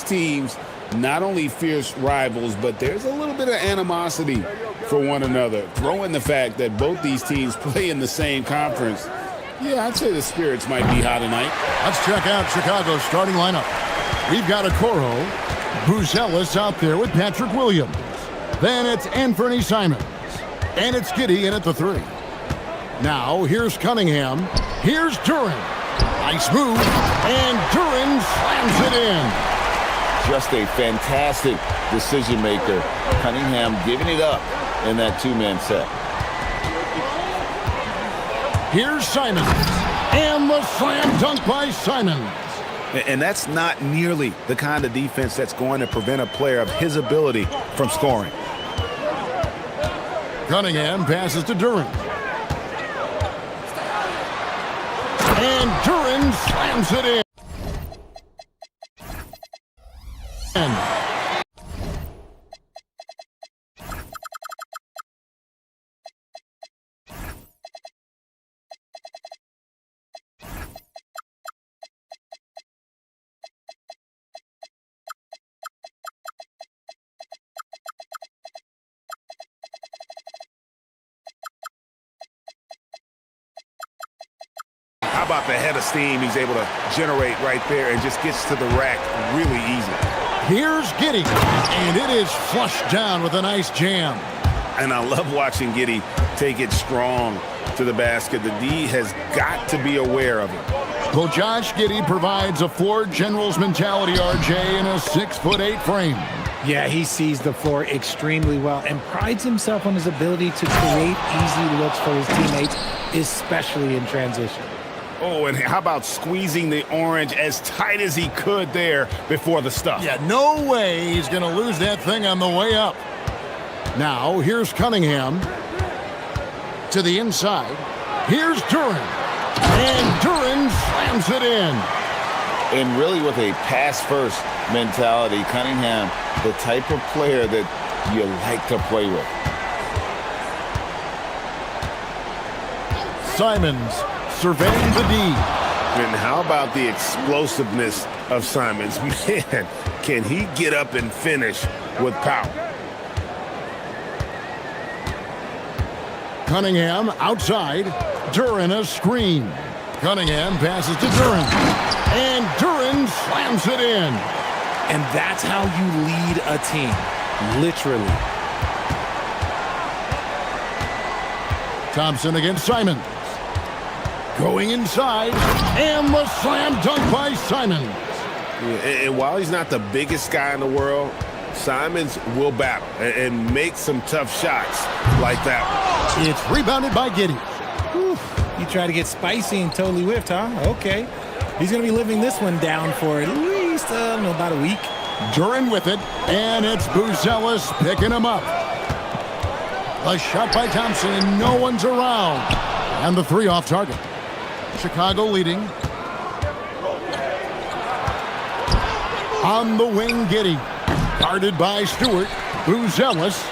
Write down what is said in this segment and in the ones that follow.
teams not only fierce rivals, but there's a little bit of animosity for one another. Throw in the fact that both these teams play in the same conference. Yeah, I'd say the spirits might be high tonight. Let's check out Chicago's starting lineup. We've got Okoro, Buzelis out there with Patrick Williams. Then it's Anthony Simons. And it's Giddey in at the 3. Now, here's Cunningham. Here's Duren. Nice move. And Duren slams it in. Just a fantastic decision maker. Cunningham giving it up in that two-man set. Here's Simons. And the slam dunk by Simons. And that's not nearly the kind of defense that's going to prevent a player of his ability from scoring. Cunningham passes to Duren. And Duren slams it in. How about the head of steam he's able to generate right there and just gets to the rack really easy. Here's Giddey, and it is flushed down with a nice jam. And I love watching Giddey take it strong to the basket. The D has got to be aware of it. Well, Josh Giddey provides a floor general's mentality, RJ, in a 6'8" frame. Yeah, he sees the floor extremely well and prides himself on his ability to create easy looks for his teammates, especially in transition. Oh, and how about squeezing the orange as tight as he could there before the stuff? Yeah, no way he's going to lose that thing on the way up. Now, here's Cunningham to the inside. Here's Duren. And Duren slams it in. And really with a pass-first mentality, Cunningham, the type of player that you like to play with. Simons surveying the D. And how about the explosiveness of Simons? Man, can he get up and finish with power? Cunningham outside. Duren a screen. Cunningham passes to Duren. And Duren slams it in. And that's how you lead a team, literally. Thompson against Simons. Going inside, and the slam dunk by Simons. And while he's not the biggest guy in the world, Simons will battle and make some tough shots like that one. It's rebounded by Giddey. You try to get spicy and totally whiffed, huh? Okay. He's going to be living this one down for at least, about a week. Duren with it, and it's Buzelis picking him up. A shot by Thompson, and no one's around. And the 3 off target. Chicago leading. On the wing, Giddey. Guarded by Stewart. Buzelis.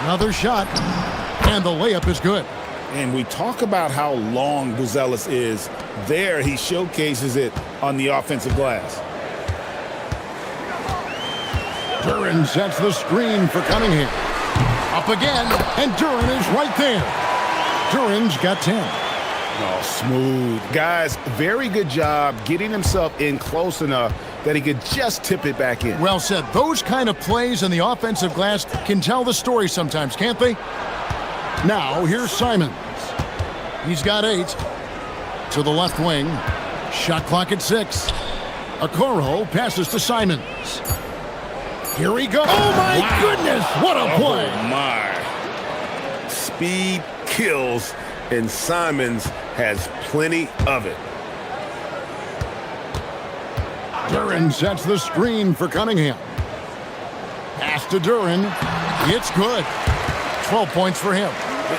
Another shot. And the layup is good. And we talk about how long Buzelis is. There, he showcases it on the offensive glass. Duren sets the screen for Cunningham. Up again, and Duren is right there. Duren's got 10. Oh, smooth. Guys, very good job getting himself in close enough that he could just tip it back in. Well said. Those kind of plays in the offensive glass can tell the story sometimes, can't they? Now, here's Simons. He's got 8. To the left wing. Shot clock at 6. Okoro passes to Simons. Here he goes. Oh, my goodness. What a play. Oh, my. Speed kills, and Simons has plenty of it. Duren sets the screen for Cunningham. Pass to Duren. It's good. 12 points for him.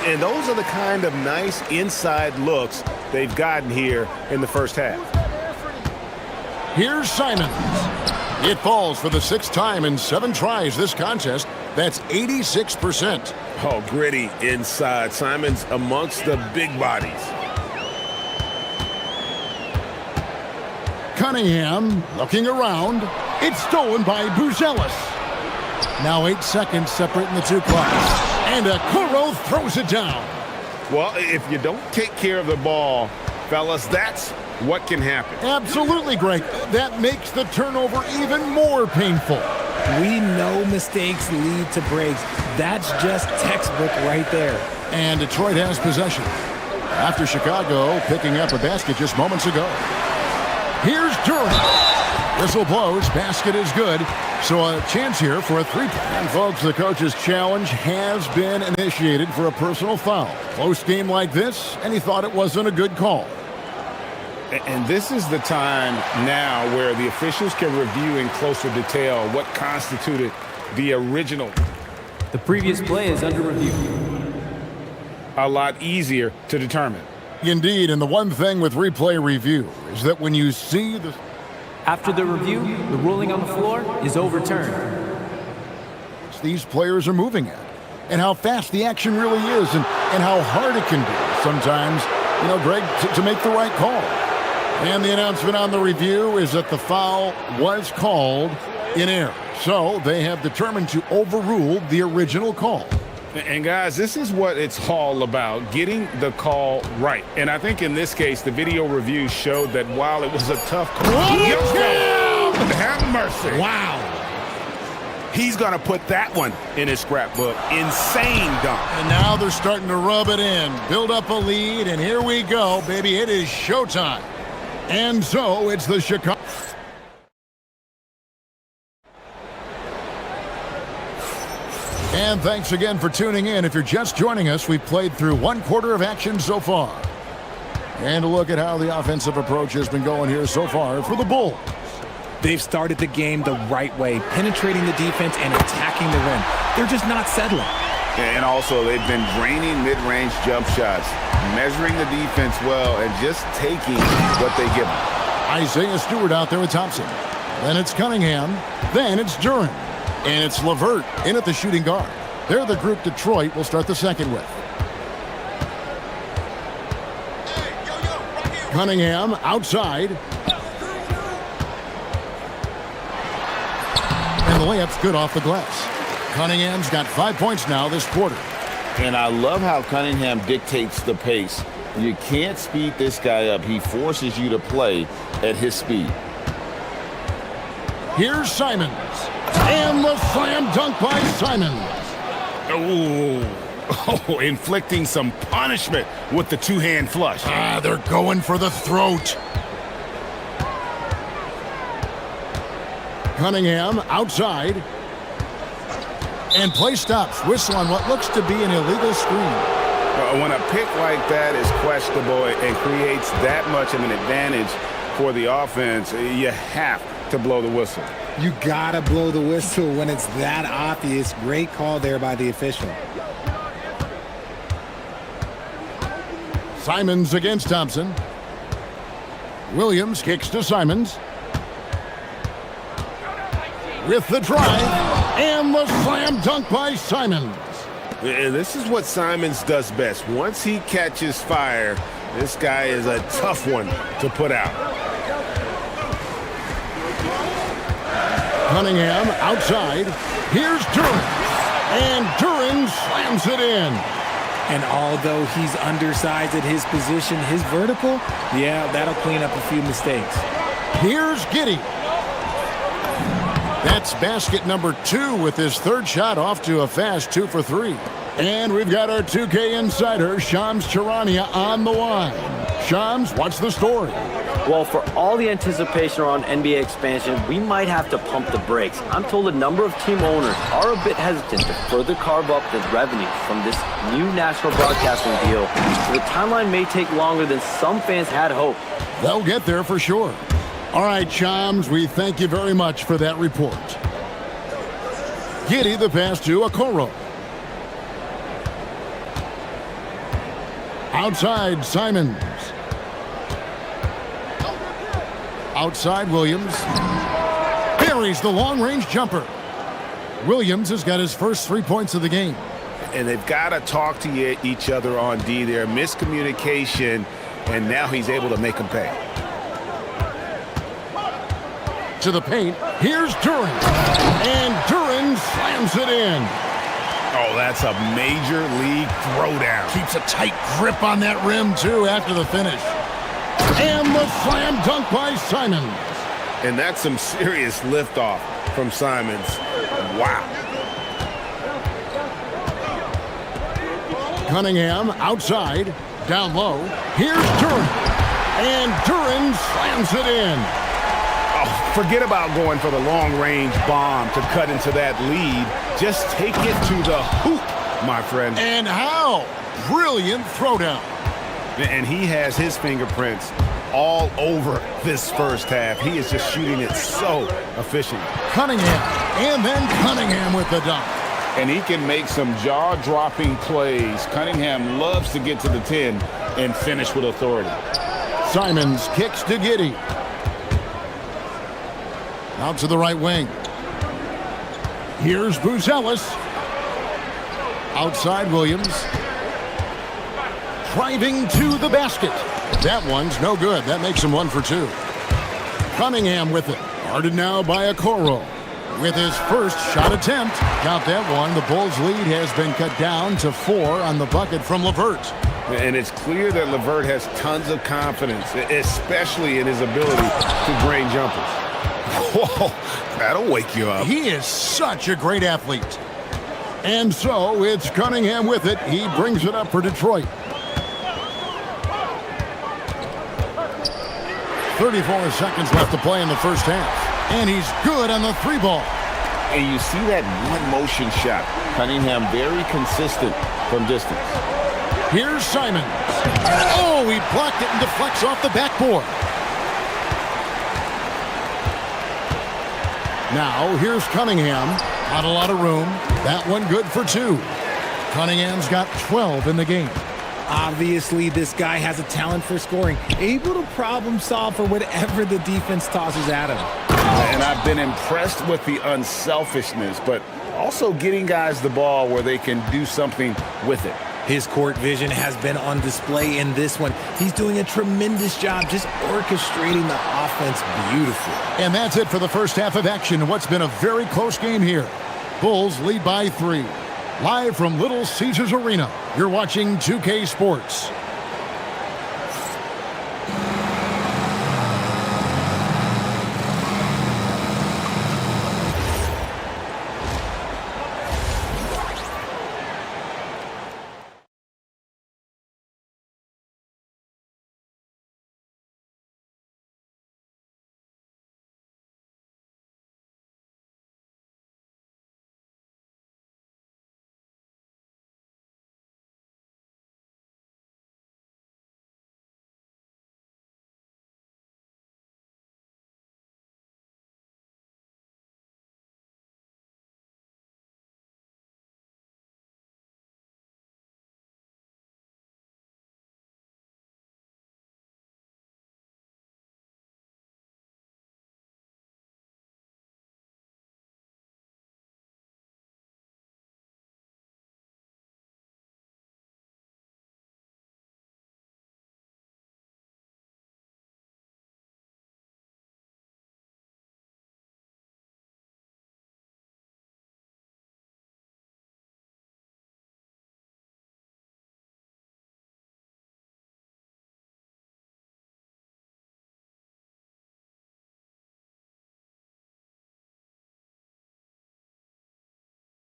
And those are the kind of nice inside looks they've gotten here in the first half. Here's Simons. It falls for the 6th time in 7 tries this contest. That's 86%. Oh, gritty inside. Simons amongst the big bodies. Cunningham looking around. It's stolen by Buzelis. Now 8 seconds separating the two clocks. And Okoro throws it down. Well, if you don't take care of the ball, fellas, that's what can happen. Absolutely, Greg. That makes the turnover even more painful. We know mistakes lead to breaks. That's just textbook right there. And Detroit has possession. After Chicago picking up a basket just moments ago. Here's Durham. Whistle blows. Basket is good. So a chance here for a three-point. And folks, the coach's challenge has been initiated for a personal foul. Close game like this, and he thought it wasn't a good call. And this is the time now where the officials can review in closer detail what constituted the original. The previous play is under review. A lot easier to determine. Indeed, and the one thing with replay review is that when you see the... After the review, the ruling on the floor is overturned. These players are moving at, and how fast the action really is, and how hard it can be sometimes, you know, Greg, to make the right call. And the announcement on the review is that the foul was called in error. So they have determined to overrule the original call. And guys, this is what it's all about, getting the call right. And I think in this case, the video review showed that while it was a tough call, have mercy. Wow. He's going to put that one in his scrapbook. Insane dunk. And now they're starting to rub it in, build up a lead, and here we go, baby. It is showtime. And so it's the Chicago. And thanks again for tuning in. If you're just joining us, we've played through one quarter of action so far. And a look at how the offensive approach has been going here so far for the Bulls. They've started the game the right way, penetrating the defense and attacking the rim. They're just not settling. And also, they've been draining mid-range jump shots, measuring the defense well, and just taking what they give them. Isaiah Stewart out there with Thompson. Then it's Cunningham. Then it's Duran. And it's LeVert in at the shooting guard. They're the group Detroit will start the second with. Cunningham outside. And the layup's good off the glass. Cunningham's got 5 points now this quarter. And I love how Cunningham dictates the pace. You can't speed this guy up. He forces you to play at his speed. Here's Simons. And the slam dunk by Simons. Oh, inflicting some punishment with the two-hand flush. They're going for the throat. Cunningham outside. And play stops. Whistle on what looks to be an illegal screen. When a pick like that is questionable and creates that much of an advantage for the offense, you have to blow the whistle. You gotta blow the whistle when it's that obvious. Great call there by the official. Simons against Thompson. Williams kicks to Simons. With the drive. And the slam dunk by Simons. And this is what Simons does best. Once he catches fire, this guy is a tough one to put out. Cunningham outside. Here's Duran. And Duran slams it in. And although he's undersized at his position, his vertical, yeah, that'll clean up a few mistakes. Here's Giddey. That's basket number 2 with his third shot off to a fast 2 for 3. And we've got our 2K insider, Shams Charania, on the line. Shams, what's the story? Well, for all the anticipation around NBA expansion, we might have to pump the brakes. I'm told a number of team owners are a bit hesitant to further carve up the revenue from this new national broadcasting deal, so the timeline may take longer than some fans had hoped. They'll get there for sure. All right, Shams, we thank you very much for that report. Giddey the pass to Okoro. Outside, Simons. Outside, Williams. Buries the long-range jumper. Williams has got his first 3 points of the game. And they've got to talk to each other on D there. Miscommunication, and now he's able to make them pay. to the paint. Here's Duran. And Duran slams it in. Oh, that's a major league throwdown. Keeps a tight grip on that rim, too, after the finish. And the slam dunk by Simons. And that's some serious liftoff from Simons. Wow. Cunningham outside, down low. Here's Duran. And Duran slams it in. Oh, forget about going for the long-range bomb to cut into that lead. Just take it to the hoop, my friend. And how? Brilliant throwdown. And he has his fingerprints all over this first half. He is just shooting it so efficient. Cunningham. And then Cunningham with the dunk. And he can make some jaw-dropping plays. Cunningham loves to get to the 10 and finish with authority. Simons kicks to Giddey. Out to the right wing. Here's Buzelis. Outside Williams. Driving to the basket. That one's no good. That makes him 1 for 2. Cunningham with it. Guarded now by Okoro. With his first shot attempt. Count that one. The Bulls' lead has been cut down to 4 on the bucket from LeVert. And it's clear that LeVert has tons of confidence, especially in his ability to drain jumpers. Whoa, that'll wake you up. He is such a great athlete. And so it's Cunningham with it. He brings it up for Detroit. 34 seconds left to play in the first half. And he's good on the 3-ball. And you see that one-motion shot. Cunningham very consistent from distance. Here's Simons. Oh, he blocked it and deflects off the backboard. Now, here's Cunningham. Not a lot of room. That one good for 2. Cunningham's got 12 in the game. Obviously, this guy has a talent for scoring, able to problem solve for whatever the defense tosses at him. And I've been impressed with the unselfishness, but also getting guys the ball where they can do something with it. His court vision has been on display in this one. He's doing a tremendous job just orchestrating the offense beautifully. And that's it for the first half of action. What's been a very close game here. Bulls lead by 3. Live from Little Caesars Arena, you're watching 2K Sports.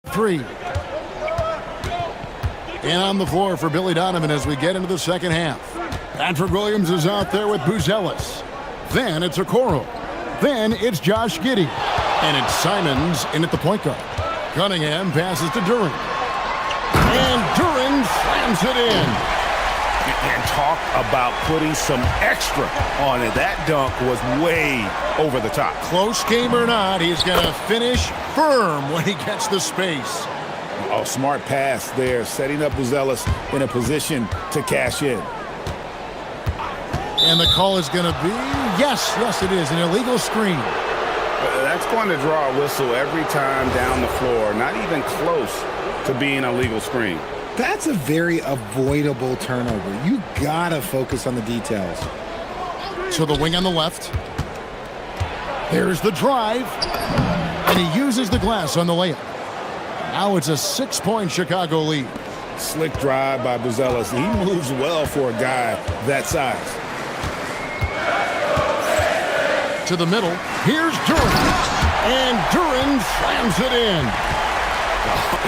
Three. And on the floor for Billy Donovan as we get into the second half. Patrick Williams is out there with Buzelis. Then it's Okoro. Then it's Josh Giddey. And it's Simons in at the point guard. Cunningham passes to Duran. And Duran slams it in. And talk about putting some extra on it. That dunk was way over the top. Close game or not, he's going to finish firm when he gets the space. Oh, smart pass there, setting up Buzelis in a position to cash in. And the call is going to be, yes, it is, an illegal screen. That's going to draw a whistle every time down the floor. Not even close to being a legal screen. That's a very avoidable turnover. You gotta focus on the details. So the wing on the left. There's the drive. And he uses the glass on the layup. Now it's a 6-point Chicago lead. Slick drive by Buzelis. He moves well for a guy that size. To the middle. Here's Duran. And Duran slams it in.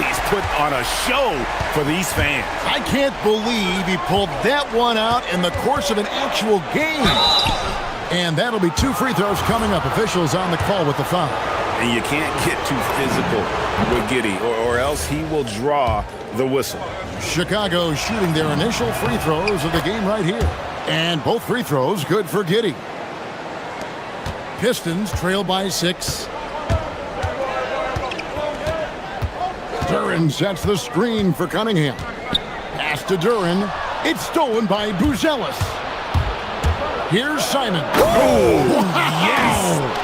He's put on a show for these fans. I can't believe he pulled that one out in the course of an actual game. And that'll be 2 free throws coming up. Officials on the call with the foul. And you can't get too physical with Giddey, or else he will draw the whistle. Chicago shooting their initial free throws of the game right here. And both free throws good for Giddey. Pistons trail by 6. Duran sets the screen for Cunningham. Pass to Duran. It's stolen by Buzelis. Here's Simon. Oh, yes!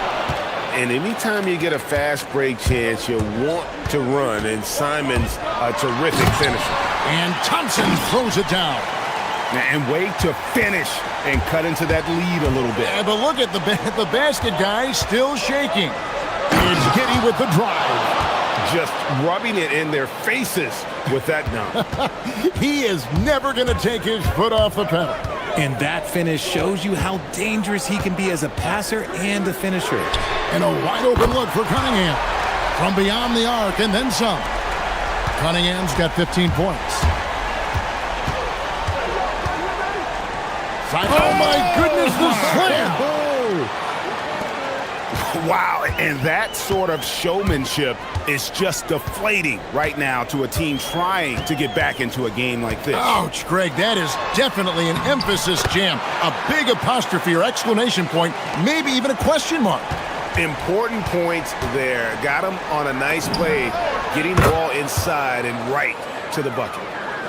And anytime you get a fast break chance, you want to run, and Simon's a terrific finisher. And Thompson throws it down. And wait to finish and cut into that lead a little bit. Yeah, but look at the basket guy still shaking. It's Giddey with the drive. Just rubbing it in their faces with that dunk. He is never going to take his foot off the pedal. And that finish shows you how dangerous he can be as a passer and a finisher. And a wide open look for Cunningham. From beyond the arc and then some. Cunningham's got 15 points. Oh my goodness, the slam! Wow, and that sort of showmanship is just deflating right now to a team trying to get back into a game like this. Ouch, Greg, that is definitely an emphasis jam. A big apostrophe or exclamation point, maybe even a question mark. Important points there. Got him on a nice play, getting the ball inside and right to the bucket.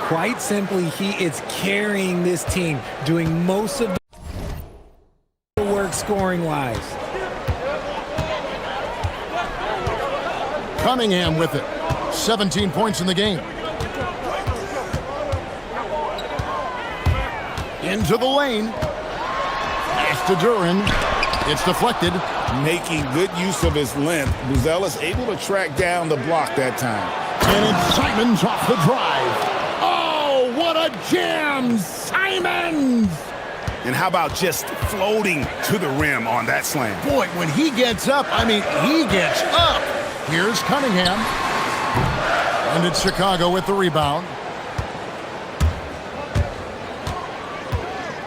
Quite simply, he is carrying this team, doing most of the work scoring-wise. Cunningham with it. 17 points in the game. Into the lane. Pass to Duran. It's deflected. Making good use of his length. Buzelis able to track down the block that time. And it's Simons off the drive. Oh, what a jam! Simons! And how about just floating to the rim on that slam? Boy, when he gets up, I mean, he gets up. Here's Cunningham. And it's Chicago with the rebound.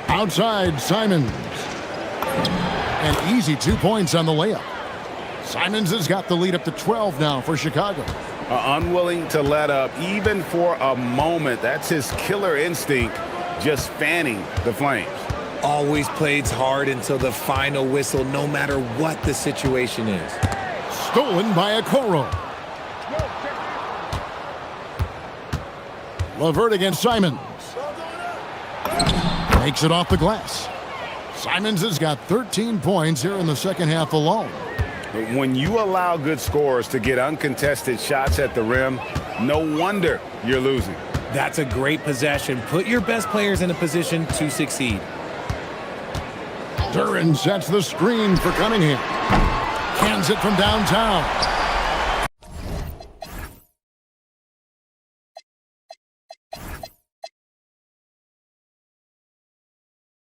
Outside, Simons. An easy 2 points on the layup. Simons has got the lead up to 12 now for Chicago. Unwilling to let up even for a moment. That's his killer instinct, just fanning the flames. Always plays hard until the final whistle, no matter what the situation is. Stolen by Okoro. LeVert against Simons. Makes it off the glass. Simons has got 13 points here in the second half alone. When you allow good scorers to get uncontested shots at the rim, no wonder you're losing. That's a great possession. Put your best players in a position to succeed. Duran sets the screen for Cunningham. Cans it from downtown.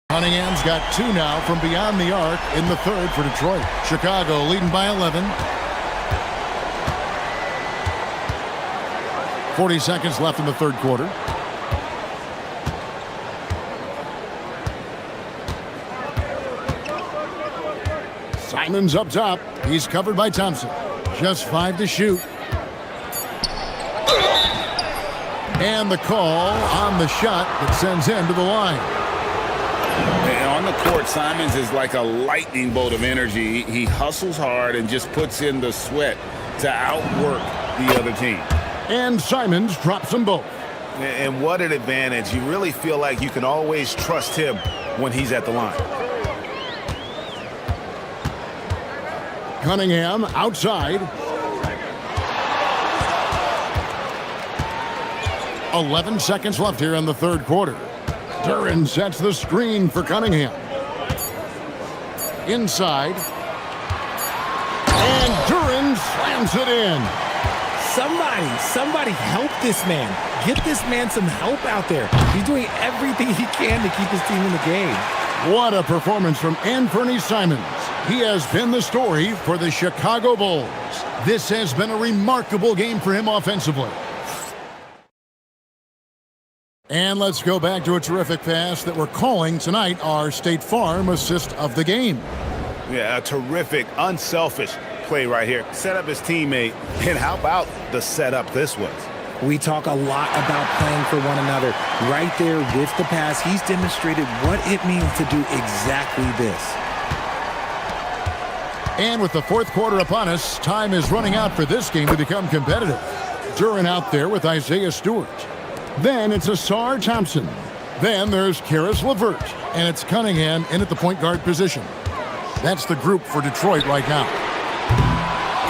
Cunningham's got 2 now from beyond the arc in the third for Detroit. Chicago leading by 11. 40 seconds left in the third quarter. Simons up top. He's covered by Thompson. Just 5 to shoot. And the call on the shot that sends him to the line. And on the court, Simons is like a lightning bolt of energy. He hustles hard and just puts in the sweat to outwork the other team. And Simons drops them both. And what an advantage. You really feel like you can always trust him when he's at the line. Cunningham outside. 11 seconds left here in the third quarter. Duran sets the screen for Cunningham. Inside. slams it in. Somebody help this man. Get this man some help out there. He's doing everything he can to keep his team in the game. What a performance from Anthony Simons. He has been the story for the Chicago Bulls. This has been a remarkable game for him offensively. And let's go back to a terrific pass that we're calling tonight our State Farm assist of the game. Yeah, a terrific, unselfish play right here. Set up his teammate, and how about the setup this was? We talk a lot about playing for one another. Right there with the pass, he's demonstrated what it means to do exactly this. And with the fourth quarter upon us, time is running out for this game to become competitive. Duran out there with Isaiah Stewart. Then it's Asar Thompson. Then there's Karis LeVert. And it's Cunningham in at the point guard position. That's the group for Detroit right now.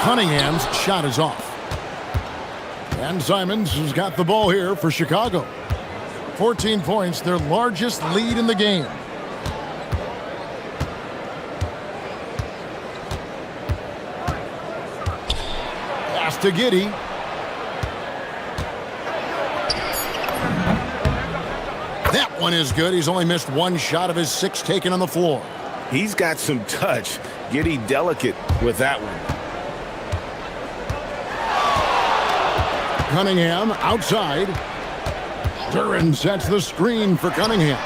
Cunningham's shot is off. And Simons has got the ball here for Chicago. 14 points, their largest lead in the game. Pass to Giddey. That one is good. He's only missed one shot of his 6 taken on the floor. He's got some touch. Giddey delicate with that one. Cunningham outside. Duran sets the screen for Cunningham.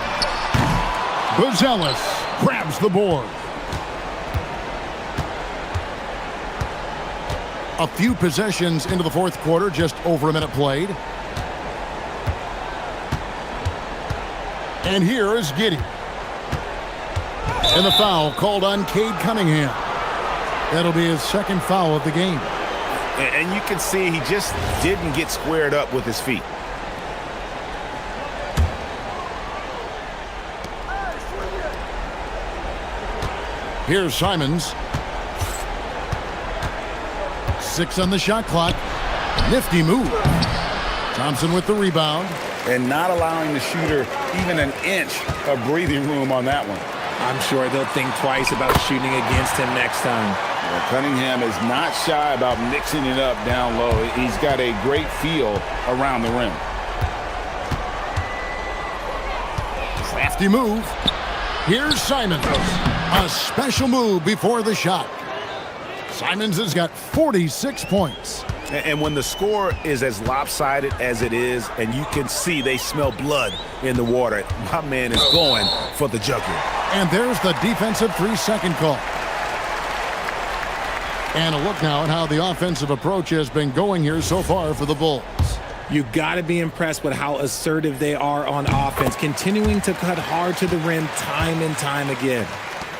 Buzelis grabs the board. A few possessions into the fourth quarter, just over a minute played. And here is Giddey. And the foul called on Cade Cunningham. That'll be his second foul of the game. And you can see he just didn't get squared up with his feet. Here's Simons. 6 on the shot clock. Nifty move. Thompson with the rebound. And not allowing the shooter even an inch of breathing room on that one. I'm sure they'll think twice about shooting against him next time. Well, Cunningham is not shy about mixing it up down low. He's got a great feel around the rim. Crafty move. Here's Simons. A special move before the shot. Simons has got 46 points. And when the score is as lopsided as it is, and you can see they smell blood in the water, my man is going for the jugular. And there's the defensive 3-second call. And a look now at how the offensive approach has been going here so far for the Bulls. You got to be impressed with how assertive they are on offense, continuing to cut hard to the rim time and time again.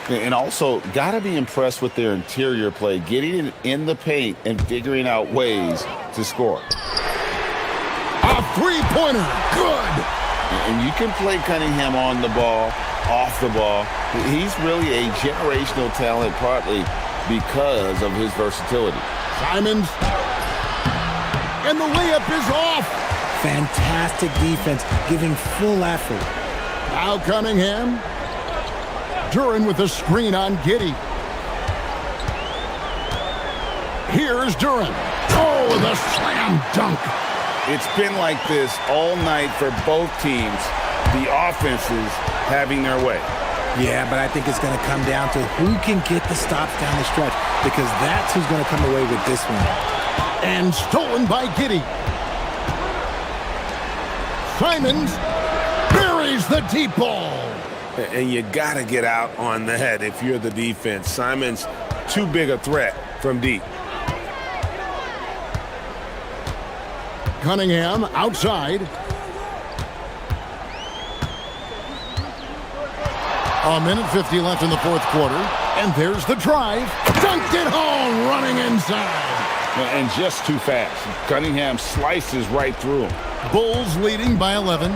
And also, got to be impressed with their interior play, getting in the paint and figuring out ways to score. A three-pointer, good. And you can play Cunningham on the ball, off the ball. He's really a generational talent, partly because of his versatility. Simons. And the layup is off. Fantastic defense, giving full effort. Now Cunningham. Duran with the screen on Giddey. Here's Duran. Oh, the slam dunk. It's been like this all night for both teams. The offenses having their way. Yeah, but I think it's going to come down to who can get the stops down the stretch, because that's who's going to come away with this one. And stolen by Giddey. Simons buries the deep ball. And you got to get out on that if you're the defense. Simons, too big a threat from deep. Cunningham outside. A minute 50 left in the fourth quarter. And there's the drive. Dunked it home, running inside. And just too fast. Cunningham slices right through him. Bulls leading by 11.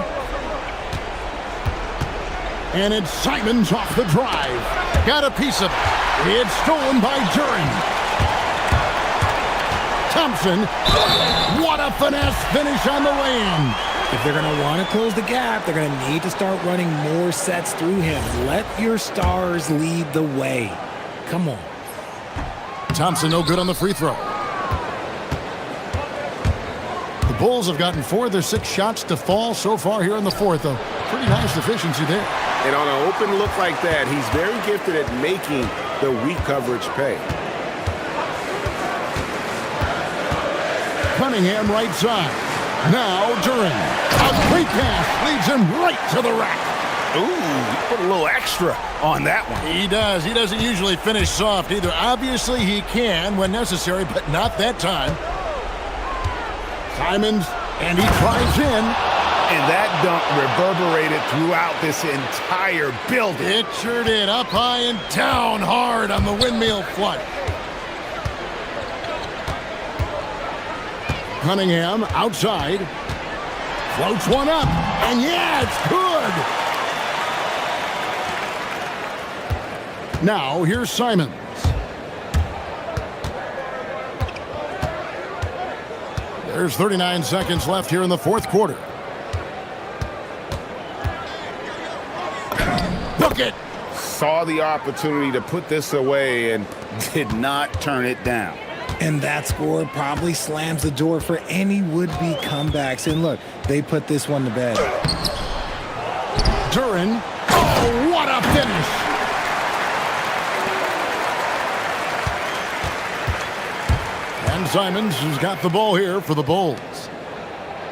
And it's Simons off the drive. Got a piece of it. It's stolen by Duran. Thompson. What a finesse finish on the lane. If they're going to want to close the gap, they're going to need to start running more sets through him. Let your stars lead the way. Come on. Thompson no good on the free throw. Bulls have gotten 4 of their 6 shots to fall so far here in the fourth. A pretty nice efficiency there. And on an open look like that, he's very gifted at making the weak coverage pay. Cunningham right side. Now Duran. A great pass leads him right to the rack. Ooh, put a little extra on that one. He does. He doesn't usually finish soft either. Obviously, he can when necessary, but not that time. Simons, and he drives in. And that dunk reverberated throughout this entire building. It sure did. Up high and down hard on the windmill flush. Cunningham outside. Floats one up. And yeah, it's good. Now, here's Simons. There's 39 seconds left here in the fourth quarter. Book it! Saw the opportunity to put this away and did not turn it down. And that score probably slams the door for any would-be comebacks. And look, they put this one to bed. Duran. Oh, what a finish! And Simons has got the ball here for the Bulls.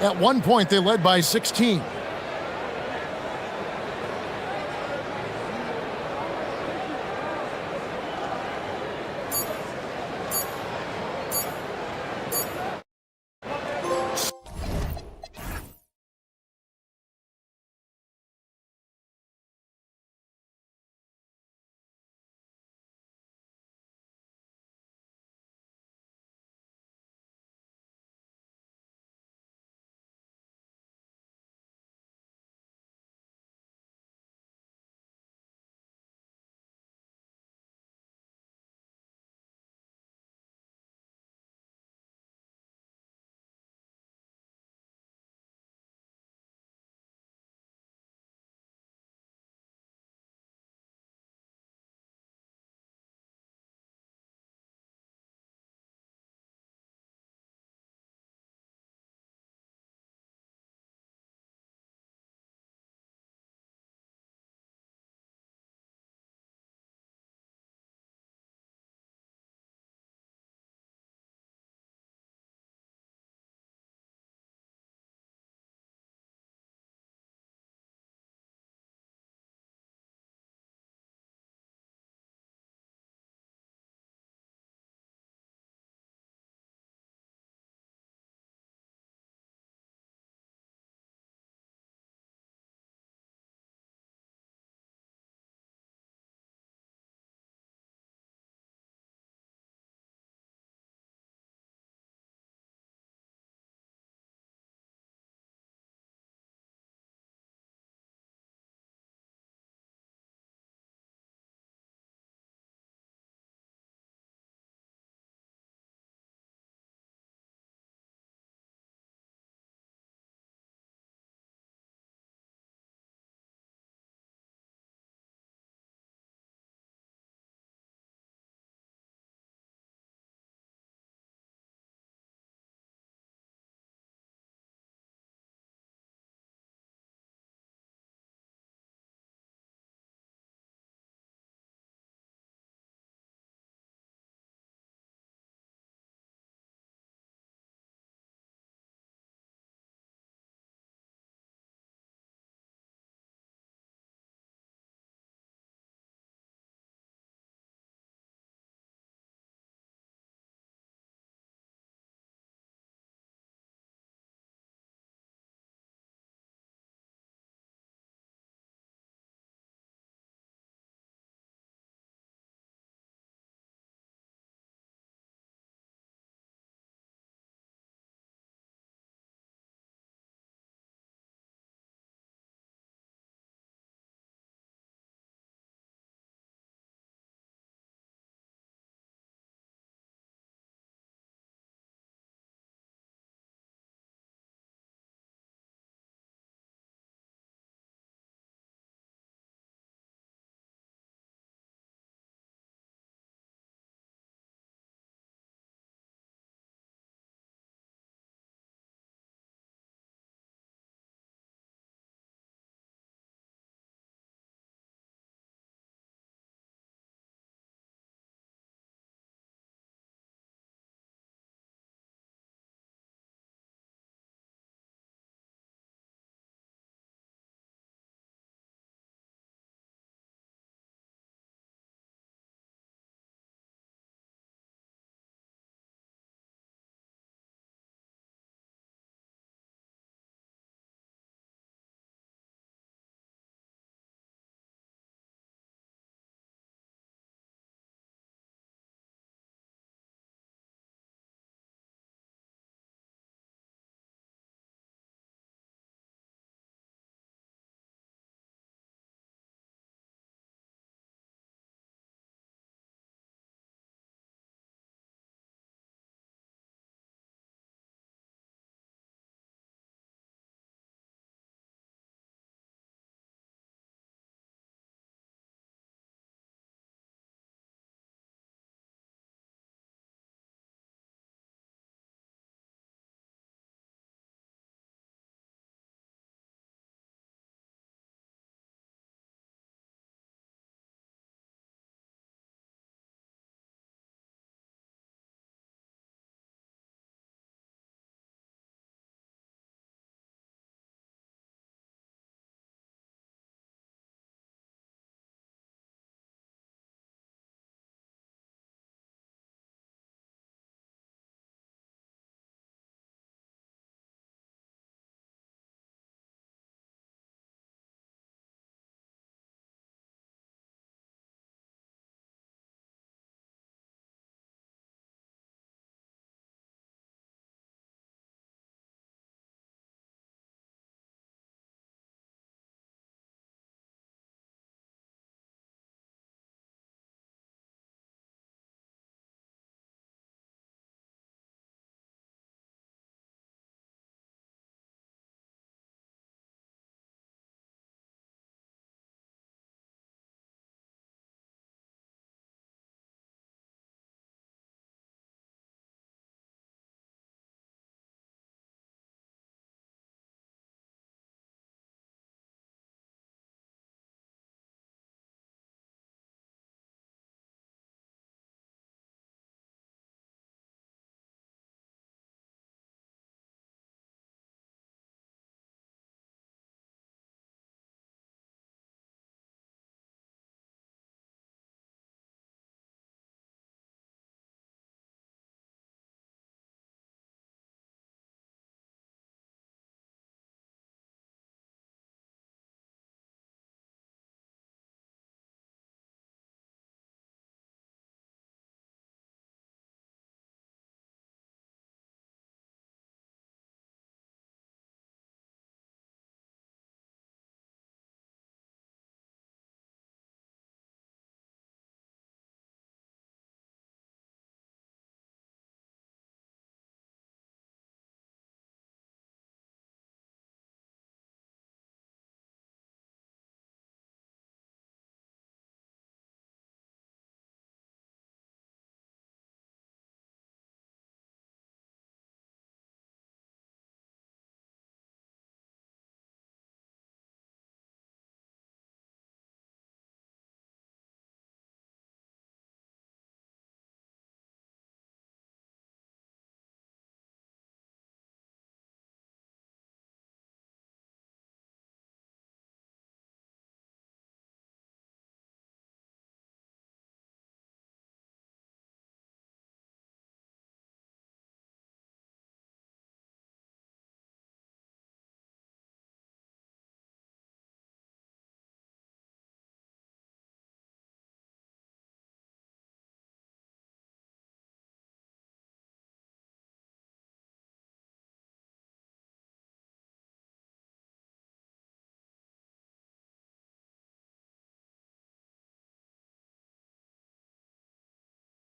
At one point, they led by 16.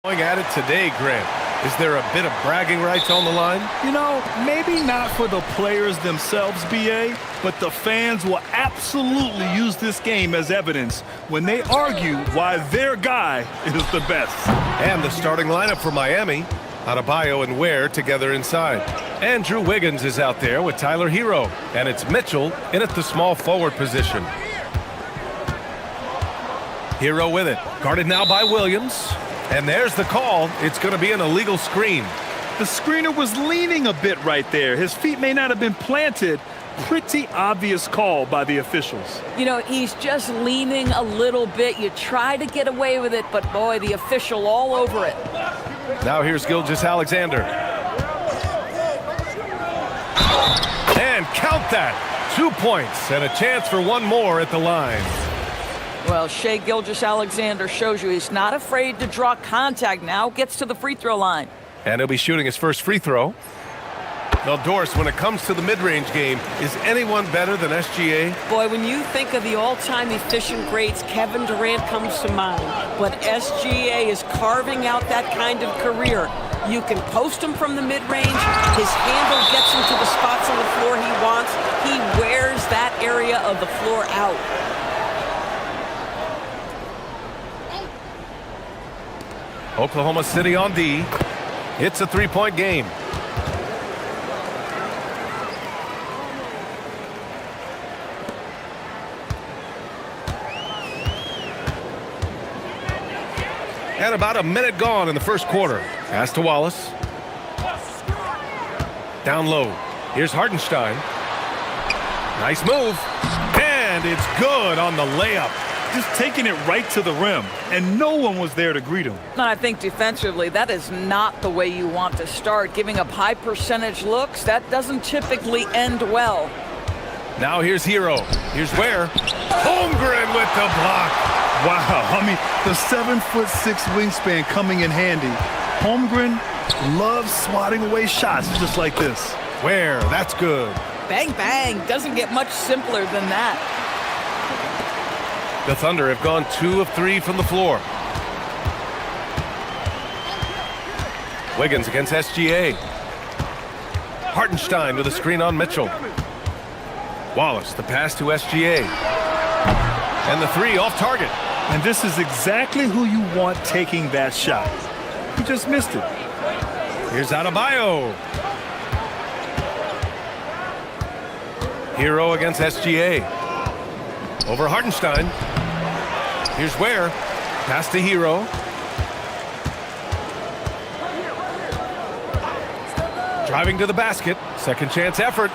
Going at it today, Grant. Is there a bit of bragging rights on the line? You know, maybe not for the players themselves, BA, but the fans will absolutely use this game as evidence when they argue why their guy is the best. And the starting lineup for Miami. Adebayo and Ware together inside. Andrew Wiggins is out there with Tyler Hero. And it's Mitchell in at the small forward position. Hero with it. Guarded now by Williams. And there's the call. It's going to be an illegal screen. The screener was leaning a bit right there. His feet may not have been planted. Pretty obvious call by the officials. You know, he's just leaning a little bit. You try to get away with it, but boy, the official all over it. Now here's Gilgeous-Alexander. And count that. 2 points and a chance for one more at the line. Well, Shai Gilgeous-Alexander shows you he's not afraid to draw contact now. Gets to the free throw line. And he'll be shooting his first free throw. Now, Doris, when it comes to the mid-range game, is anyone better than SGA? Boy, when you think of the all-time efficient greats, Kevin Durant comes to mind. But SGA is carving out that kind of career. You can post him from the mid-range. His handle gets him to the spots on the floor he wants. He wears that area of the floor out. Oklahoma City on D. It's a three-point game. And about a minute gone in the first quarter. Pass to Wallace. Down low. Here's Hartenstein. Nice move. And it's good on the layup. Just taking it right to the rim, and no one was there to greet him. And I think defensively, that is not the way you want to start. Giving up high percentage looks, that doesn't typically end well. Now here's Hero. Here's Ware. Holmgren with the block. Wow, I mean, the 7'6" wingspan coming in handy. Holmgren loves swatting away shots just like this. Ware, that's good. Bang, bang. Doesn't get much simpler than that. The Thunder have gone 2 of 3 from the floor. Wiggins against SGA. Hartenstein with a screen on Mitchell. Wallace, the pass to SGA. And the three off target. And this is exactly who you want taking that shot. He just missed it. Here's Adebayo. Hero against SGA. Over Hartenstein. Here's Ware. Pass to Hero. Driving to the basket. Second chance effort.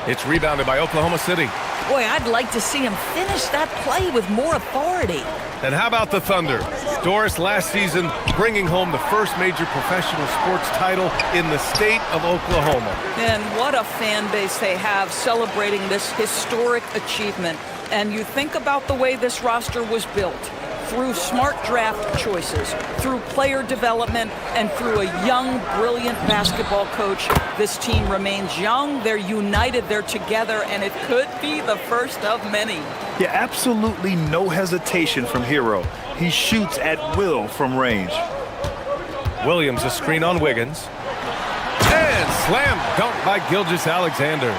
It's rebounded by Oklahoma City. Boy, I'd like to see him finish that play with more authority. And how about the Thunder? Doris, last season bringing home the first major professional sports title in the state of Oklahoma. And what a fan base they have celebrating this historic achievement. And you think about the way this roster was built, through smart draft choices, through player development, and through a young, brilliant basketball coach. This team remains young, they're united, they're together, and it could be the first of many. Yeah, absolutely no hesitation from Hero. He shoots at will from range. Williams, a screen on Wiggins. And slam dunk by Gilgeous-Alexander.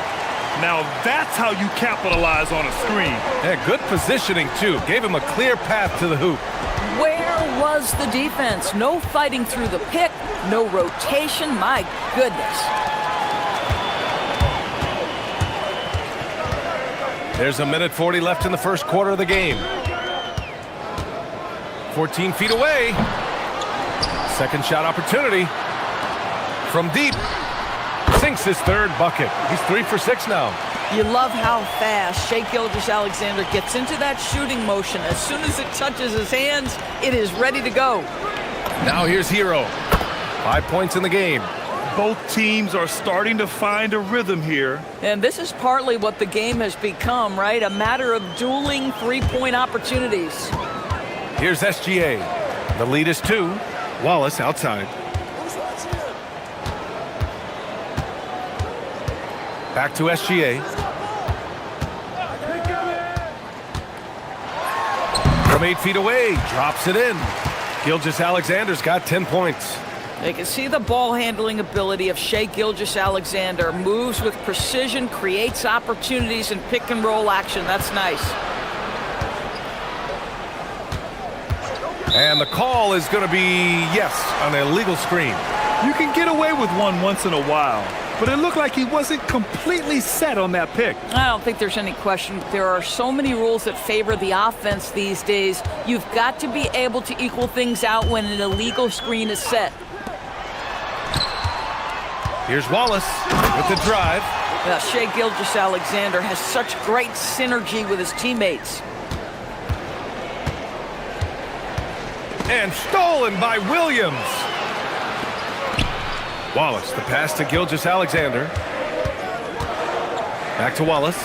Now that's how you capitalize on a screen. Yeah, good positioning, too. Gave him a clear path to the hoop. Where was the defense? No fighting through the pick, no rotation. My goodness. There's a minute 40 left in the first quarter of the game. 14 feet away. Second shot opportunity. From deep. Sinks his third bucket. He's 3 for 6 now. You love how fast Shai Gilgeous-Alexander gets into that shooting motion. As soon as it touches his hands, it is ready to go. Now here's Hero. 5 points in the game. Both teams are starting to find a rhythm here. And this is partly what the game has become, right? A matter of dueling three-point opportunities. Here's SGA. The lead is 2. Wallace outside. Back to SGA. From 8 feet away, drops it in. Gilgeous-Alexander's got 10 points. You can see the ball handling ability of Shai Gilgeous-Alexander. Moves with precision, creates opportunities in pick and roll action. That's nice. And the call is going to be, yes, an illegal screen. You can get away with one once in a while, but it looked like he wasn't completely set on that pick. I don't think there's any question. There are so many rules that favor the offense these days. You've got to be able to equal things out when an illegal screen is set. Here's Wallace with the drive. Shai Gilgeous-Alexander has such great synergy with his teammates. And stolen by Williams. Wallace, the pass to Gilgeous-Alexander. Back to Wallace.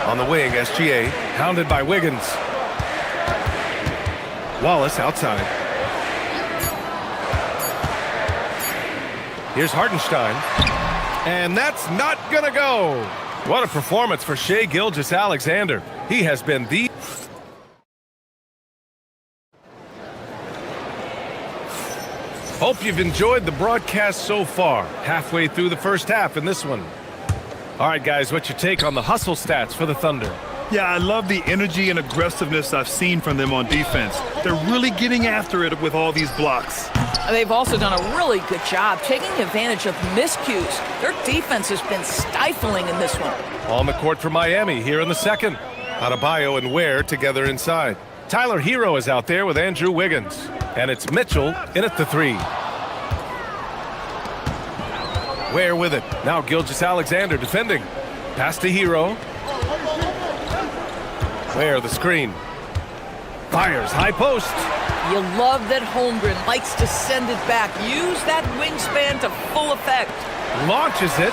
On the wing, SGA, hounded by Wiggins. Wallace outside. Here's Hartenstein. And that's not gonna go. What a performance for Shai Gilgeous-Alexander. He has been the... Hope you've enjoyed the broadcast so far. Halfway through the first half in this one. All right, guys, what's your take on the hustle stats for the Thunder? Yeah, I love the energy and aggressiveness I've seen from them on defense. They're really getting after it with all these blocks. They've also done a really good job taking advantage of miscues. Their defense has been stifling in this one. On the court for Miami here in the second. Adebayo and Ware together inside. Tyler Hero is out there with Andrew Wiggins. And it's Mitchell in at the three. Ware with it. Now Gilgeous-Alexander defending. Pass to Hero. Ware the screen. Fires high post. You love that Holmgren likes to send it back. Use that wingspan to full effect. Launches it.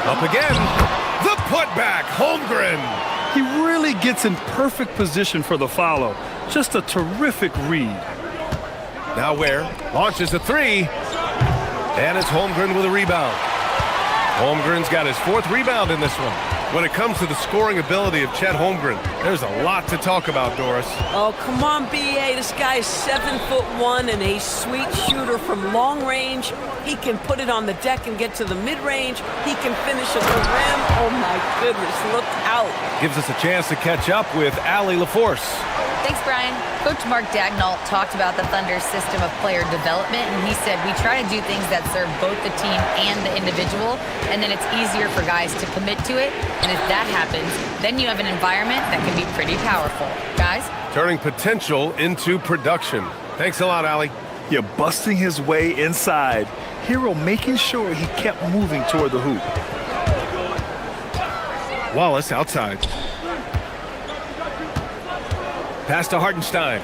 Up again. The putback. Holmgren. He really gets in perfect position for the follow. Just a terrific read. Now Ware launches a three. And it's Holmgren with a rebound. Holmgren's got his fourth rebound in this one. When it comes to the scoring ability of Chet Holmgren, there's a lot to talk about, Doris. Oh, come on, B.A. This guy is 7'1" and a sweet shooter from long range. He can put it on the deck and get to the mid-range. He can finish at the rim. Oh, my goodness, look out. Gives us a chance to catch up with Allie LaForce. Thanks, Brian. Coach Mark Dagnall talked about the Thunder's system of player development, and he said, we try to do things that serve both the team and the individual, and then it's easier for guys to commit to it. And if that happens, then you have an environment that can be pretty powerful. Guys? Turning potential into production. Thanks a lot, Allie. You're busting his way inside. Hero making sure he kept moving toward the hoop. Wallace outside. Pass to Hartenstein.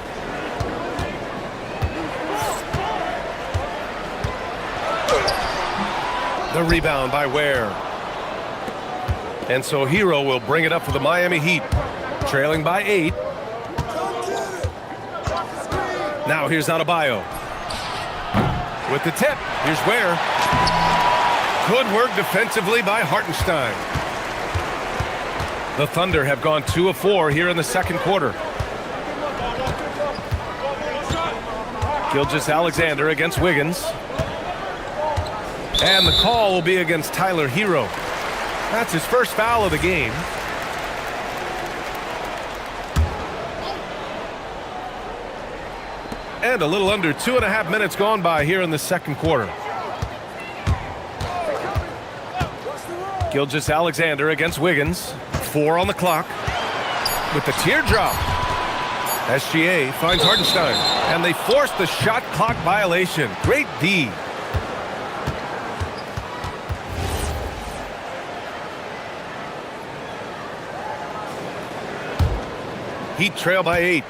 The rebound by Ware. And so Hero will bring it up for the Miami Heat. Trailing by 8. Now here's Adebayo. With the tip. Here's Ware. Good work defensively by Hartenstein. The Thunder have gone 2 of 4 here in the second quarter. Gilgeous-Alexander against Wiggins. And the call will be against Tyler Hero. That's his first foul of the game. And a little under 2.5 minutes gone by here in the second quarter. Gilgeous-Alexander against Wiggins. 4 on the clock. With the teardrop. SGA finds Hartenstein. And they force the shot clock violation. Great D. Heat trail by 8.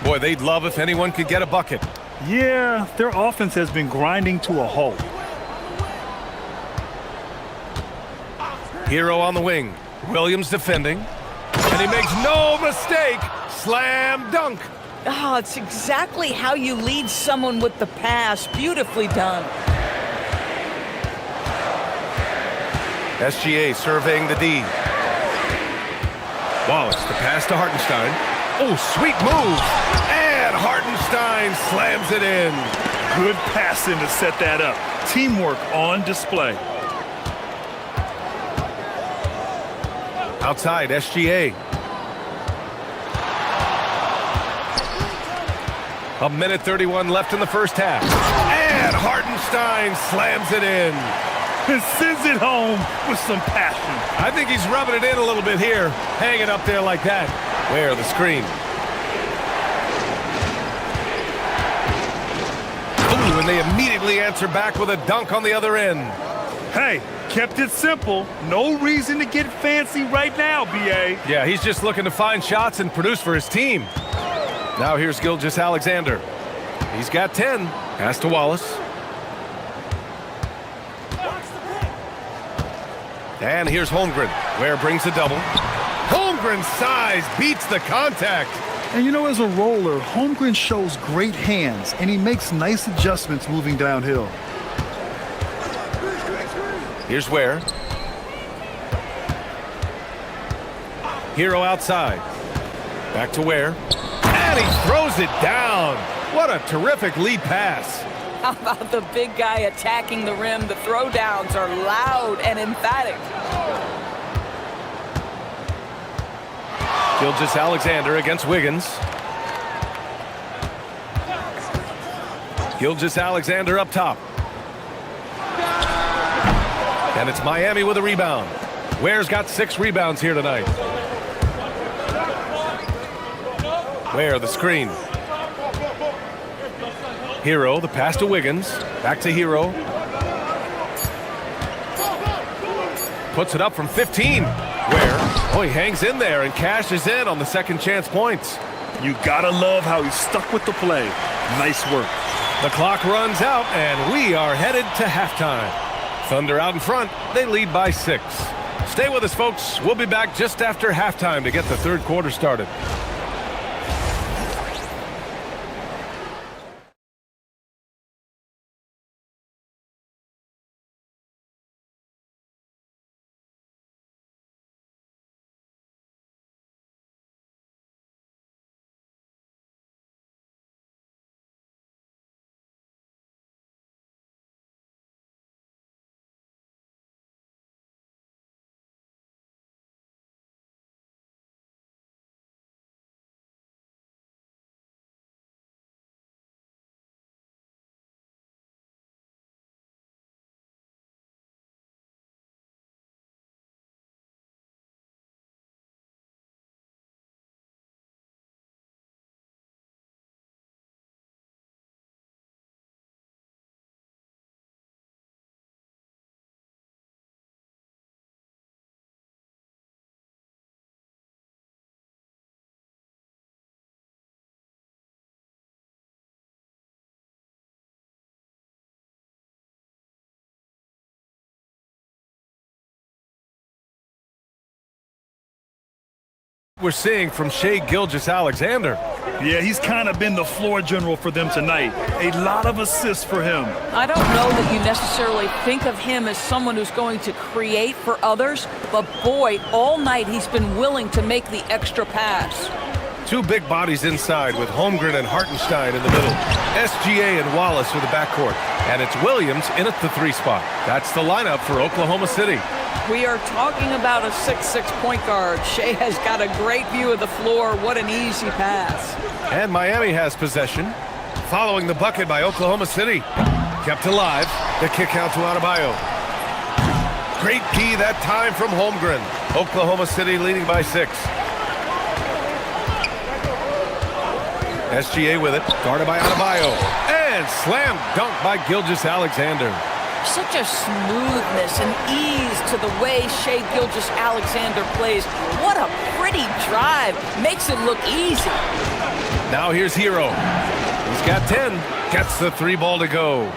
Boy, they'd love if anyone could get a bucket. Yeah, their offense has been grinding to a halt. Hero on the wing. Williams defending. And he makes no mistake. Slam dunk. Oh, it's exactly how you lead someone with the pass. Beautifully done. SGA surveying the D. Wallace, the pass to Hartenstein. Oh, sweet move. And Hartenstein slams it in. Good passing to set that up. Teamwork on display. Outside, SGA. A minute 31 left in the first half. And Hartenstein slams it in. And sends it home with some passion. I think he's rubbing it in a little bit here, hanging up there like that. Where the screen. Ooh, and they immediately answer back with a dunk on the other end. Hey, kept it simple. No reason to get fancy right now, BA. Yeah, he's just looking to find shots and produce for his team. Now here's Gilgeous-Alexander. He's got 10. Pass to Wallace. And here's Holmgren. Ware brings the double. Holmgren's size beats the contact. And you know, as a roller, Holmgren shows great hands, and he makes nice adjustments moving downhill. Here's Ware. Hero outside. Back to Ware. And he throws it down. What a terrific lead pass. How about the big guy attacking the rim? The throwdowns are loud and emphatic. Gilgeous-Alexander against Wiggins. Gilgeous-Alexander up top. And it's Miami with a rebound. Ware's got 6 rebounds here tonight. Ware, the screen. Hero, the pass to Wiggins. Back to Hero. Puts it up from 15. Ware, oh, he hangs in there and cashes in on the second chance points. You gotta love how he stuck with the play. Nice work. The clock runs out, and we are headed to halftime. Thunder out in front. They lead by 6. Stay with us, folks. We'll be back just after halftime to get the third quarter started. We're seeing from Shai Gilgeous-Alexander. Yeah, he's kind of been the floor general for them tonight. A lot of assists for him. I don't know that you necessarily think of him as someone who's going to create for others, but boy, all night he's been willing to make the extra pass. 2 big bodies inside with Holmgren and Hartenstein in the middle. SGA and Wallace are the backcourt. And it's Williams in at the 3 spot. That's the lineup for Oklahoma City. We are talking about a 6'6" point guard. Shai has got a great view of the floor. What an easy pass. And Miami has possession. Following the bucket by Oklahoma City. Kept alive. The kick out to Adebayo. Great key that time from Holmgren. Oklahoma City leading by 6. SGA with it. Guarded by Adebayo. And slam dunk by Gilgeous-Alexander. Such a smoothness and ease to the way Shai Gilgeous-Alexander plays. What a pretty drive. Makes it look easy. Now here's Hero. He's got 10. Gets the 3 ball to go.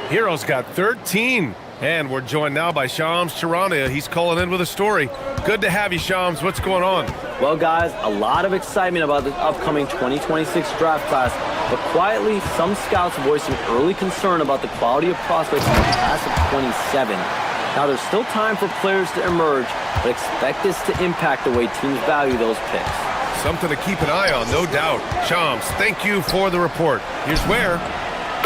Hero's got 13. And we're joined now by Shams Charania. He's calling in with a story. Good to have you, Shams. What's going on? Well, guys, a lot of excitement about the upcoming 2026 draft class, but quietly, some scouts voicing early concern about the quality of prospects in the class of 27. Now, there's still time for players to emerge, but expect this to impact the way teams value those picks. Something to keep an eye on, no doubt. Shams, thank you for the report. Here's where.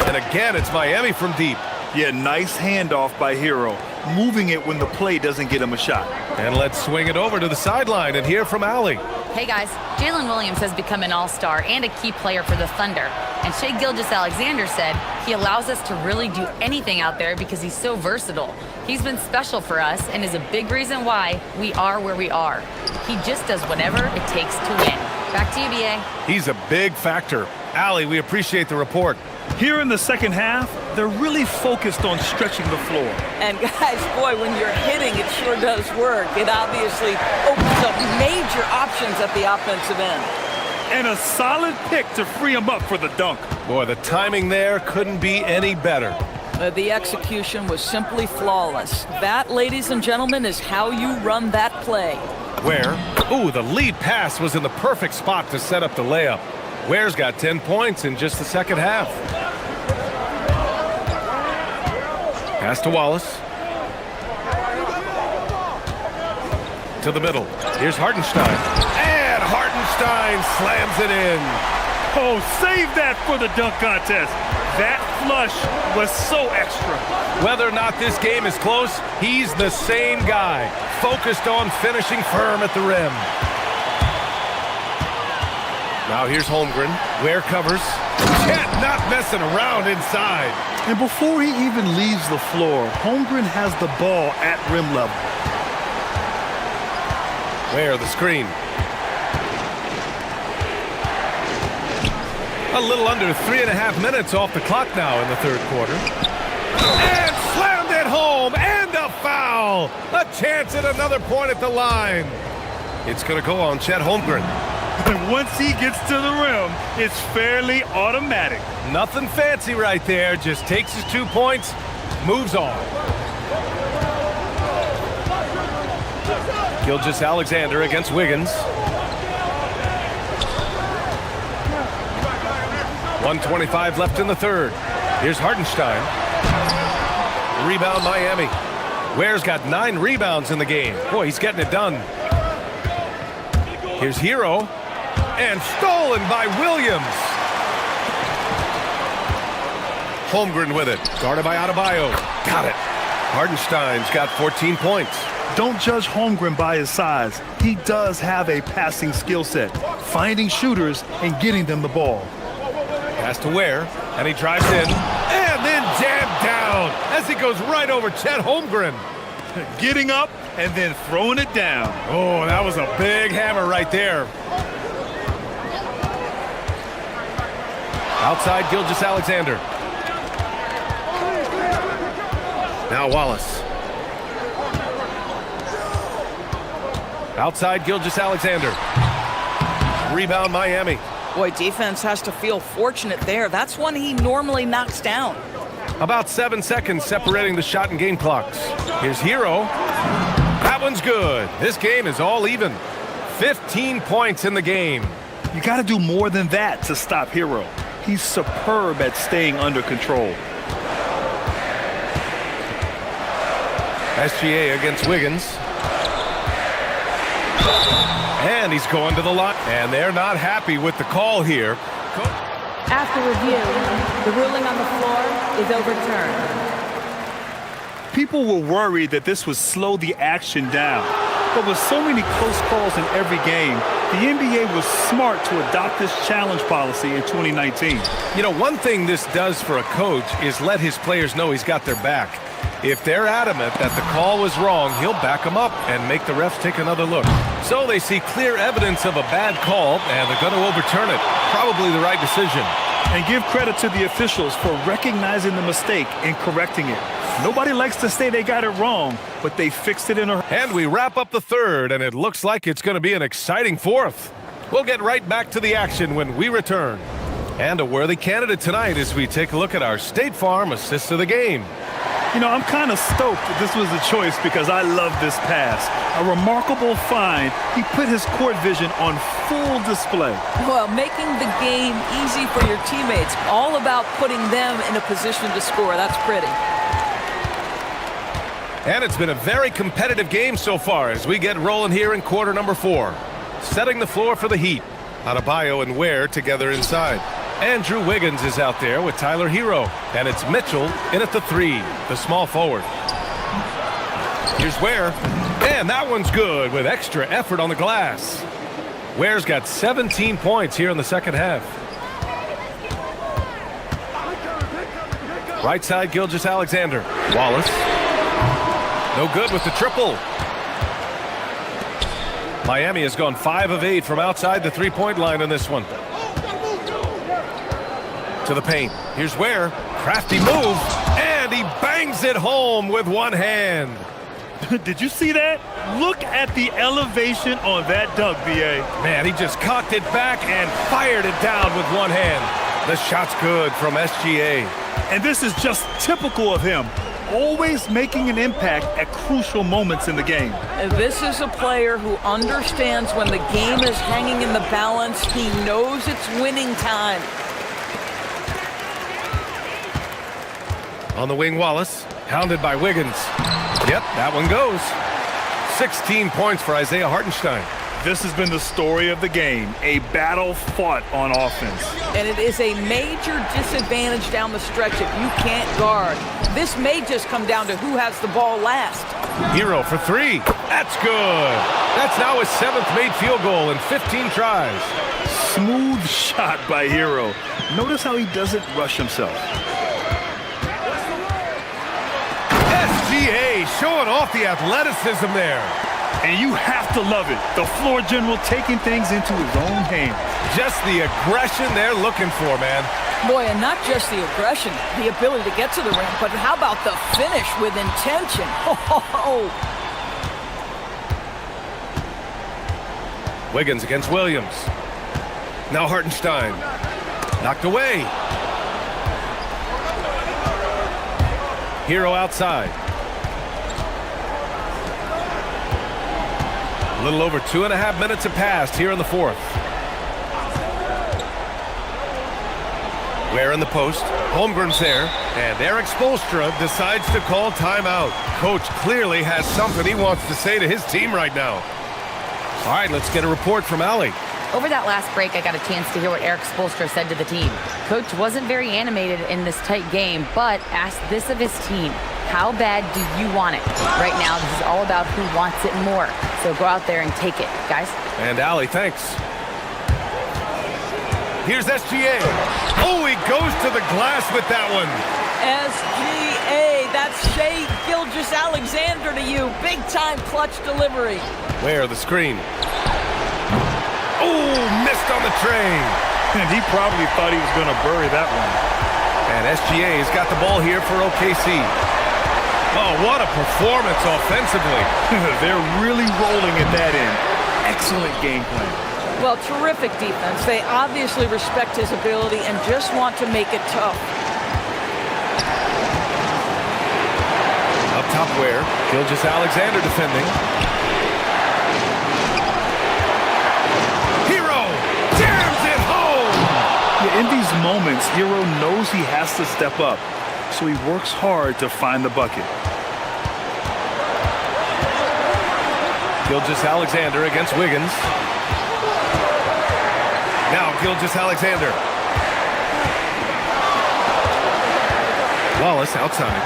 And again, it's Miami from deep. Yeah, nice handoff by Hero, moving it when the play doesn't get him a shot. And let's swing it over to the sideline and hear from Allie. Hey guys, Jalen Williams has become an all-star and a key player for the Thunder. And Shai Gilgeous-Alexander said he allows us to really do anything out there because he's so versatile. He's been special for us and is a big reason why we are where we are. He just does whatever it takes to win. Back to you, BA. He's a big factor. Allie, we appreciate the report. Here in the second half, they're really focused on stretching the floor. And guys, boy, when you're hitting, it sure does work. It obviously opens up major options at the offensive end. And a solid pick to free him up for the dunk. Boy, the timing there couldn't be any better. The execution was simply flawless. That, ladies and gentlemen, is how you run that play. Ware. Ooh, the lead pass was in the perfect spot to set up the layup. Ware's got 10 points in just the second half. Pass to Wallace. To the middle. Here's Hartenstein. And Hartenstein slams it in. Oh, save that for the dunk contest. That flush was so extra. Whether or not this game is close, he's the same guy, focused on finishing firm at the rim. Now here's Holmgren. Ware covers. Chet not messing around inside. And before he even leaves the floor, Holmgren has the ball at rim level. Ware, the screen. A little under 3.5 minutes off the clock now in the third quarter. And slammed it home, and a foul. A chance at another point at the line. It's going to go on Chet Holmgren. And once he gets to the rim, it's fairly automatic. Nothing fancy right there. Just takes his 2 points, moves on. Gilgeous-Alexander against Wiggins. 1:25 left in the third. Here's Hartenstein. Rebound Miami. Ware's got 9 rebounds in the game. Boy, he's getting it done. Here's Hero. And stolen by Williams. Holmgren with it. Guarded by Adebayo. Got it. Hartenstein's got 14 points. Don't judge Holmgren by his size. He does have a passing skill set, finding shooters and getting them the ball. Pass to Ware, and he drives in, and then jammed down as he goes right over Chet Holmgren. Getting up and then throwing it down. Oh, that was a big hammer right there. Outside Gilgeous-Alexander. Now Wallace. Outside Gilgeous-Alexander. Rebound Miami. Boy, defense has to feel fortunate there. That's one he normally knocks down. About 7 seconds separating the shot and game clocks. Here's Hero. That one's good. This game is all even. 15 points in the game. You got to do more than that to stop Hero. He's superb at staying under control. SGA against Wiggins. And he's going to the line. And they're not happy with the call here. After review, the ruling on the floor is overturned. People were worried that this would slow the action down. But with so many close calls in every game, the NBA was smart to adopt this challenge policy in 2019. You know, one thing this does for a coach is let his players know he's got their back. If they're adamant that the call was wrong, he'll back them up and make the refs take another look. So they see clear evidence of a bad call, and they're going to overturn it. Probably the right decision. And give credit to the officials for recognizing the mistake and correcting it. Nobody likes to say they got it wrong, but they fixed it in a hurry. And we wrap up the third, and it looks like it's going to be an exciting fourth. We'll get right back to the action when we return. And a worthy candidate tonight as we take a look at our State Farm assist of the game. You know, I'm kind of stoked that this was a choice because I love this pass. A remarkable find. He put his court vision on full display. Well, making the game easy for your teammates. All about putting them in a position to score. That's pretty. And it's been a very competitive game so far as we get rolling here in quarter number 4. Setting the floor for the Heat. Adebayo and Ware together inside. Andrew Wiggins is out there with Tyler Hero. And it's Mitchell in at the 3, the small forward. Here's Ware. And that one's good with extra effort on the glass. Ware's got 17 points here in the second half. Right side, Gilgeous-Alexander. Wallace. No good with the triple. Miami has gone 5 of 8 from outside the three-point line in this one. To the paint. Here's Ware. Crafty move. And he bangs it home with one hand. Did you see that? Look at the elevation on that dunk, B.A. Man, he just cocked it back and fired it down with one hand. The shot's good from SGA. And this is just typical of him. Always making an impact at crucial moments in the game. And this is a player who understands when the game is hanging in the balance. He knows it's winning time. On the wing, Wallace. Hounded by Wiggins. Yep, that one goes. 16 points for Isaiah Hartenstein. This has been the story of the game, a battle fought on offense. And it is a major disadvantage down the stretch if you can't guard. This may just come down to who has the ball last. Hero for 3. That's good. That's now his 7th made field goal in 15 tries. Smooth shot by Hero. Notice how he doesn't rush himself. SGA showing off the athleticism there. And you have to love it. The floor general taking things into his own hands. Just the aggression they're looking for, man. Boy, and not just the aggression, the ability to get to the rim, but how about the finish with intention? Oh. Wiggins against Williams. Now Hartenstein. Knocked away. Hero outside. A little over 2.5 minutes have passed here in the 4th. Ware in the post. Holmgren's there. And Eric Spoelstra decides to call timeout. Coach clearly has something he wants to say to his team right now. All right, let's get a report from Allie. Over that last break, I got a chance to hear what Eric Spoelstra said to the team. Coach wasn't very animated in this tight game, but asked this of his team. How bad do you want it? Right now, this is all about who wants it more. So go out there and take it, guys. And Allie, thanks. Here's SGA. Oh, he goes to the glass with that one. SGA, that's Shai Gilgeous-Alexander to you. Big-time clutch delivery. Where the screen? Oh, missed on the train. And he probably thought he was going to bury that one. And SGA's got the ball here for OKC. Oh, what a performance offensively. They're really rolling at that end. Excellent game plan. Well, terrific defense. They obviously respect his ability and just want to make it tough. Up top Ware. Gilgeous-Alexander defending. Hero jams it home. Yeah, in these moments, Hero knows he has to step up. So he works hard to find the bucket. Gilgeous-Alexander against Wiggins. Now Gilgeous-Alexander. Wallace outside.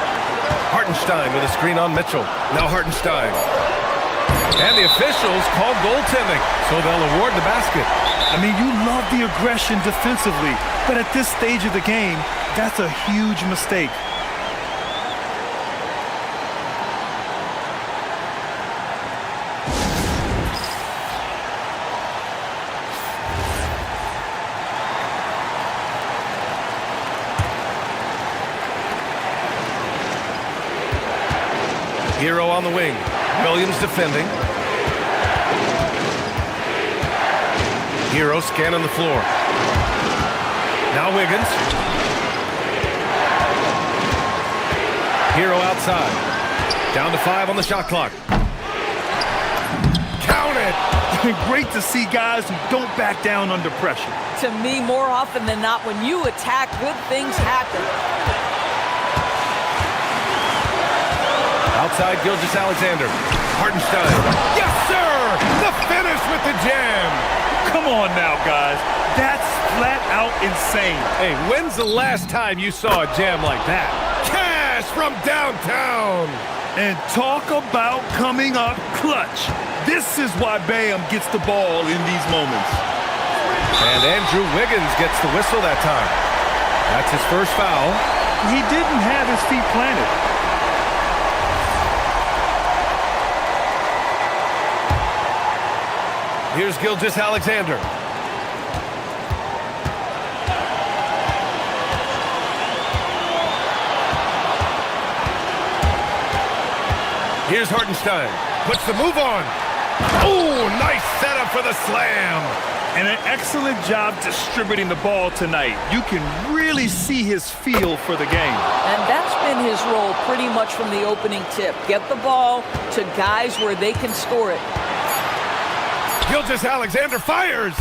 Hartenstein with a screen on Mitchell. Now Hartenstein. And the officials call goaltending, so they'll award the basket. I mean, you love the aggression defensively, but at this stage of the game, that's a huge mistake. Hero on the wing. Williams defending. Hero scanning the floor. Now Wiggins. Hero outside. Down to 5 on the shot clock. Count it! Great to see guys who don't back down under pressure. To me, more often than not, when you attack, good things happen. Outside Gilgeous-Alexander. Hartenstein. Yes, sir! The finish with the jam. Come on now, guys. That's flat out insane. Hey, when's the last time you saw a jam like that? Cash from downtown. And talk about coming up clutch. This is why Bam gets the ball in these moments. And Andrew Wiggins gets the whistle that time. That's his first foul. He didn't have his feet planted. Here's Gilgeous-Alexander. Here's Hartenstein. Puts the move on. Oh, nice setup for the slam. And an excellent job distributing the ball tonight. You can really see his feel for the game. And that's been his role pretty much from the opening tip. Get the ball to guys where they can score it. Gilgeous-Alexander fires.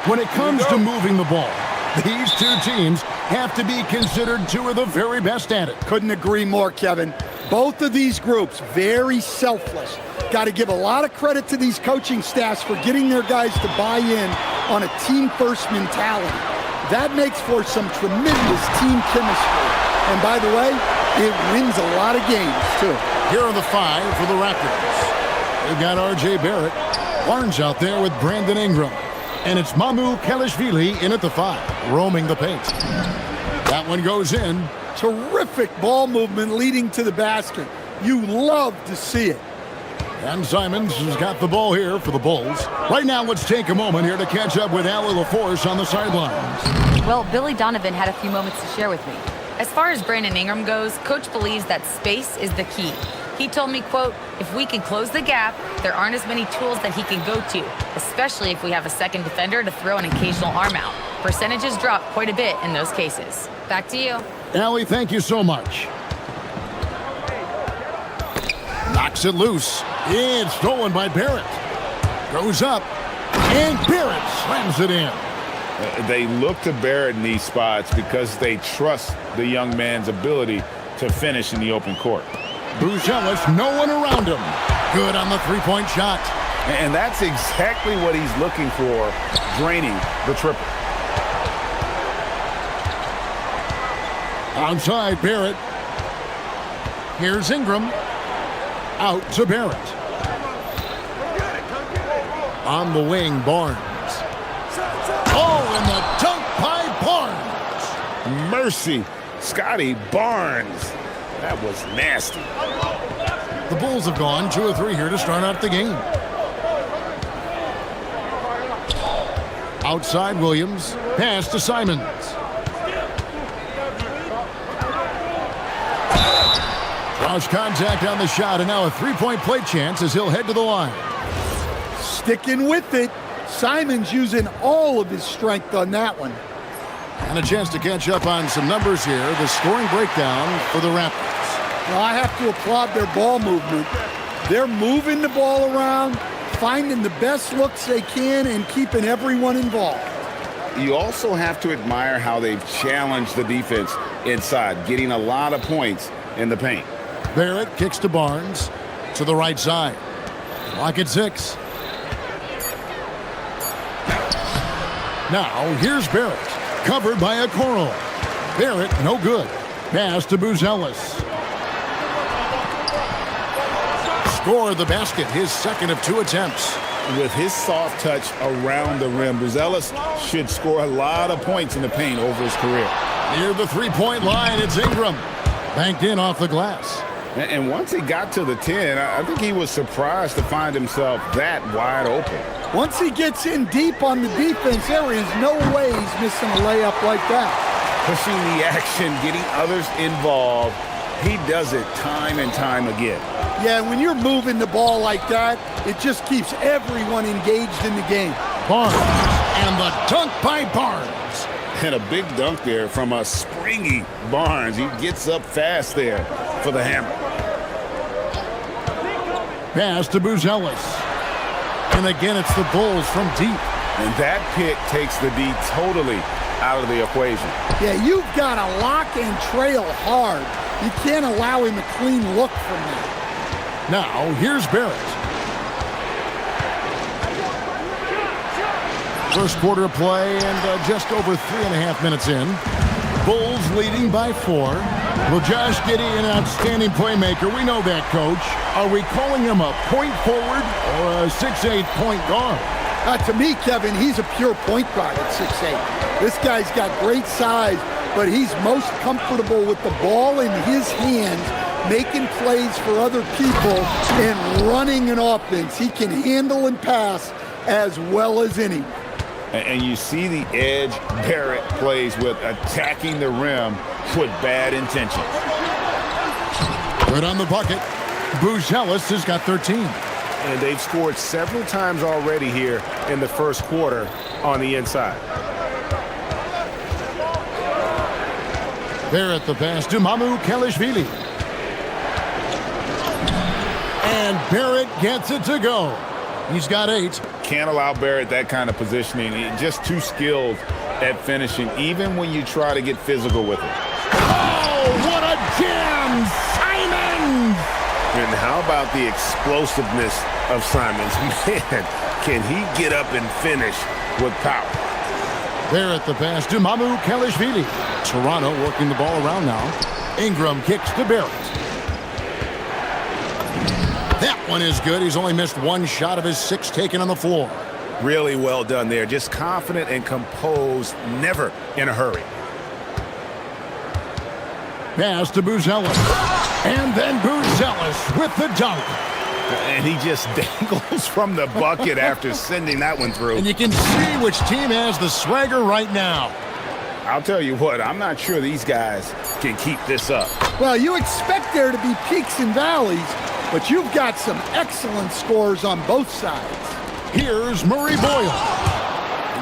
When it comes to moving the ball, these two teams have to be considered two of the very best at it. Couldn't agree more, Kevin. Both of these groups, very selfless. Got to give a lot of credit to these coaching staffs for getting their guys to buy in on a team-first mentality. That makes for some tremendous team chemistry. And by the way, it wins a lot of games, too. Here are the 5 for the Raptors. They've got R.J. Barrett. Barnes out there with Brandon Ingram. And it's Mamu Kelishvili in at the 5, roaming the paint. That one goes in. Terrific ball movement leading to the basket. You love to see it. And Simons has got the ball here for the Bulls. Right now, let's take a moment here to catch up with Allie LaForce on the sidelines. Well, Billy Donovan had a few moments to share with me. As far as Brandon Ingram goes, Coach believes that space is the key. He told me, quote, if we can close the gap, there aren't as many tools that he can go to, especially if we have a second defender to throw an occasional arm out. Percentages drop quite a bit in those cases. Back to you. Allie, thank you so much. Knocks it loose. It's stolen by Barrett. Goes up, and Barrett slams it in. They look to Barrett in these spots because they trust the young man's ability to finish in the open court. Buzelis, no one around him. Good on the three-point shot. And that's exactly what he's looking for, draining the triple. Outside, Barrett. Here's Ingram. Out to Barrett. On the wing, Barnes. Oh, and the dunk by Barnes. Mercy, Scotty Barnes. That was nasty. The Bulls have gone 2 of 3 here to start out the game. Outside, Williams. Pass to Simons. Cross contact on the shot, and now a three-point play chance as he'll head to the line. Sticking with it. Simons using all of his strength on that one. And a chance to catch up on some numbers here. The scoring breakdown for the Raptors. Well, I have to applaud their ball movement. They're moving the ball around, finding the best looks they can, and keeping everyone involved. You also have to admire how they've challenged the defense inside, getting a lot of points in the paint. Barrett kicks to Barnes to the right side. Lock at 6. Now, here's Barrett, covered by Okoro. Barrett, no good. Pass to Buzelis. Score the basket, his second of 2 attempts. With his soft touch around the rim, Buzelis should score a lot of points in the paint over his career. Near the three-point line, it's Ingram. Banked in off the glass. And once he got to the 10, I think he was surprised to find himself that wide open. Once he gets in deep on the defense, there is no way he's missing a layup like that. Pushing the action, getting others involved. He does it time and time again. Yeah, when you're moving the ball like that, it just keeps everyone engaged in the game. Barnes, and the dunk by Barnes. And a big dunk there from a springy Barnes. He gets up fast there for the hammer. Pass to Buzelis. And again, it's the Bulls from deep. And that pick takes the D totally out of the equation. Yeah, you've got to lock and trail hard. You can't allow him a clean look from that. Now, here's Barrett. First quarter of play and just over 3.5 minutes in. Bulls leading by 4. Well, Josh Giddey, an outstanding playmaker. We know that, Coach. Are we calling him a point forward or a 6'8" point guard? To me, Kevin, he's a pure point guard at 6'8". This guy's got great size, but he's most comfortable with the ball in his hands, making plays for other people and running an offense. He can handle and pass as well as any. And you see the edge Barrett plays with, attacking the rim with bad intentions. Good on the bucket. Buzelis has got 13. And they've scored several times already here in the first quarter on the inside. Barrett the pass to Mamu Kelishvili. And Barrett gets it to go. He's got 8. Can't allow Barrett that kind of positioning. He's just too skilled at finishing, even when you try to get physical with him. Oh, what a jam! Simons! And how about the explosiveness of Simons? Man, can he get up and finish with power? Barrett the pass to Mamu Kelishvili. Toronto working the ball around now. Ingram kicks to Barrett. That one is good. He's only missed 1 shot of his 6 taken on the floor. Really well done there. Just confident and composed, never in a hurry. Pass to Buzelis. And then Buzelis with the dunk. And he just dangles from the bucket after sending that one through. And you can see which team has the swagger right now. I'll tell you what, I'm not sure these guys can keep this up. Well, you expect there to be peaks and valleys, but you've got some excellent scores on both sides. Here's Murray Boyle.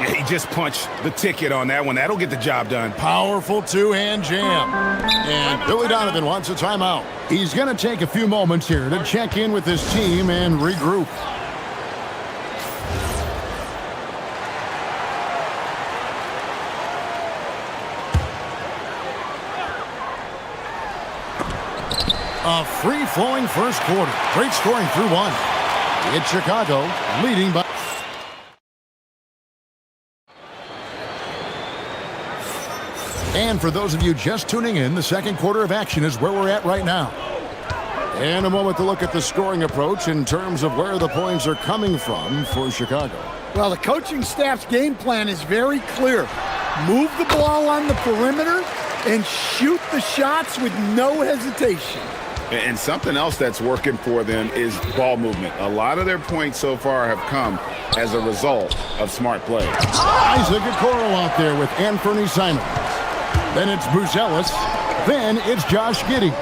Yeah, he just punched the ticket on that one. That'll get the job done. Powerful 2-hand jam. And Billy Donovan wants a timeout. He's going to take a few moments here to check in with his team and regroup. A free-flowing first quarter. Great scoring through 1. It's Chicago leading by... And for those of you just tuning in, the second quarter of action is where we're at right now. And a moment to look at the scoring approach in terms of where the points are coming from for Chicago. Well, the coaching staff's game plan is very clear. Move the ball on the perimeter and shoot the shots with no hesitation. And something else that's working for them is ball movement. A lot of their points so far have come as a result of smart play. Isaac Okoro out there with Anthony Simons. Then it's Buzelis. Then it's Josh Giddey.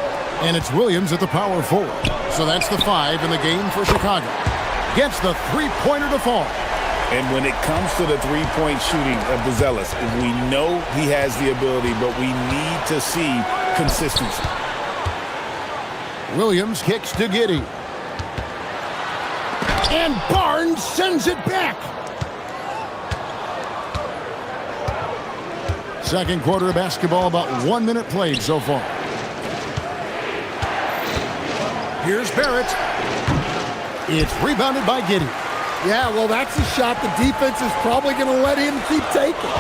And it's Williams at the power forward. So that's the 5 in the game for Chicago. Gets the three-pointer to fall. And when it comes to the three-point shooting of Buzelis, we know he has the ability, but we need to see consistency. Williams kicks to Giddey. And Barnes sends it back. Second quarter of basketball, about 1 minute played so far. Here's Barrett. It's rebounded by Giddey. Yeah, well, that's a shot the defense is probably going to let him keep taking.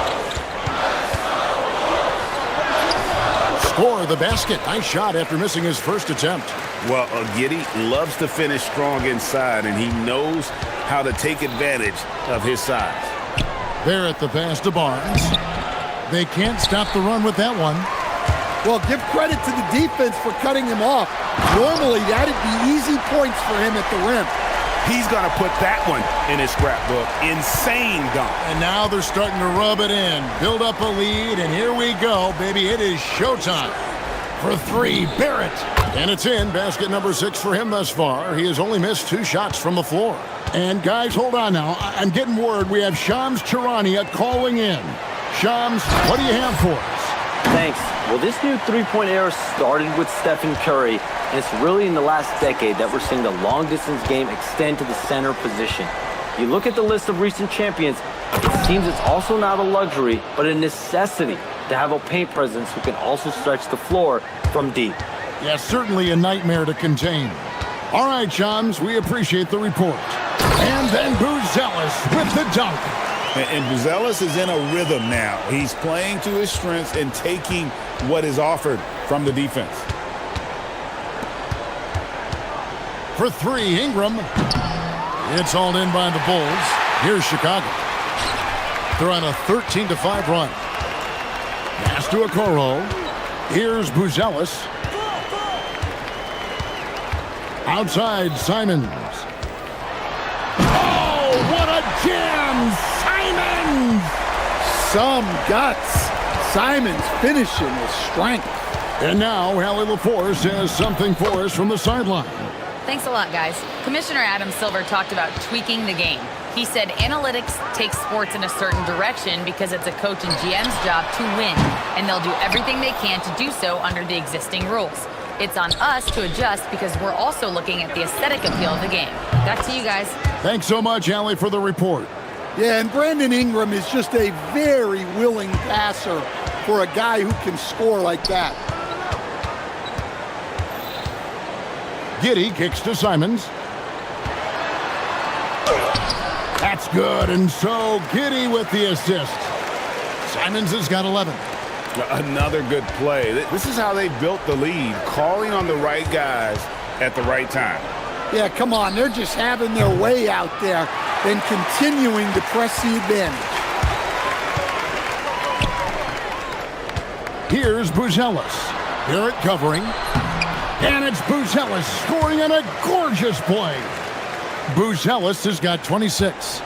Score the basket. Nice shot after missing his first attempt. Well, Giddey loves to finish strong inside, and he knows how to take advantage of his size. Barrett the pass to Barnes. They can't stop the run with that one. Well, give credit to the defense for cutting him off. Normally, that'd be easy points for him at the rim. He's going to put that one in his scrapbook. Insane dunk. And now they're starting to rub it in. Build up a lead, and here we go, baby. It is showtime. For 3, Barrett. And it's in. Basket number 6 for him thus far. He has only missed 2 shots from the floor. And guys, hold on now. I'm getting word we have Shams Charania calling in. Shams, what do you have for us? Thanks. Well, this new three-point era started with Stephen Curry, and it's really in the last decade that we're seeing the long-distance game extend to the center position. You look at the list of recent champions, it seems it's also not a luxury, but a necessity to have a paint presence who can also stretch the floor from deep. Yes, certainly a nightmare to contain. All right, Shams, we appreciate the report. And then Buzelis with the dunk. And Buzelis is in a rhythm now. He's playing to his strengths and taking what is offered from the defense. For 3, Ingram. It's hauled in by the Bulls. Here's Chicago. They're on a 13-5 run. Pass to Okoro. Here's Buzelis. Outside, Simons. Oh, what a jam! Simons! Some guts. Simons finishing with strength. And now, Hallie LaForce has something for us from the sideline. Thanks a lot, guys. Commissioner Adam Silver talked about tweaking the game. He said analytics takes sports in a certain direction because it's a coach and GM's job to win, and they'll do everything they can to do so under the existing rules. It's on us to adjust because we're also looking at the aesthetic appeal of the game. Back to you guys. Thanks so much, Allie, for the report. Yeah, and Brandon Ingram is just a very willing passer for a guy who can score like that. Giddey kicks to Simons. That's good, and so Giddey with the assist. Simons has got 11. Another good play. This is how they built the lead, calling on the right guys at the right time. Yeah, come on. They're just having their way out there and continuing to press the advantage. Here's Buzelis. Barrett covering. And it's Buzelis scoring on a gorgeous play. Buzelis has got 26.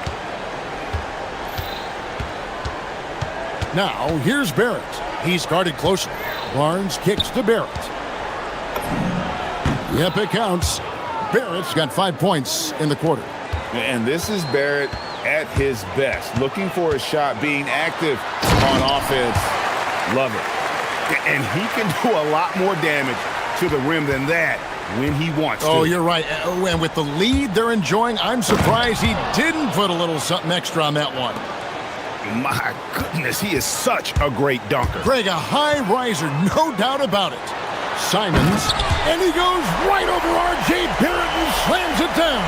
Now, here's Barrett. He's guarded closely. Barnes kicks to Barrett. Yep, it counts. Barrett's got 5 points in the quarter. And this is Barrett at his best, looking for a shot, being active on offense. Love it. And he can do a lot more damage to the rim than that when he wants to. Oh, you're right. And with the lead they're enjoying, I'm surprised he didn't put a little something extra on that one. My goodness, he is such a great dunker. Greg, a high riser, no doubt about it. Simons, and he goes right over R.J. Barrett and slams it down.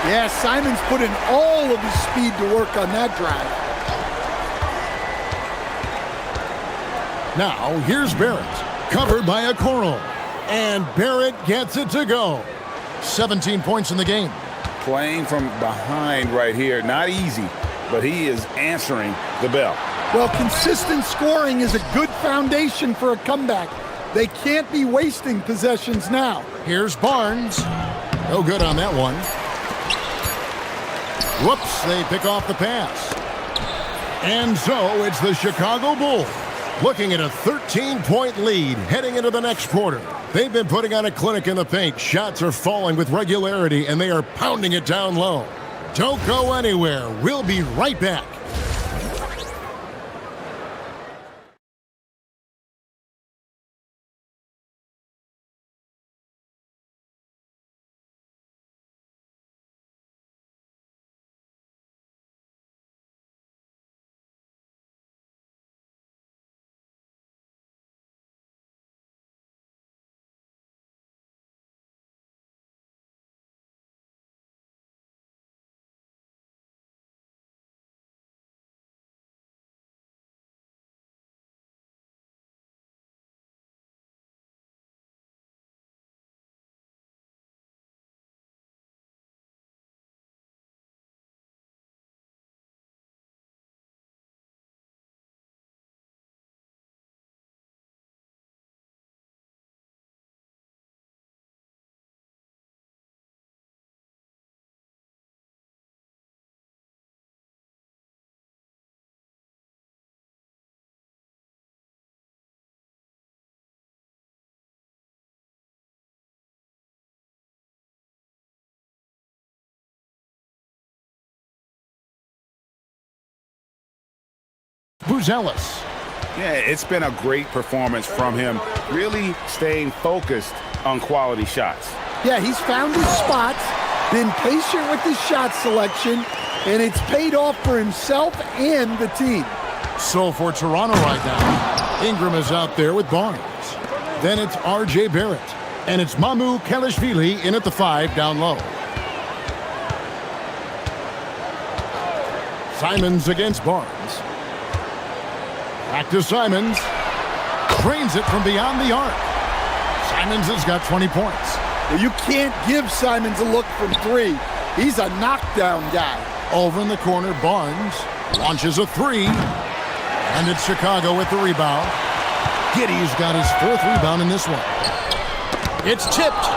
Yeah, Simons put in all of his speed to work on that drive. Now, here's Barrett, covered by Okoro. And Barrett gets it to go. 17 points in the game. Playing from behind right here, not easy, but he is answering the bell. Well, consistent scoring is a good foundation for a comeback. They can't be wasting possessions now. Here's Barnes. No good on that one. Whoops, they pick off the pass. And so it's the Chicago Bulls looking at a 13-point lead heading into the next quarter. They've been putting on a clinic in the paint. Shots are falling with regularity, and they are pounding it down low. Don't go anywhere. We'll be right back. Buzelis. Yeah, it's been a great performance from him, really staying focused on quality shots. Yeah, he's found his spots, been patient with his shot selection, and it's paid off for himself and the team. So for Toronto right now, Ingram is out there with Barnes. Then it's R.J. Barrett. And it's Mamu Kelishvili in at the 5 down low. Simons against Barnes. Back to Simons. Drains it from beyond the arc. Simons has got 20 points. Well, you can't give Simons a look from 3. He's a knockdown guy. Over in the corner, Barnes launches a 3. And it's Chicago with the rebound. Giddey's got his 4th rebound in this one. It's tipped.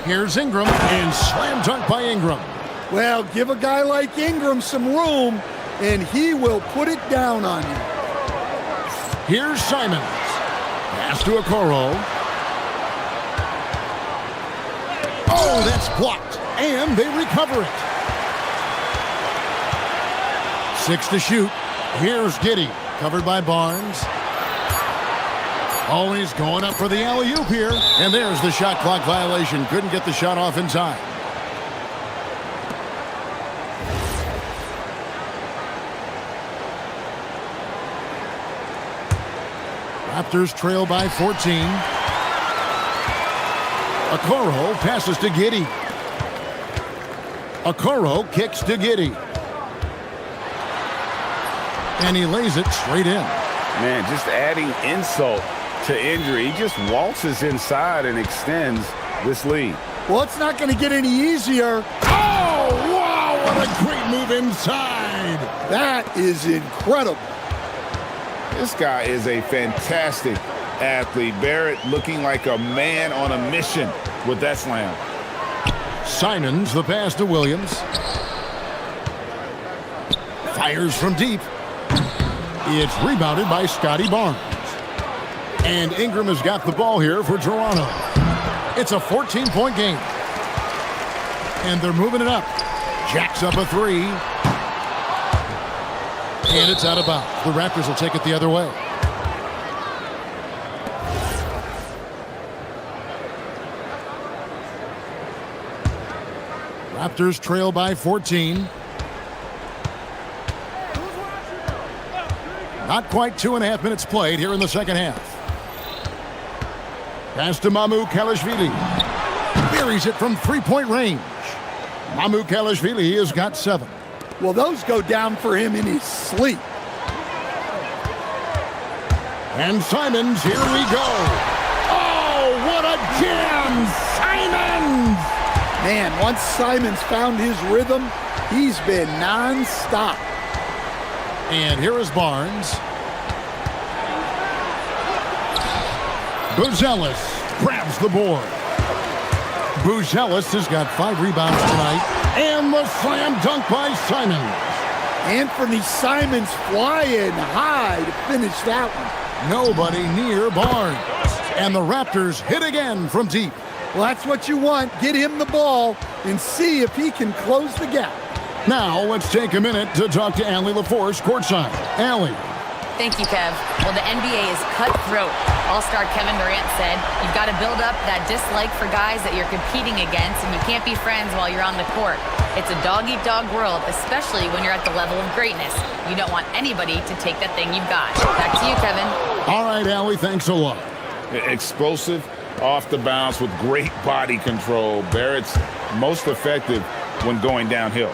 Here's Ingram, and slam dunk by Ingram. Well, give a guy like Ingram some room, and he will put it down on you. Here's Simons. Pass to Okoro. Oh, that's blocked, and they recover it. 6 to shoot. Here's Giddey, covered by Barnes. Oh, he's going up for the alley-oop here. And there's the shot clock violation. Couldn't get the shot off in time. Raptors trail by 14. Okoro passes to Giddey. Okoro kicks to Giddey. And he lays it straight in. Man, just adding insult to injury. He just waltzes inside and extends this lead. Well, it's not going to get any easier. Oh, wow, what a great move inside. That is incredible. This guy is a fantastic athlete. Barrett looking like a man on a mission with that slam. Simons the pass to Williams. Fires from deep. It's rebounded by Scotty Barnes. And Ingram has got the ball here for Toronto. It's a 14-point game. And they're moving it up. Jacks up a three. And it's out of bounds. The Raptors will take it the other way. Raptors trail by 14. Not quite 2.5 minutes played here in the second half. Pass to Mamu Kalashvili. Buries it from three-point range. Mamu Kalashvili has got 7. Well, those go down for him in his sleep. And Simons, here we go. Oh, what a jam! Simons! Man, once Simons found his rhythm, he's been non-stop. And here is Barnes. Buzelis grabs the board. Buzelis has got 5 rebounds tonight. And the slam dunk by Simons. Anthony Simons flying high to finish that one. Nobody near Barnes. And the Raptors hit again from deep. Well, that's what you want. Get him the ball and see if he can close the gap. Now, let's take a minute to talk to Allie LaForce courtside. Allie. Thank you, Kev. Well, the NBA is cutthroat. All-star Kevin Durant said, you've got to build up that dislike for guys that you're competing against, and you can't be friends while you're on the court. It's a dog-eat-dog world, especially when you're at the level of greatness. You don't want anybody to take that thing you've got. Back to you, Kevin. All right, Allie, thanks a lot. Explosive, off the bounce with great body control. Barrett's most effective when going downhill.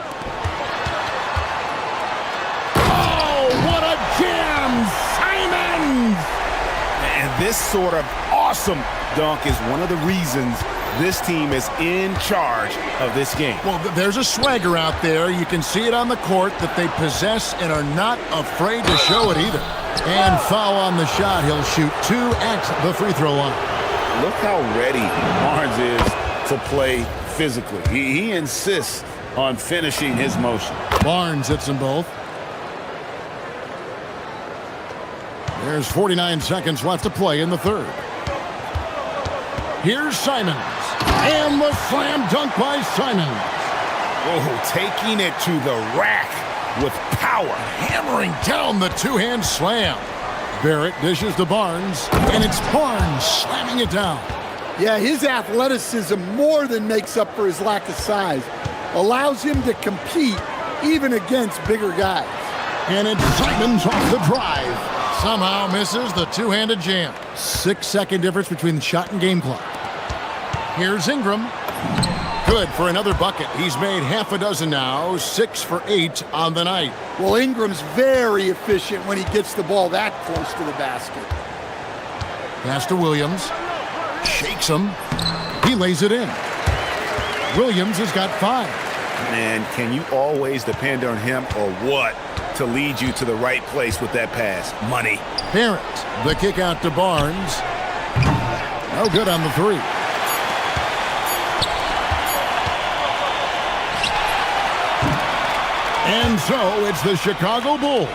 And this sort of awesome dunk is one of the reasons this team is in charge of this game. Well, there's a swagger out there. You can see it on the court that they possess and are not afraid to show it either. And foul on the shot. He'll shoot 2 at the free throw line. Look how ready Barnes is to play physically. He insists on finishing his motion. Barnes hits them both. There's 49 seconds left to play in the third. Here's Simons. And the slam dunk by Simons. Oh, taking it to the rack with power. Hammering down the two-hand slam. Barrett dishes to Barnes. And it's Barnes slamming it down. Yeah, his athleticism more than makes up for his lack of size. Allows him to compete even against bigger guys. And it's Simons off the drive. Somehow misses the two-handed jam. 6-second difference between the shot and game clock. Here's Ingram. Good for another bucket. He's made half a dozen now, 6 for 8 on the night. Well, Ingram's very efficient when he gets the ball that close to the basket. Pass to Williams. Shakes him. He lays it in. Williams has got 5. Man, can you always depend on him or what to lead you to the right place with that pass? Money. Barrett, the kick out to Barnes. No good on the 3. And so it's the Chicago Bulls.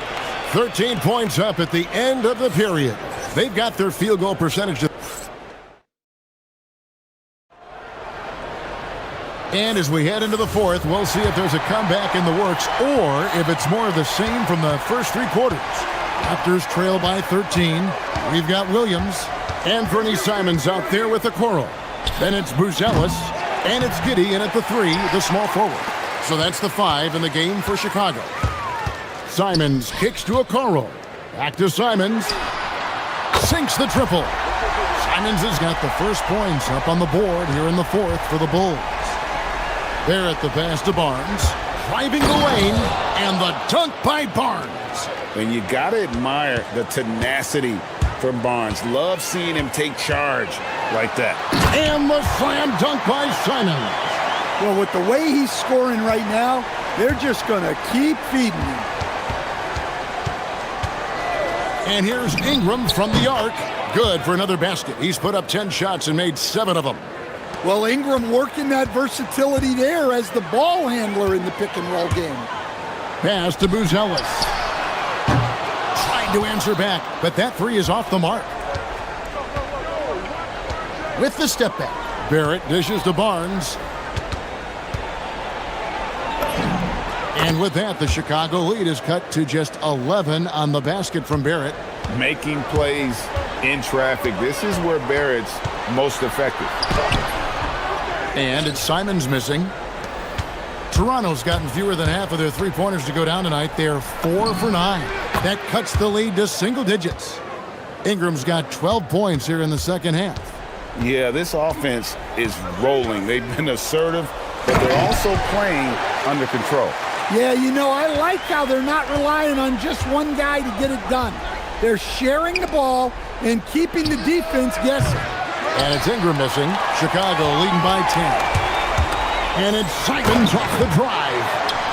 13 points up at the end of the period. They've got their field goal percentage. And as we head into the fourth, we'll see if there's a comeback in the works or if it's more of the same from the first 3 quarters. Raptors trail by 13. We've got Williams. Anthony Simons out there with the Coral. Then it's Buzelis, and it's Giddy in at the 3, the small forward. So that's the 5 in the game for Chicago. Simons kicks to a Coral. Back to Simons. Sinks the triple. Simons has got the first points up on the board here in the 4th for the Bulls. Barrett the pass to Barnes. Driving the lane, and the dunk by Barnes. And you got to admire the tenacity from Barnes. Love seeing him take charge like that. And the slam dunk by Simons. Well, with the way he's scoring right now, they're just going to keep feeding him. And here's Ingram from the arc. Good for another basket. He's put up 10 shots and made 7 of them. Well, Ingram working that versatility there as the ball handler in the pick-and-roll game. Pass to Buzelis. Trying to answer back, but that 3 is off the mark. With the step back, Barrett dishes to Barnes. And with that, the Chicago lead is cut to just 11 on the basket from Barrett. Making plays in traffic. This is where Barrett's most effective. And it's Simons missing. Toronto's gotten fewer than half of their three-pointers to go down tonight. They're 4 for 9. That cuts the lead to single digits. Ingram's got 12 points here in the second half. Yeah, this offense is rolling. They've been assertive, but they're also playing under control. Yeah, you know, I like how they're not relying on just one guy to get it done. They're sharing the ball and keeping the defense guessing. And it's Ingram missing. Chicago leading by 10. And it's Simons off the drive.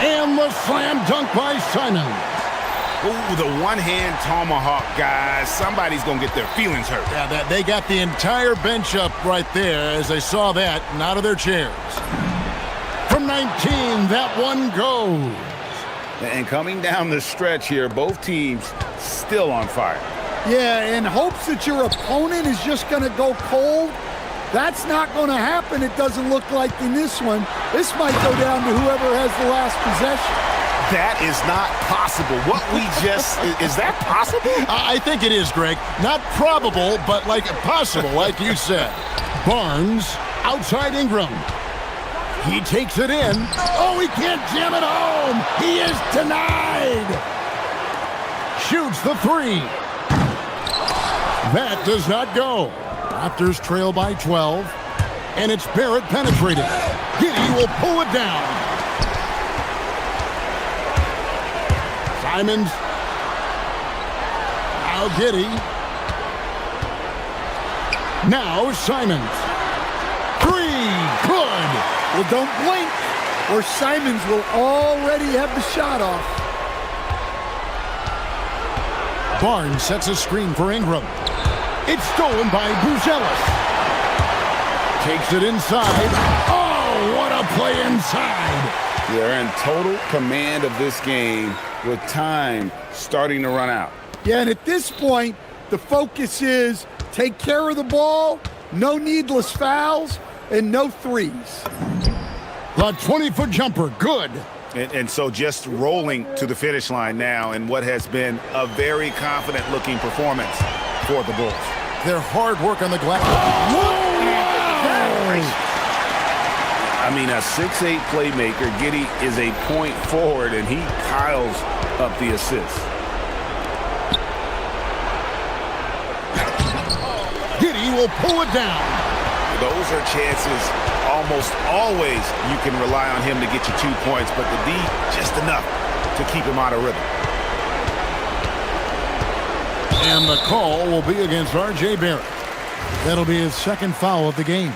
And the slam dunk by Simons. Ooh, the one-hand tomahawk, guys. Somebody's going to get their feelings hurt. Yeah, they got the entire bench up right there as they saw that and out of their chairs. From 19, that one goes. And coming down the stretch here, both teams still on fire. Yeah, in hopes that your opponent is just going to go cold. That's not going to happen, it doesn't look like in this one. This might go down to whoever has the last possession. That is not possible. What we just... is that possible? I think it is, Greg. Not probable, but like possible, like you said. Barnes outside Ingram. He takes it in. Oh, he can't jam it home. He is denied. Shoots the 3. That does not go. Raptors trail by 12. And it's Barrett penetrating. Giddy will pull it down. Simons. Now Giddy. Now Simons. 3. Good. Well, don't blink, or Simons will already have the shot off. Barnes sets a screen for Ingram. It's stolen by Buzelis. Takes it inside. Oh, what a play inside. They're in total command of this game with time starting to run out. Yeah, and at this point, the focus is take care of the ball, no needless fouls, and no threes. The 20-foot jumper, good. And so just rolling to the finish line now in what has been a very confident-looking performance for the Bulls. Their hard work on the glass. I mean, a 6'8 playmaker. Giddy is a point forward, and he piles up the assists. Giddy will pull it down. Those are chances almost always you can rely on him to get you 2 points, but the D just enough to keep him out of rhythm. And the call will be against R.J. Barrett. That'll be his second foul of the game.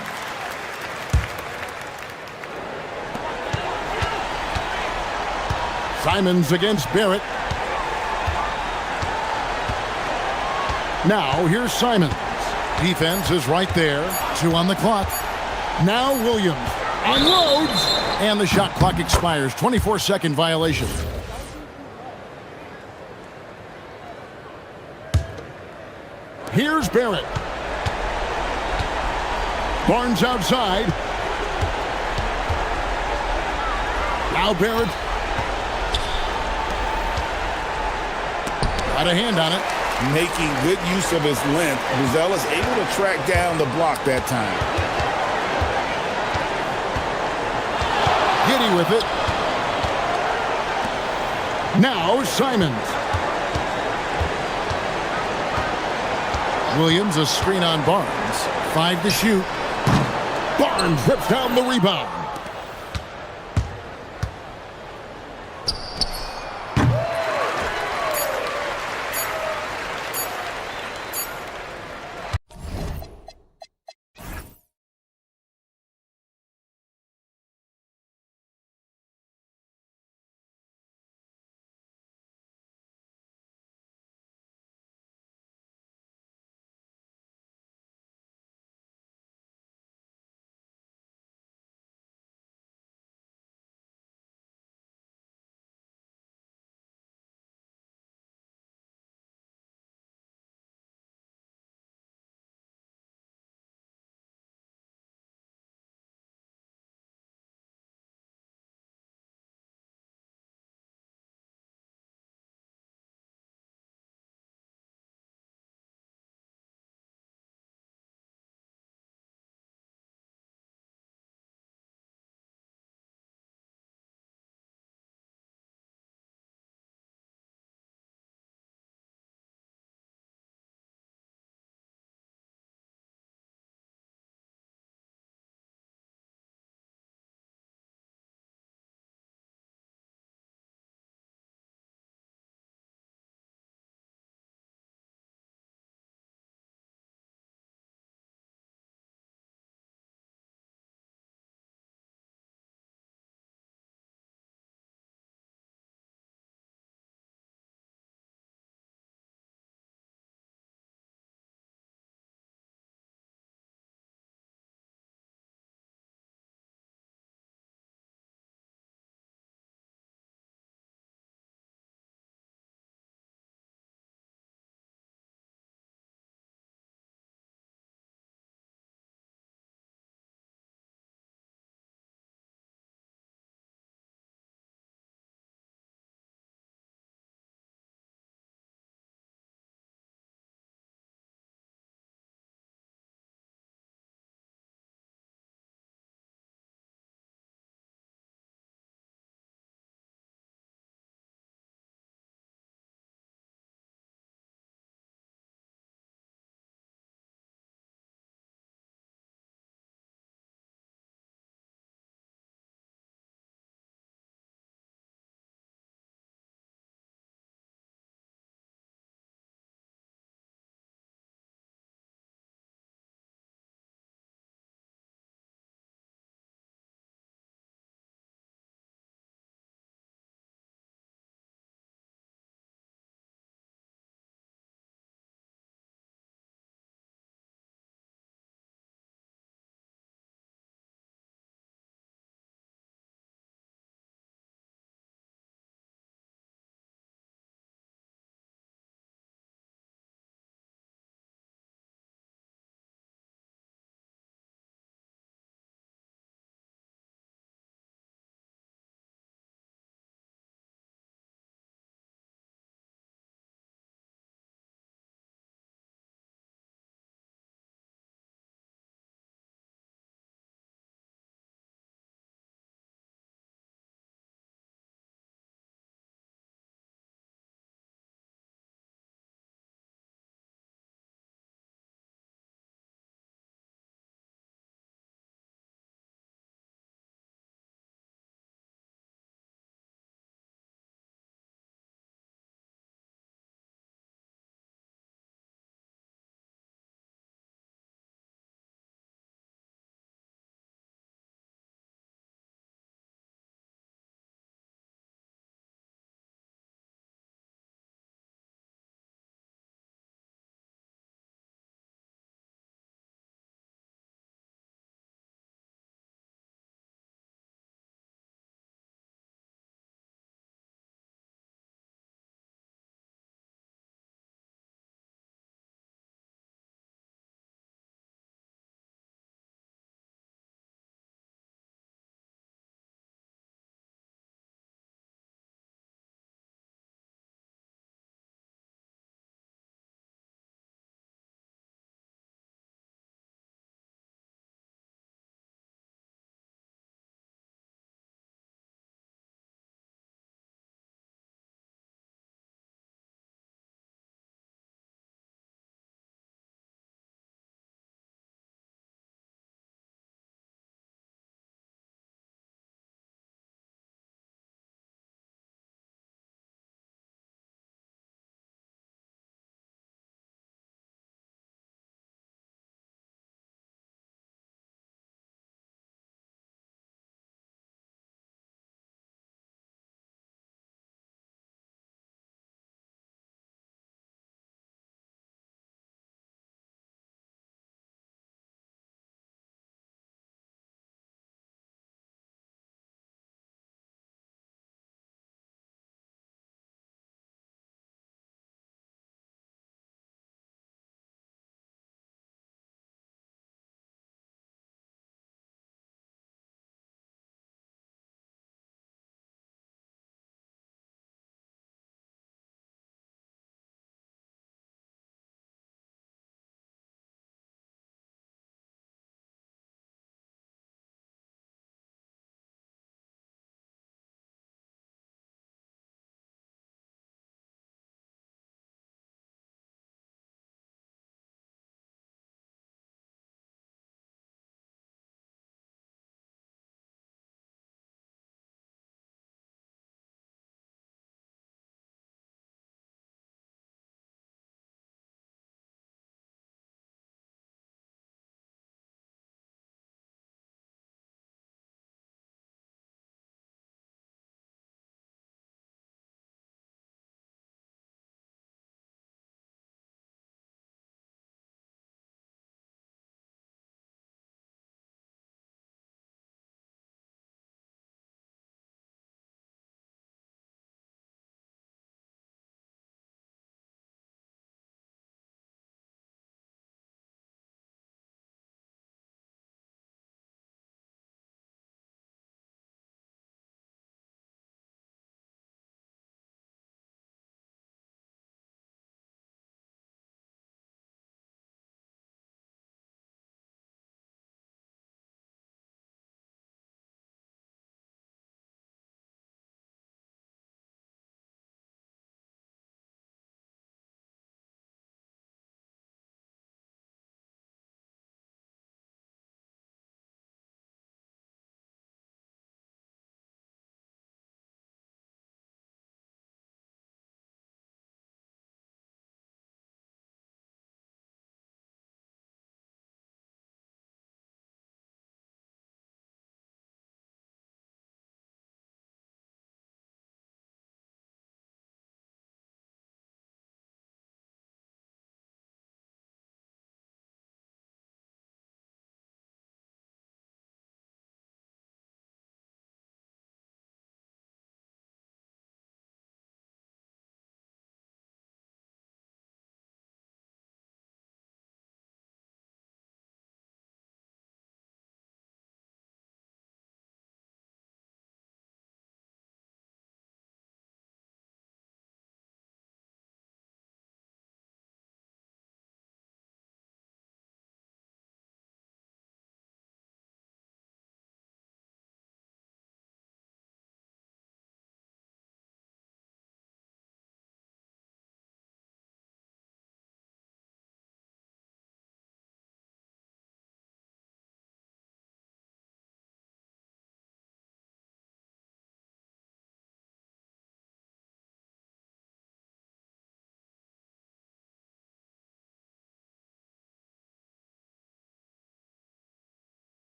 Simons against Barrett. Now here's Simons. Defense is right there. 2 on the clock. Now Williams unloads. And the shot clock expires. 24-second violation. Here's Barrett. Barnes outside. Now Barrett. Got a hand on it. making good use of his length. Buzzell is able to track down the block that time. Giddy with it. Now Simons. Williams a screen on Barnes. 5 to shoot. Barnes rips down the rebound.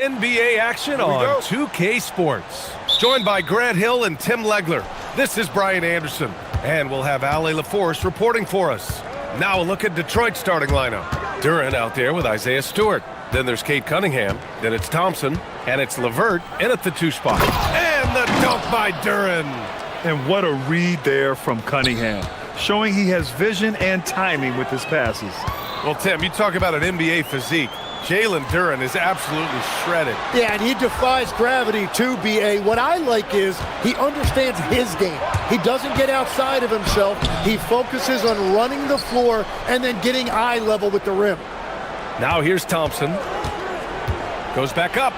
NBA action on 2K Sports. Joined by Grant Hill and Tim Legler, this is Brian Anderson. And we'll have Ali LaForce reporting for us. Now a look at Detroit's starting lineup. Duren out there with Isaiah Stewart. Then there's Cade Cunningham. Then it's Thompson. And it's LeVert in at the 2 spot. And the dunk by Duren. And what a read there from Cunningham, showing he has vision and timing with his passes. Well, Tim, you talk about an NBA physique. Jalen Duren is absolutely shredded. Yeah, and he defies gravity too, B.A. What I like is he understands his game. He doesn't get outside of himself. He focuses on running the floor and then getting eye level with the rim. Now here's Thompson. Goes back up.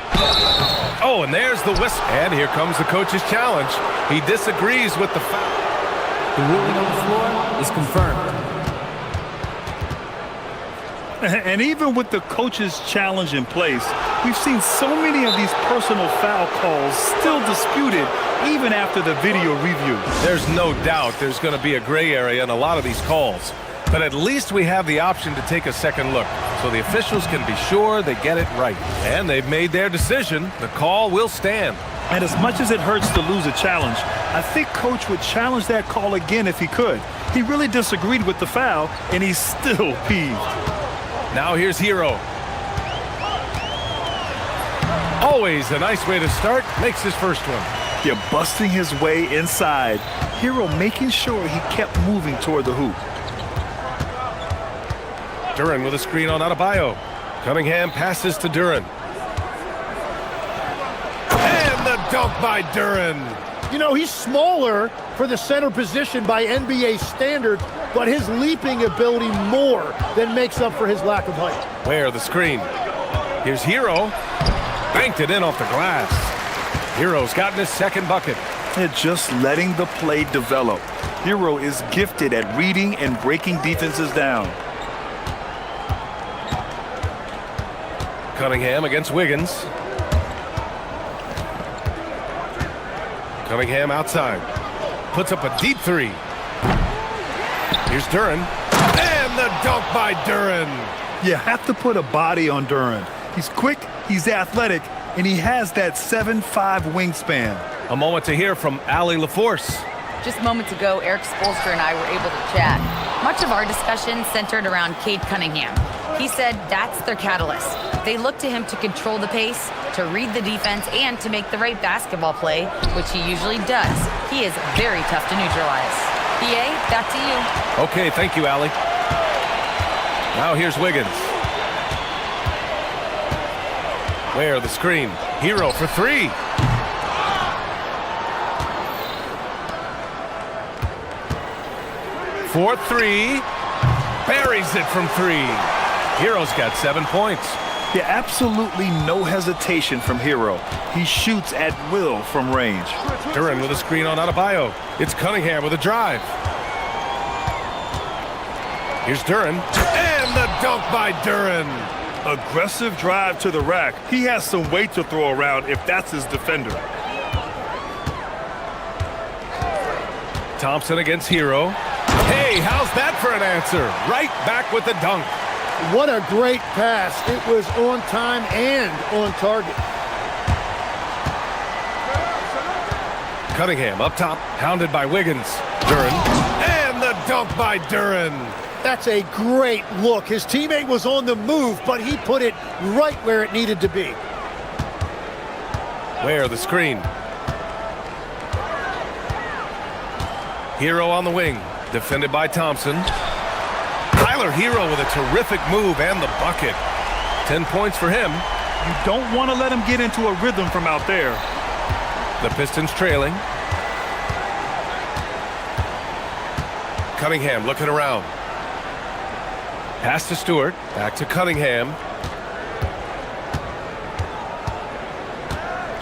Oh, and there's the whistle. And here comes the coach's challenge. He disagrees with the foul. The ruling on the floor is confirmed. And even with the coach's challenge in place, we've seen so many of these personal foul calls still disputed even after the video review. There's no doubt there's going to be a gray area in a lot of these calls. But at least we have the option to take a second look, so the officials can be sure they get it right. And they've made their decision. The call will stand. And as much as it hurts to lose a challenge, I think Coach would challenge that call again if he could. He really disagreed with the foul, and he's still peeved. Now here's Hero. Always a nice way to start. Makes his first one. Yeah, busting his way inside. Hero making sure he kept moving toward the hoop. Duren with a screen on Adebayo. Cunningham passes to Duren. And the dunk by Duren. You know, he's smaller for the center position by NBA standards, but his leaping ability more than makes up for his lack of height. Where the screen? Here's Hero. Banked it in off the glass. Hero's gotten his second bucket. And just letting the play develop. Hero is gifted at reading and breaking defenses down. Cunningham against Wiggins. Cunningham outside. Puts up a deep 3. Here's Duren. And the dunk by Duren. You have to put a body on Duren. He's quick, he's athletic, and he has that 7'5" wingspan. A moment to hear from Ali LaForce. Just moments ago, Eric Spoelstra and I were able to chat. Much of our discussion centered around Cade Cunningham. He said that's their catalyst. They look to him to control the pace, to read the defense, and to make the right basketball play, which he usually does. He is very tough to neutralize. BA, back to you. Okay, thank you, Ali. Now here's Wiggins. Where the screen? Hero for 3. For 3. Buries it from 3. Hero's got 7 points. Yeah, absolutely no hesitation from Hero. He shoots at will from range. Duren with a screen on Adebayo. It's Cunningham with a drive. Here's Duren. And the dunk by Duren. Aggressive drive to the rack. He has some weight to throw around if that's his defender. Thompson against Hero. Hey, how's that for an answer? Right back with the dunk. What a great pass. It was on time and on target. Cunningham up top, hounded by Wiggins. Duren. And the dunk by Duren. That's a great look. His teammate was on the move, but he put it right where it needed to be. Where the screen? Hero on the wing, defended by Thompson. Tyler Hero with a terrific move and the bucket. 10 points for him. You don't want to let him get into a rhythm from out there. The Pistons trailing. Cunningham looking around. Pass to Stewart. Back to Cunningham.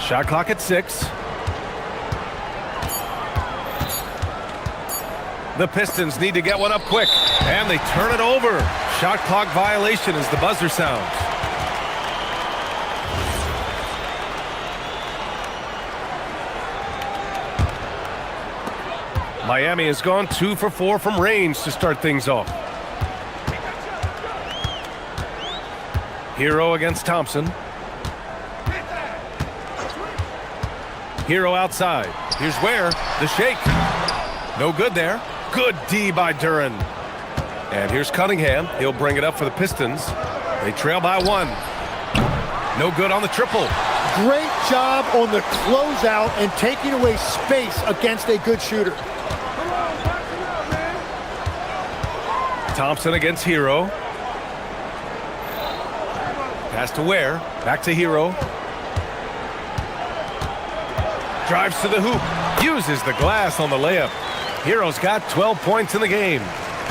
Shot clock at 6. The Pistons need to get one up quick. And they turn it over. Shot clock violation as the buzzer sounds. Miami has gone 2 for 4 from range to start things off. Hero against Thompson. Hero outside. Here's Ware. The shake. No good there. Good D by Duran. And here's Cunningham. He'll bring it up for the Pistons. They trail by 1. No good on the triple. Great job on the closeout and taking away space against a good shooter. Thompson against Hero. Pass to Ware. Back to Hero. Drives to the hoop. Uses the glass on the layup. Hero's got 12 points in the game.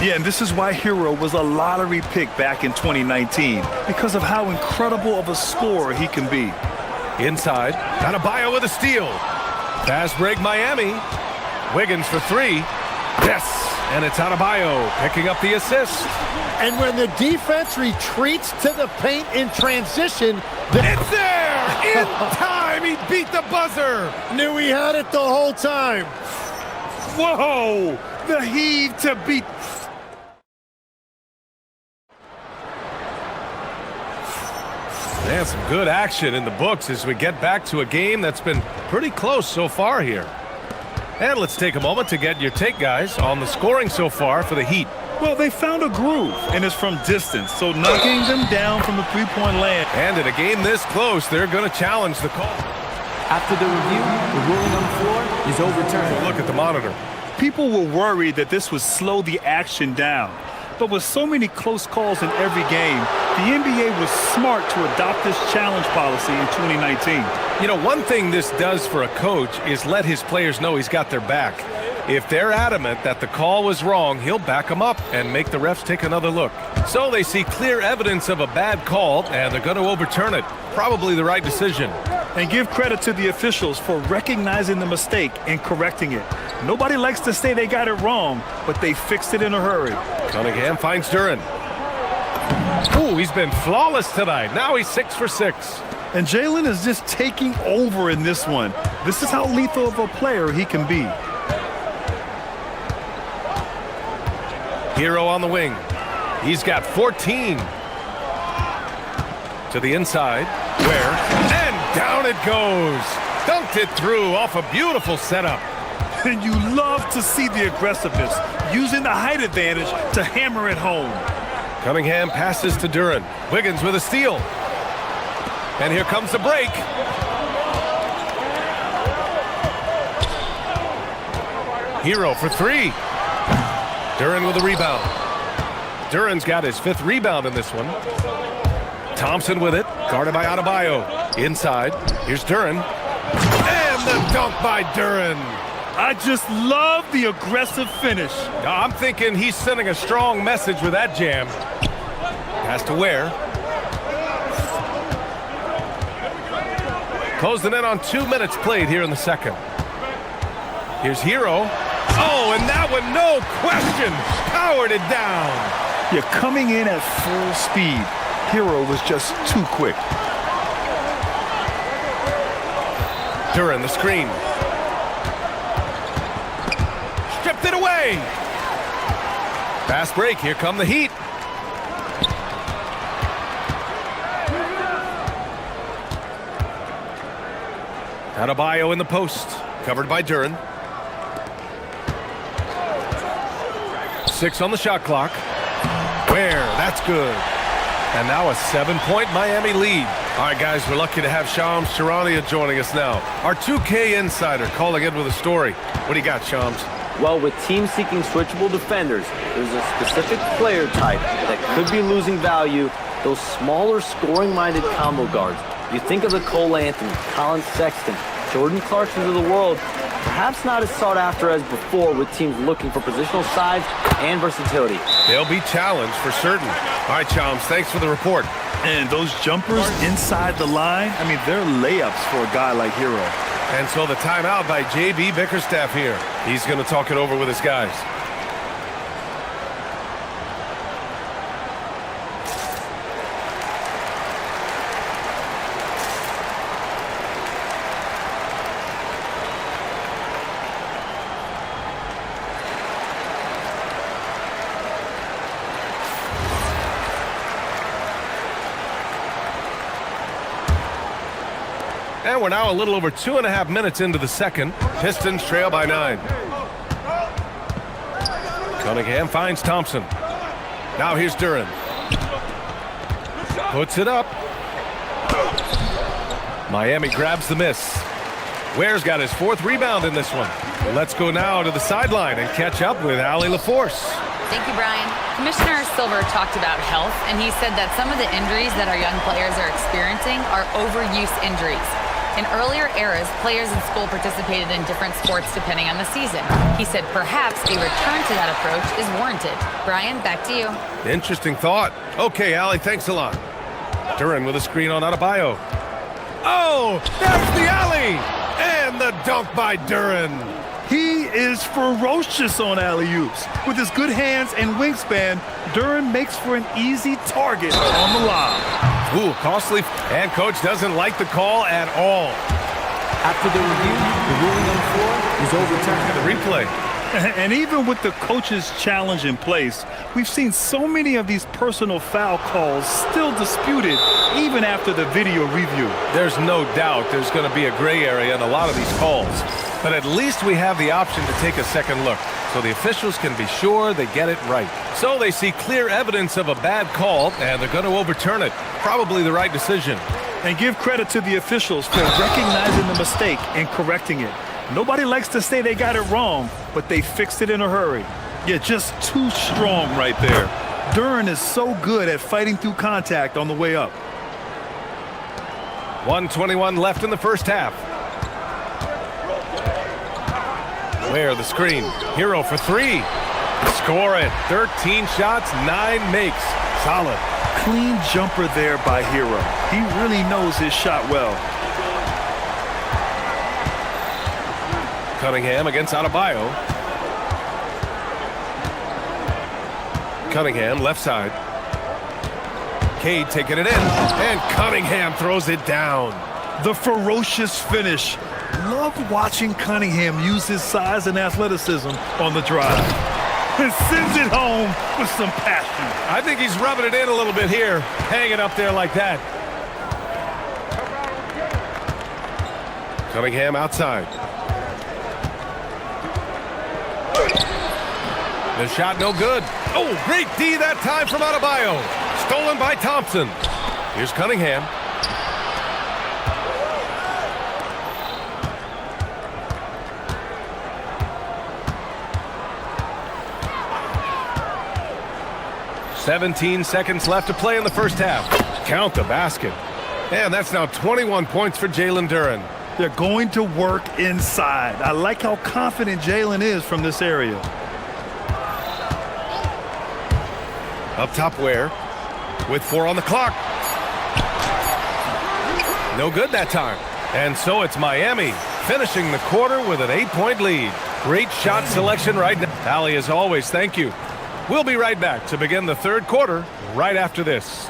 Yeah, and this is why Hero was a lottery pick back in 2019, because of how incredible of a scorer he can be. Inside, Adebayo with a steal. Fast break Miami. Wiggins for 3. Yes, and it's Adebayo picking up the assist. And when the defense retreats to the paint in transition, it's there! In time, he beat the buzzer! Knew he had it the whole time. Whoa! The heave to beat... And some good action in the books as we get back to a game that's been pretty close so far here. And let's take a moment to get your take, guys, on the scoring so far for the Heat. Well, they found a groove, and it's from distance, so knocking them down from the three-point land. And in a game this close, they're going to challenge the call. After the review, the ruling on the floor is overturned. Look at the monitor. People were worried that this would slow the action down. But with so many close calls in every game, the NBA was smart to adopt this challenge policy in 2019. You know, one thing this does for a coach is let his players know he's got their back. If they're adamant that the call was wrong, he'll back them up and make the refs take another look. So they see clear evidence of a bad call, and they're going to overturn it. Probably the right decision. And give credit to the officials for recognizing the mistake and correcting it. Nobody likes to say they got it wrong, but they fixed it in a hurry. Cunningham finds Duran. Ooh, he's been flawless tonight. Now he's 6 for 6. And Jalen is just taking over in this one. This is how lethal of a player he can be. Hero on the wing. He's got 14. To the inside. Where? And down it goes. Dunked it through off a beautiful setup. And you love to see the aggressiveness, using the height advantage to hammer it home. Cunningham passes to Duran. Wiggins with a steal. And here comes the break. Hero for 3. Duran with a rebound. Duran's got his 5th rebound in this one. Thompson with it, guarded by Adebayo. Inside, here's Duran. And the dunk by Duran. I just love the aggressive finish. I'm thinking he's sending a strong message with that jam. Pass to Ware. Closing in on 2 minutes played here in the second. Here's Hero. Oh, and that one, no question, powered it down. You're coming in at full speed. Hero was just too quick. Duran, the screen. Stripped it away. Fast break, here come the Heat. Adebayo in the post, covered by Duran. 6 on the shot clock. Where? That's good. And now a 7-point Miami lead. All right, guys, we're lucky to have Shams Charania joining us now. Our 2K insider calling in with a story. What do you got, Shams? Well, with teams seeking switchable defenders, there's a specific player type that could be losing value, those smaller scoring-minded combo guards. You think of the Cole Anthony, Colin Sexton, Jordan Clarksons of the world, perhaps not as sought after as before with teams looking for positional size and versatility. They'll be challenged for certain. All right, Shams, thanks for the report. And those jumpers inside the line, I mean, they're layups for a guy like Hero. And so the timeout by J.B. Bickerstaff here. He's going to talk it over with his guys. And we're now a little over 2.5 minutes into the second. Pistons trail by 9. Cunningham finds Thompson. Now here's Duren. Puts it up. Miami grabs the miss. Ware's got his 4th rebound in this one. Let's go now to the sideline and catch up with Allie LaForce. Thank you, Brian. Commissioner Silver talked about health, and he said that some of the injuries that our young players are experiencing are overuse injuries. In earlier eras, players in school participated in different sports depending on the season. He said perhaps a return to that approach is warranted. Brian, back to you. Interesting thought. Okay, Allie, thanks a lot. Duren with a screen on Adebayo. Oh, there's the alley! And the dunk by Duren. He is ferocious on alley-oops. With his good hands and wingspan, Duren makes for an easy target on the lob. Ooh, costly. And coach doesn't like the call at all. After the review, the ruling on the floor is overturned. The replay. And even with the coach's challenge in place, we've seen so many of these personal foul calls still disputed even after the video review. There's no doubt there's going to be a gray area in a lot of these calls. But at least we have the option to take a second look, so the officials can be sure they get it right. So they see clear evidence of a bad call, and they're going to overturn it. Probably the right decision. And give credit to the officials for recognizing the mistake and correcting it. Nobody likes to say they got it wrong, but they fixed it in a hurry. Yeah, just too strong right there. Duren is so good at fighting through contact on the way up. 1:21 left in the first half. Where the screen. Hero for 3. Score it. 13 shots, 9 makes. Solid. Clean jumper there by Hero. He really knows his shot well. Cunningham against Adebayo. Cunningham left side. Cade taking it in, and Cunningham throws it down. The ferocious finish. Love watching Cunningham use his size and athleticism on the drive. And sends it home with some passion. I think he's rubbing it in a little bit here, hanging up there like that. Cunningham outside. The shot no good. Oh, great D that time from Adebayo. Stolen by Thompson. Here's Cunningham. "17 seconds left to play in the first half. Count the basket. And that's now 21 points for Jalen Duren. They're going to work inside. I like how confident Jalen is from this area. Up top Ware with 4 on the clock. No good that time. And so it's Miami finishing the quarter with an 8-point lead. Great shot selection right now. Allie, as always, thank you. We'll be right back to begin the third quarter right after this.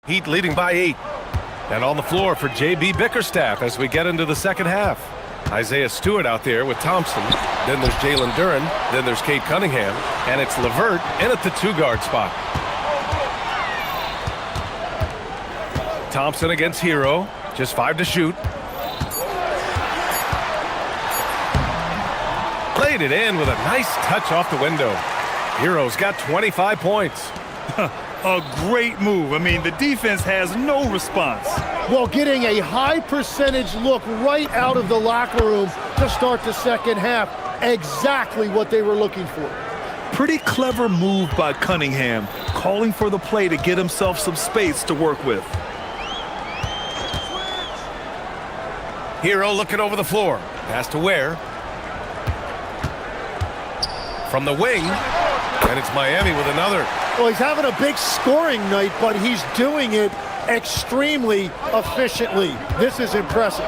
Heat leading by 8. And on the floor for J.B. Bickerstaff as we get into the second half. Isaiah Stewart out there with Thompson. Then there's Jalen Duren. Then there's Cade Cunningham. And it's LeVert in at the 2-guard spot. Thompson against Hero. Just 5 to shoot. Played it in with a nice touch off the window. Hero's got 25 points. A great move. I mean, the defense has no response. Well, getting a high percentage look right out of the locker room to start the second half. Exactly what they were looking for. Pretty clever move by Cunningham, calling for the play to get himself some space to work with. Hero looking over the floor. Pass to Ware. From the wing. And it's Miami with another. Well, he's having a big scoring night, but he's doing it extremely efficiently. This is impressive.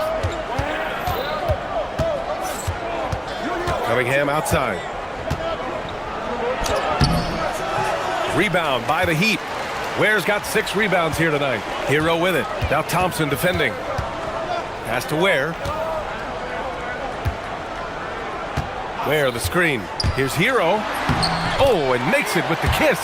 Cunningham outside. Rebound by the Heat. Ware's got 6 rebounds here tonight. Hero with it. Now Thompson defending. Pass to Ware. Ware the screen. Here's Hero. Oh, and makes it with the kiss.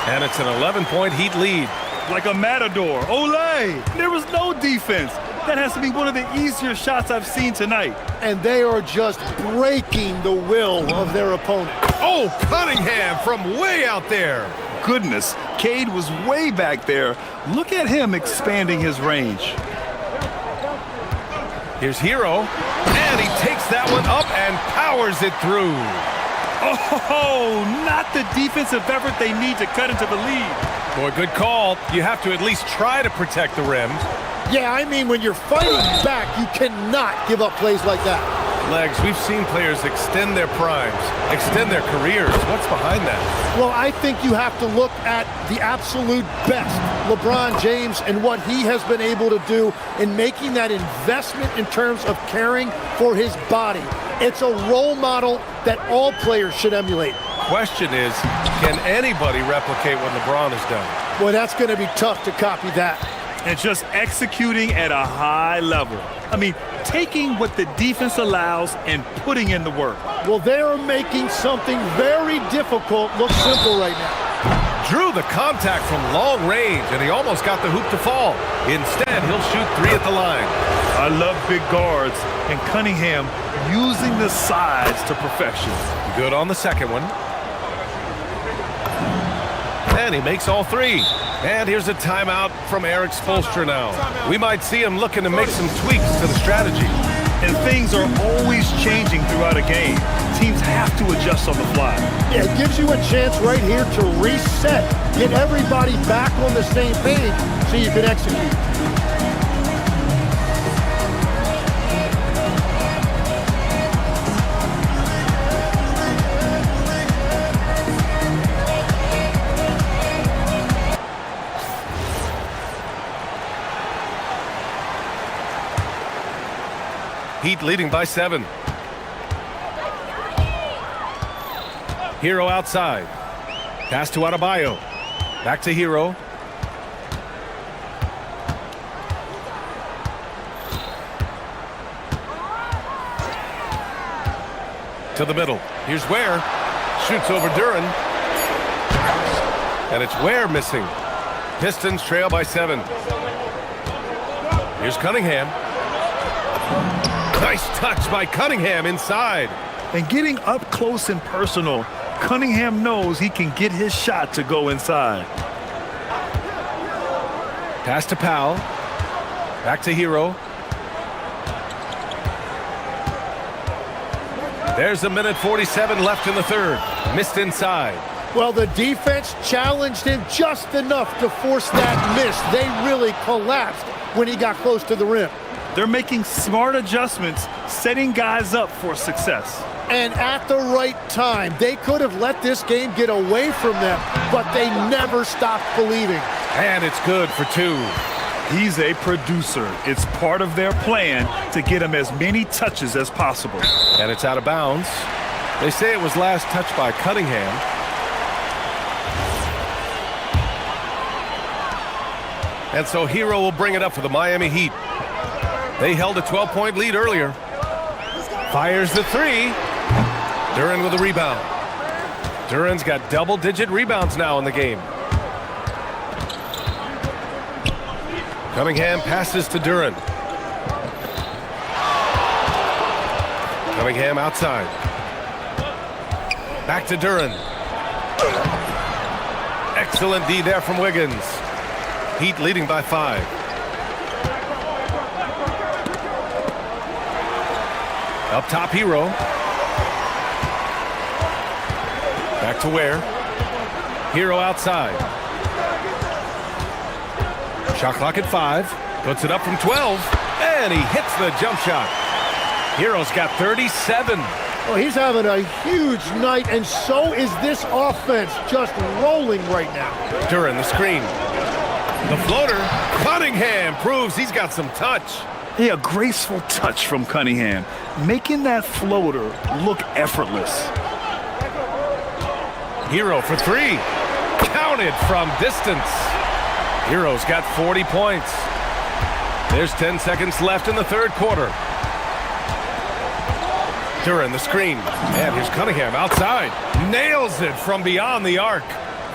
And it's an 11-point Heat lead. Like a matador. Olay! There was no defense. That has to be one of the easier shots I've seen tonight. And they are just breaking the will of their opponent. Oh, Cunningham from way out there. Goodness, Cade was way back there. Look at him expanding his range. Here's Hero, and he takes that one up and powers it through. Oh, not the defensive effort they need to cut into the lead. Boy, good call. You have to at least try to protect the rim. Yeah, I mean, when you're fighting back, you cannot give up plays like that. Legs, we've seen players extend their primes, extend their careers. What's behind that? Well, I think you have to look at the absolute best, LeBron James, and what he has been able to do in making that investment in terms of caring for his body. It's a role model that all players should emulate. Question is, can anybody replicate what LeBron has done? Well, that's going to be tough to copy that. And just executing at a high level. I mean, taking what the defense allows and putting in the work. Well, they are making something very difficult look simple right now. Drew the contact from long range, and he almost got the hoop to fall. Instead, he'll shoot 3 at the line. I love big guards, and Cunningham using the sides to perfection. Good on the second one. And he makes all 3. And here's a timeout from Eric Spoelstra now. We might see him looking to make some tweaks to the strategy. And things are always changing throughout a game. Teams have to adjust on the fly. Yeah, it gives you a chance right here to reset. Get everybody back on the same page so you can execute. Heat leading by 7. Hero outside. Pass to Adebayo. Back to Hero. To the middle. Here's Ware. Shoots over Duran. And it's Ware missing. Pistons trail by 7. Here's Cunningham. Nice touch by Cunningham inside. And getting up close and personal, Cunningham knows he can get his shot to go inside. Pass to Powell. Back to Hero. There's a minute 47 left in the third. Missed inside. Well, the defense challenged him just enough to force that miss. They really collapsed when he got close to the rim. They're making smart adjustments, setting guys up for success. And at the right time, they could have let this game get away from them, but they never stopped believing. And it's good for 2. He's a producer. It's part of their plan to get him as many touches as possible. And it's out of bounds. They say it was last touched by Cunningham. And so Hero will bring it up for the Miami Heat. They held a 12-point lead earlier. Fires the 3. Duran with a rebound. Duran's got double-digit rebounds now in the game. Cunningham passes to Duran. Cunningham outside. Back to Duran. Excellent D there from Wiggins. Heat leading by 5. Up top, Hero. Back to Ware. Hero outside. Shot clock at 5. Puts it up from 12. And he hits the jump shot. Hero's got 37. Well, he's having a huge night, and so is this offense, just rolling right now. Duran, the screen. The floater. Cunningham proves he's got some touch. Yeah, a graceful touch from Cunningham, making that floater look effortless. Hero for 3. Counted from distance. Hero's got 40 points. There's 10 seconds left in the third quarter. Duran, the screen. And here's Cunningham outside. Nails it from beyond the arc.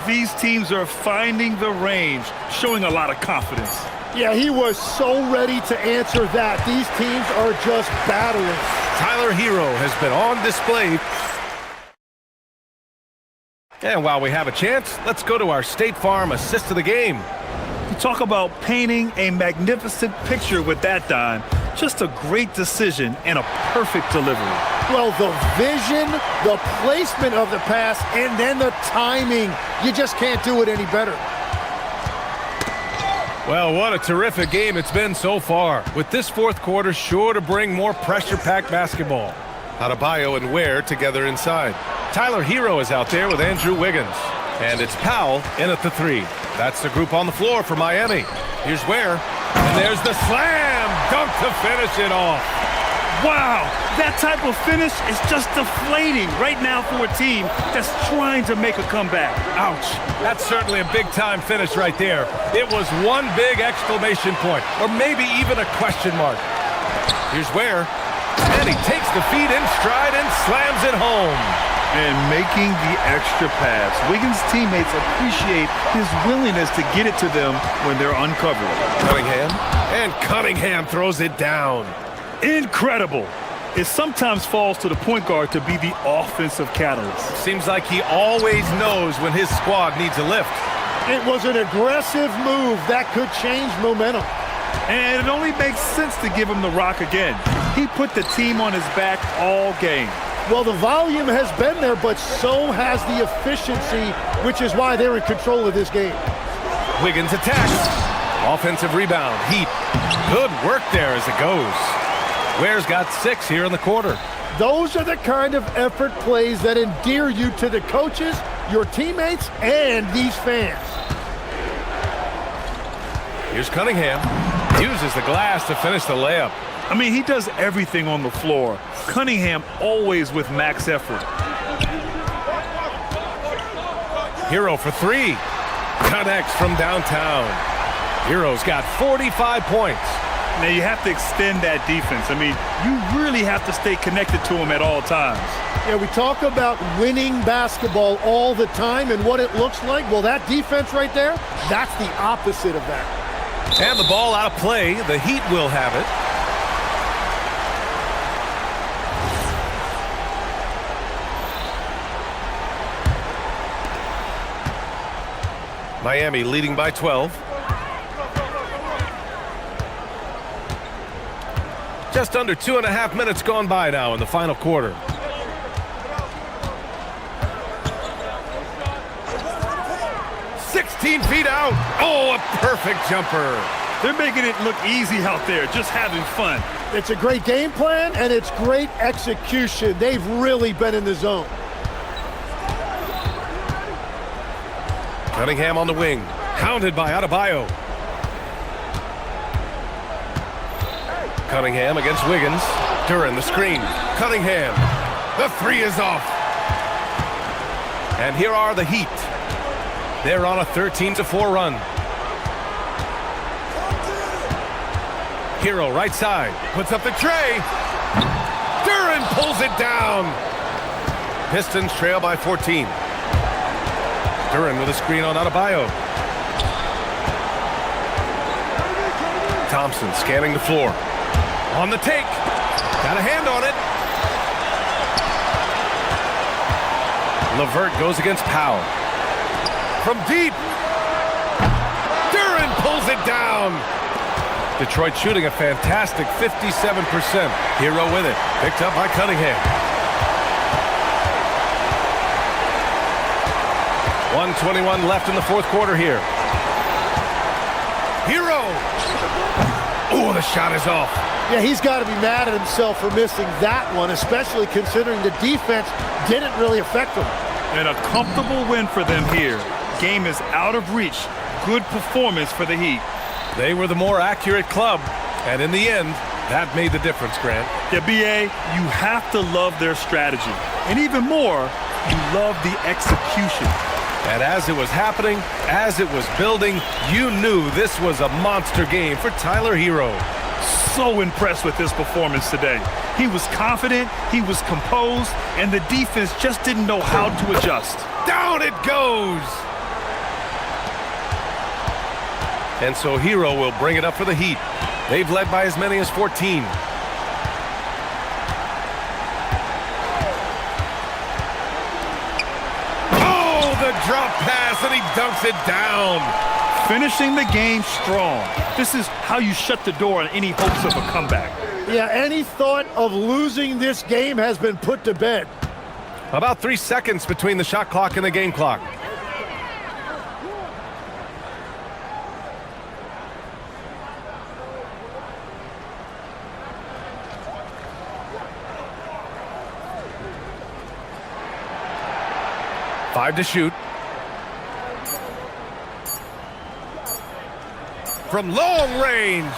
These teams are finding the range, showing a lot of confidence. Yeah, he was so ready to answer that. These teams are just battling. Tyler Hero has been on display. And while we have a chance, let's go to our State Farm assist of the game. You talk about painting a magnificent picture with that dime. Just a great decision and a perfect delivery. Well, the vision, the placement of the pass, and then the timing. You just can't do it any better. Well, what a terrific game it's been so far, with this fourth quarter sure to bring more pressure-packed basketball. Adebayo and Ware together inside. Tyler Hero is out there with Andrew Wiggins. And it's Powell in at the 3. That's the group on the floor for Miami. Here's Ware. And there's the slam dunk to finish it off. Wow, that type of finish is just deflating right now for a team that's trying to make a comeback. Ouch. That's certainly a big-time finish right there. It was one big exclamation point, or maybe even a question mark. Here's Ware. And he takes the feed in stride and slams it home. And making the extra pass. Wiggins' teammates appreciate his willingness to get it to them when they're uncovered. Cunningham. And Cunningham throws it down. Incredible. It sometimes falls to the point guard to be the offensive catalyst. Seems like he always knows when his squad needs a lift. It was an aggressive move that could change momentum. And it only makes sense to give him the rock again. He put the team on his back all game. Well, the volume has been there, but so has the efficiency, which is why they're in control of this game. Wiggins attacks. Offensive rebound. Heat. Good work there as it goes. Ware's got 6 here in the quarter. Those are the kind of effort plays that endear you to the coaches, your teammates, and these fans. Here's Cunningham. Uses the glass to finish the layup. I mean, he does everything on the floor. Cunningham always with max effort. Hero for 3. Connects from downtown. Hero's got 45 points. Now, you have to extend that defense. I mean, you really have to stay connected to him at all times. Yeah, we talk about winning basketball all the time and what it looks like. Well, that defense right there, that's the opposite of that. And the ball out of play. The Heat will have it. Miami leading by 12. Just under 2.5 minutes gone by now in the final quarter. Feet out. Oh, a perfect jumper. They're making it look easy out there, just having fun. It's a great game plan, and it's great execution. They've really been in the zone. Cunningham on the wing. Hounded by Adebayo. Cunningham against Wiggins. Duran the screen. Cunningham. The 3 is off. And here are the Heat. They're on a 13-4 run. Hero right side. Puts up the tray. Duran pulls it down. Pistons trail by 14. Duran with a screen on Adebayo. Thompson scanning the floor. On the take. Got a hand on it. Levert goes against Powell. From deep. Duran pulls it down. Detroit shooting a fantastic 57%. Hero with it. Picked up by Cunningham. 1:21 left in the fourth quarter here. Hero. Oh, the shot is off. Yeah, he's got to be mad at himself for missing that one, especially considering the defense didn't really affect him. And a comfortable win for them here. Game is out of reach. Good performance for the Heat. They were the more accurate club, and in the end, that made the difference, Grant. Yeah, BA, you have to love their strategy. And even more, you love the execution. And as it was happening, as it was building, you knew this was a monster game for Tyler Hero. So impressed with his performance today. He was confident, he was composed, and the defense just didn't know how to adjust. Down it goes! And so Hero will bring it up for the Heat. They've led by as many as 14. Oh, the drop pass, and he dunks it down. Finishing the game strong. This is how you shut the door on any hopes of a comeback. Yeah, any thought of losing this game has been put to bed. About 3 seconds between the shot clock and the game clock. Five to shoot. From long range.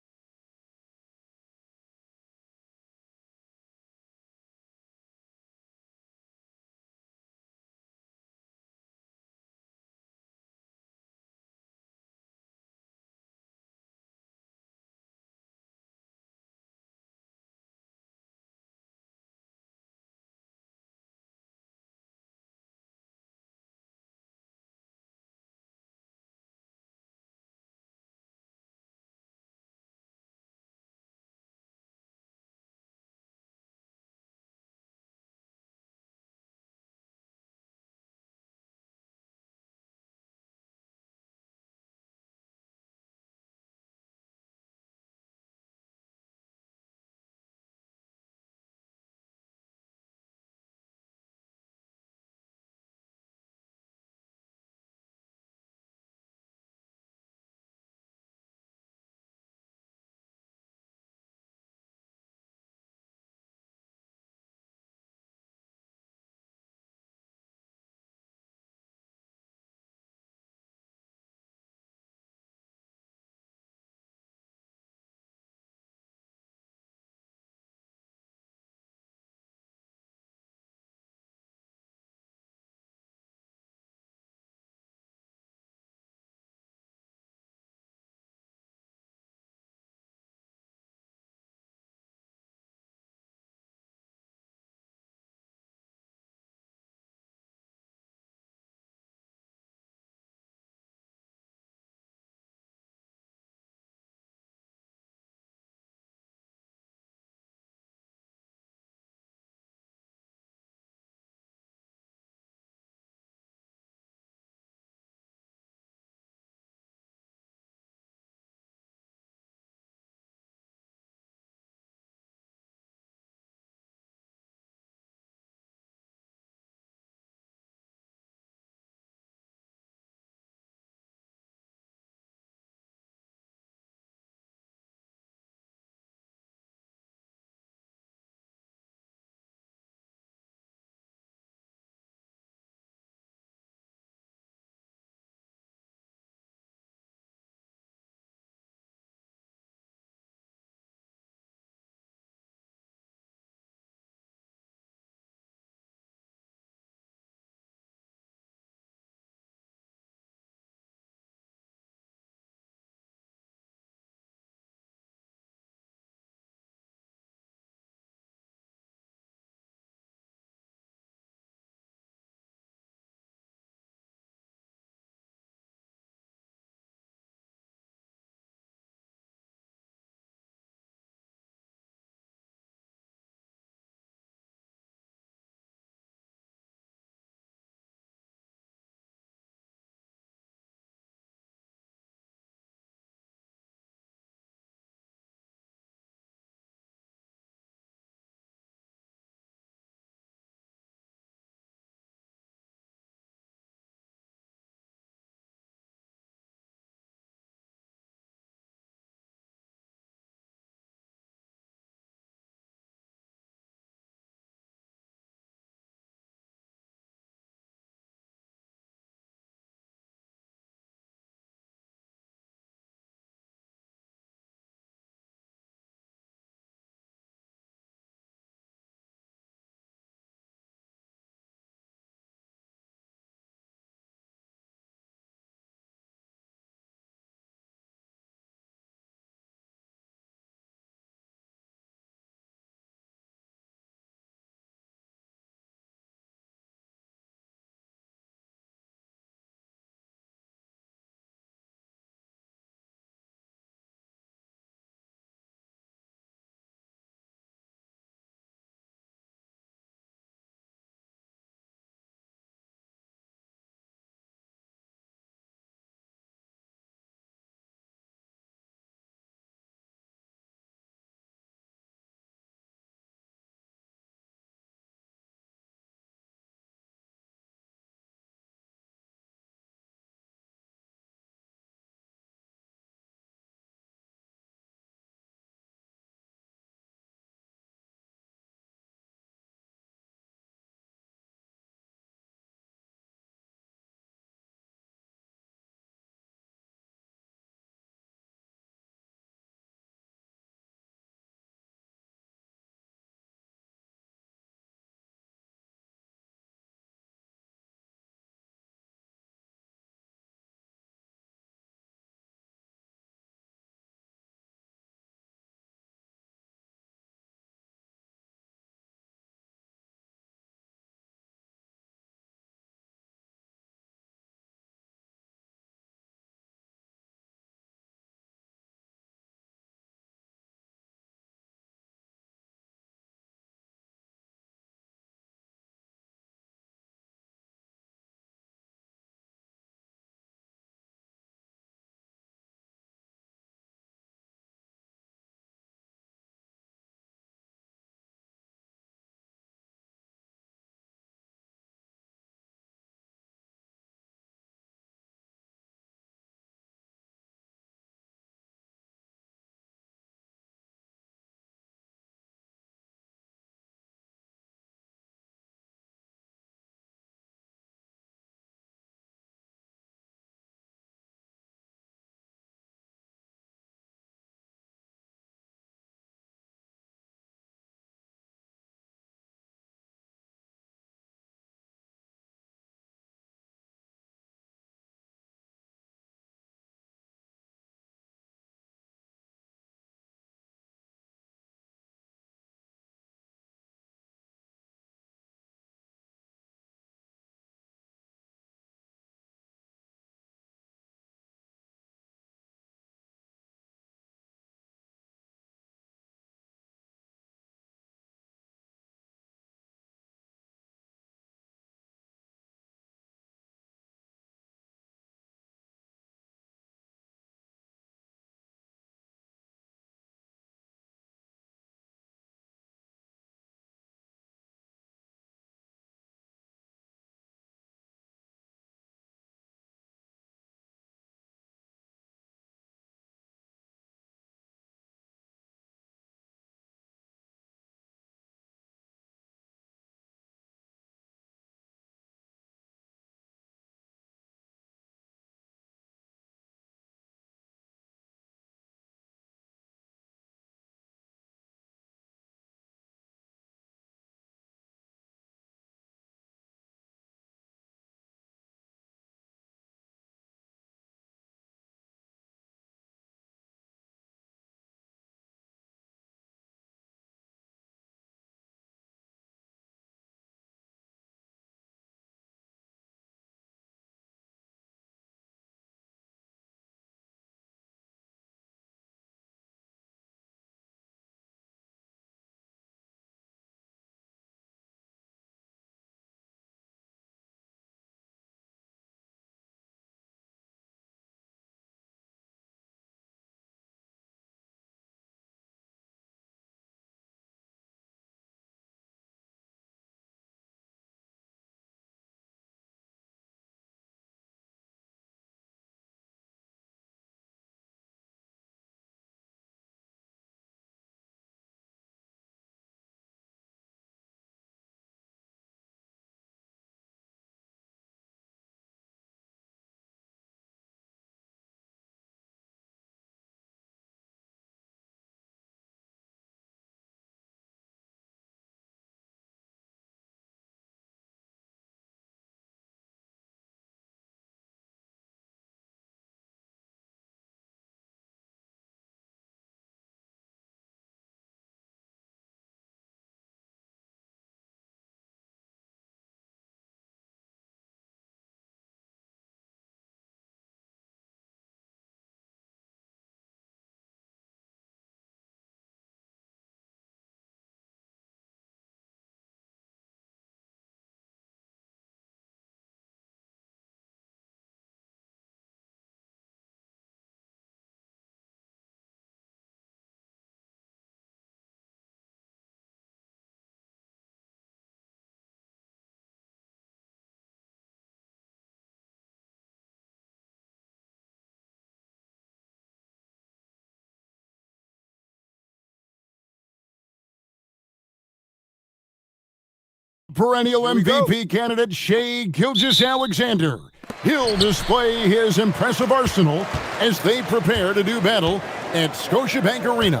Perennial MVP candidate Shai Gilgeous-Alexander. He'll display his impressive arsenal as they prepare to do battle at Scotiabank Arena.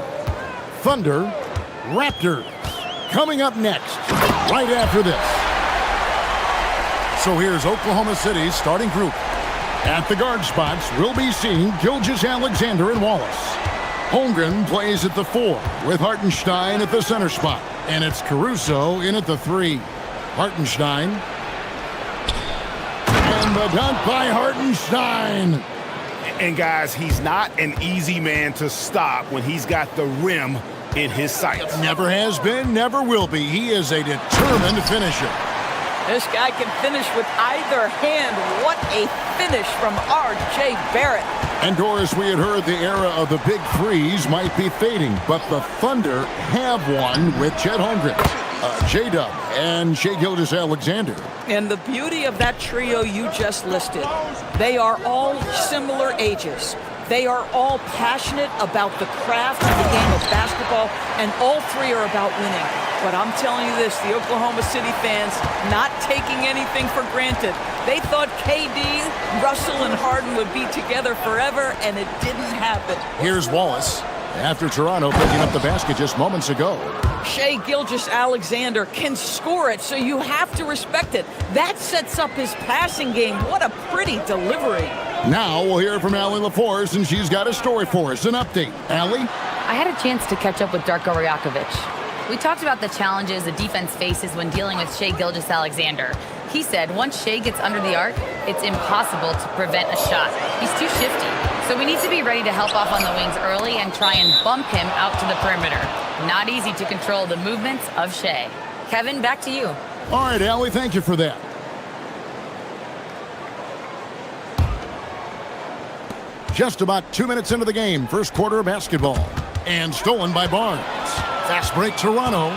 Thunder, Raptors, coming up next, right after this. So here's Oklahoma City's starting group. At the guard spots, we'll be seeing Gilgeous-Alexander and Wallace. Holmgren plays at the 4, with Hartenstein at the center spot. And it's Caruso in at the 3. Hartenstein. And the dunk by Hartenstein. And guys, he's not an easy man to stop when he's got the rim in his sights. Never has been, never will be. He is a determined finisher. This guy can finish with either hand. What a finish from R.J. Barrett. And Doris, we had heard the era of the big threes might be fading, but the Thunder have one with Chet Holmgren, J-Dub, and Shai Gilgeous-Alexander. And the beauty of that trio you just listed, they are all similar ages. They are all passionate about the craft of the game of basketball, and all three are about winning. But I'm telling you this, the Oklahoma City fans not taking anything for granted. They thought KD, Russell, and Harden would be together forever, and it didn't happen. Here's Wallace, after Toronto picking up the basket just moments ago. Shai Gilgeous-Alexander can score it, so you have to respect it. That sets up his passing game. What a pretty delivery. Now we'll hear from Allie LaForce, and she's got a story for us. An update. Allie? I had a chance to catch up with Darko Rajakovic. We talked about the challenges the defense faces when dealing with Shai Gilgeous-Alexander. He said once Shai gets under the arc, it's impossible to prevent a shot. He's too shifty. So we need to be ready to help off on the wings early and try and bump him out to the perimeter. Not easy to control the movements of Shai. Kevin, back to you. All right, Allie, thank you for that. Just about 2 minutes into the game, first quarter of basketball. And stolen by Barnes. Fast break, Toronto.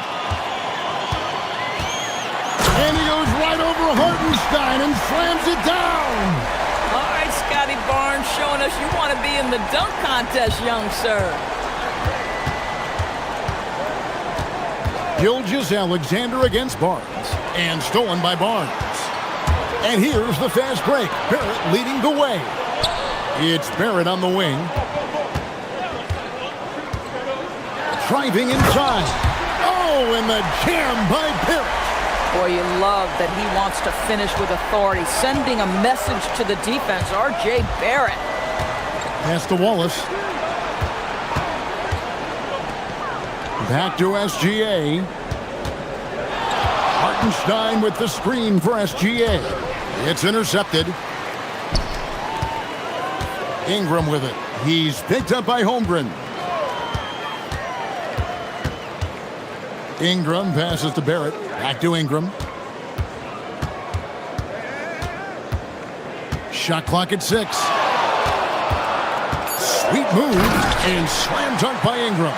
And he goes right over Hartenstein and slams it down. All right, Scotty Barnes showing us you want to be in the dunk contest, young sir. Gilgeous-Alexander against Barnes. And stolen by Barnes. And here's the fast break. Barrett leading the way. It's Barrett on the wing. Driving inside. Oh, and the jam by Barrett. Boy, you love that he wants to finish with authority, sending a message to the defense. R.J. Barrett. Pass to Wallace. Back to SGA. Hartenstein with the screen for SGA. It's intercepted. Ingram with it. He's picked up by Holmgren. Ingram passes to Barrett. Back to Ingram. Shot clock at 6. Sweet move and slam dunk by Ingram.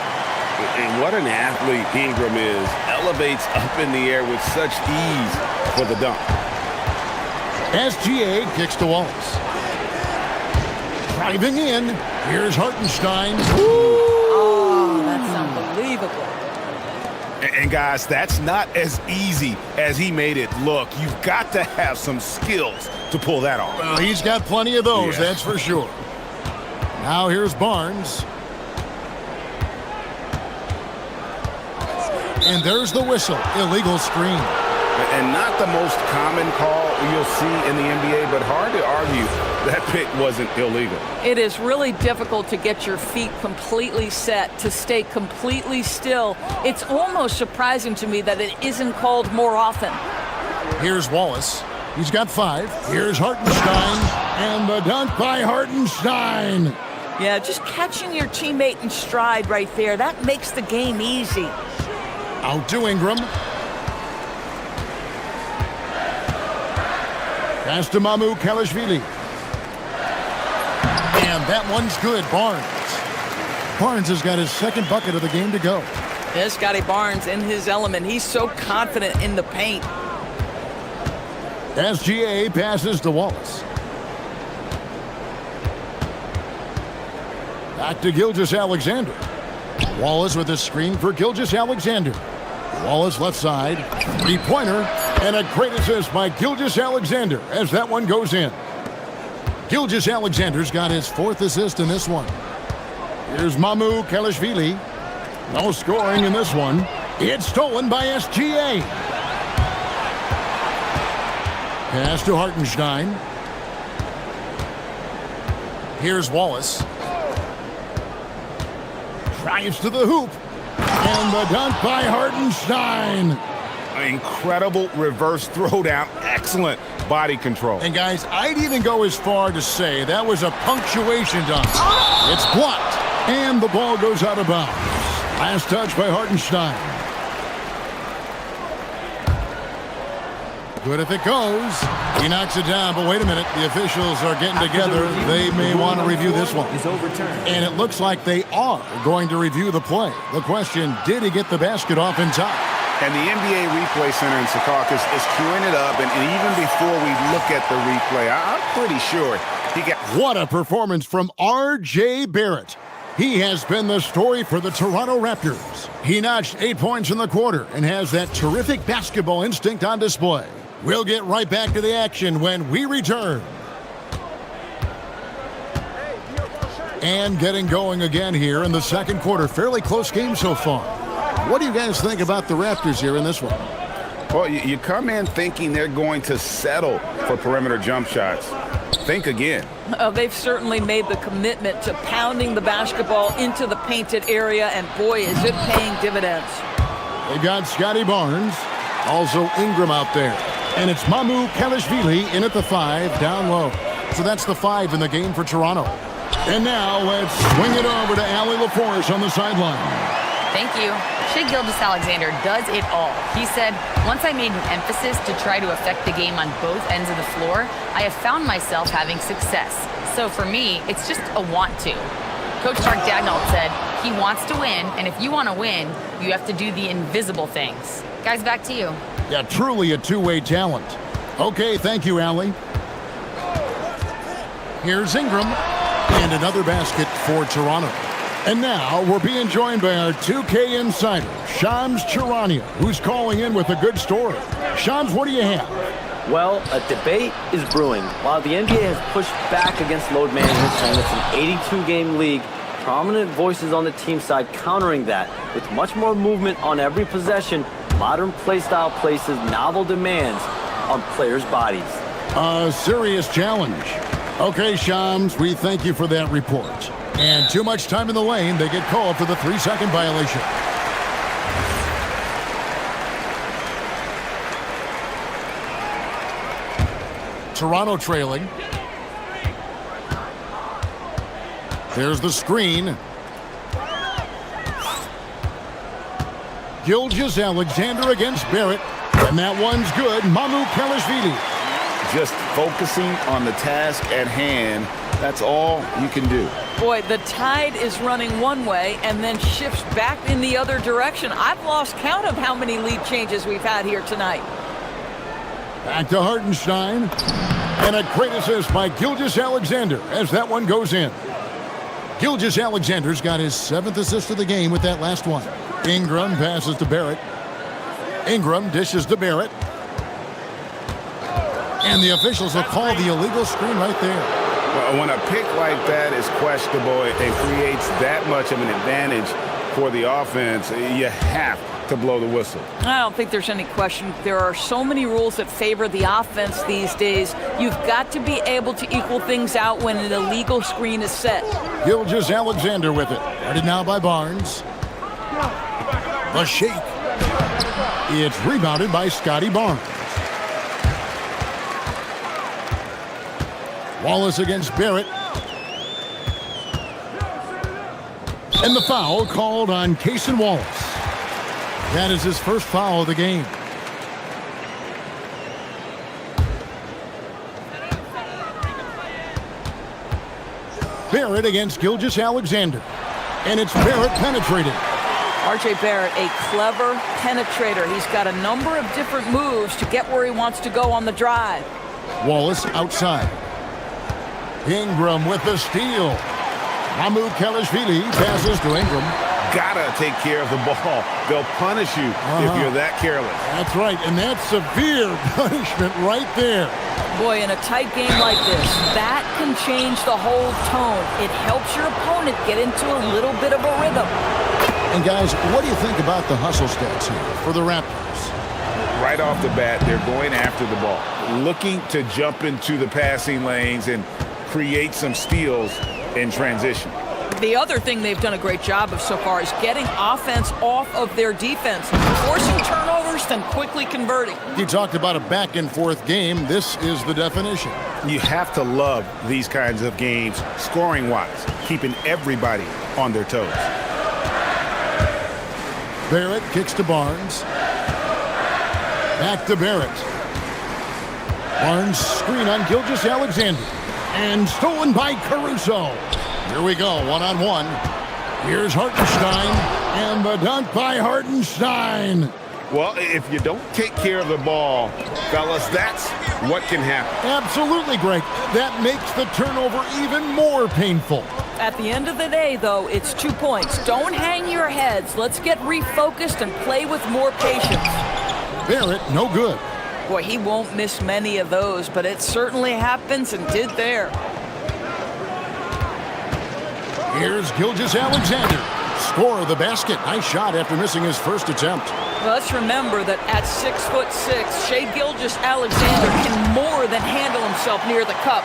And what an athlete Ingram is. Elevates up in the air with such ease for the dunk. SGA kicks to Wallace. Driving in. Here's Hartenstein. Oh, that's unbelievable. And guys, that's not as easy as he made it look. You've got to have some skills to pull that off. Well, he's got plenty of those, that's for sure. Now here's Barnes. And there's the whistle. Illegal screen. And not the most common call you'll see in the NBA, but hard to argue that pick wasn't illegal. It is really difficult to get your feet completely set, to stay completely still. It's almost surprising to me that it isn't called more often. Here's Wallace. He's got 5. Here's Hartenstein. And the dunk by Hartenstein. Yeah, just catching your teammate in stride right there, that makes the game easy. Out to Ingram. Pass to Mamu Kalashvili. And that one's good. Barnes. Barnes has got his second bucket of the game to go. Yeah, Scotty Barnes in his element. He's so confident in the paint. SGA passes to Wallace. Back to Gilgeous-Alexander. Wallace with a screen for Gilgeous-Alexander. Wallace left side. Three-pointer. And a great assist by Gilgeous-Alexander as that one goes in. Gilgeous-Alexander's got his 4th assist in this one. Here's Mamu Kelishvili. No scoring in this one. It's stolen by SGA. Pass to Hartenstein. Here's Wallace. Drives to the hoop. And the dunk by Hartenstein. Incredible reverse throwdown. Excellent body control. And guys, I'd even go as far to say that was a punctuation dunk. It's blocked. And the ball goes out of bounds. Last touch by Hartenstein. Good if it goes. He knocks it down, but wait a minute. The officials are getting together. They may want to review this one. And it looks like they are going to review the play. The question, did he get the basket off in time? And the NBA Replay Center in Secaucus is queuing it up. And even before we look at the replay, I'm pretty sure he got... What a performance from R.J. Barrett. He has been the story for the Toronto Raptors. He notched 8 points in the quarter and has that terrific basketball instinct on display. We'll get right back to the action when we return. And getting going again here in the second quarter. Fairly close game so far. What do you guys think about the Raptors here in this one? Well, you come in thinking they're going to settle for perimeter jump shots. Think again. They've certainly made the commitment to pounding the basketball into the painted area, and boy, is it paying dividends. They got Scotty Barnes, also Ingram out there. And it's Mamu Kelishvili in at the 5, down low. So that's the 5 in the game for Toronto. And now let's swing it over to Allie LaForce on the sideline. Thank you. Shai Gilgeous-Alexander does it all. He said, once I made an emphasis to try to affect the game on both ends of the floor, I have found myself having success. So for me, it's just a want to. Coach Mark Daigneault said, he wants to win, and if you want to win, you have to do the invisible things. Guys, back to you. Yeah, truly a two-way talent. Okay, thank you, Allie. Here's Ingram. And another basket for Toronto. And now we're being joined by our 2K insider, Shams Charania, who's calling in with a good story. Shams, what do you have? Well, a debate is brewing. While the NBA has pushed back against load management, saying it's an 82-game league, prominent voices on the team side countering that. With much more movement on every possession, modern play style places novel demands on players' bodies. A serious challenge. Okay, Shams, we thank you for that report. And too much time in the lane, they get called for the 3-second violation. Toronto trailing. There's the screen. Gilgeous-Alexander against Barrett. And that one's good. Mamu Kelishvili. Just focusing on the task at hand. That's all you can do. Boy, the tide is running one way and then shifts back in the other direction. I've lost count of how many lead changes we've had here tonight. Back to Hartenstein. And a great assist by Gilgeous-Alexander as that one goes in. Gilgeous-Alexander's got his 7th assist of the game with that last one. Ingram passes to Barrett. Ingram dishes to Barrett. And the officials will call the illegal screen right there. Well, when a pick like that is questionable, it creates that much of an advantage for the offense. You have to blow the whistle. I don't think there's any question. There are so many rules that favor the offense these days. You've got to be able to equal things out when an illegal screen is set. Gilgeous-Alexander with it. Guarded now by Barnes. The shake. It's rebounded by Scotty Barnes. Wallace against Barrett. And the foul called on Cason Wallace. That is his first foul of the game. Barrett against Gilgeous-Alexander. And it's Barrett penetrating. R.J. Barrett, a clever penetrator. He's got a number of different moves to get where he wants to go on the drive. Wallace outside. Ingram with the steal. Mamu Kelishvili passes to Ingram. gotta take care of the ball. They'll punish you if you're that careless. That's right, and that's severe punishment right there. Boy, in a tight game like this, that can change the whole tone. It helps your opponent get into a little bit of a rhythm. And guys, what do you think about the hustle stats here for the Raptors? Right off the bat, they're going after the ball, looking to jump into the passing lanes and create some steals in transition. The other thing they've done a great job of so far is getting offense off of their defense, forcing turnovers, then quickly converting. You talked about a back-and-forth game. This is the definition. You have to love these kinds of games, scoring-wise, keeping everybody on their toes. Barrett kicks to Barnes. Back to Barrett. Barnes screen on Gilgeous-Alexander. And stolen by Caruso. Here we go, one-on-one. Here's Hartenstein, and the dunk by Hartenstein. Well, if you don't take care of the ball, fellas, that's what can happen. Absolutely, Greg. That makes the turnover even more painful. At the end of the day, though, it's 2 points. Don't hang your heads. Let's get refocused and play with more patience. Barrett, no good. Boy, he won't miss many of those, but it certainly happens and did there. Here's Gilgeous-Alexander. Score of the basket. Nice shot after missing his first attempt. Well, let's remember that at 6'6", Shai Gilgeous-Alexander can more than handle himself near the cup.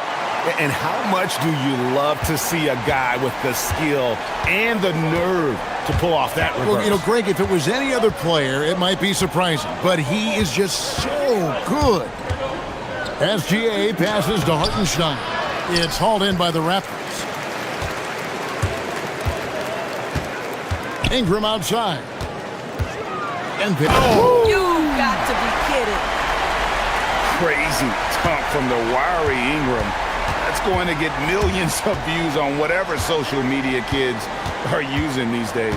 And how much do you love to see a guy with the skill and the nerve to pull off that reverse? Well, you know, Greg, if it was any other player, it might be surprising. But he is just so good. SGA passes to Hartenstein. It's hauled in by the Raptors. Ingram outside. And You've got to be kidding. Crazy dunk from the wiry Ingram. That's going to get millions of views on whatever social media kids are using these days.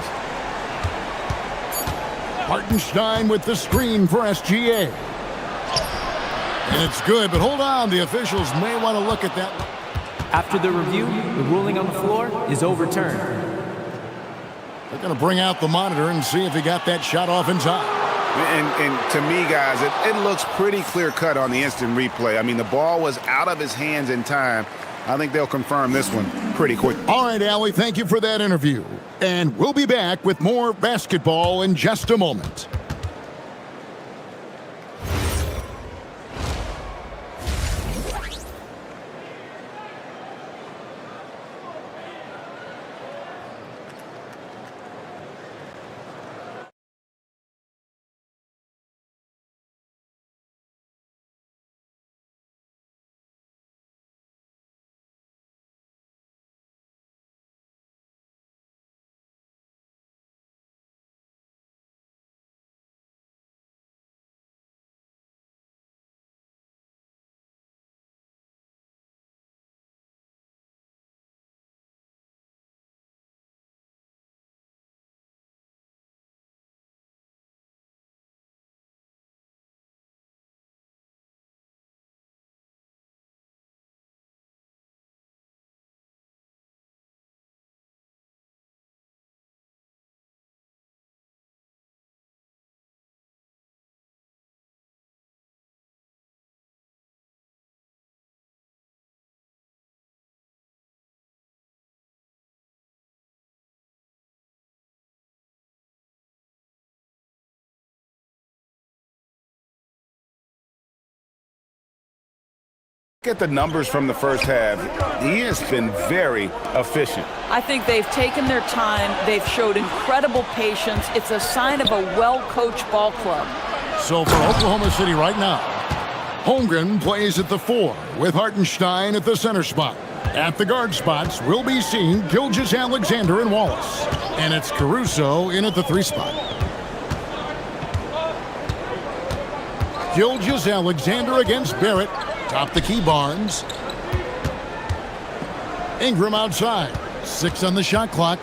Hartenstein with the screen for SGA. And it's good, but hold on. The officials may want to look at that. After the review, the ruling on the floor is overturned. They're going to bring out the monitor and see if he got that shot off in time. And to me, guys, it looks pretty clear-cut on the instant replay. I mean, the ball was out of his hands in time. I think they'll confirm this one pretty quick. All right, Allie, thank you for that interview. And we'll be back with more basketball in just a moment. Look at the numbers from the first half. He has been very efficient. I think they've taken their time. They've showed incredible patience. It's a sign of a well-coached ball club. So for Oklahoma City right now, Holmgren plays at the 4 with Hartenstein at the center spot. At the guard spots, we'll be seeing Gilgeous-Alexander and Wallace. And it's Caruso in at the 3 spot. Gilgeous-Alexander against Barrett. Top the key, Barnes. Ingram outside. 6 on the shot clock.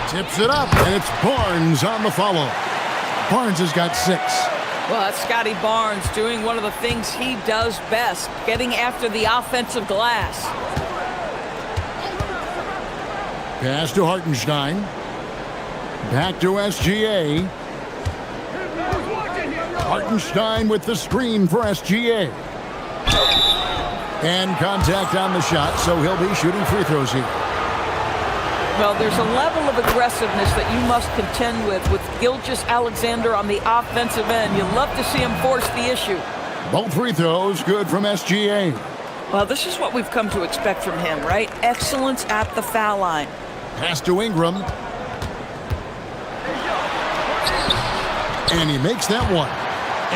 Tips it up, and it's Barnes on the follow. Barnes has got 6. Well, that's Scotty Barnes doing one of the things he does best, getting after the offensive glass. Pass to Hartenstein. Back to SGA. Hartenstein with the screen for SGA. And contact on the shot, so he'll be shooting free throws here. Well, there's a level of aggressiveness that you must contend with Gilgeous-Alexander on the offensive end. You love to see him force the issue. Both free throws good from SGA. Well, this is what we've come to expect from him, right? Excellence at the foul line. Pass to Ingram. And he makes that one.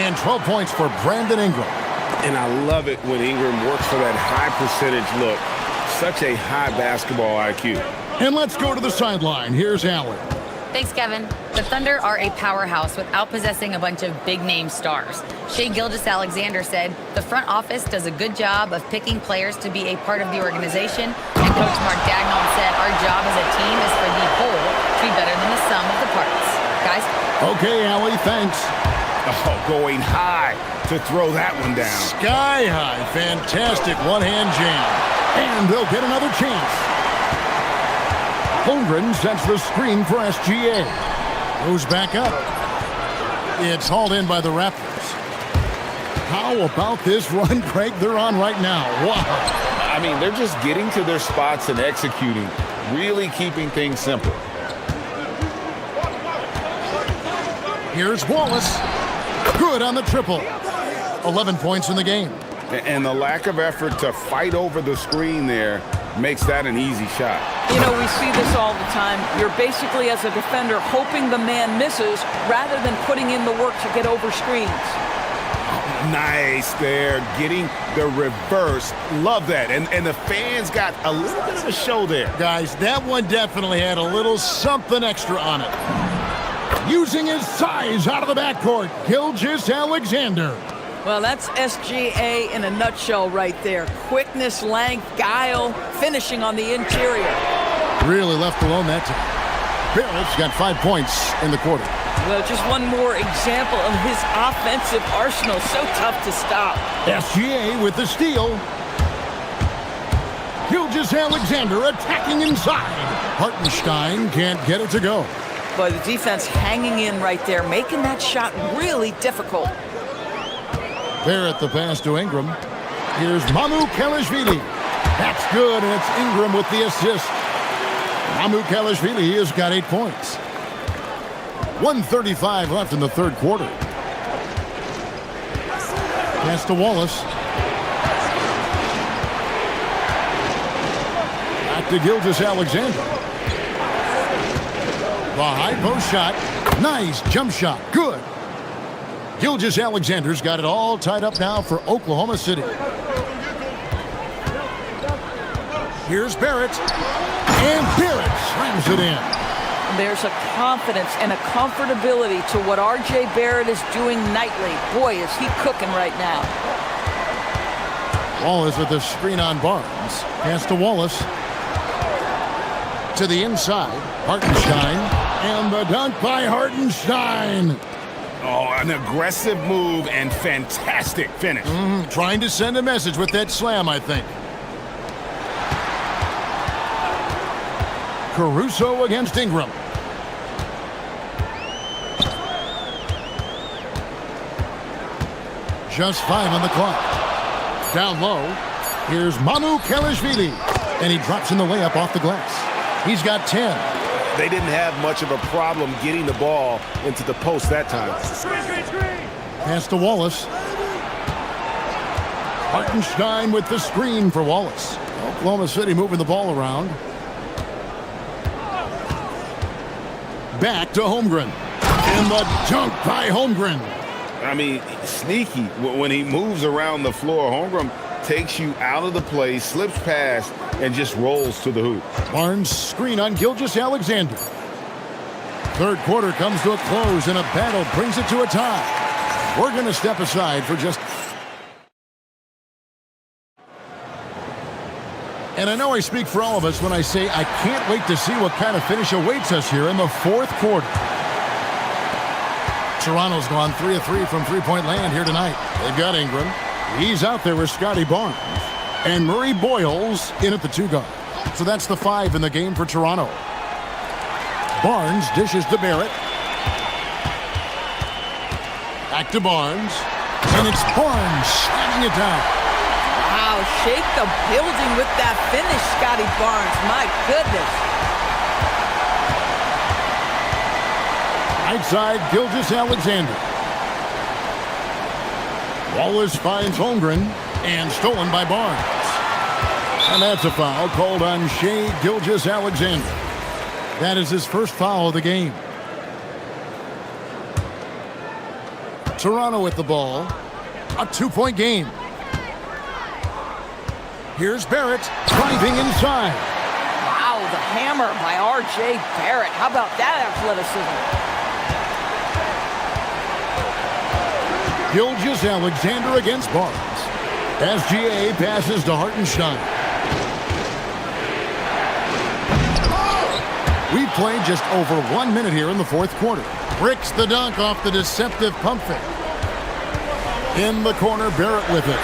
And 12 points for Brandon Ingram. And I love it when Ingram works for that high percentage look. Such a high basketball IQ. And let's go to the sideline. Here's Allen. Thanks, Kevin. The Thunder are a powerhouse without possessing a bunch of big-name stars. Shai Gilgeous-Alexander said, the front office does a good job of picking players to be a part of the organization, and Coach Mark Daigneault said, our job as a team is for the whole to be better than the sum of the parts. Guys? Okay, Allie, thanks. Oh, going high to throw that one down. Sky high. Fantastic one-hand jam. And they'll get another chance. Holmgren sets the screen for SGA. Goes back up. It's hauled in by the Raptors. How about this run, Craig, they're on right now? Wow. I mean, they're just getting to their spots and executing, really keeping things simple. Here's Wallace. Good on the triple. 11 points in the game. And the lack of effort to fight over the screen there makes that an easy shot. You know, we see this all the time. You're basically, as a defender, hoping the man misses rather than putting in the work to get over screens. Nice there, getting the reverse. Love that. And the fans got a little bit of a show there. Guys, that one definitely had a little something extra on it. Using his size out of the backcourt, Gilgeous-Alexander. Well, that's SGA in a nutshell right there. Quickness, length, guile, finishing on the interior. Really left alone that time. Barrett's got 5 points in the quarter. Well, just one more example of his offensive arsenal. So tough to stop. SGA with the steal. Gilgeous-Alexander attacking inside. Hartenstein can't get it to go. But the defense hanging in right there, making that shot really difficult. Barrett the pass to Ingram. Here's Mamukelashvili. That's good, and it's Ingram with the assist. Mamukelashvili has got 8 points. 1:35 left in the third quarter. Pass to Wallace. Back to Gilgeous-Alexander. The high post shot. Nice jump shot. Good. Gilgeous-Alexander's got it all tied up now for Oklahoma City. Here's Barrett. And Barrett slams it in. There's a confidence and a comfortability to what R.J. Barrett is doing nightly. Boy, is he cooking right now. Wallace with the screen on Barnes. Pass to Wallace. To the inside. Hartenstein. And the dunk by Hartenstein. Oh, an aggressive move and fantastic finish. Trying to send a message with that slam, I think. Caruso against Ingram. Just 5 on the clock. Down low. Here's Mamukelashvili. And he drops in the layup off the glass. He's got 10. They didn't have much of a problem getting the ball into the post that time. Pass to Wallace. Hartenstein with the screen for Wallace. Oklahoma City moving the ball around. Back to Holmgren. And the dunk by Holmgren. I mean, sneaky. When he moves around the floor, Holmgren takes you out of the play, slips past, and just rolls to the hoop. Barnes screen on Gilgeous-Alexander. Third quarter comes to a close, and a battle brings it to a tie. We're going to step aside for just... And I know I speak for all of us when I say I can't wait to see what kind of finish awaits us here in the fourth quarter. Toronto's gone 3 of 3 from three-point land here tonight. They've got Ingram. He's out there with Scotty Barnes. And Murray Boyles in at the 2 guard. So that's the 5 in the game for Toronto. Barnes dishes to Barrett. Back to Barnes. And it's Barnes slamming it down. Wow, shake the building with that finish, Scotty Barnes. My goodness. Right side, Gilgeous-Alexander. Wallace finds Holmgren and stolen by Barnes. And that's a foul called on Shai Gilgeous-Alexander. That is his first foul of the game. Toronto with the ball. A 2-point game. Here's Barrett driving inside. Wow, the hammer by R.J. Barrett. How about that athleticism? Gilgeous-Alexander against Barnes. SGA passes to Hartenstein. We played just over 1 minute here in the fourth quarter. Bricks the dunk off the deceptive pump fake. In the corner, Barrett with it.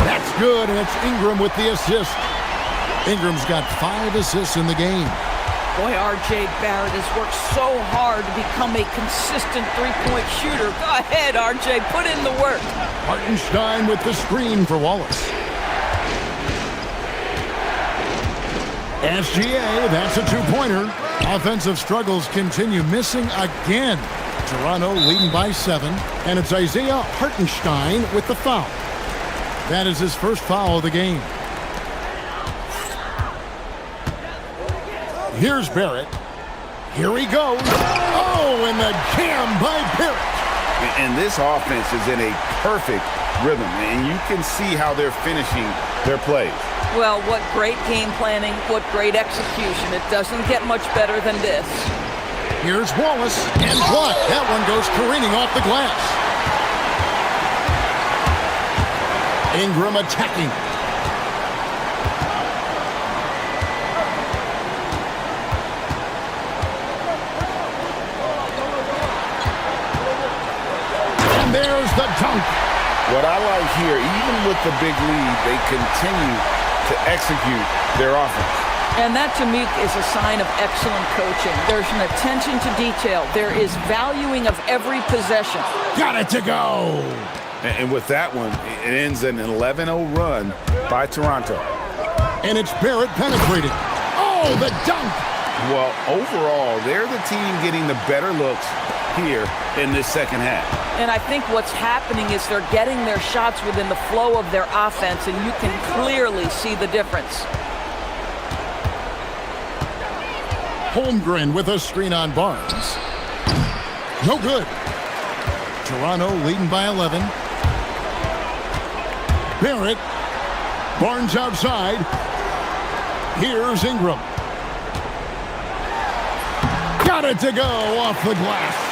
That's good, and it's Ingram with the assist. Ingram's got 5 assists in the game. Boy, R.J. Barrett has worked so hard to become a consistent three-point shooter. Go ahead, R.J., put in the work. Hartenstein with the screen for Wallace. SGA, that's a 2-pointer. Offensive struggles continue, missing again. Toronto leading by 7, and it's Isaiah Hartenstein with the foul. That is his first foul of the game. Here's Barrett. Here he goes. Oh, and the jam by Barrett. And this offense is in a perfect rhythm, and you can see how they're finishing their plays. Well, what great game planning, what great execution. It doesn't get much better than this. Here's Wallace, and blocked. That one goes careening off the glass. Ingram attacking. There's the dunk. What I like here, even with the big lead, they continue to execute their offense. And that, to me, is a sign of excellent coaching. There's an attention to detail. There is valuing of every possession. Got it to go. And with that one, it ends an 11-0 run by Toronto. And it's Barrett penetrating. Oh, the dunk. Well, overall, they're the team getting the better looks here in this second half. And I think what's happening is they're getting their shots within the flow of their offense, and you can clearly see the difference. Holmgren with a screen on Barnes. No good. Toronto leading by 11. Barrett. Barnes outside. Here's Ingram. Got it to go off the glass.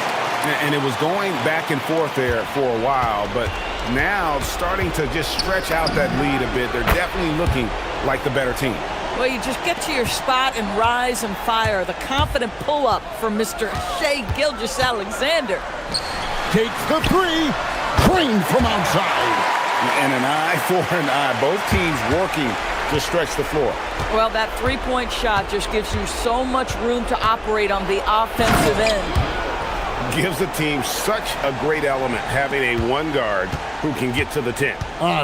And it was going back and forth there for a while, but now starting to just stretch out that lead a bit. They're definitely looking like the better team. Well, you just get to your spot and rise and fire. The confident pull-up from Mr. Shai Gilgeous-Alexander. Takes the 3. Drained from outside. And an eye for an eye. Both teams working to stretch the floor. Well, that three-point shot just gives you so much room to operate on the offensive end. Gives the team such a great element having a one guard who can get to the 10.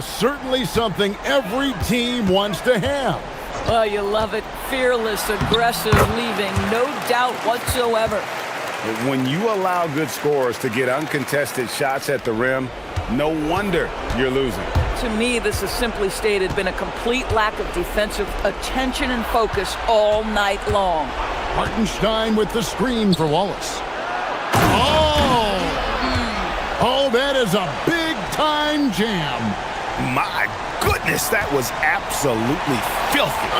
Certainly something every team wants to have. Well, you love it. Fearless, aggressive, leaving no doubt whatsoever. When you allow good scorers to get uncontested shots at the rim, no wonder you're losing. To me, this has simply stated been a complete lack of defensive attention and focus all night long. Hartenstein with the screen for Wallace. Oh, that is a big-time jam. My goodness, that was absolutely filthy.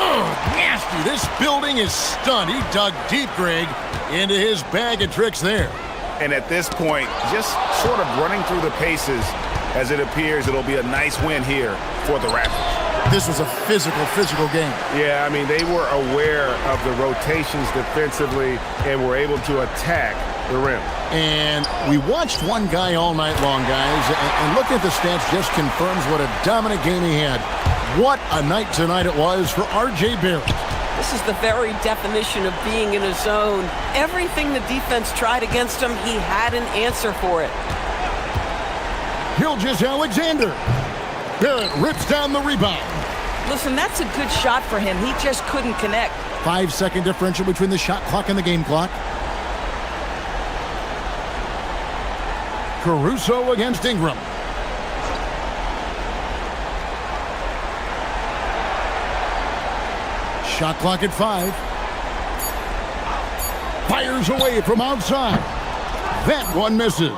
Nasty. This building is stunned. He dug deep, Greg, into his bag of tricks there. And at this point, just sort of running through the paces, as it appears it'll be a nice win here for the Raptors. This was a physical game. Yeah, I mean, they were aware of the rotations defensively and were able to attack the rim. And we watched one guy all night long, guys, and looking at the stats just confirms what a dominant game he had. What a night tonight it was for R.J. Barrett. This is the very definition of being in a zone. Everything the defense tried against him, he had an answer for it. Gilgeous-Alexander. Barrett rips down the rebound. Listen, that's a good shot for him. He just couldn't connect. 5-second differential between the shot clock and the game clock. Caruso against Ingram. Shot clock at 5. Fires away from outside. That one misses.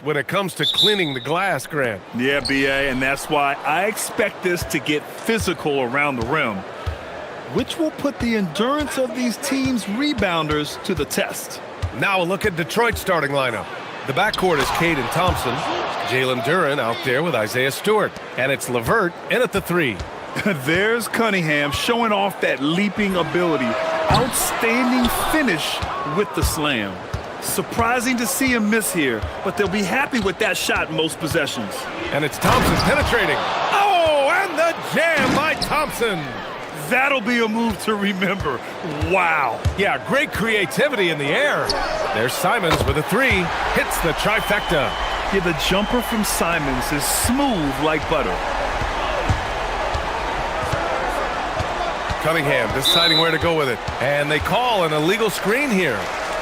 when it comes to cleaning the glass, Grant. Yeah, BA, and that's why I expect this to get physical around the rim, which will put the endurance of these teams' rebounders to the test. Now a look at Detroit's starting lineup. The backcourt is Caden Thompson, Jalen Duren out there with Isaiah Stewart, and it's LeVert in at the 3. There's Cunningham showing off that leaping ability. Outstanding finish with the slam. Surprising to see him miss here, but they'll be happy with that shot most possessions. And it's Thompson penetrating. Oh, and the jam by Thompson. That'll be a move to remember. Wow. Yeah, great creativity in the air. There's Simons with a 3. Hits the trifecta. Yeah, the jumper from Simons is smooth like butter. Cunningham deciding where to go with it. And they call an illegal screen here.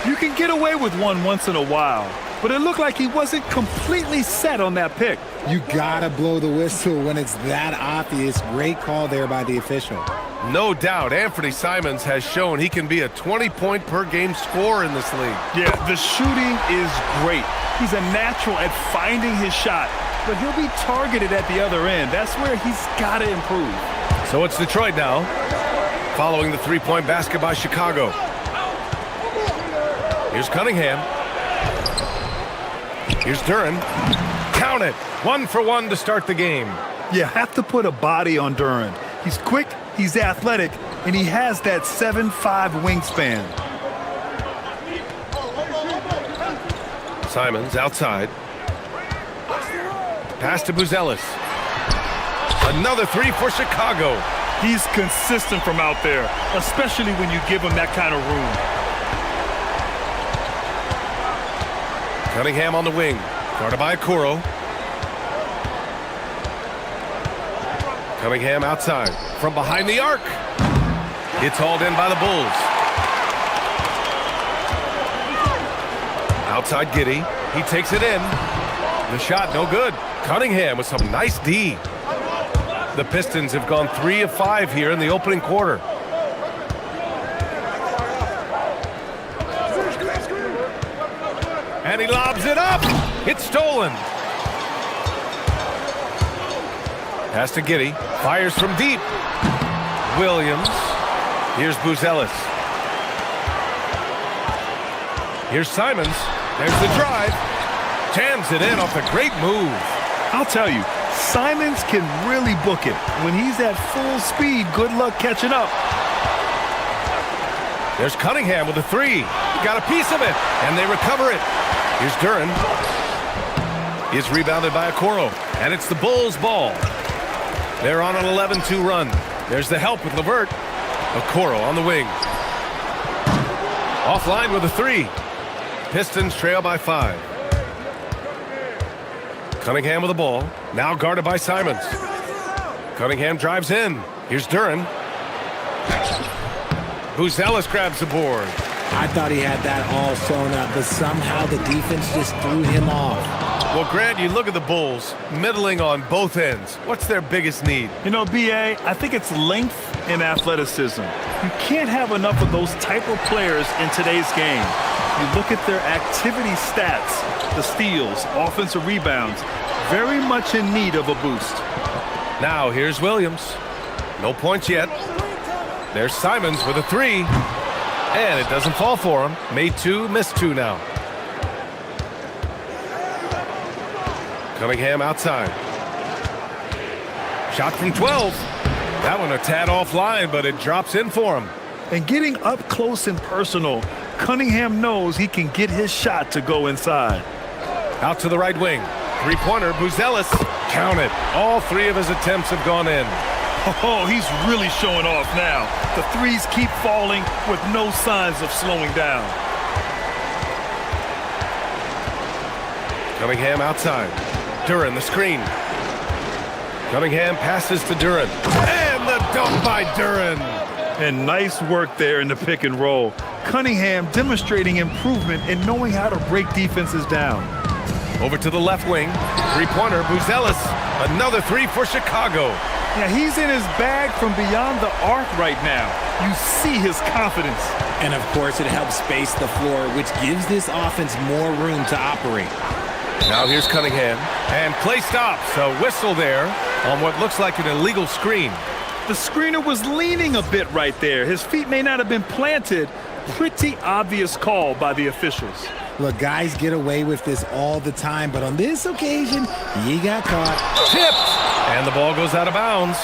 You can get away with one once in a while, but it looked like he wasn't completely set on that pick. You gotta blow the whistle when it's that obvious. Great call there by the official. No doubt, Anthony Simons has shown he can be a 20-point-per-game scorer in this league. Yeah, the shooting is great. He's a natural at finding his shot, but he'll be targeted at the other end. That's where he's got to improve. So it's Detroit now, following the three-point basket by Chicago. Here's Cunningham. Here's Duren. Count it. 1 for 1 to start the game. You have to put a body on Duren. He's quick, he's athletic, and he has that 7'5" wingspan. Simons outside. Pass to Buzelis. Another 3 for Chicago. He's consistent from out there, especially when you give him that kind of room. Cunningham on the wing. Guarded by Okoro. Cunningham outside. From behind the arc. It's hauled in by the Bulls. Outside Giddey. He takes it in. The shot no good. Cunningham with some nice D. The Pistons have gone 3 of 5 here in the opening quarter. And he lobs it up. It's stolen. Pass to Giddey. Fires from deep. Williams. Here's Buzelis. Here's Simons. There's the drive. Jams it in off a great move. I'll tell you, Simons can really book it. When he's at full speed, good luck catching up. There's Cunningham with a 3. Got a piece of it, and they recover it. Here's Duren. He's rebounded by Okoro, and it's the Bulls' ball. They're on an 11-2 run. There's the help with LeVert. Okoro on the wing. Offline with a 3. Pistons trail by 5. Cunningham with the ball. Now guarded by Simons. Cunningham drives in. Here's Duren. Buzelis grabs the board. I thought he had that all sewn up, but somehow the defense just threw him off. Well, Grant, you look at the Bulls, middling on both ends. What's their biggest need? You know, BA, I think it's length and athleticism. You can't have enough of those type of players in today's game. You look at their activity stats, the steals, offensive rebounds, very much in need of a boost. Now, here's Williams. No points yet. There's Simons with a 3. And it doesn't fall for him. Made 2, missed 2 now. Cunningham outside. Shot from 12. That one a tad offline, but it drops in for him. And getting up close and personal, Cunningham knows he can get his shot to go inside. Out to the right wing. Three-pointer, Buzelis. Count it. All 3 of his attempts have gone in. Oh, he's really showing off now. The threes keep falling with no signs of slowing down. Cunningham outside. Duren the screen. Cunningham passes to Duren. And the dunk by Duren. And nice work there in the pick and roll. Cunningham demonstrating improvement in knowing how to break defenses down. Over to the left wing. Three-pointer, Buzelis. Another 3 for Chicago. Yeah, he's in his bag from beyond the arc right now. You see his confidence. And of course, it helps space the floor, which gives this offense more room to operate. Now here's Cunningham. And play stops. A whistle there on what looks like an illegal screen. The screener was leaning a bit right there. His feet may not have been planted. Pretty obvious call by the officials. Look, guys get away with this all the time, but on this occasion, he got caught. Tipped! And the ball goes out of bounds.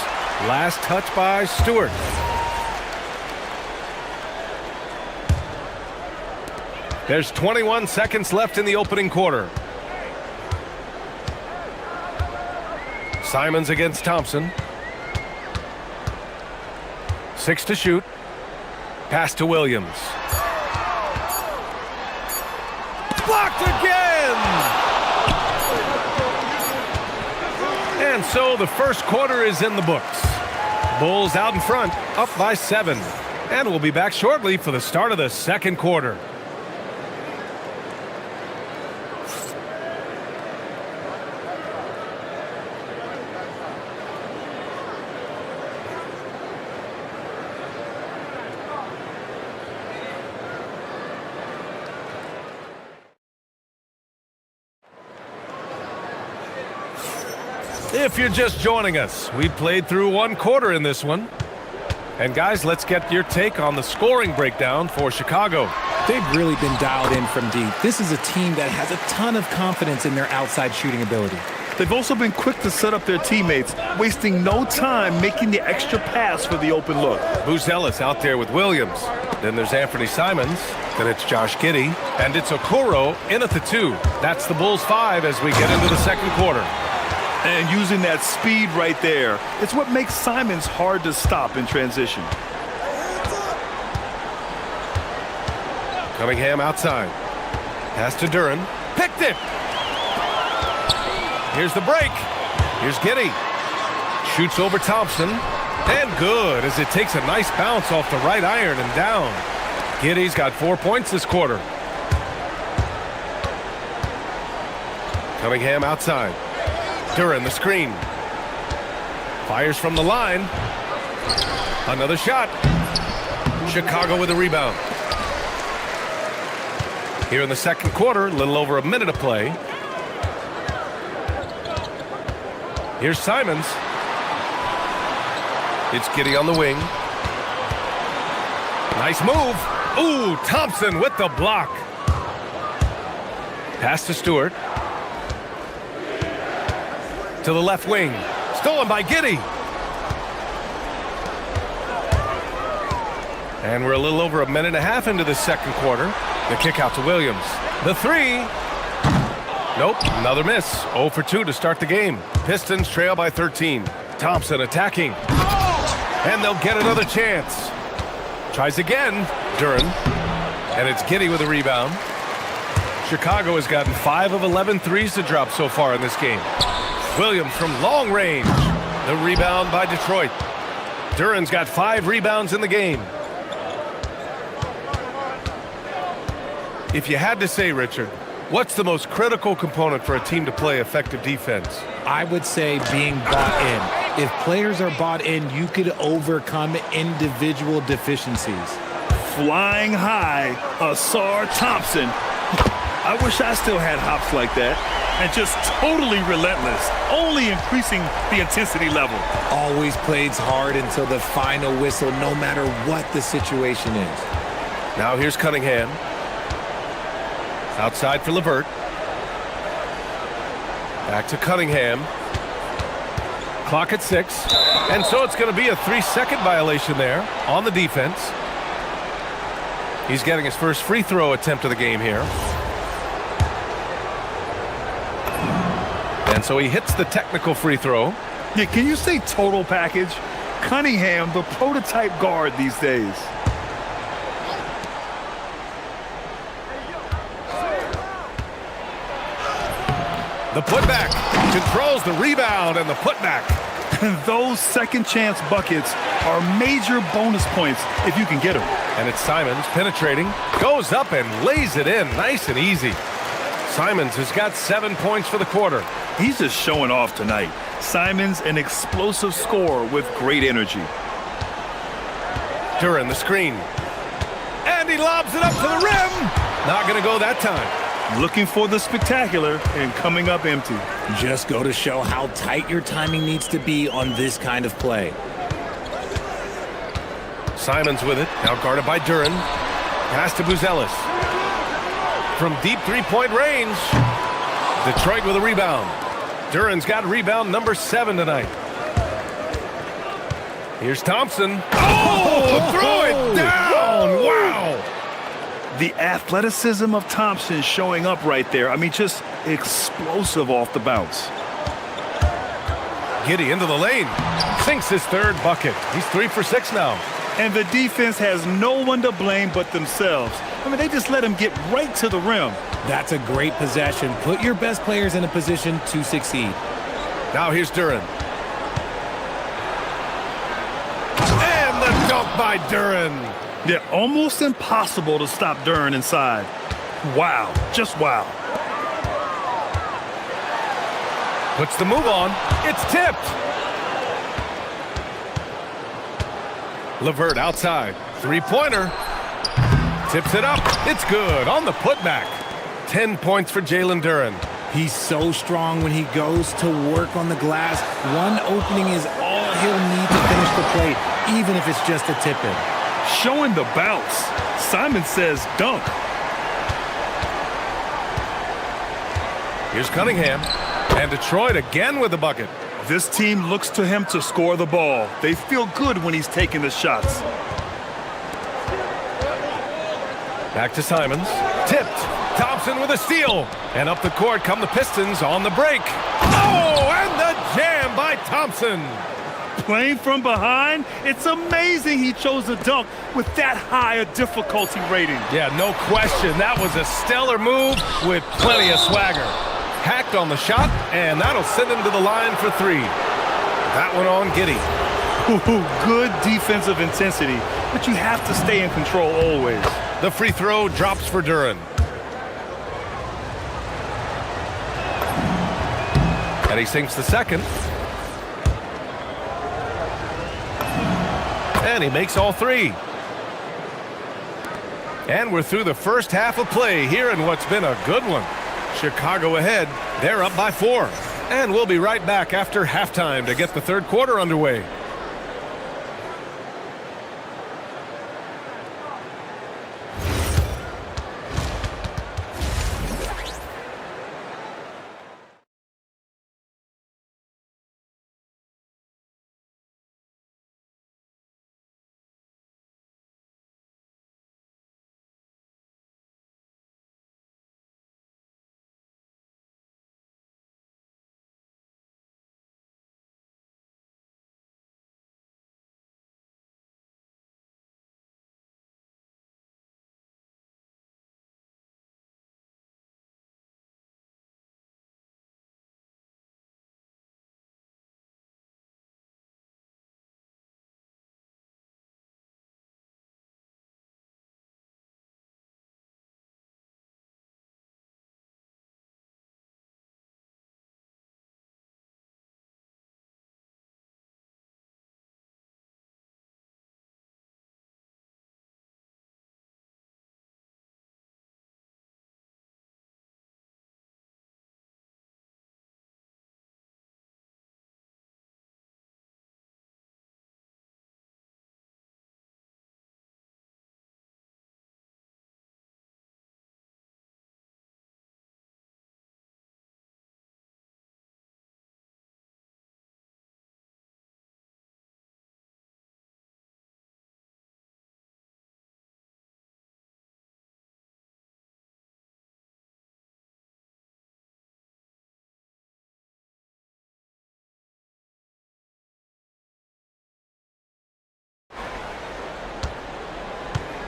Last touch by Stewart. There's 21 seconds left in the opening quarter. Simons against Thompson. 6 to shoot. Pass to Williams. Blocked again! And so the first quarter is in the books. Bulls out in front, up by 7. And we'll be back shortly for the start of the second quarter. If you're just joining us, we played through one quarter in this one. And guys, let's get your take on the scoring breakdown for Chicago. They've really been dialed in from deep. This is a team that has a ton of confidence in their outside shooting ability. They've also been quick to set up their teammates, wasting no time making the extra pass for the open look. Buzelis out there with Williams. Then there's Anthony Simons. Then it's Josh Giddey. And it's Okoro in at the 2. That's the Bulls 5 as we get into the second quarter. And using that speed right there, it's what makes Simons hard to stop in transition. Cunningham outside. Pass to Duran. Picked it! Here's the break. Here's Giddey. Shoots over Thompson. And good as it takes a nice bounce off the right iron and down. Giddey's got 4 points this quarter. Cunningham outside. Duran the screen. Fires from the line. Another shot. Chicago with a rebound. Here in the second quarter, a little over a minute of play. Here's Simons. It's Giddey on the wing. Nice move. Ooh, Thompson with the block. Pass to Stewart. To the left wing. Stolen by Giddey. And we're a little over a minute and a half into the second quarter. The kick out to Williams. The 3. Nope, another miss. 0 for 2 to start the game. Pistons trail by 13. Thompson attacking. And they'll get another chance. Tries again. Duran. And it's Giddey with a rebound. Chicago has gotten 5 of 11 threes to drop so far in this game. Williams from long range. The rebound by Detroit. Duran's got 5 rebounds in the game. If you had to say, Richard, what's the most critical component for a team to play effective defense? I would say being bought in. If players are bought in, you could overcome individual deficiencies. Flying high, Asar Thompson. I wish I still had hops like that. And just totally relentless, only increasing the intensity level. Always plays hard until the final whistle, no matter what the situation is. Now here's Cunningham. Outside for LeVert. Back to Cunningham. Clock at 6. And so it's going to be a 3-second violation there on the defense. He's getting his first free throw attempt of the game here. And so he hits the technical free throw. Yeah, can you say total package? Cunningham, the prototype guard these days. The putback controls the rebound and the putback. And those second chance buckets are major bonus points if you can get them. And it's Simons penetrating, goes up and lays it in nice and easy. Simons has got 7 points for the quarter. He's just showing off tonight. Simons, an explosive scorer with great energy. Duran the screen. And he lobs it up to the rim. Not going to go that time. Looking for the spectacular and coming up empty. Just go to show how tight your timing needs to be on this kind of play. Simons with it, now guarded by Duran. Pass to Buzelis. From deep three-point range. Detroit with a rebound. Duran's got rebound number 7 tonight. Here's Thompson. Oh, throw it down. Wow. The athleticism of Thompson showing up right there. I mean, just explosive off the bounce. Giddey into the lane. Sinks his 3rd bucket. He's 3 for 6 now. And the defense has no one to blame but themselves. I mean, they just let him get right to the rim. That's a great possession. Put your best players in a position to succeed. Now here's Duran. And the dunk by Duran. Yeah, almost impossible to stop Duran inside. Wow, just wow. Puts the move on. It's tipped. LeVert outside. Three-pointer. Tips it up. It's good on the putback. 10 points for Jalen Duran. He's so strong when he goes to work on the glass. One opening is all he'll need to finish the play, even if it's just a tip-in. Showing the bounce. Simon says dunk. Here's Cunningham. And Detroit again with the bucket. This team looks to him to score the ball. They feel good when he's taking the shots. Back to Simons. Tipped. Thompson with a steal. And up the court come the Pistons on the break. Oh, and the jam by Thompson. Playing from behind, it's amazing he chose a dunk with that high a difficulty rating. Yeah, no question. That was a stellar move with plenty of swagger. Hacked on the shot, and that'll send him to the line for 3. That one on Giddey. Good defensive intensity, but you have to stay in control always. The free throw drops for Duran. And he sinks the second. And he makes all 3. And we're through the first half of play here in what's been a good one. Chicago ahead. They're up by 4. And we'll be right back after halftime to get the 3rd quarter underway.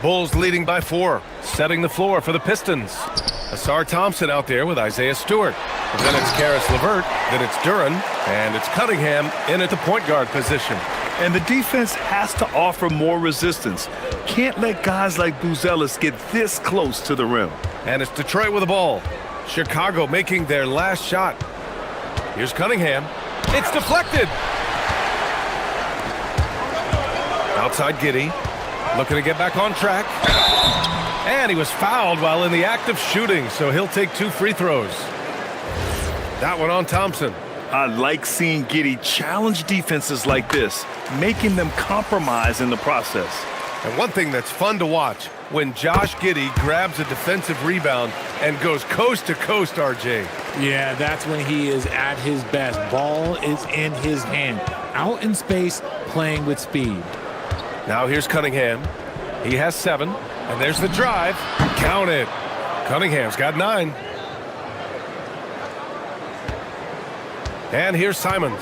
Bulls leading by 4, setting the floor for the Pistons. Asar Thompson out there with Isaiah Stewart. And then it's Karis LeVert, then it's Duran, and it's Cunningham in at the point guard position. And the defense has to offer more resistance. Can't let guys like Buzelis get this close to the rim. And it's Detroit with the ball. Chicago making their last shot. Here's Cunningham. It's deflected. Outside Giddey. Looking to get back on track. And he was fouled while in the act of shooting, so he'll take 2 free throws. That one on Thompson. I like seeing Giddey challenge defenses like this, making them compromise in the process. And one thing that's fun to watch, when Josh Giddey grabs a defensive rebound and goes coast to coast, RJ. Yeah, that's when he is at his best. Ball is in his hand. Out in space, playing with speed. Now here's Cunningham. He has 7, and there's the drive. Count it. Cunningham's got 9. And here's Simons.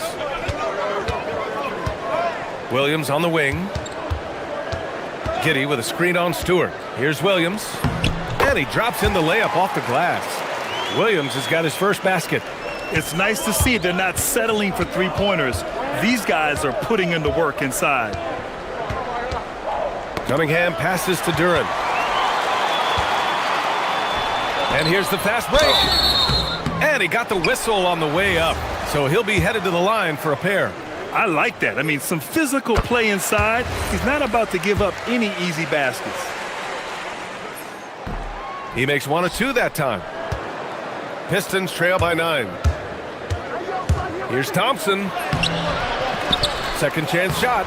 Williams on the wing. Giddey with a screen on Stewart. Here's Williams. And he drops in the layup off the glass. Williams has got his first basket. It's nice to see they're not settling for three-pointers. These guys are putting in the work inside. Cunningham passes to Duran. And here's the fast break. And he got the whistle on the way up. So he'll be headed to the line for a pair. I like that. I mean, some physical play inside. He's not about to give up any easy baskets. He makes 1 of 2 that time. Pistons trail by 9. Here's Thompson. Second chance shot.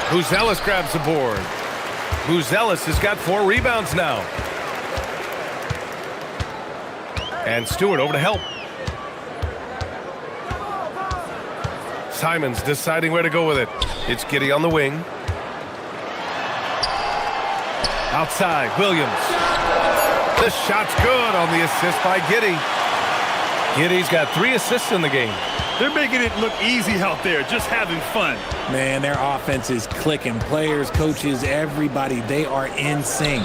Buzelis grabs the board. Buzelis has got 4 rebounds now. And Stewart over to help. Simons deciding where to go with it. It's Giddey on the wing. Outside, Williams. This shot's good on the assist by Giddey. Giddey's got 3 assists in the game. They're making it look easy out there, just having fun. Man, their offense is clicking. Players, coaches, everybody, they are in sync.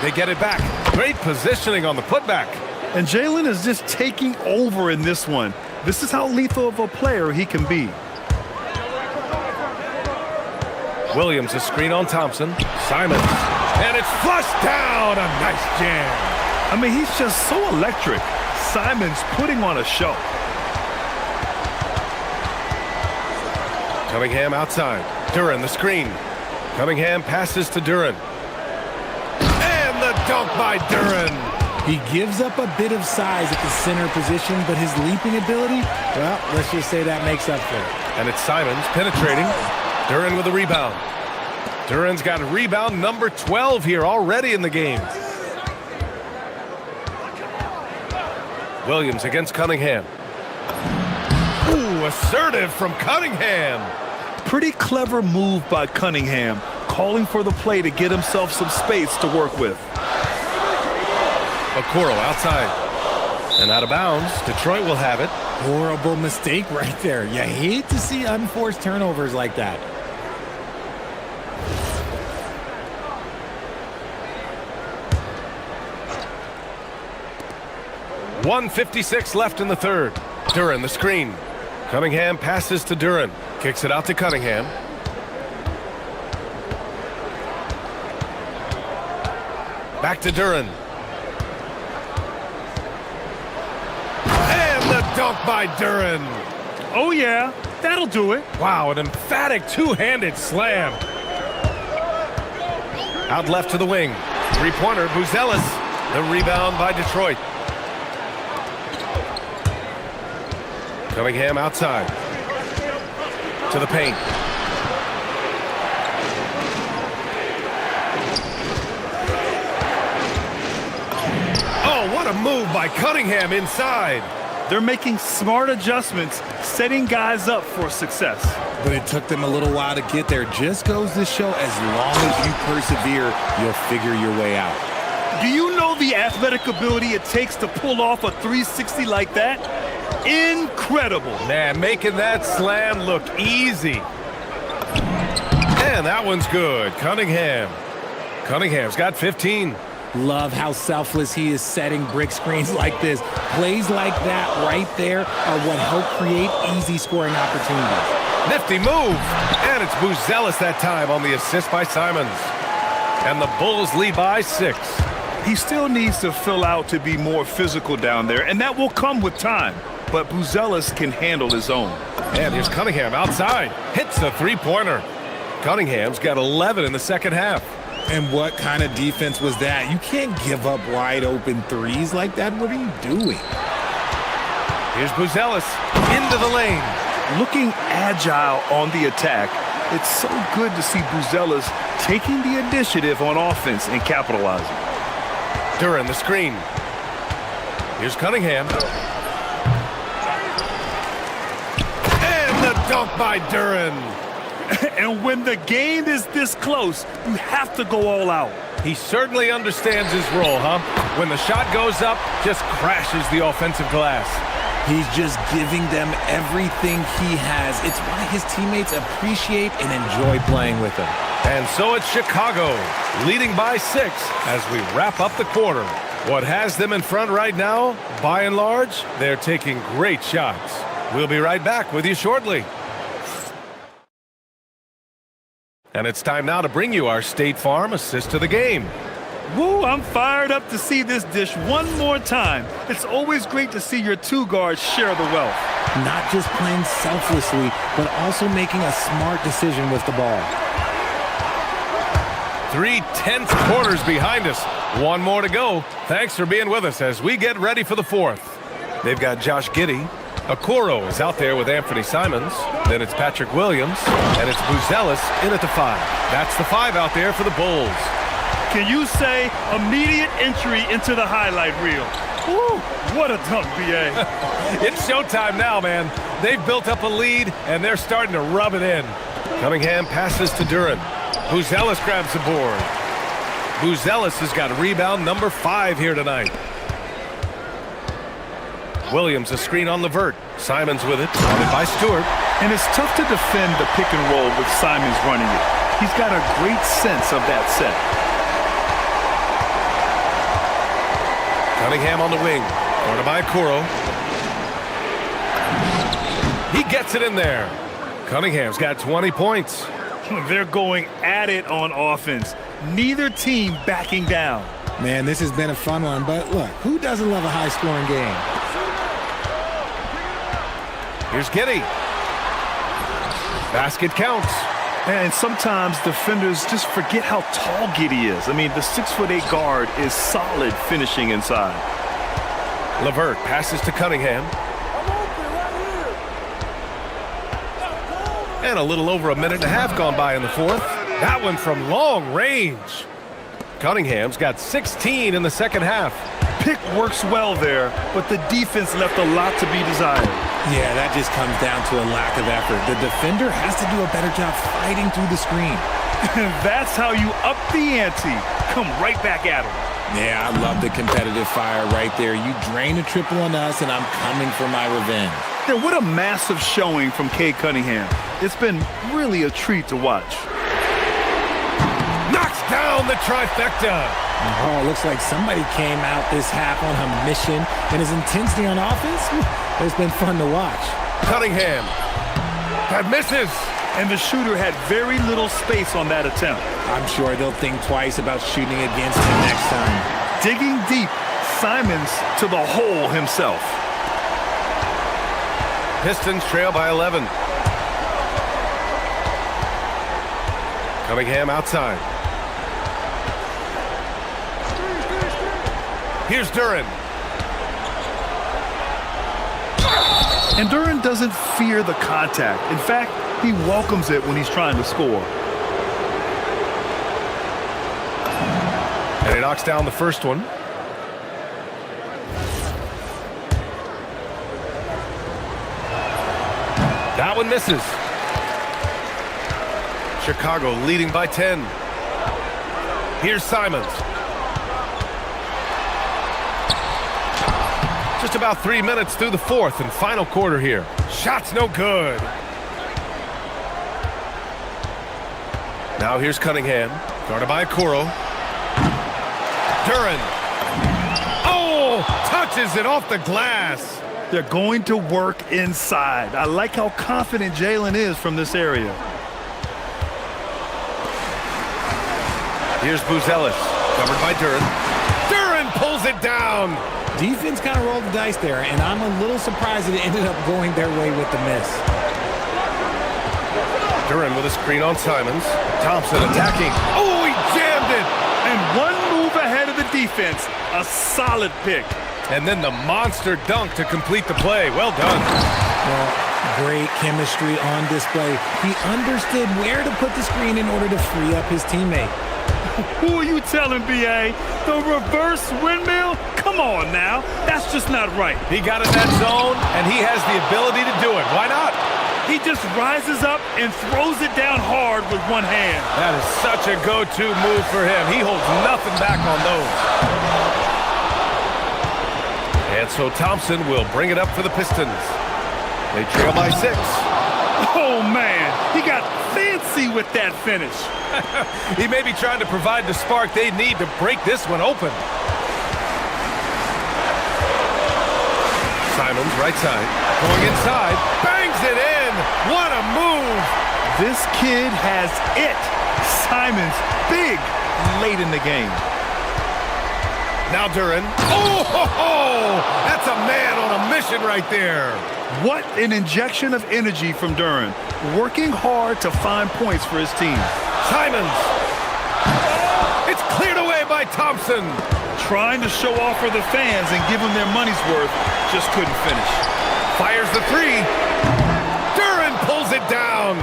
They get it back. Great positioning on the putback. And Jalen is just taking over in this one. This is how lethal of a player he can be. Williams, a screen on Thompson. Simons. And it's flushed down. A nice jam. I mean, he's just so electric. Simons putting on a show. Cunningham outside. Duran, the screen. Cunningham passes to Duran. And the dunk by Duran. He gives up a bit of size at the center position, but his leaping ability, well, let's just say that makes up for it. And it's Simons penetrating. Duran with a rebound. Duran's got rebound number 12 here already in the game. Williams against Cunningham. Ooh, assertive from Cunningham. Pretty clever move by Cunningham, calling for the play to get himself some space to work with. Okoro outside. And out of bounds. Detroit will have it. Horrible mistake right there. You hate to see unforced turnovers like that. .156 left in the third. Duran, the screen. Cunningham passes to Duran. Kicks it out to Cunningham. Back to Duran. And the dunk by Duran. Oh, yeah. That'll do it. Wow, an emphatic two-handed slam. Out left to the wing. Three-pointer, Buzelis. The rebound by Detroit. Cunningham outside. To the paint. Oh, what a move by Cunningham inside. They're making smart adjustments, setting guys up for success. But it took them a little while to get there. Just goes to show, as long as you persevere, you'll figure your way out. Do you know the athletic ability it takes to pull off a 360 like that? Incredible. Man, making that slam look easy. And that one's good. Cunningham's got 15. Love how selfless he is setting brick screens like this. Plays like that right there are what help create easy scoring opportunities. Nifty move. And it's Buzelis that time on the assist by Simons. And the Bulls lead by 6. He still needs to fill out to be more physical down there, and that will come with time. But Buzelis can handle his own. And here's Cunningham outside. Hits the three-pointer. Cunningham's got 11 in the second half. And what kind of defense was that? You can't give up wide open threes like that. What are you doing? Here's Buzelis into the lane. Looking agile on the attack. It's so good to see Buzelis taking the initiative on offense and capitalizing. Duran, the screen. Here's Cunningham. And the dunk by Duran. And when the game is this close, you have to go all out. He certainly understands his role, huh? When the shot goes up, just crashes the offensive glass. He's just giving them everything he has. It's why his teammates appreciate and enjoy playing with him. And so it's Chicago, leading by 6 as we wrap up the quarter. What has them in front right now, by and large, they're taking great shots. We'll be right back with you shortly. And it's time now to bring you our State Farm assist to the game. Woo, I'm fired up to see this dish one more time. It's always great to see your two guards share the wealth. Not just playing selflessly, but also making a smart decision with the ball. 3/10 quarters behind us. One more to go. Thanks for being with us as we get ready for the 4th. They've got Josh Giddey. Okoro is out there with Anthony Simons. Then it's Patrick Williams. And it's Buzelis in at the 5. That's the 5 out there for the Bulls. Can you say immediate entry into the highlight reel? Woo, what a dunk, B.A. It's showtime now, man. They've built up a lead, and they're starting to rub it in. Cunningham passes to Duran. Buzelis grabs the board. Buzelis has got rebound number 5 here tonight. Williams a screen on Levert. Simons with it, wanted by Stewart. And it's tough to defend the pick and roll with Simons running it. He's got a great sense of that set. Cunningham on the wing. Corner by Okoro. He gets it in there. Cunningham's got 20 points. They're going at it on offense. Neither team backing down. Man, this has been a fun one, but look, who doesn't love a high-scoring game? Here's Giddey. Basket counts. And sometimes defenders just forget how tall Giddey is. I mean, the 6'8" guard is solid finishing inside. Levert passes to Cunningham. And a little over a minute and a half gone by in the 4th. That one from long range. Cunningham's got 16 in the second half. Pick works well there, but the defense left a lot to be desired. Yeah, that just comes down to a lack of effort. The defender has to do a better job fighting through the screen. That's how you up the ante. Come right back at him. Yeah, I love the competitive fire right there. You drain a triple on us, and I'm coming for my revenge. Yeah, what a massive showing from Cade Cunningham. It's been really a treat to watch. Knocks down the trifecta. Oh, looks like somebody came out this half on a mission, and his intensity on offense, it's been fun to watch. Cunningham. That misses. And the shooter had very little space on that attempt. I'm sure they'll think twice about shooting against him next time. Digging deep, Simons to the hole himself. Pistons trail by 11. Cunningham outside. Here's Duran. And Duran doesn't fear the contact. In fact, he welcomes it when he's trying to score. And he knocks down the first one. That one misses. Chicago leading by 10. Here's Simons. Just about 3 minutes through the 4th and final quarter here. Shot's no good. Now here's Cunningham. Guarded by Okoro. Duran. Oh! Touches it off the glass. They're going to work inside. I like how confident Jalen is from this area. Here's Buzelis. Covered by Duran. Duran pulls it down. Defense kind of rolled the dice there, and I'm a little surprised that it ended up going their way with the miss. Duran with a screen on Simons. Thompson attacking. Oh, he jammed it. defense, a solid pick. And then the monster dunk to complete the play. Well done. Well, great chemistry on display. He understood where to put the screen in order to free up his teammate. Who are you telling, B.A.? The reverse windmill? Come on now. That's just not right. He got in that zone, and he has the ability to do it. Why not? He just rises up and throws it down hard with one hand. That is such a go-to move for him. He holds nothing back on those. And so Thompson will bring it up for the Pistons. They trail by 6. Oh, man. He got fancy with that finish. He may be trying to provide the spark they need to break this one open. Simons, right side, going inside, bangs it in. What a move. This kid has it. Simons, big, late in the game. Now Duren. Oh, that's a man on a mission right there. What an injection of energy from Duren. Working hard to find points for his team. Simons. It's cleared away by Thompson. Trying to show off for the fans and give them their money's worth. Just couldn't finish. Fires the 3. Duren pulls it down.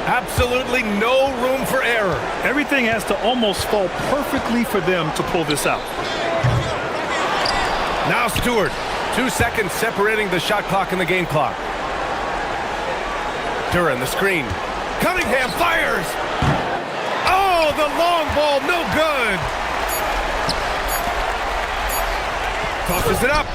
Absolutely no room for error. Everything has to almost fall perfectly for them to pull this out. Now Stewart. 2 seconds separating the shot clock and the game clock. Duren, the screen. Cunningham fires. Oh, the long ball, no good. Tosses it up.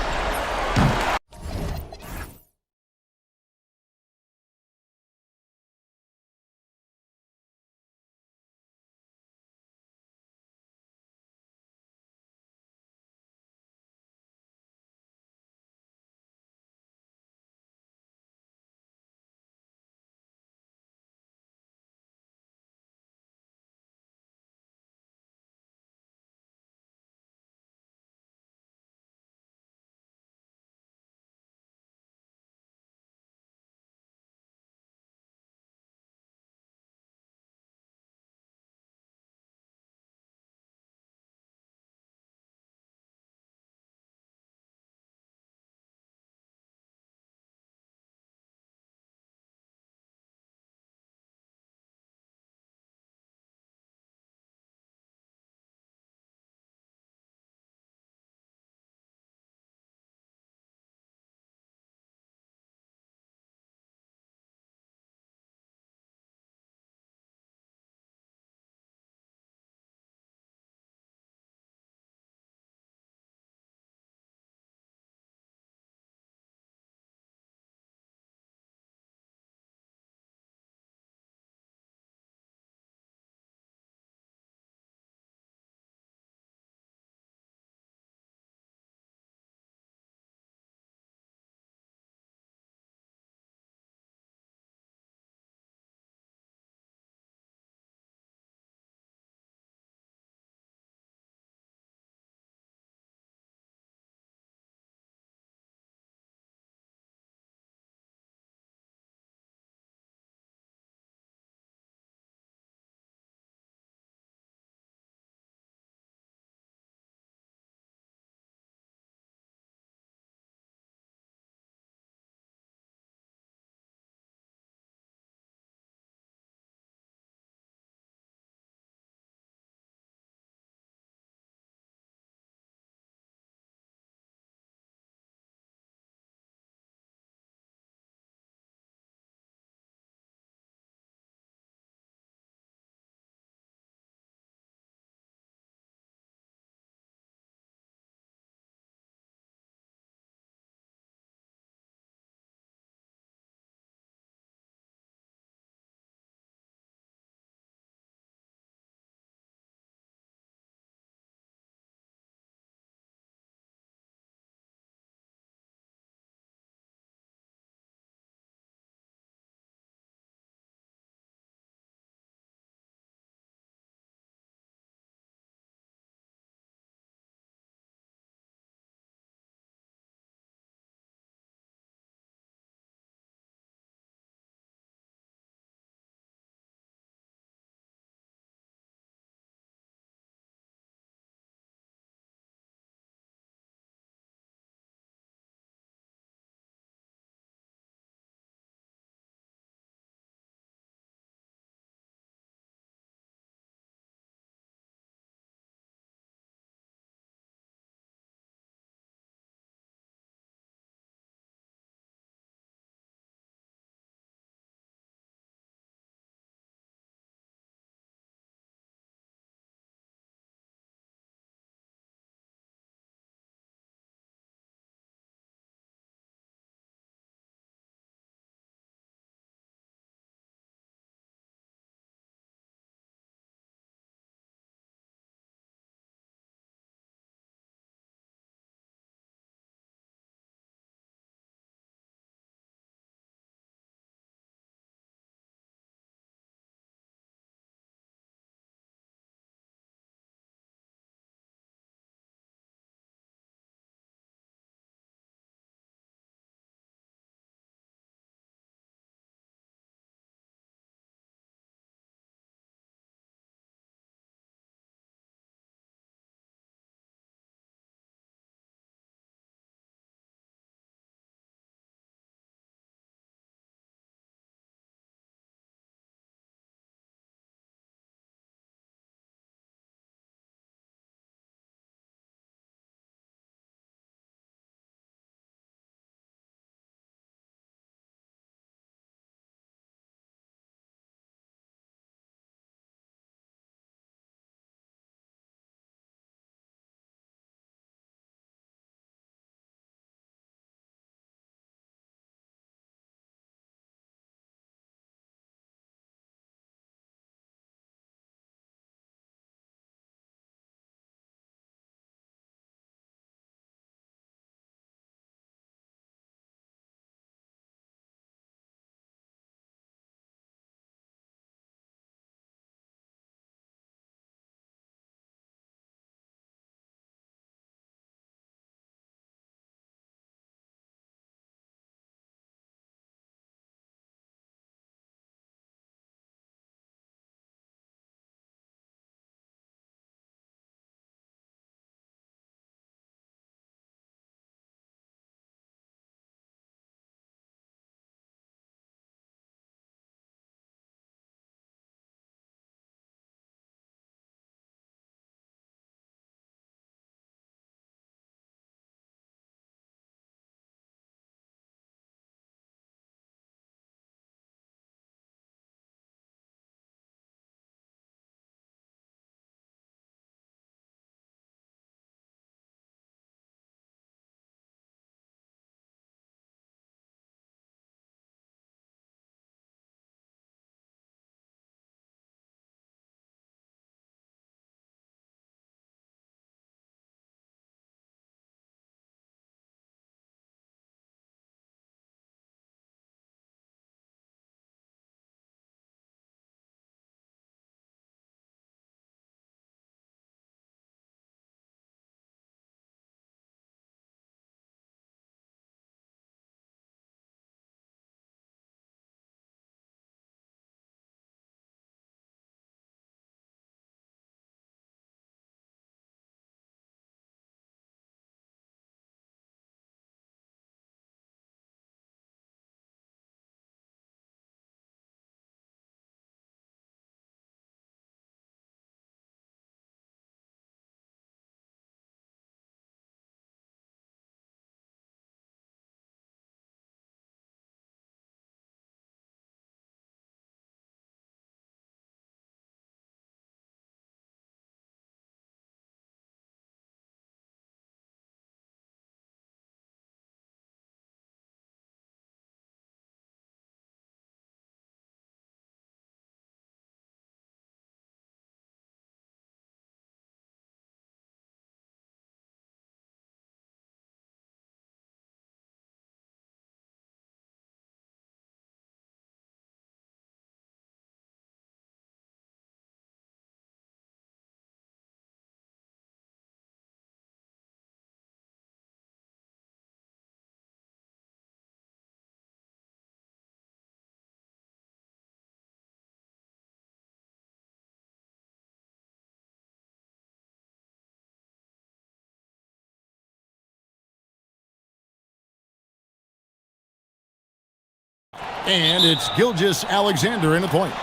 And it's Gilgeous-Alexander in the point.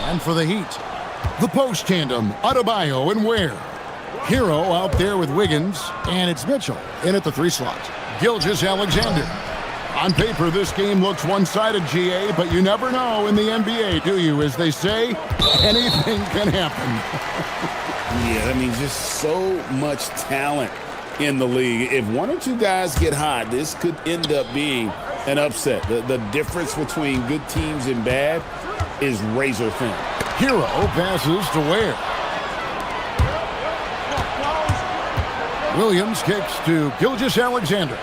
And for the Heat, the post tandem, Adebayo and Ware. Hero out there with Wiggins, and it's Mitchell in at the 3 slot. Gilgeous-Alexander. On paper, this game looks one-sided, GA, but you never know in the NBA, do you? As they say, anything can happen. Yeah, I mean, just so much talent in the league. If one or two guys get hot, this could end up being an upset. The difference between good teams and bad is razor thin. Hero passes to Ware. Williams kicks to Gilgeous-Alexander.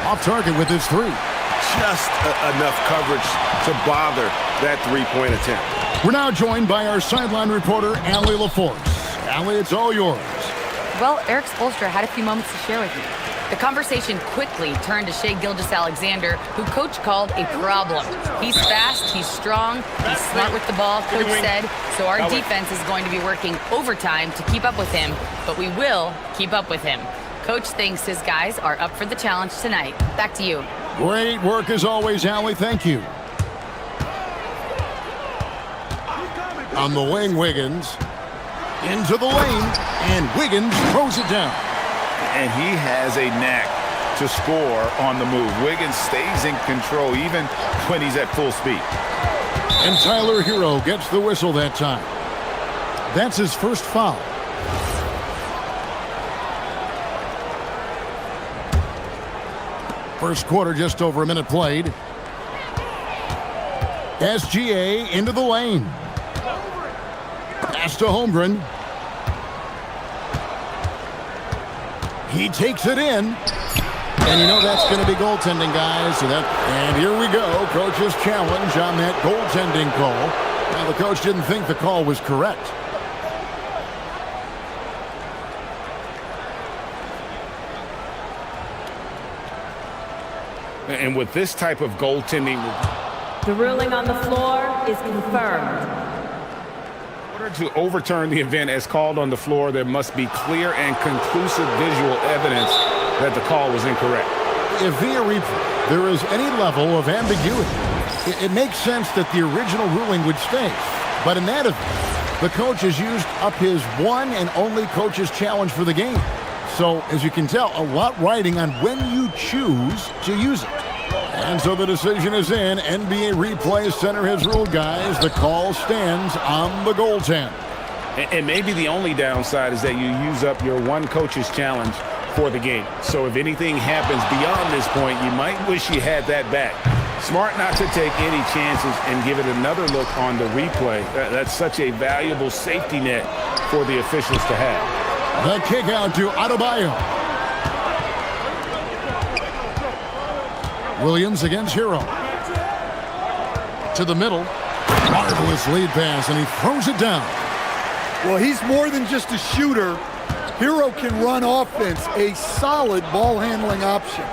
Off target with his 3. Just enough coverage to bother that 3-point attempt. We're now joined by our sideline reporter, Allie LaForce. Allie, it's all yours. Well, Eric Spoelstra had a few moments to share with you. The conversation quickly turned to Shai Gilgeous-Alexander, who coach called a problem. He's fast, he's strong, he's smart with the ball, coach said, so our defense is going to be working overtime to keep up with him, but we will keep up with him. Coach thinks his guys are up for the challenge tonight. Back to you. Great work as always, Allie. Thank you. On the wing, Wiggins. Into the lane, and Wiggins throws it down. And he has a knack to score on the move. Wiggins stays in control even when he's at full speed. And Tyler Hero gets the whistle that time. That's his first foul. First quarter, just over a minute played. SGA into the lane. Pass to Holmgren. He takes it in. And you know that's going to be goaltending, guys. And here we go. Coach's challenge on that goaltending call. Now, the coach didn't think the call was correct. And with this type of goaltending, the ruling on the floor is confirmed. in order to overturn the event as called on the floor, there must be clear and conclusive visual evidence that the call was incorrect. If via replay there is any level of ambiguity, it makes sense that the original ruling would stay. But in that event, the coach has used up his one and only coach's challenge for the game. So, as you can tell, a lot riding on when you choose to use it. And so the decision is in. NBA Replay Center has ruled, guys. The call stands on the goaltend. And maybe the only downside is that you use up your one coach's challenge for the game. So if anything happens beyond this point, you might wish you had that back. Smart not to take any chances and give it another look on the replay. That's such a valuable safety net for the officials to have. The kick out to Adebayo. Williams against Hero. To the middle. Marvelous lead pass, and he throws it down. Well, he's more than just a shooter. Hero can run offense, a solid ball handling option.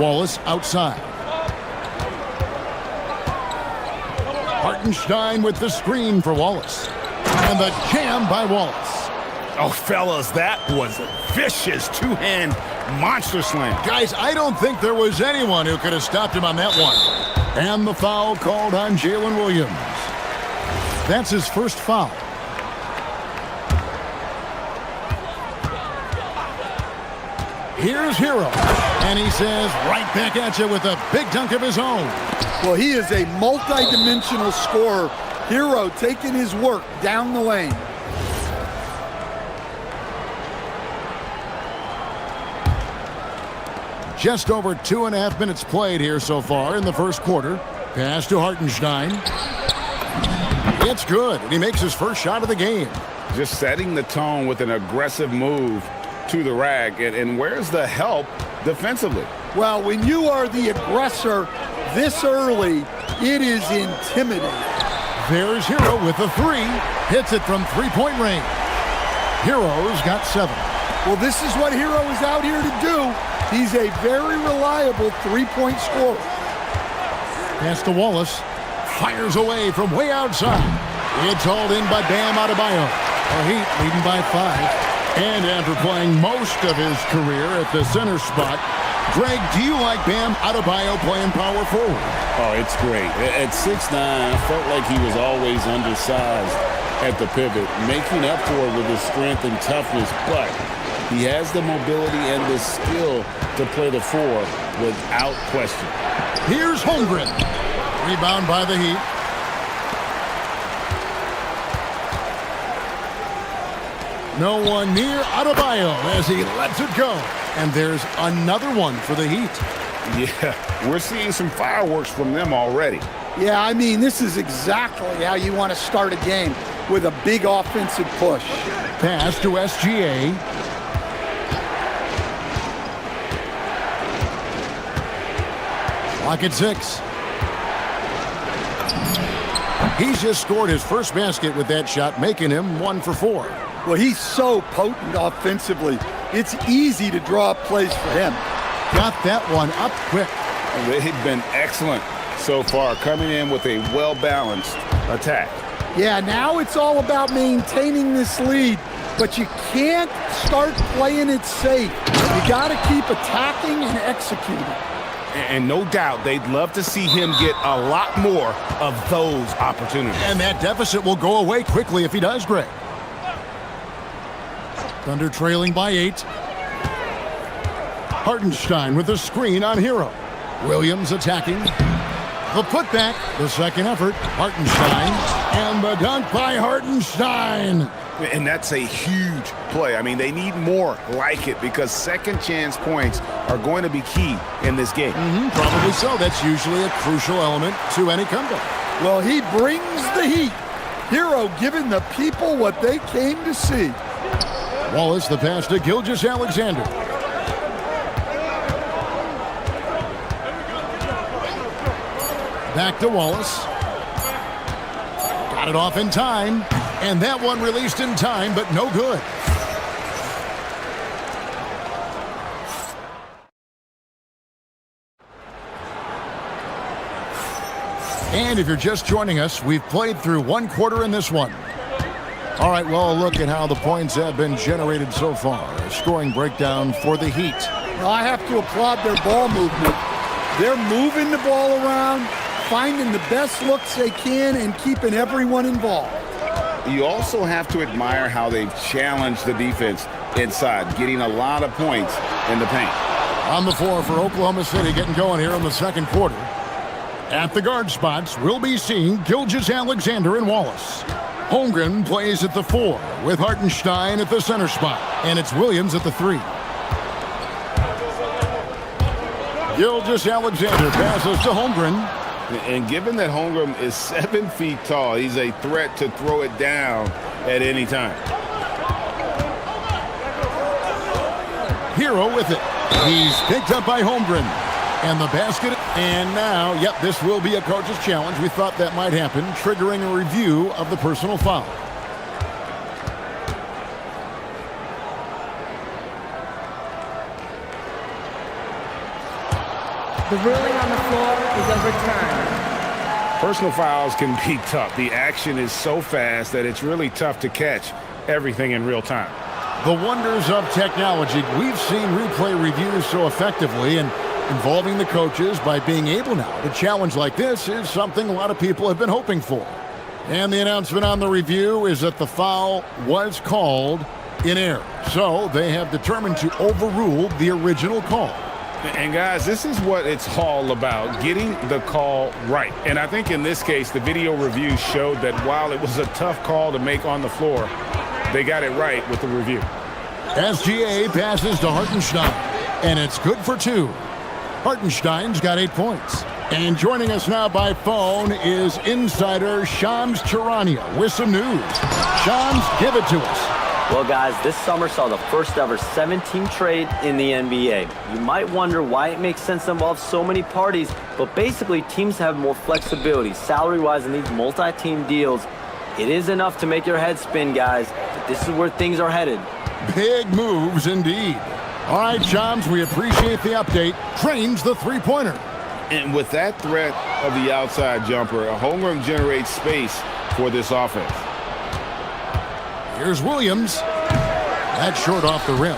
Wallace outside. Hartenstein with the screen for Wallace. And the jam by Wallace. Oh, fellas, that was a vicious two-hand monster slam. Guys, I don't think there was anyone who could have stopped him on that one. And the foul called on Jalen Williams. That's his first foul. Here's Hero. And he says, right back at you with a big dunk of his own. Well, he is a multi-dimensional scorer. Hero taking his work down the lane. Just over 2.5 minutes played here so far in the first quarter. Pass to Hartenstein. It's good, and he makes his first shot of the game. Just setting the tone with an aggressive move to the rack. And where's the help defensively? Well, when you are the aggressor this early, it is intimidating. There's Hero with a three. Hits it from three-point range. Hero's got 7. Well, this is what Hero is out here to do. He's a very reliable three-point scorer. Pass to Wallace. Fires away from way outside. It's hauled in by Bam Adebayo. The Heat leading by 5. And after playing most of his career at the center spot, Greg, do you like Bam Adebayo playing power forward? Oh, it's great. At 6'9", I felt like he was always undersized at the pivot, making up for it with his strength and toughness, but he has the mobility and the skill to play the 4 without question. Here's Holmgren. Rebound by the Heat. No one near Adebayo as he lets it go. And there's another one for the Heat. Yeah, we're seeing some fireworks from them already. Yeah, I mean, this is exactly how you want to start a game, with a big offensive push. Pass to SGA. Clock at 6. He's just scored his first basket with that shot, making him 1 for 4. Well, he's so potent offensively. It's easy to draw up plays for him. Got that one up quick. They've been excellent so far, coming in with a well-balanced attack. Yeah, now it's all about maintaining this lead, but you can't start playing it safe. You got to keep attacking and executing. And no doubt they'd love to see him get a lot more of those opportunities. And that deficit will go away quickly if he does, Greg. Thunder trailing by 8. Hartenstein with a screen on Hero. Williams attacking. The putback, the second effort. Hartenstein, and the dunk by Hartenstein. And that's a huge play. I mean, they need more like it because second chance points are going to be key in this game. Probably so. That's usually a crucial element to any comeback. Well, he brings the heat. Hero giving the people what they came to see. Wallace, the pass to Gilgeous-Alexander. Back to Wallace. Got it off in time. And that one released in time, but no good. And if you're just joining us, we've played through 1 quarter in this one. All right, well, look at how the points have been generated so far. A scoring breakdown for the Heat. Well, I have to applaud their ball movement. They're moving the ball around, finding the best looks they can, and keeping everyone involved. You also have to admire how they've challenged the defense inside, getting a lot of points in the paint. On the floor for Oklahoma City, getting going here in the second quarter. At the guard spots, we'll be seeing Gilgeous-Alexander and Wallace. Holmgren plays at the 4 with Hartenstein at the center spot, and it's Williams at the 3. Gilgeous-Alexander passes to Holmgren. And given that Holmgren is 7 feet tall, he's a threat to throw it down at any time. Hero with it. He's picked up by Holmgren. And the basket. And now, yep, this will be a coach's challenge. We thought that might happen, triggering a review of the personal foul. The ruling on the floor is overturned. Personal fouls can be tough. The action is so fast that it's really tough to catch everything in real time. The wonders of technology. We've seen replay reviews so effectively, and involving the coaches by being able now to challenge like this is something a lot of people have been hoping for. And the announcement on the review is that the foul was called in error. So they have determined to overrule the original call. And guys, this is what it's all about, getting the call right. And I think in this case, the video review showed that while it was a tough call to make on the floor, they got it right with the review. SGA passes to Hartenstein, and it's good for 2. Hartenstein's got 8 points. And joining us now by phone is insider Shams Charania with some news. Shams, give it to us. Well, guys, this summer saw the first ever 7-team trade in the NBA. You might wonder why it makes sense to involve so many parties, but basically teams have more flexibility salary-wise in these multi-team deals. It is enough to make your head spin, guys, but this is where things are headed. Big moves indeed. All right, Shams, we appreciate the update. Trains the three-pointer. And with that threat of the outside jumper, Holmgren generates space for this offense. Here's Williams. That's short off the rim.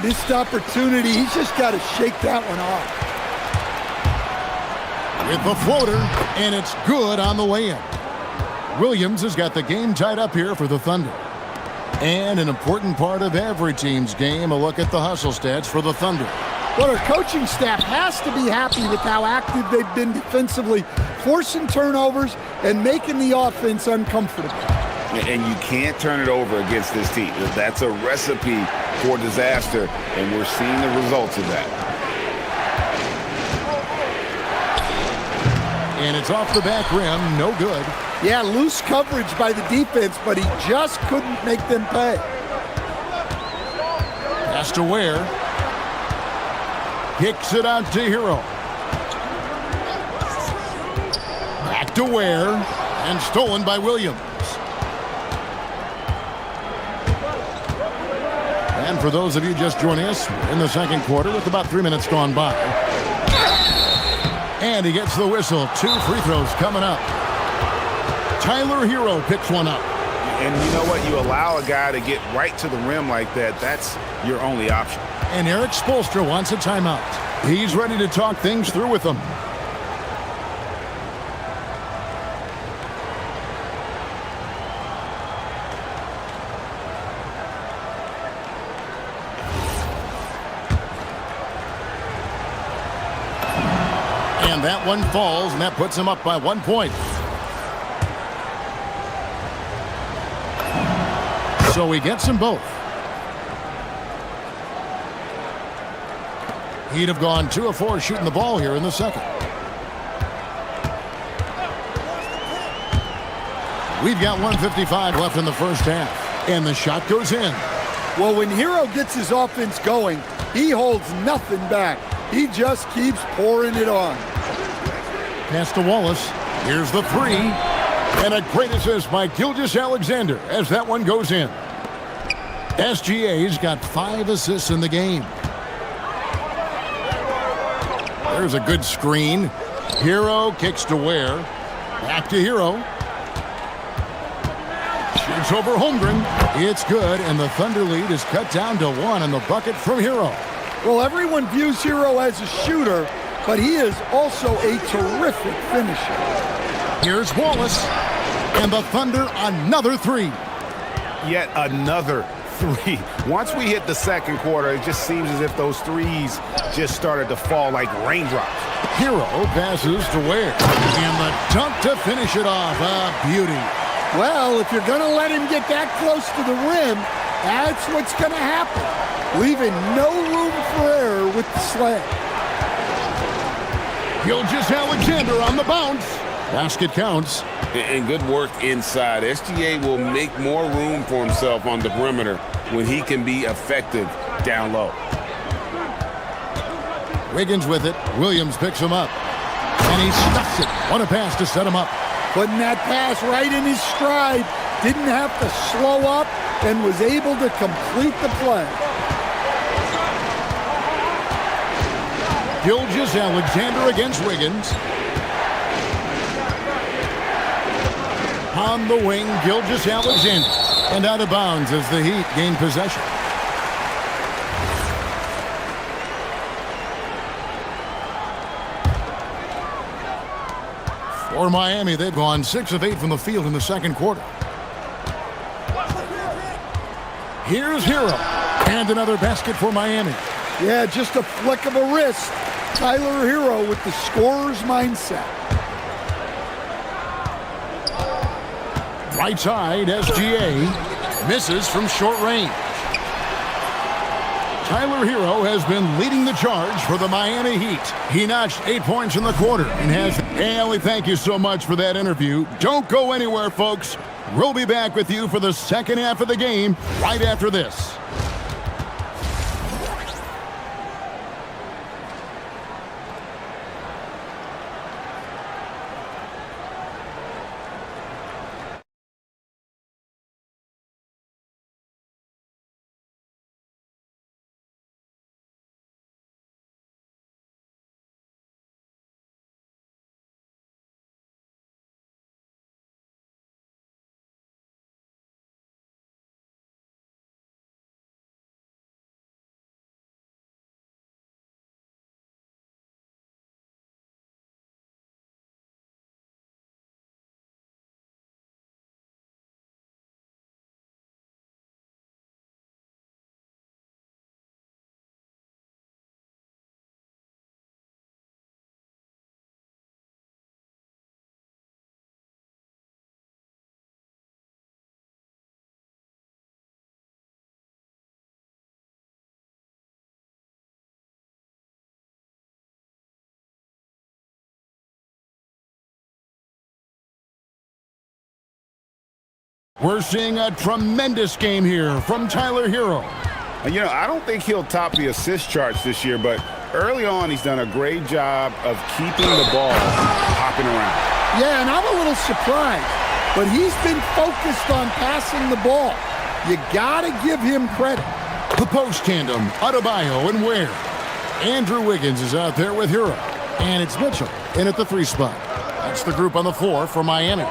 Missed opportunity. He's just got to shake that one off. With the floater, and it's good on the way in. Williams has got the game tied up here for the Thunder. And an important part of every team's game, a look at the hustle stats for the Thunder. Well, our coaching staff has to be happy with how active they've been defensively, forcing turnovers and making the offense uncomfortable. And you can't turn it over against this team. That's a recipe for disaster, and we're seeing the results of that. And it's off the back rim, no good. Yeah, loose coverage by the defense, but he just couldn't make them pay. Pass to Ware. Kicks it out to Hero. Back to Ware, and stolen by Williams. And for those of you just joining us, we're in the second quarter with about 3 minutes gone by. And he gets the whistle. 2 free throws coming up. Tyler Hero picks one up. And you know what? You allow a guy to get right to the rim like that. That's your only option. And Eric Spoelstra wants a timeout. He's ready to talk things through with them. And that one falls, and that puts him up by 1 point. So he gets them both. He'd have gone 2 of 4 shooting the ball here in the second. We've got 1:55 left in the first half, and the shot goes in. Well, when Hero gets his offense going, he holds nothing back. He just keeps pouring it on. Pass to Wallace. Here's the 3. And a great assist by Gilgeous-Alexander as that one goes in. SGA's got 5 assists in the game. There's a good screen. Hero kicks to Ware. Back to Hero. Shoots over Holmgren. It's good, and the Thunder lead is cut down to 1 on the bucket from Hero. Well, everyone views Hero as a shooter, but he is also a terrific finisher. Here's Wallace, and the Thunder another 3. Yet another 3. Once we hit the second quarter, it just seems as if those threes just started to fall like raindrops. Hero passes to Ware, and the dunk to finish it off. A beauty. Well, if you're going to let him get that close to the rim, that's what's going to happen. Leaving no room for error with the slam. Gilgeous-Alexander on the bounce. Basket counts. And good work inside. SGA will make more room for himself on the perimeter when he can be effective down low. Wiggins with it. Williams picks him up. And he stuffs it. What a pass to set him up. Putting that pass right in his stride. Didn't have to slow up and was able to complete the play. Gilgeous-Alexander against Wiggins. On the wing, Gilgeous-Alexander. And out of bounds as the Heat gain possession. For Miami, they've gone 6 of 8 from the field in the second quarter. Here's Hero. And another basket for Miami. Yeah, just a flick of a wrist. Tyler Hero with the scorer's mindset. Right side, SGA misses from short range. Tyler Hero has been leading the charge for the Miami Heat. He notched 8 points in the quarter and has... Ellie, thank you so much for that interview. Don't go anywhere, folks. We'll be back with you for the second half of the game right after this. We're seeing a tremendous game here from Tyler Hero. And, I don't think he'll top the assist charts this year, but early on he's done a great job of keeping the ball hopping around. Yeah, and I'm a little surprised, but he's been focused on passing the ball. You got to give him credit. The post tandem, Adebayo and Ware. Andrew Wiggins is out there with Hero. And it's Mitchell in at the 3 spot. That's the group on the floor for Miami.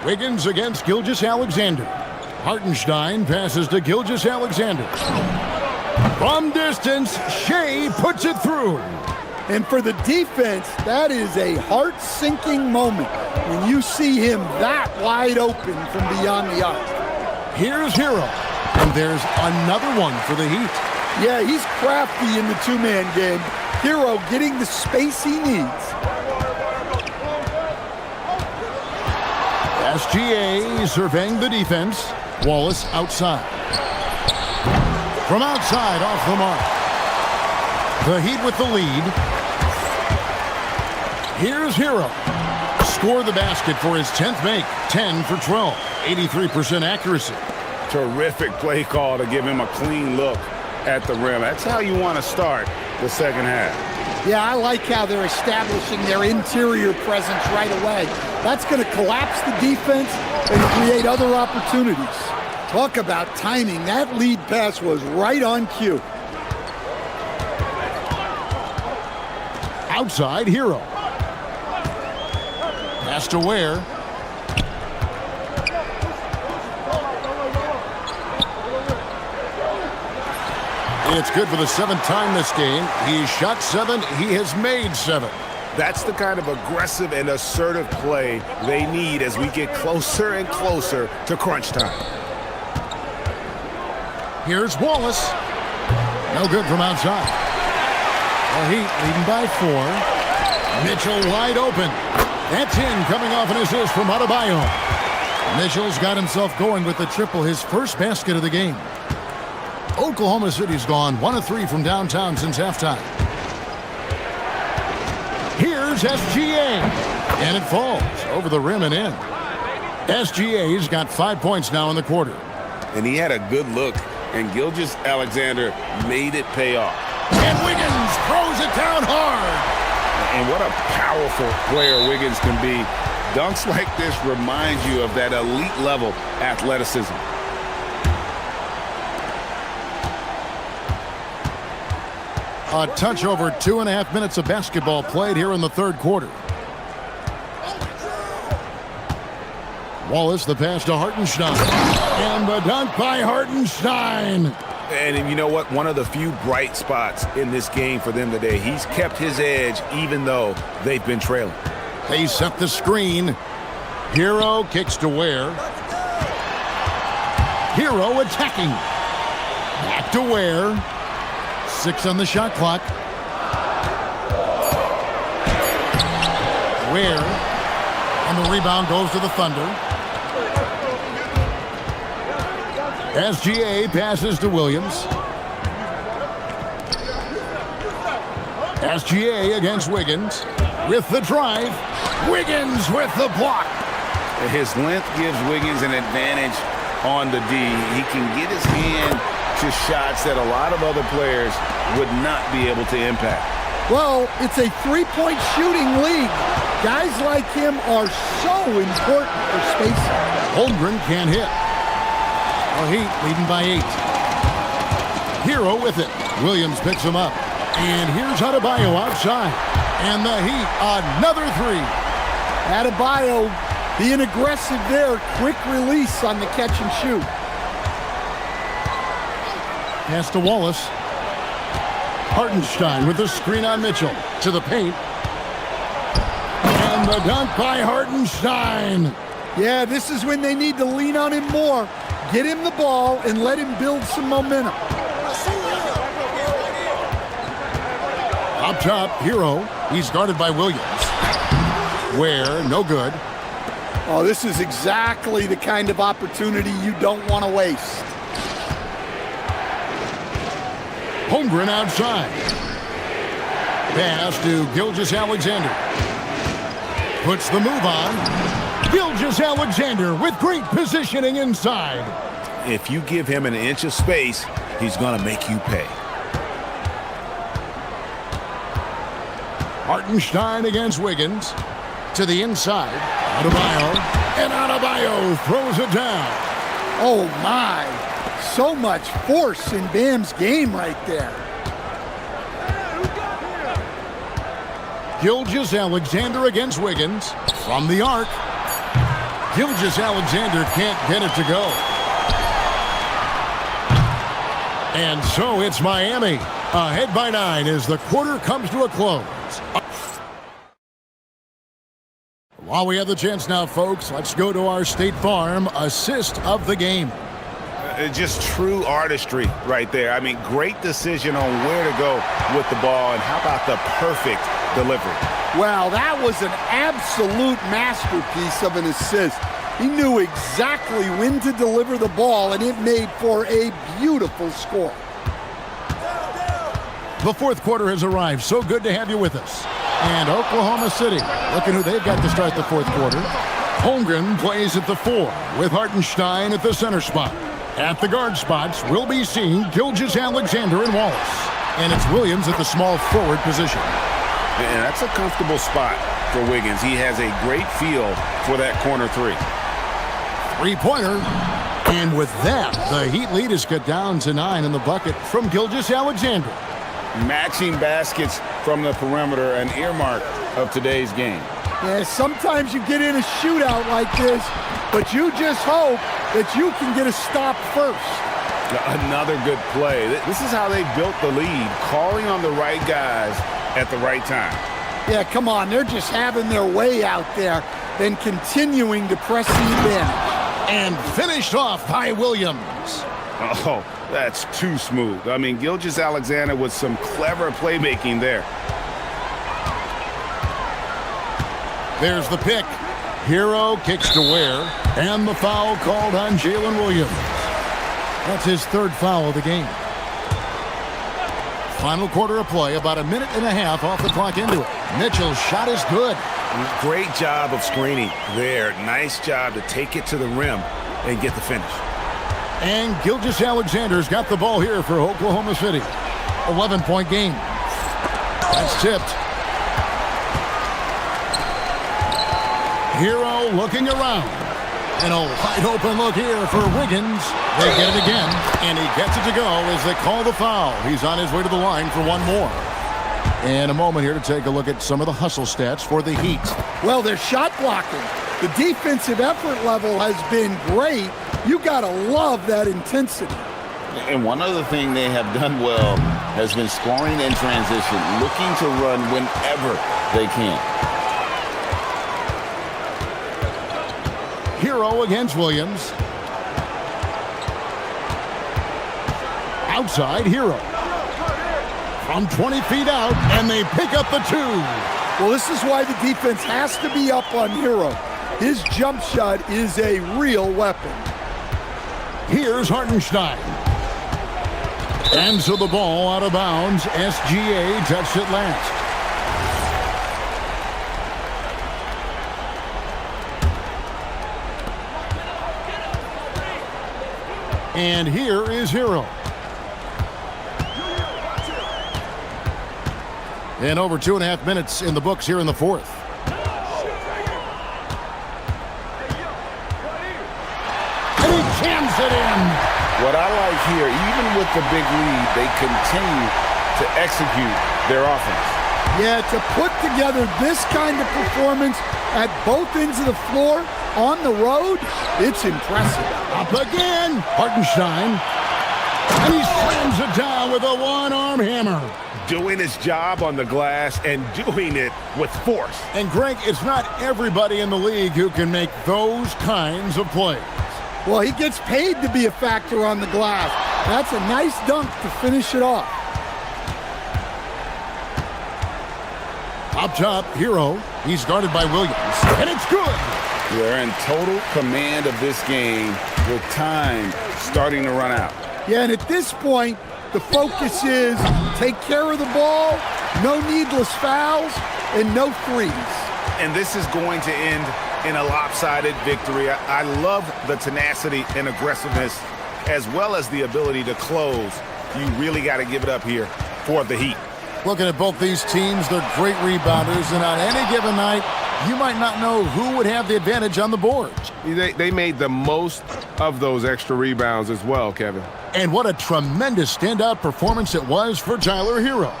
Wiggins against Gilgeous-Alexander. Hartenstein passes to Gilgeous-Alexander. From distance, Shea puts it through. And for the defense, that is a heart-sinking moment when you see him that wide open from beyond the arc. Here's Hero. And there's another one for the Heat. Yeah, he's crafty in the two-man game. Hero getting the space he needs. SGA surveying the defense. Wallace outside. From outside, off the mark. The Heat with the lead. Here's Hero. Score the basket for his 10th make. 10 for 12. 83% accuracy. Terrific play call to give him a clean look at the rim. That's how you want to start the second half. Yeah, I like how they're establishing their interior presence right away. That's going to collapse the defense and create other opportunities. Talk about timing. That lead pass was right on cue. Outside, Hero. Pass to Ware. It's good for the 7th time this game. He's shot 7. He has made 7. That's the kind of aggressive and assertive play they need as we get closer and closer to crunch time. Here's Wallace. No good from outside. The Heat leading by 4. Mitchell wide open. That's in, coming off an assist from Adebayo. Mitchell's got himself going with the triple, his first basket of the game. Oklahoma City's gone 1 of 3 from downtown since halftime. Here's SGA. And it falls over the rim and in. SGA's got 5 points now in the quarter. And he had a good look, and Gilgeous-Alexander made it pay off. And Wiggins throws it down hard. And what a powerful player Wiggins can be. Dunks like this remind you of that elite level athleticism. A touch over 2.5 minutes of basketball played here in the third quarter. Wallace, the pass to Hartenstein. And the dunk by Hartenstein. And you know what? One of the few bright spots in this game for them today. He's kept his edge even though they've been trailing. They set the screen. Hero kicks to Ware. Hero attacking. Back to Ware. 6 on the shot clock. Ware. And the rebound goes to the Thunder. SGA passes to Williams. SGA against Wiggins. With the drive. Wiggins with the block. His length gives Wiggins an advantage on the D. He can get his hand to shots that a lot of other players would not be able to impact. Well, it's a three-point shooting league. Guys like him are so important for spacing. Holmgren can't hit. The Heat leading by 8. Hero with it. Williams picks him up. And here's Adebayo outside. And the Heat, another 3. Adebayo being aggressive there. Quick release on the catch and shoot. Pass to Wallace. Hartenstein with the screen on Mitchell. To the paint. And the dunk by Hartenstein. Yeah, this is when they need to lean on him more. Get him the ball and let him build some momentum. Up top, Hero. He's guarded by Williams. Ware, no good. Oh, this is exactly the kind of opportunity you don't want to waste. Holmgren outside. Pass to Gilgeous-Alexander. Puts the move on. Gilgeous-Alexander with great positioning inside. If you give him an inch of space, he's going to make you pay. Hartenstein against Wiggins. To the inside. Adebayo. And Adebayo throws it down. Oh, my. So much force in Bam's game right there. Gilgeous-Alexander against Wiggins. From the arc. Gilgeous-Alexander can't get it to go. And so it's Miami. Ahead by 9 as the quarter comes to a close. While we have the chance now, folks, let's go to our State Farm assist of the game. Just true artistry right there. I mean, great decision on where to go with the ball, and how about the perfect delivery? Well, that was an absolute masterpiece of an assist. He knew exactly when to deliver the ball, and it made for a beautiful score. The fourth quarter has arrived. So good to have you with us. And Oklahoma City, looking who they've got to start the fourth quarter. Holmgren plays at the 4 with Hartenstein at the center spot. At the guard spots, we'll be seeing Gilgeous-Alexander and Wallace. And it's Williams at the small forward position. And that's a comfortable spot for Wiggins. He has a great feel for that corner 3. Three-pointer. And with that, the Heat lead is cut down to 9 in the bucket from Gilgeous-Alexander. Matching baskets from the perimeter, an earmark of today's game. Yeah, sometimes you get in a shootout like this, but you just hope that you can get a stop first. Another good play. This is how they built the lead, calling on the right guys at the right time. Yeah, come on, they're just having their way out there, then continuing to press the advantage. And finished off by Williams. Oh, that's too smooth. I mean, Gilgeous-Alexander with some clever playmaking there. There's the pick. Hero kicks to Ware, and the foul called on Jalen Williams. That's his third foul of the game. Final quarter of play, about a minute and a half off the clock into it. Mitchell's shot is good. Great job of screening there. Nice job to take it to the rim and get the finish. And Gilgeous-Alexander's got the ball here for Oklahoma City. 11-point game. That's tipped. Hero looking around. And a wide open look here for Wiggins. They get it again, and he gets it to go as they call the foul. He's on his way to the line for one more. And a moment here to take a look at some of the hustle stats for the Heat. Well, they're shot blocking. The defensive effort level has been great. You gotta love that intensity. And one other thing they have done well has been scoring in transition, looking to run whenever they can. Hero against Williams. Outside, Hero. From 20 feet out, and they pick up the 2. Well, this is why the defense has to be up on Hero. His jump shot is a real weapon. Here's Hartenstein. And so the ball out of bounds. SGA touched it last. And here is Hero. And over 2.5 minutes in the books here in the fourth. And he jams it in. What I like here, even with the big lead, they continue to execute their offense. Yeah, to put together this kind of performance at both ends of the floor on the road, it's impressive. Up again, Hartenstein. And he slams it down with a one-arm hammer. Doing his job on the glass and doing it with force. And Greg, it's not everybody in the league who can make those kinds of plays. Well, he gets paid to be a factor on the glass. That's a nice dunk to finish it off. Up top, Hero. He's guarded by Williams. And it's good. They're in total command of this game with time starting to run out. Yeah, and at this point, the focus is take care of the ball, no needless fouls, and no threes. And this is going to end in a lopsided victory. I love the tenacity and aggressiveness as well as the ability to close. You really got to give it up here for the Heat. Looking at both these teams, they're great rebounders, and on any given night, you might not know who would have the advantage on the boards. They made the most of those extra rebounds as well, Kevin. And what a tremendous standout performance it was for Tyler Hero.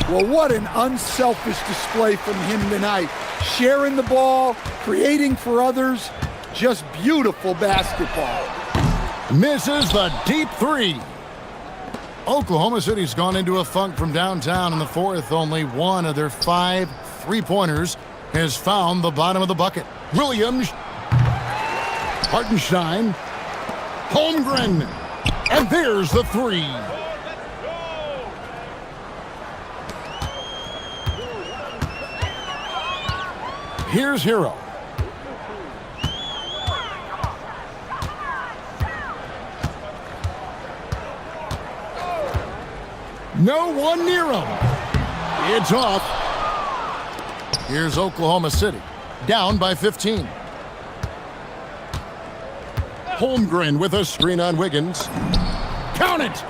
Well, what an unselfish display from him tonight. Sharing the ball, creating for others, just beautiful basketball. Misses the deep three. Oklahoma City's gone into a funk from downtown in the fourth. Only one of their 5 three-pointers has found the bottom of the bucket. Williams, Hartenstein, Holmgren, and there's the three. Here's Hero. No one near him. It's off. Here's Oklahoma City, down by 15. Holmgren with a screen on Wiggins. Count it!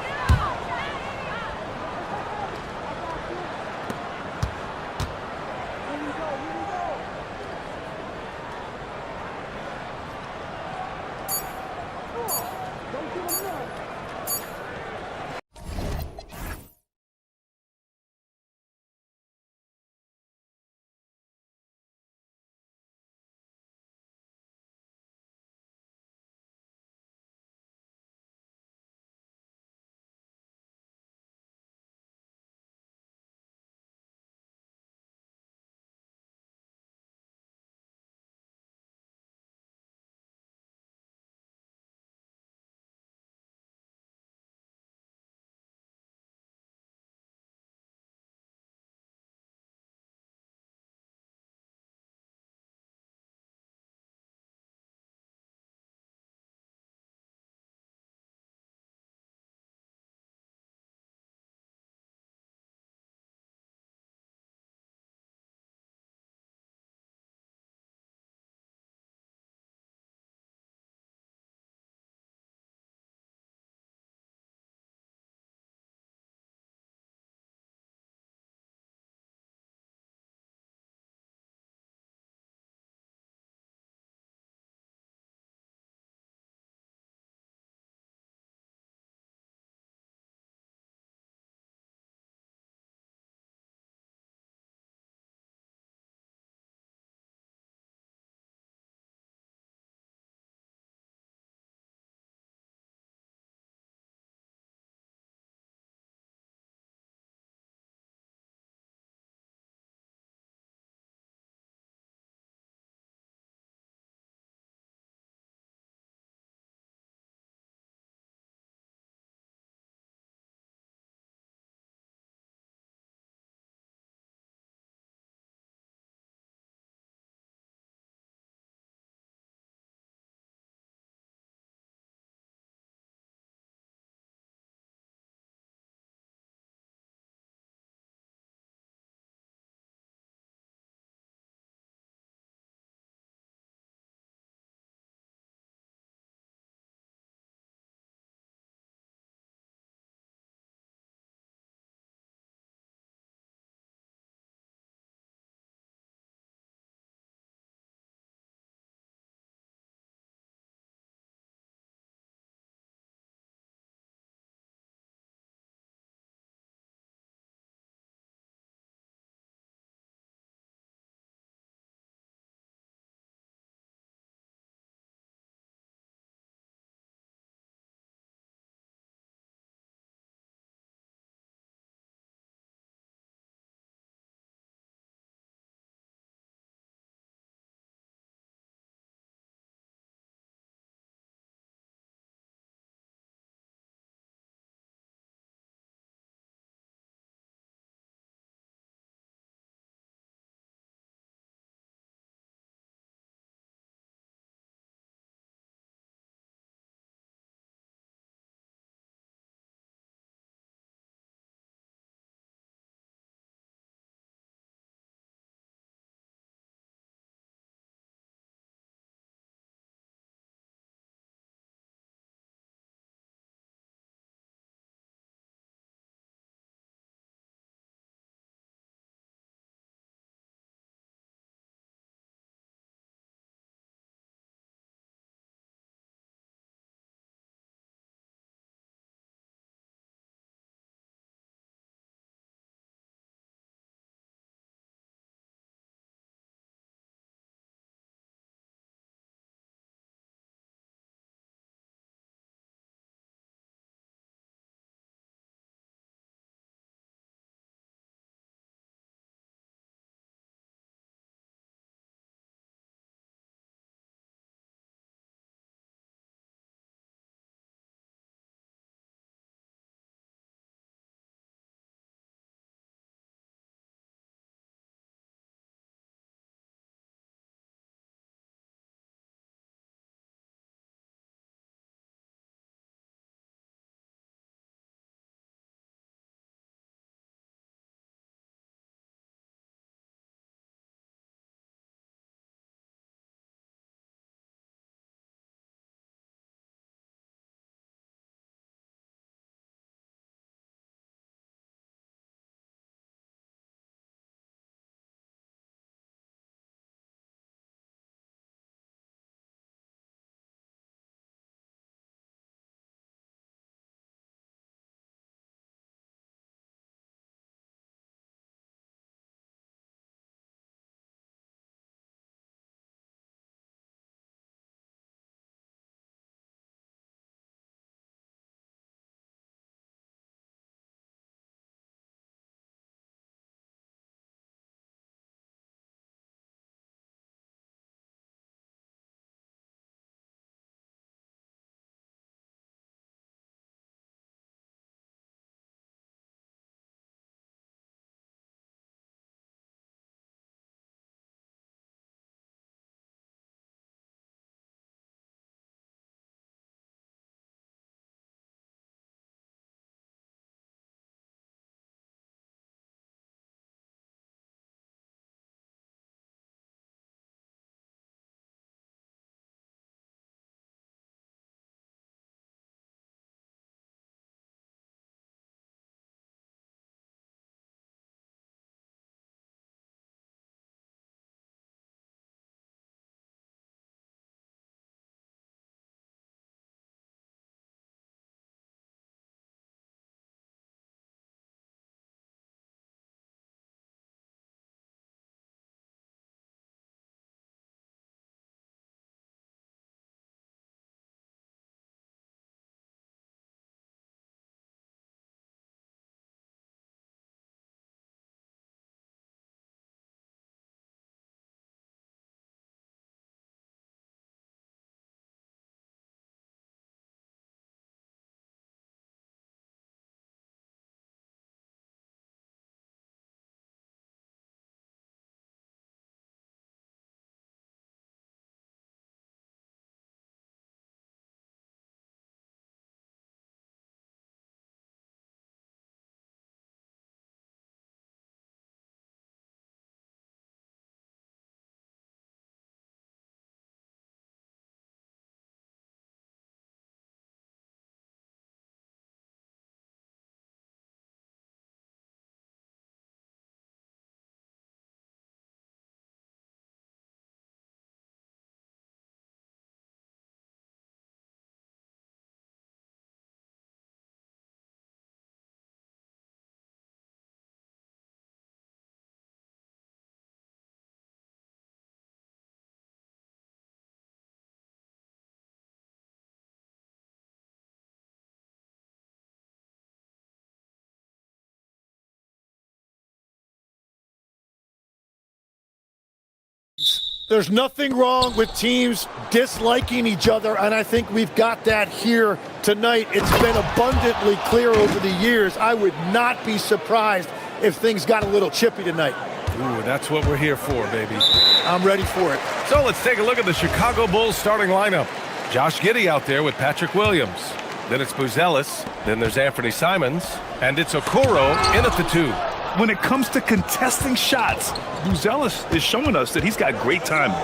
There's nothing wrong with teams disliking each other, and I think we've got that here tonight. It's been abundantly clear over the years. I would not be surprised if things got a little chippy tonight. Ooh, that's what we're here for, baby. I'm ready for it. So let's take a look at the Chicago Bulls starting lineup. Josh Giddey out there with Patrick Williams. Then it's Buzelis. Then there's Anthony Simons. And it's Okoro in at the 2. When it comes to contesting shots, Buzelis is showing us that he's got great timing.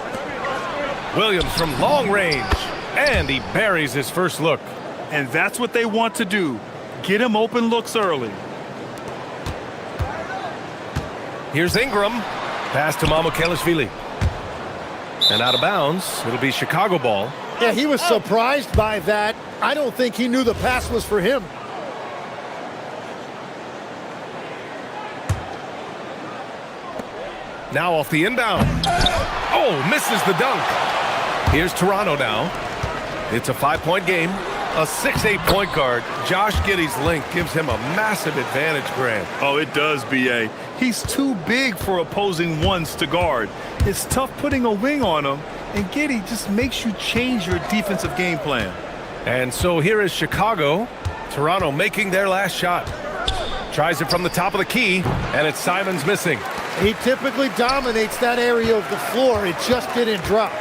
Williams from long range. And he buries his first look. And that's what they want to do. Get him open looks early. Here's Ingram. Pass to Mamukelashvili. And out of bounds, it'll be Chicago ball. Yeah, he was surprised by that. I don't think he knew the pass was for him. Now off the inbound. Oh, misses the dunk. Here's Toronto now. It's a 5-point game. A 6'8" point guard. Josh Giddey's length gives him a massive advantage, Grant. Oh, it does, B.A. He's too big for opposing ones to guard. It's tough putting a wing on him, and Giddey just makes you change your defensive game plan. And so here is Chicago. Toronto making their last shot. Tries it from the top of the key, and it's Simons missing. He typically dominates that area of the floor. It just didn't drop.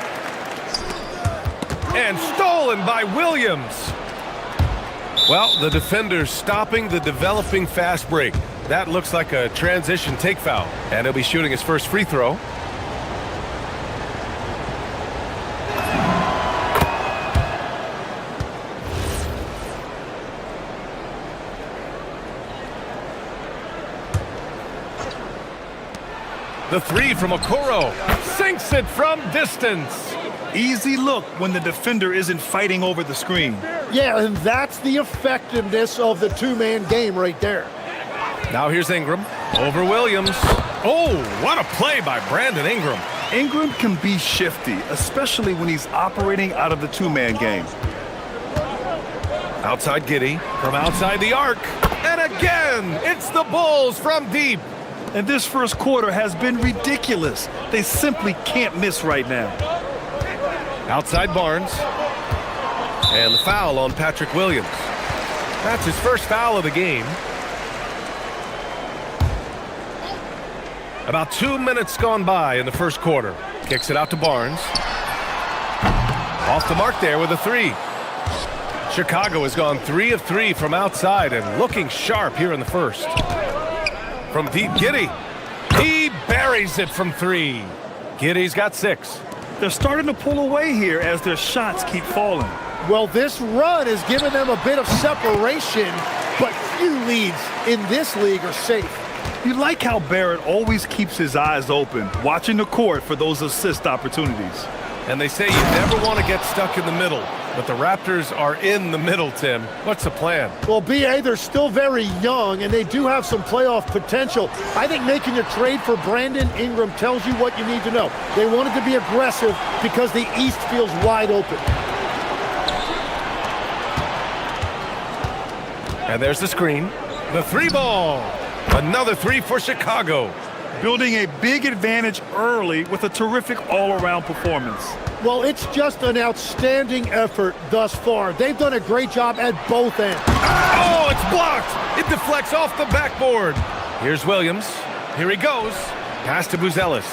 And stolen by Williams. Well, the defender's stopping the developing fast break. That looks like a transition take foul. And he'll be shooting his first free throw. The 3 from Okoro. Sinks it from distance. Easy look when the defender isn't fighting over the screen. Yeah, and that's the effectiveness of the two-man game right there. Now here's Ingram over Williams. Oh, what a play by Brandon Ingram. Ingram can be shifty, especially when he's operating out of the two-man game. Outside Giddey from outside the arc. And again, it's the Bulls from deep. And this first quarter has been ridiculous. They simply can't miss right now. Outside Barnes. And the foul on Patrick Williams. That's his first foul of the game. About 2 minutes gone by in the first quarter. Kicks it out to Barnes. Off the mark there with a 3. Chicago has gone 3 of 3 from outside and looking sharp here in the first. From deep, Giddey. He buries it from 3. Giddey's got 6. They're starting to pull away here as their shots keep falling. Well, this run has given them a bit of separation, but few leads in this league are safe. You like how Barrett always keeps his eyes open, watching the court for those assist opportunities. And they say you never want to get stuck in the middle, but the Raptors are in the middle, Tim. What's the plan? Well, B.A., they're still very young, and they do have some playoff potential. I think making a trade for Brandon Ingram tells you what you need to know. They wanted to be aggressive because the East feels wide open. And there's the screen. The 3 ball. Another 3 for Chicago. Building a big advantage early with a terrific all-around performance. Well, it's just an outstanding effort thus far. They've done a great job at both ends. Oh, it's blocked. It deflects off the backboard. Here's Williams. Here he goes. Pass to Buzelis.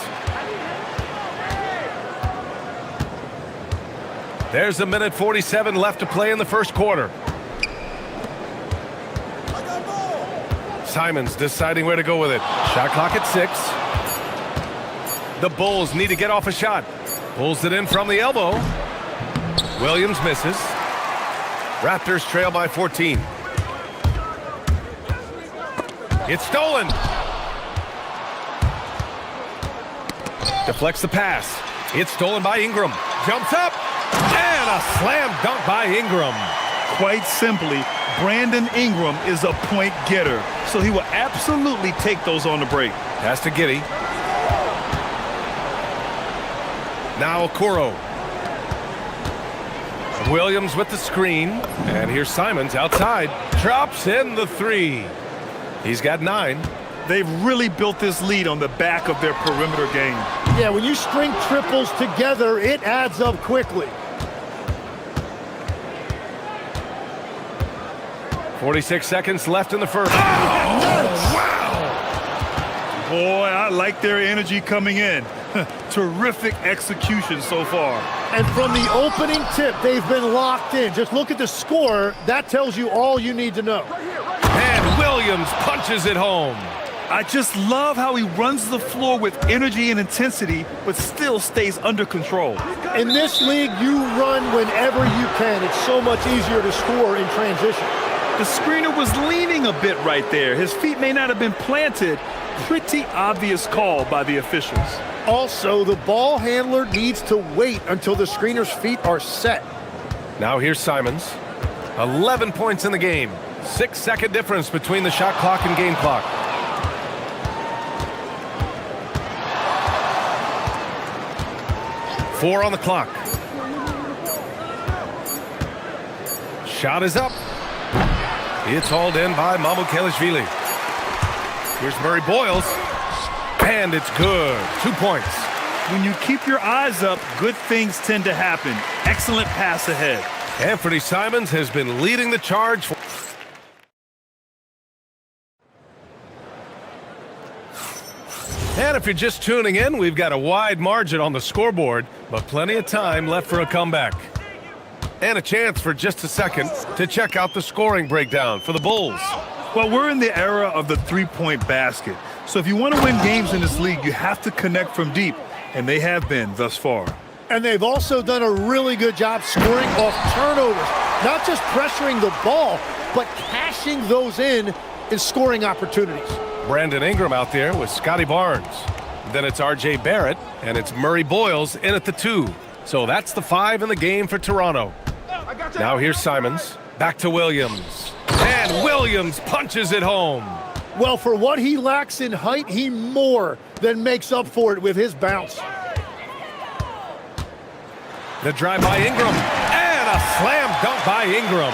There's a minute 47 left to play in the first quarter. Simons deciding where to go with it. Shot clock at 6. The Bulls need to get off a shot. Pulls it in from the elbow. Williams misses. Raptors trail by 14. It's stolen. Deflects the pass. It's stolen by Ingram. Jumps up. And a slam dunk by Ingram. Quite simply, Brandon Ingram is a point getter, so he will absolutely take those on the break. Pass to Giddey. Now Okoro. Williams with the screen. And here's Simons outside. Drops in the 3. He's got 9. They've really built this lead on the back of their perimeter game. Yeah, when you string triples together, it adds up quickly. 46 seconds left in the first. Boy, I like their energy coming in. Terrific execution so far. And from the opening tip, they've been locked in. Just look at the score. That tells you all you need to know. And Williams punches it home. I just love how he runs the floor with energy and intensity, but still stays under control. In this league, you run whenever you can. It's so much easier to score in transition. The screener was leaning a bit right there. His feet may not have been planted. Pretty obvious call by the officials. Also, the ball handler needs to wait until the screener's feet are set. Now here's Simons. 11 points in the game. 6-second difference between the shot clock and game clock. Four on the clock. Shot is up. It's hauled in by Mamukelishvili. Here's Murray Boyles. And it's good. 2 points. When you keep your eyes up, good things tend to happen. Excellent pass ahead. Anthony Simons has been leading the charge. And if you're just tuning in, we've got a wide margin on the scoreboard, but plenty of time left for a comeback. And a chance for just a second to check out the scoring breakdown for the Bulls. Well, we're in the era of the three-point basket. So if you want to win games in this league, you have to connect from deep, and they have been thus far. And they've also done a really good job scoring off turnovers. Not just pressuring the ball, but cashing those in scoring opportunities. Brandon Ingram out there with Scotty Barnes. Then it's R.J. Barrett, and it's Murray Boyles in at the 2. So that's the 5 in the game for Toronto. Now here's Simons. Back to Williams. And Williams punches it home. Well, for what he lacks in height, he more than makes up for it with his bounce. The drive by Ingram. And a slam dunk by Ingram.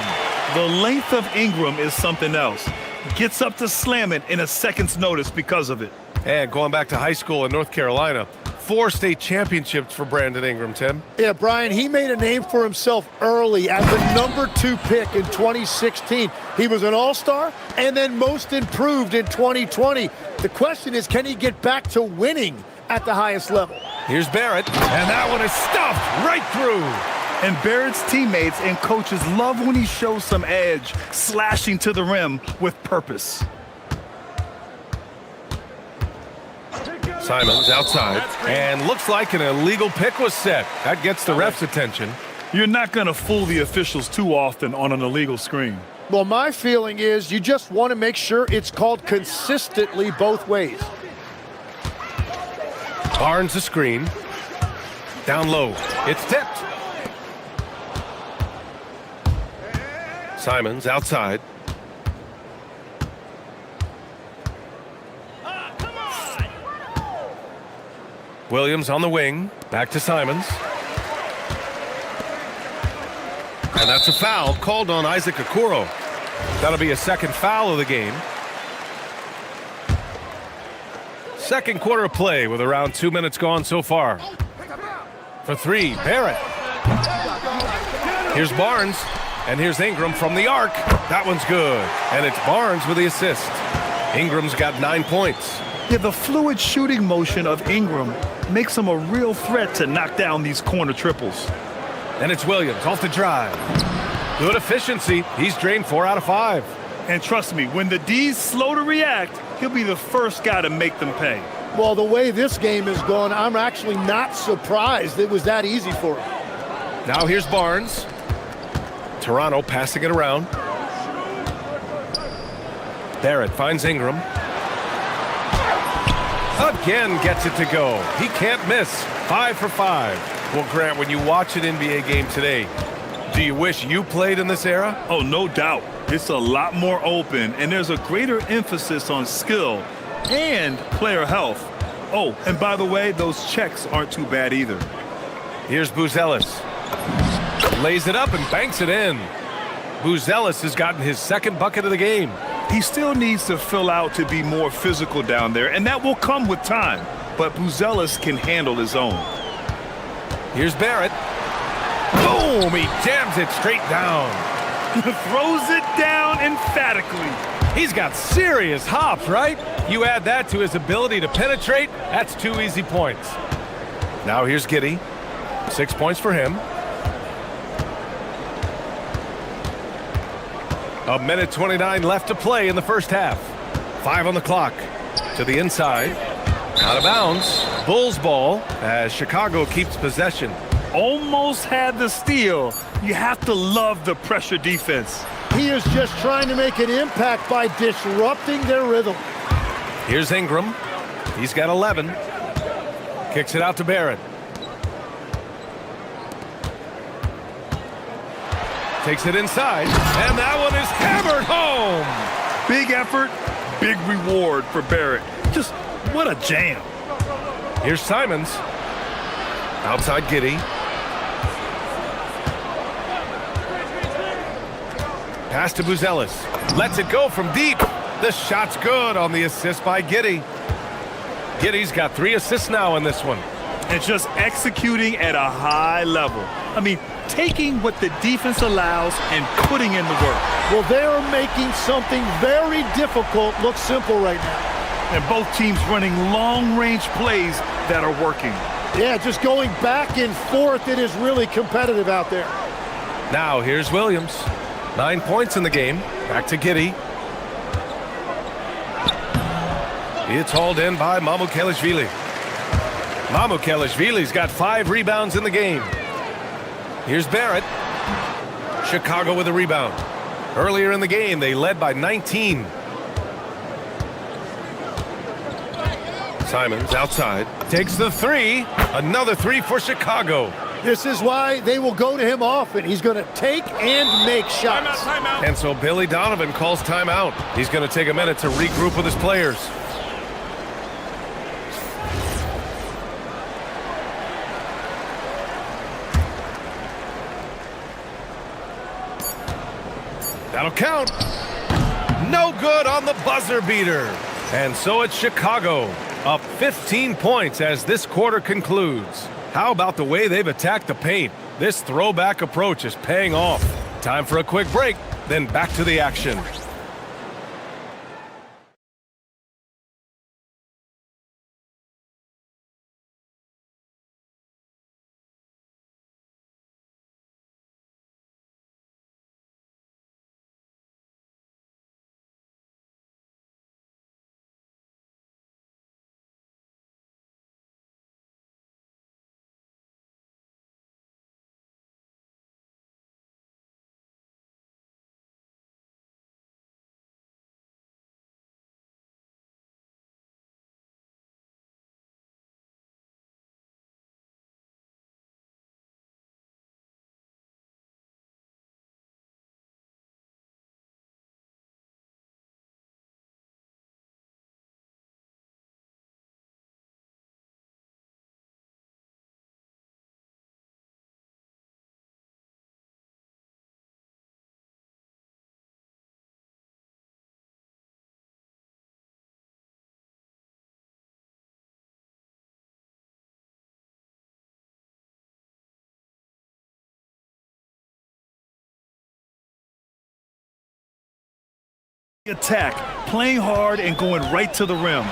The length of Ingram is something else. Gets up to slam it in a second's notice because of it. And going back to high school in North Carolina, 4 state championships for Brandon Ingram, Tim. Yeah, Brian, he made a name for himself early as the number 2 pick in 2016. He was an all-star and then most improved in 2020. The question is, can he get back to winning at the highest level? Here's Barrett, and that one is stuffed right through. And Barrett's teammates and coaches love when he shows some edge, slashing to the rim with purpose. Simons outside, and looks like an illegal pick was set. That gets the ref's attention. You're not going to fool the officials too often on an illegal screen. Well, my feeling is you just want to make sure it's called consistently both ways. Barnes the screen. Down low. It's tipped. Simons outside. Williams on the wing. Back to Simons. And that's a foul called on Isaac Okoro. That'll be a second foul of the game. Second quarter of play with around 2 minutes gone so far. For 3, Barrett. Here's Barnes. And here's Ingram from the arc. That one's good. And it's Barnes with the assist. Ingram's got 9 points. Yeah, the fluid shooting motion of Ingram makes him a real threat to knock down these corner triples. And it's Williams off the drive. Good efficiency. He's drained 4 out of 5. And trust me, when the D's slow to react, he'll be the first guy to make them pay. Well, the way this game has gone, I'm actually not surprised it was that easy for him. Now here's Barnes. Toronto passing it around. Barrett finds Ingram. Again gets it to go. He can't miss. 5 for 5. Well, Grant, when you watch an NBA game today, do you wish you played in this era? Oh, no doubt. It's a lot more open, and there's a greater emphasis on skill and player health. Oh, and by the way, those checks aren't too bad either. Here's Buzelis. Lays it up and banks it in. Buzelis has gotten his second bucket of the game. He still needs to fill out to be more physical down there, and that will come with time. but Buzelis can handle his own. Here's Barrett. Boom! He jams it straight down. Throws it down emphatically. He's got serious hops, right? You add that to his ability to penetrate, that's 2 easy points. Now here's Giddey. 6 points for him. 1:29 left to play in the first half. 5 on the clock. To the inside. Out of bounds. Bulls ball as Chicago keeps possession. Almost had the steal. You have to love the pressure defense. He is just trying to make an impact by disrupting their rhythm. Here's Ingram. He's got 11. Kicks it out to Barrett. Takes it inside, and that one is hammered home. Big effort, big reward for Barrett. Just what a jam. Here's Simons. Outside Giddey. Pass to Buzelis. Lets it go from deep. The shot's good on the assist by Giddey. Giddey's got 3 assists now in this one. And just executing at a high level. I mean, taking what the defense allows and putting in the work. Well, they're making something very difficult look simple right now. And both teams running long-range plays that are working. Yeah, just going back and forth. It is really competitive out there. Now here's Williams. 9 points in the game. Back to Giddey. It's hauled in by Mamukelashvili. Mamukelashvili's got 5 rebounds in the game. Here's Barrett. Chicago with a rebound. Earlier in the game, they led by 19. Simons outside. Takes the 3. Another 3 for Chicago. This is why they will go to him often. He's going to take and make shots. Timeout. And so Billy Donovan calls timeout. He's going to take a minute to regroup with his players. That'll count. No good on the buzzer beater. And so it's Chicago, up 15 points as this quarter concludes. How about the way they've attacked the paint? This throwback approach is paying off. Time for a quick break, then back to the action. Attack, playing hard and going right to the rim.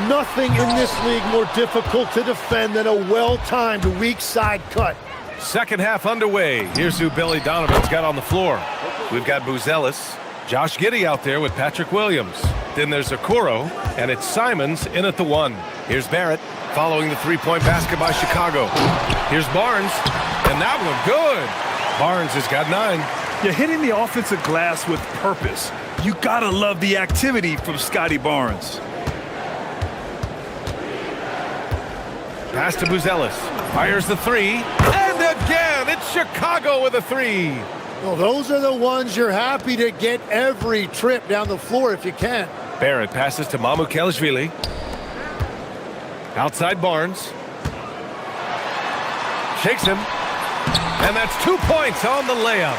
Nothing in this league more difficult to defend than a well-timed weak side cut. Second half underway. Here's who Billy Donovan's got on the floor. We've got Buzelis, Josh Giddey out there with Patrick Williams. Then there's Okoro, and it's Simons in at the 1. Here's Barrett following the 3-point basket by Chicago. Here's Barnes, and that one good. Barnes has got 9. You're hitting the offensive glass with purpose. You gotta love the activity from Scotty Barnes. Pass to Buzelis. Fires the 3. And again, it's Chicago with a 3. Well, those are the ones you're happy to get every trip down the floor if you can. Barrett passes to Mamukelashvili. Outside Barnes. Shakes him. And that's 2 points on the layup.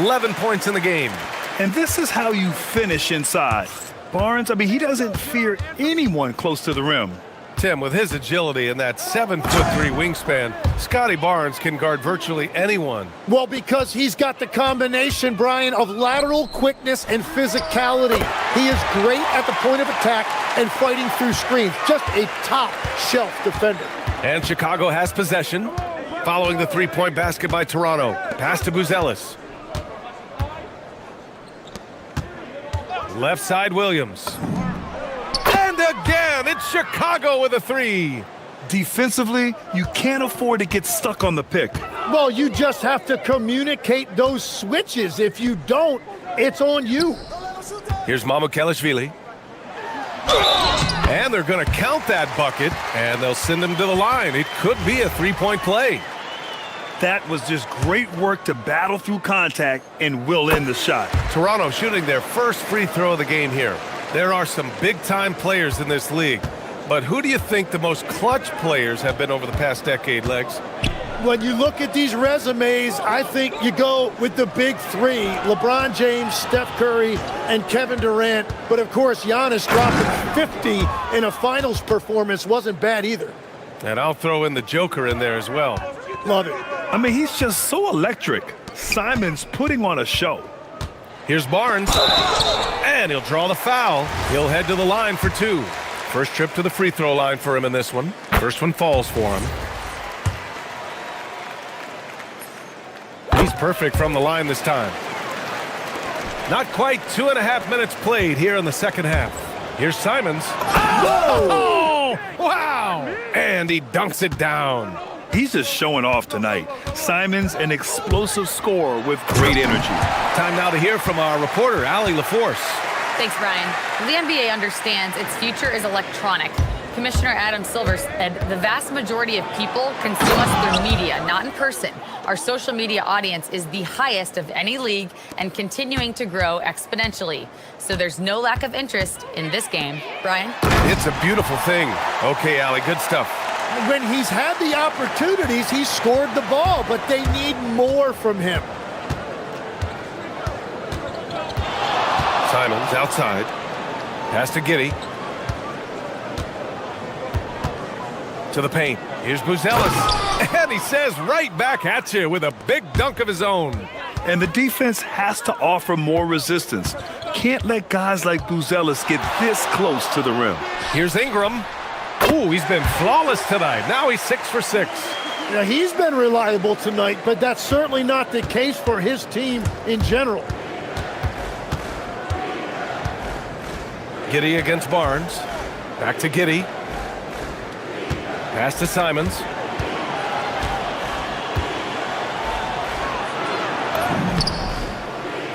11 points in the game. And this is how you finish inside. Barnes, I mean, he doesn't fear anyone close to the rim. Tim, with his agility and that 7'3" wingspan, Scotty Barnes can guard virtually anyone. Well, because he's got the combination, Brian, of lateral quickness and physicality. He is great at the point of attack and fighting through screens. Just a top-shelf defender. And Chicago has possession. Following the three-point basket by Toronto. Pass to Buzelis. Left side, Williams. And again, it's Chicago with a three. Defensively, you can't afford to get stuck on the pick. Well, you just have to communicate those switches. If you don't, it's on you. Here's Mamukelashvili. And they're going to count that bucket, and they'll send him to the line. It could be a three-point play. That was just great work to battle through contact and will in the shot. Toronto shooting their first free throw of the game here. There are some big-time players in this league. But who do you think the most clutch players have been over the past decade, Legs? When you look at these resumes, I think you go with the big three, LeBron James, Steph Curry, and Kevin Durant. But, of course, Giannis dropping 50 in a finals performance wasn't bad either. And I'll throw in the Joker in there as well. Love it. I mean, he's just so electric. Simon's putting on a show. Here's Barnes. And he'll draw the foul. He'll head to the line for two. First trip to the free throw line for him in this one. First one falls for him. He's perfect from the line this time. Not quite 2.5 minutes played here in the second half. Here's Simons. Oh! Wow! And he dunks it down. He's just showing off tonight. Simons, an explosive scorer with great energy. Time now to hear from our reporter, Allie LaForce. Thanks, Brian. The NBA understands its future is electronic. Commissioner Adam Silver said the vast majority of people consume us through media, not in person. Our social media audience is the highest of any league and continuing to grow exponentially. So there's no lack of interest in this game. Brian? It's a beautiful thing. Okay, Allie, good stuff. When he's had the opportunities, he's scored the ball, but they need more from him. Simons outside. Pass to Giddey. To the paint. Here's Buzelis. And he says right back at you with a big dunk of his own. And the defense has to offer more resistance. Can't let guys like Buzelis get this close to the rim. Here's Ingram. Ooh, he's been flawless tonight. Now he's 6 for 6. Now, he's been reliable tonight, but that's certainly not the case for his team in general. Giddey against Barnes. Back to Giddey. Pass to Simons.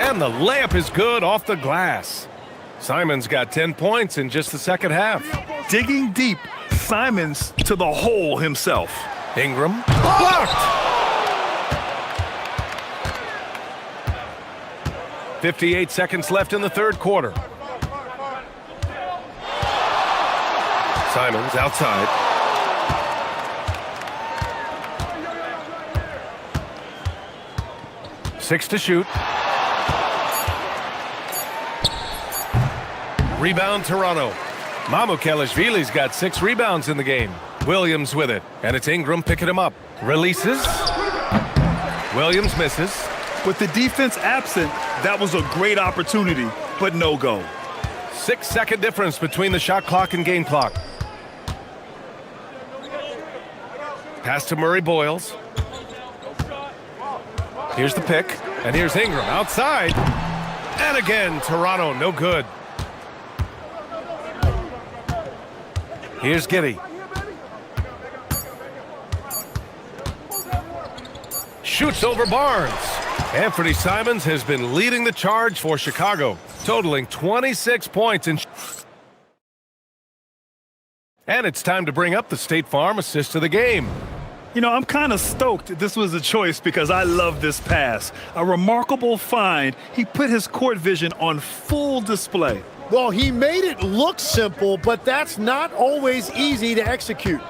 And the layup is good off the glass. Simons got 10 points in just the second half. Digging deep, Simons to the hole himself. Ingram blocked. 58 seconds left in the third quarter. Simons outside. Six to shoot. Rebound Toronto. Mamukelashvili's got 6 rebounds in the game. Williams with it, and it's Ingram picking him up. Releases. Williams misses. With the defense absent, that was a great opportunity, but no go. 6-second difference between the shot clock and game clock. Pass to Murray Boyles. Here's the pick, and here's Ingram outside. And again, Toronto, no good. Here's Giddey. Shoots over Barnes. Anthony Simons has been leading the charge for Chicago, totaling 26 points. And it's time to bring up the State Farm assist of the game. You know, I'm kind of stoked this was a choice because I love this pass. A remarkable find. He put his court vision on full display. Well, he made it look simple, but that's not always easy to execute.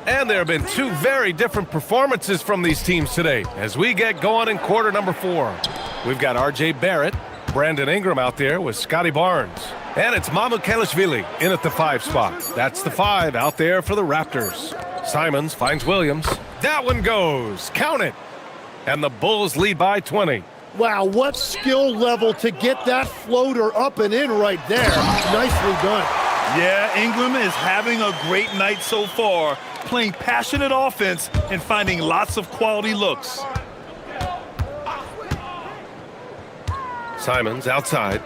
And there have been 2 very different performances from these teams today as we get going in quarter number 4. We've got R.J. Barrett, Brandon Ingram out there with Scotty Barnes. And it's Mamukelashvili in at the 5 spot. That's the 5 out there for the Raptors. Simons finds Williams. That one goes. Count it. And the Bulls lead by 20. Wow, what skill level to get that floater up and in right there. Nicely done. Yeah, Ingram is having a great night so far, playing passionate offense and finding lots of quality looks. Simons outside.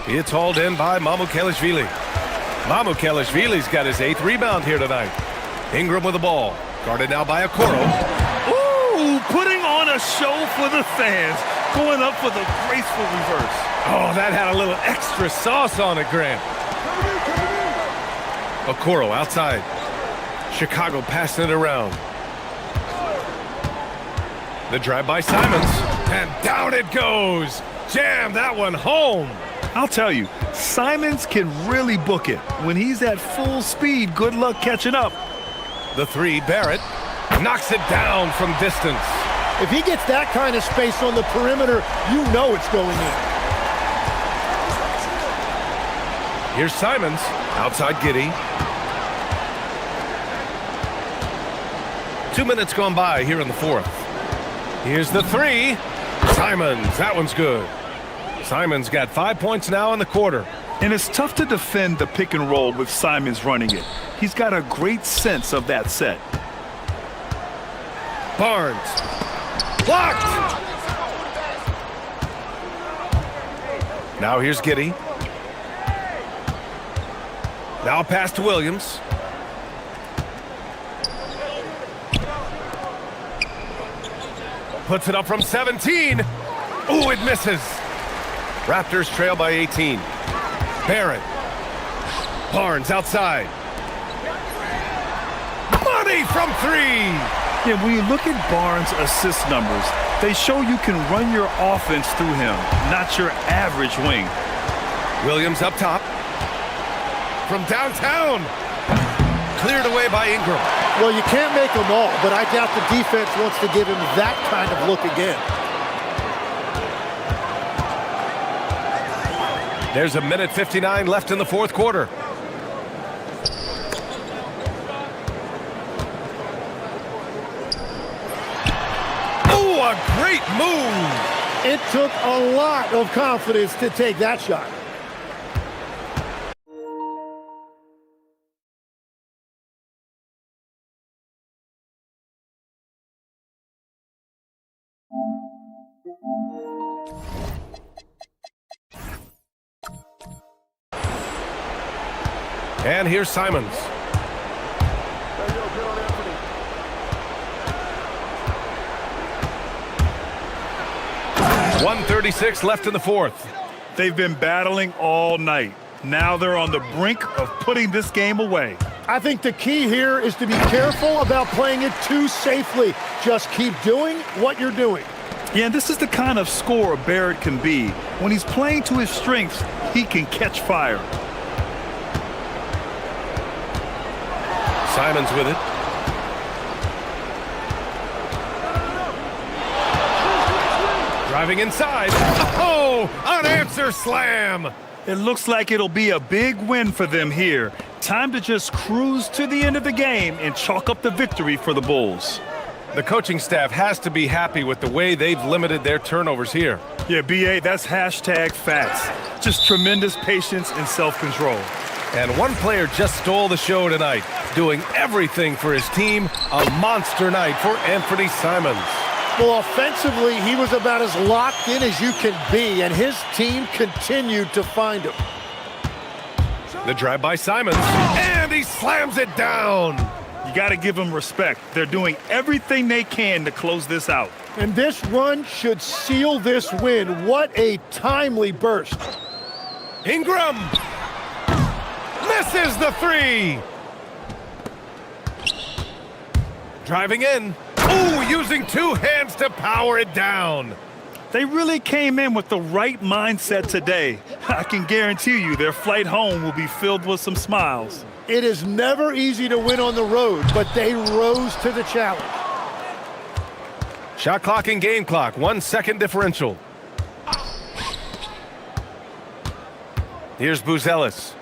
It's hauled in by Mamukelashvili. Mamukelashvili's got his 8th rebound here tonight. Ingram with the ball. Guarded now by Okoro. Ooh, putting on a show for the fans. Going up for the graceful reverse. Oh, that had a little extra sauce on it, Grant. Okoro outside. Chicago passing it around. The drive by Simons. And down it goes. Jam that one home. I'll tell you, Simons can really book it. When he's at full speed, good luck catching up. The 3, Barrett, knocks it down from distance. If he gets that kind of space on the perimeter, you know it's going in. Here's Simons, outside Giddey. 2 minutes gone by here in the 4th. Here's the 3. Simons, that one's good. Simons got 5 points now in the quarter. And it's tough to defend the pick and roll with Simons running it. He's got a great sense of that set. Barnes. Blocked! Now here's Giddey. Now pass to Williams. Puts it up from 17. Ooh, it misses. Raptors trail by 18. Barrett. Barnes outside. Money from 3. Yeah, when you look at Barnes' assist numbers, they show you can run your offense through him, not your average wing. Williams up top. From downtown. Cleared away by Ingram. Well, you can't make them all, but I doubt the defense wants to give him that kind of look again. There's a minute 59 left in the 4th quarter. Oh, a great move! It took a lot of confidence to take that shot. And here's Simons. 1:36 left in the 4th. They've been battling all night. Now they're on the brink of putting this game away. I think the key here is to be careful about playing it too safely. Just keep doing what you're doing. Yeah, this is the kind of scorer Barrett can be. When he's playing to his strengths, he can catch fire. Simons with it. Driving inside. Oh, an answer slam. It looks like it'll be a big win for them here. Time to just cruise to the end of the game and chalk up the victory for the Bulls. The coaching staff has to be happy with the way they've limited their turnovers here. Yeah, BA, that's hashtag facts. Just tremendous patience and self-control. And one player just stole the show tonight, doing everything for his team. A monster night for Anthony Simons. Well, offensively, he was about as locked in as you can be, and his team continued to find him. The drive by Simons, and he slams it down. You got to give them respect. They're doing everything they can to close this out. And this run should seal this win. What a timely burst. Ingram misses the 3. Driving in. Ooh, using 2 hands to power it down. They really came in with the right mindset today. I can guarantee you their flight home will be filled with some smiles. It is never easy to win on the road, but they rose to the challenge. Shot clock and game clock, 1 second differential. Here's Buzelis.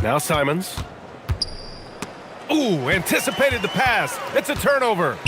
Now Simons. Ooh, anticipated the pass. It's a turnover.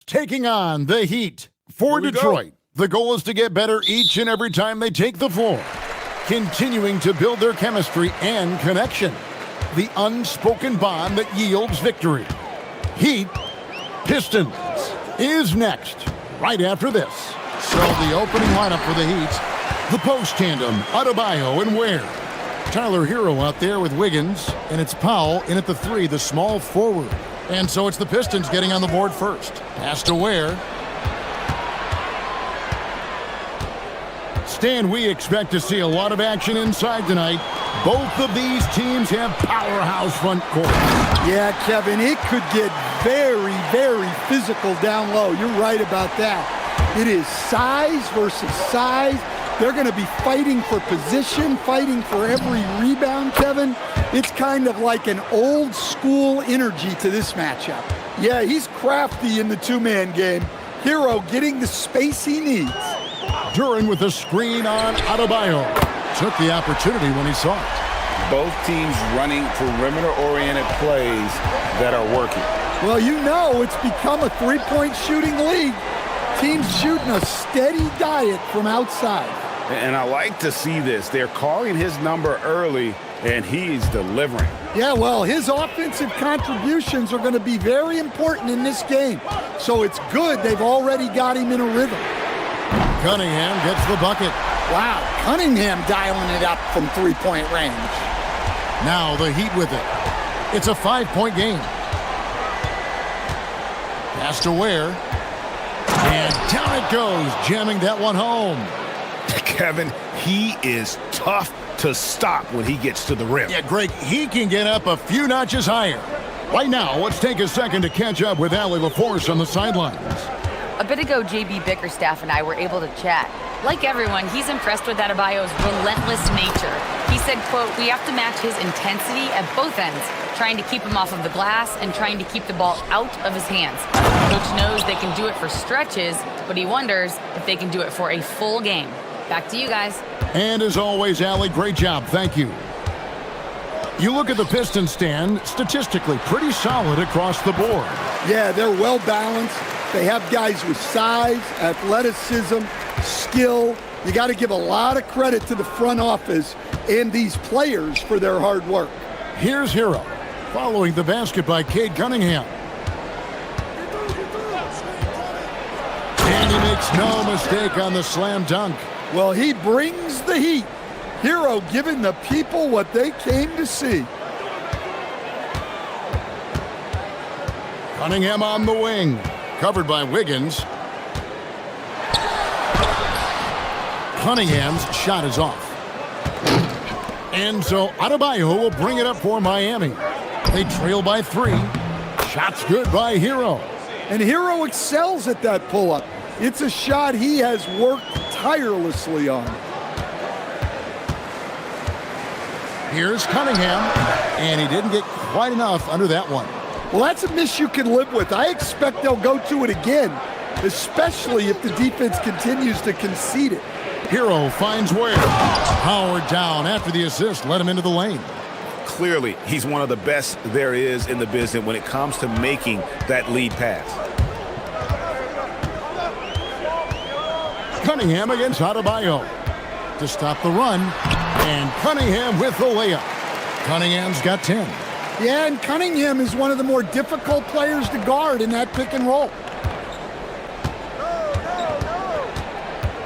taking on the Heat. For Detroit, the goal is to get better each and every time they take the floor, continuing to build their chemistry and connection, the unspoken bond that yields victory. Heat Pistons is next, right after this. So the opening lineup for the Heat, the post tandem, Adebayo and Ware. Tyler Hero out there with Wiggins, and it's Powell in at the 3, the small forward. And so it's the Pistons getting on the board first. Pass to Ware. Stan, we expect to see a lot of action inside tonight. Both of these teams have powerhouse front court. Yeah, Kevin, it could get very, very physical down low. You're right about that. It is size versus size. They're going to be fighting for position, fighting for every rebound, Kevin. It's kind of like an old school energy to this matchup. Yeah, he's crafty in the two-man game. Hero getting the space he needs. Duran with a screen on Adebayo. Took the opportunity when he saw it. Both teams running perimeter-oriented plays that are working. Well, you know it's become a three-point shooting league. Teams shooting a steady diet from outside. And I like to see this. They're calling his number early, and he's delivering. Yeah, well, his offensive contributions are going to be very important in this game. So it's good they've already got him in a rhythm. Cunningham gets the bucket. Wow, Cunningham dialing it up from three-point range. Now the Heat with it. It's a 5-point game. Pass to Ware. And down it goes, jamming that one home. Kevin, he is tough to stop when he gets to the rim. Yeah, Greg, he can get up a few notches higher. Right now, let's take a second to catch up with Allie LaForce on the sidelines. A bit ago, JB Bickerstaff and I were able to chat. Like everyone, he's impressed with Adebayo's relentless nature. He said, quote, "We have to match his intensity at both ends, trying to keep him off of the glass and trying to keep the ball out of his hands. Coach knows they can do it for stretches, but he wonders if they can do it for a full game." Back to you guys. And as always, Allie, great job. Thank you. You look at the Pistons stand, statistically pretty solid across the board. Yeah, they're well balanced. They have guys with size, athleticism, skill. You got to give a lot of credit to the front office and these players for their hard work. Here's Hero, following the basket by Cade Cunningham. And he makes no mistake on the slam dunk. Well, he brings the heat. Hero giving the people what they came to see. Cunningham on the wing, covered by Wiggins. Cunningham's shot is off. And so Adebayo will bring it up for Miami. They trail by 3. Shot's good by Hero. And Hero excels at that pull-up. It's a shot he has worked tirelessly on. Here's Cunningham, and he didn't get quite enough under that one. Well, that's a miss you can live with. I expect they'll go to it again, especially if the defense continues to concede it. Hero finds Ware. Howard down after the assist, let him into the lane. Clearly, he's one of the best there is in the business when it comes to making that lead pass. Cunningham against Adebayo to stop the run, and Cunningham with the layup. Cunningham's got 10. Yeah, and Cunningham is one of the more difficult players to guard in that pick and roll.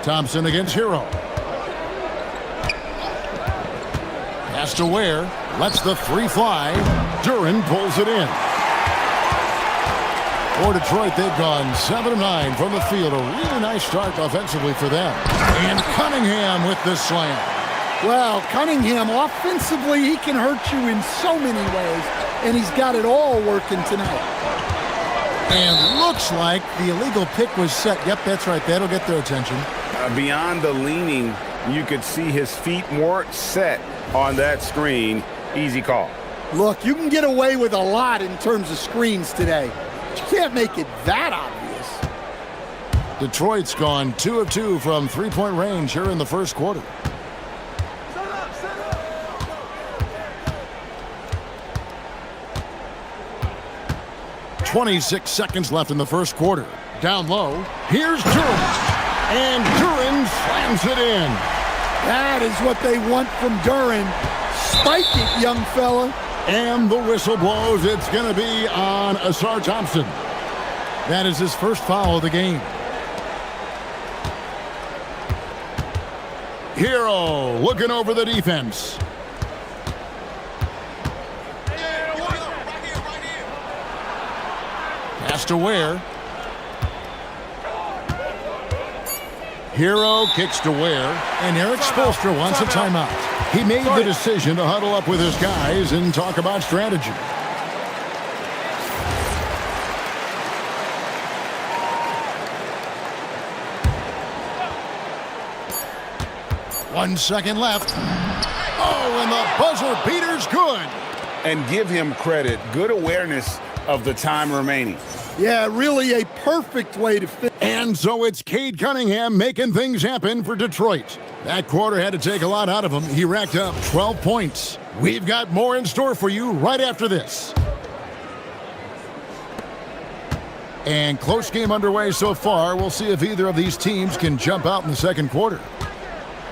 Thompson against Hero. Pass to Ware, lets the 3 fly. Duran pulls it in. For Detroit, they've gone 7 of 9 from the field. A really nice start offensively for them. And Cunningham with the slam. Well, Cunningham, offensively, he can hurt you in so many ways, and he's got it all working tonight. And looks like the illegal pick was set. Yep, that's right. That'll get their attention. Beyond the leaning, you could see his feet more set on that screen. Easy call. Look, you can get away with a lot in terms of screens today. But you can't make it that obvious. Detroit's gone 2 of 2 from 3-point range here in the first quarter. .26 seconds left in the first quarter. Down low, here's Duran. And Duran slams it in. That is what they want from Duran. Spike it, young fella. And the whistle blows. It's going to be on Asar Thompson. That is his first foul of the game. Hero looking over the defense. Pass to Ware. Hero kicks to Ware. And Eric Spoelstra wants a timeout. He made the decision to huddle up with his guys and talk about strategy. One second left. Oh, and the buzzer beater's good. And give him credit. Good awareness of the time remaining. Yeah, really a perfect way to fit. And so it's Cade Cunningham making things happen for Detroit. That quarter had to take a lot out of him. He racked up 12 points. We've got more in store for you right after this. And close game underway so far. We'll see if either of these teams can jump out in the second quarter.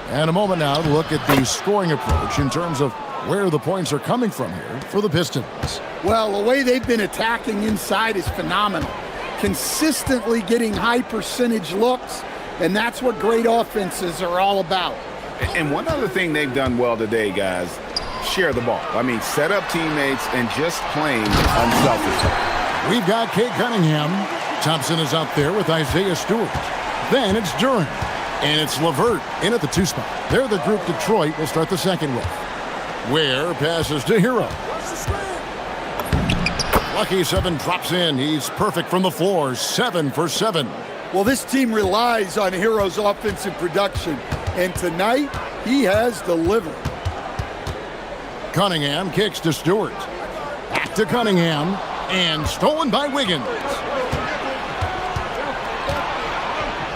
And a moment now to look at the scoring approach in terms of where the points are coming from here for the Pistons. Well, the way they've been attacking inside is phenomenal. Consistently getting high percentage looks, and that's what great offenses are all about. And one other thing they've done well today, guys, share the ball. I mean, set up teammates and just playing unselfishly. We've got Cade Cunningham. Thompson is out there with Isaiah Stewart. Then it's Duran. And it's LeVert in at the 2 spot. They're the group Detroit will start the second with. Ware passes to Hero. Lucky 7 drops in. He's perfect from the floor. 7 for 7. Well, this team relies on Hero's offensive production. And tonight, he has delivered. Cunningham kicks to Stewart. Back to Cunningham. And stolen by Wiggins.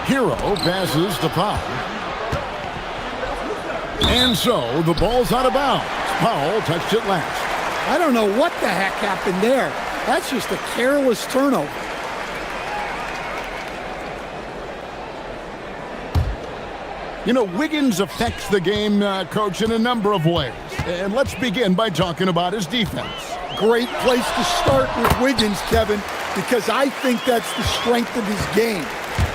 Hero passes to Powell. And so the ball's out of bounds. Powell touched it last. I don't know what the heck happened there. That's just a careless turnover. You know, Wiggins affects the game, Coach, in a number of ways. And let's begin by talking about his defense. Great place to start with Wiggins, Kevin, because I think that's the strength of his game.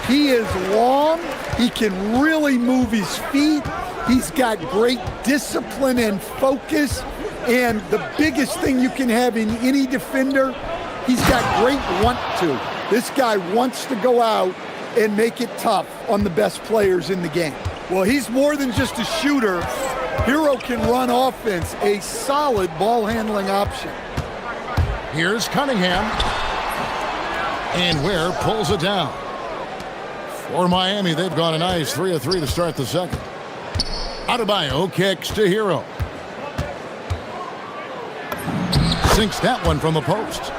He is long. He can really move his feet. He's got great discipline and focus. And the biggest thing you can have in any defender, he's got great want to. This guy wants to go out and make it tough on the best players in the game. Well, he's more than just a shooter. Hero can run offense, a solid ball handling option. Here's Cunningham. And Ware pulls it down. For Miami, they've gone a nice 3 of 3 to start the second. Adebayo kicks to Hero. Sinks that one from the post.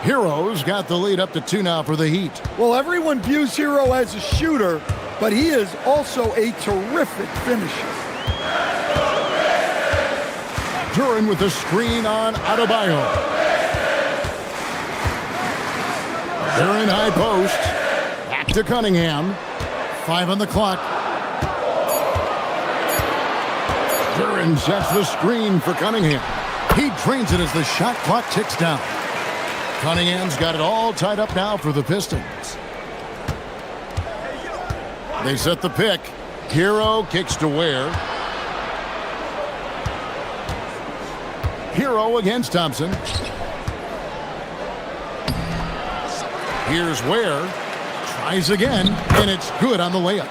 Hero's got the lead up to 2 now for the Heat. Well, everyone views Hero as a shooter, but he is also a terrific finisher. Duran with the screen on Adebayo. They're in high post. Back to Cunningham. 5 on the clock. Duran sets the screen for Cunningham. He drains it as the shot clock ticks down. Cunningham's got it all tied up now for the Pistons. They set the pick. Hero kicks to Ware. Hero against Thompson. Here's Ware. Tries again, and it's good on the layup.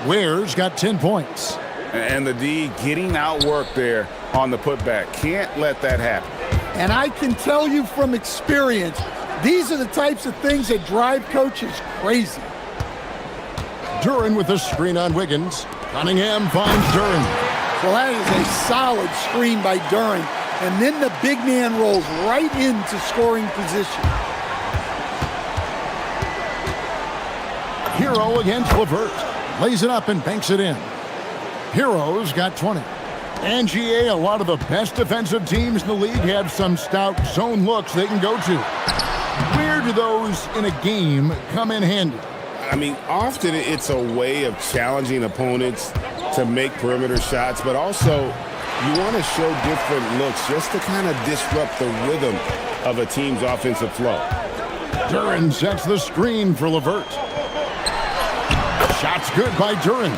Ware's got 10 points. And the D getting outworked there on the putback. Can't let that happen. And I can tell you from experience, these are the types of things that drive coaches crazy. Duran with the screen on Wiggins. Cunningham finds Duran. Well, that is a solid screen by Duran. And then the big man rolls right into scoring position. Hero against LeVert. Lays it up and banks it in. Hero's got 20. And GA, a lot of the best defensive teams in the league have some stout zone looks they can go to. Where do those in a game come in handy? I mean, often it's a way of challenging opponents to make perimeter shots, but also you want to show different looks just to kind of disrupt the rhythm of a team's offensive flow. Duran sets the screen for Levert. Shot's good by Duran.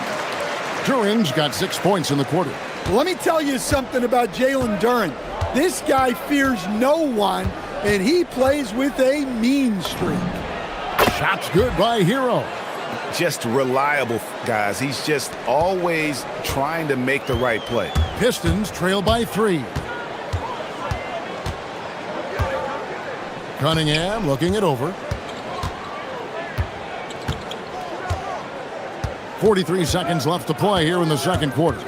Duran's got 6 points in the quarter. Let me tell you something about Jalen Duran. This guy fears no one, and he plays with a mean streak. Shot's good by Hero. Just reliable, guys. He's just always trying to make the right play. Pistons trail by 3. Cunningham looking it over. 43 seconds left to play here in the second quarter.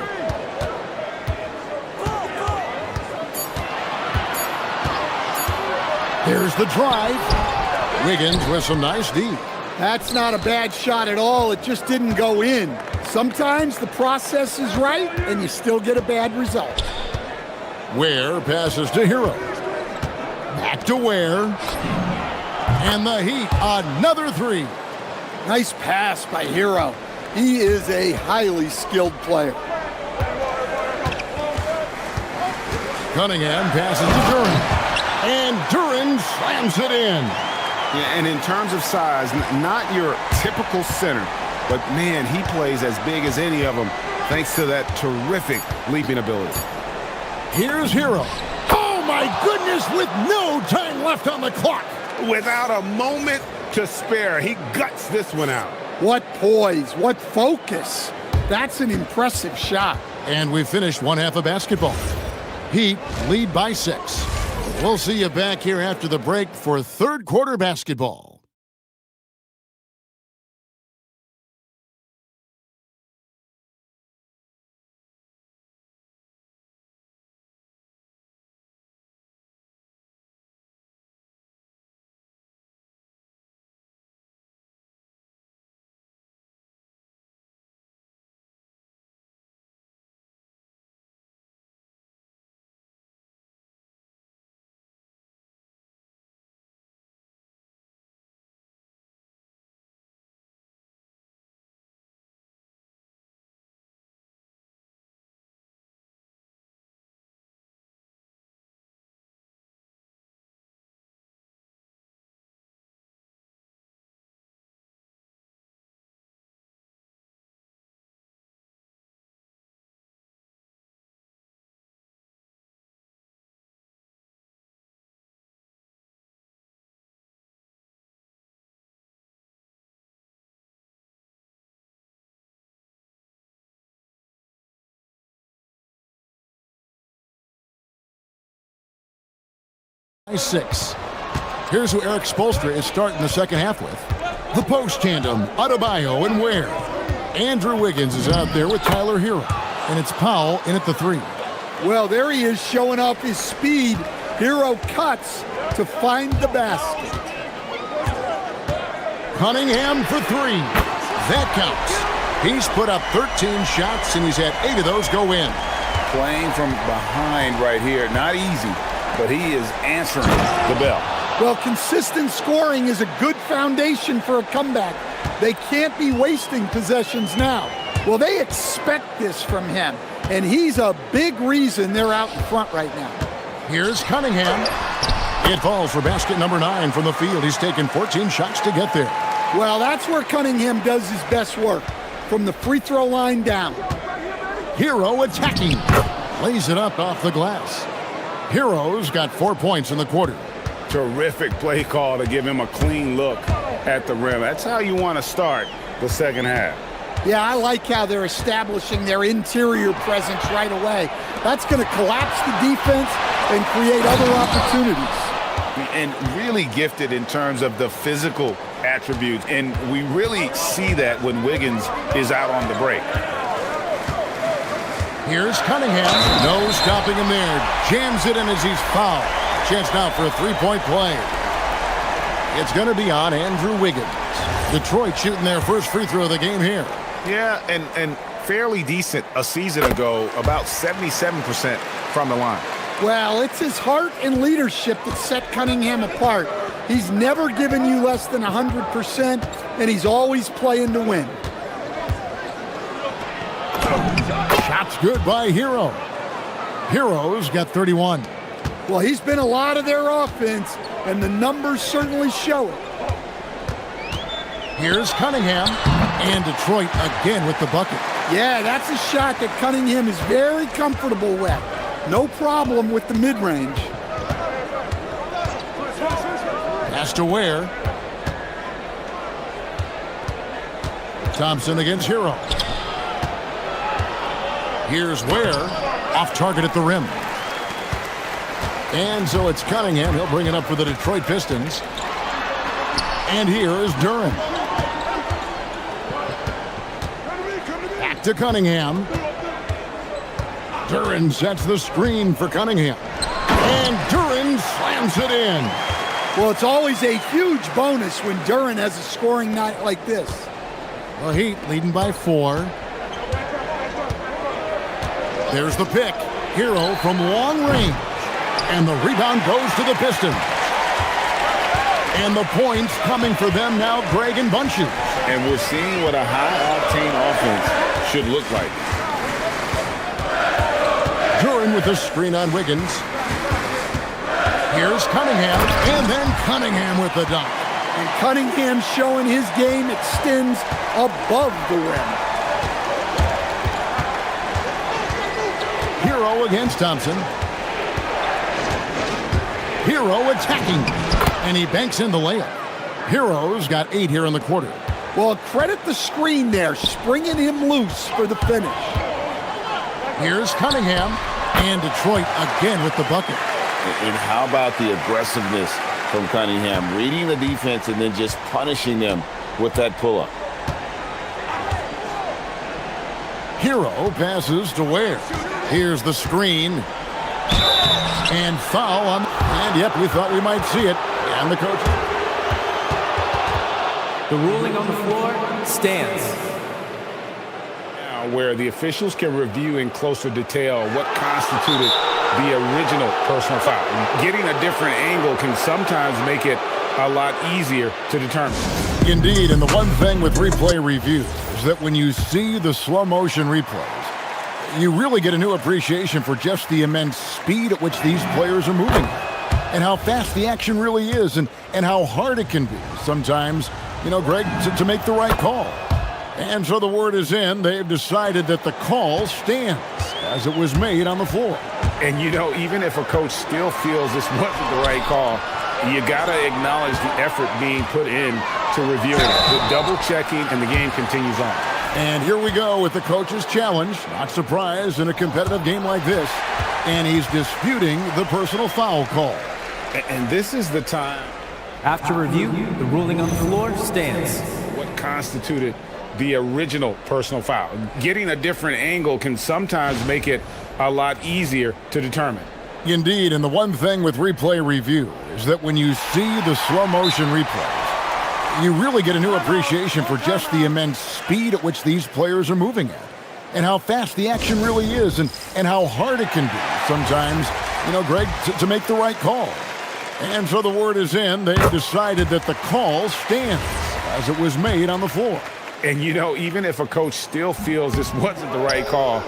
Here's the drive. Wiggins with some nice D. That's not a bad shot at all. It just didn't go in. Sometimes the process is right, and you still get a bad result. Ware passes to Hero. Back to Ware. And the Heat, another 3. Nice pass by Hero. He is a highly skilled player. Cunningham passes to Duran. And Duran slams it in. Yeah, and in terms of size, not your typical center, but man, he plays as big as any of them thanks to that terrific leaping ability. Here's Hero. Oh my goodness, with no time left on the clock. Without a moment to spare, he guts this one out. What poise, what focus. That's an impressive shot. And we've finished one half of basketball. Heat lead by 6. We'll see you back here after the break for third quarter basketball. By 6. Here's who Eric Spoelstra is starting the second half with. The post tandem, Adebayo and Ware. Andrew Wiggins is out there with Tyler Hero. And it's Powell in at the 3. Well, there he is showing off his speed. Hero cuts to find the basket. Cunningham for 3. That counts. He's put up 13 shots, and he's had 8 of those go in. Playing from behind right here. Not easy, but he is answering the bell. Well, consistent scoring is a good foundation for a comeback. They can't be wasting possessions now. Well, they expect this from him, and he's a big reason they're out in front right now. Here's Cunningham. It falls for basket number 9 from the field. He's taken 14 shots to get there. Well, that's where Cunningham does his best work, from the free throw line down. Hero attacking. Lays it up off the glass. Hero's got 4 points in the quarter. Terrific play call to give him a clean look at the rim. That's how you want to start the second half. Yeah, I like how they're establishing their interior presence right away. That's going to collapse the defense and create other opportunities. And really gifted in terms of the physical attributes. And we really see that when Wiggins is out on the break. Here's Cunningham. No stopping him there. Jams it in as he's fouled. Chance now for a three-point play. It's going to be on Andrew Wiggins. Detroit shooting their first free throw of the game here. Yeah, and fairly decent a season ago, about 77% from the line. Well, it's his heart and leadership that set Cunningham apart. He's never given you less than 100%, and he's always playing to win. Shot's good by Hero. Hero's got 31. Well, he's been a lot of their offense, and the numbers certainly show it. Here's Cunningham, and Detroit again with the bucket. Yeah, that's a shot that Cunningham is very comfortable with. No problem with the mid-range. Pass to Ware. Thompson against Hero. Here's Ware, off target at the rim. And so it's Cunningham. He'll bring it up for the Detroit Pistons. And here is Duren. Back to Cunningham. Duren sets the screen for Cunningham. And Duren slams it in. Well, it's always a huge bonus when Duren has a scoring night like this. The Heat leading by 4. There's the pick. Hero from long range. And the rebound goes to the Pistons. And the points coming for them now, Greg and Bunches. And we're seeing what a high-octane offense should look like. Duren with the screen on Wiggins. Here's Cunningham, and then Cunningham with the dunk. And Cunningham showing his game extends above the rim. Hero against Thompson. Hero attacking, and he banks in the layup. Hero's got 8 here in the quarter. Well, credit the screen there, springing him loose for the finish. Here's Cunningham, and Detroit again with the bucket. And how about the aggressiveness from Cunningham, reading the defense and then just punishing them with that pull-up. Hero passes to Ware. Here's the screen. And foul on, and yep, we thought we might see it. And the coach. The ruling on the floor stands. Now, where the officials can review in closer detail what constituted the original personal foul. Getting a different angle can sometimes make it a lot easier to determine. Indeed, and the one thing with replay review is that when you see the slow motion replays, you really get a new appreciation for just the immense speed at which these players are moving and how fast the action really is and how hard it can be sometimes, you know, Greg, to make the right call. And so the word is in. They've decided that the call stands as it was made on the floor. And, you know, even if a coach still feels this wasn't the right call, you got to acknowledge the effort being put in to reviewing it. The double checking, and the game continues on. And here we go with the coach's challenge. Not surprised in a competitive game like this. And he's disputing the personal foul call. And this is the time. After review, the ruling on the floor stands. What constituted the original personal foul? Getting a different angle can sometimes make it a lot easier to determine. Indeed, and the one thing with replay review is that when you see the slow motion replays, you really get a new appreciation for just the immense speed at which these players are moving at and how fast the action really is and how hard it can be sometimes, you know, Greg, to make the right call. And so the word is in. They've decided that the call stands as it was made on the floor. And, you know, even if a coach still feels this wasn't the right call,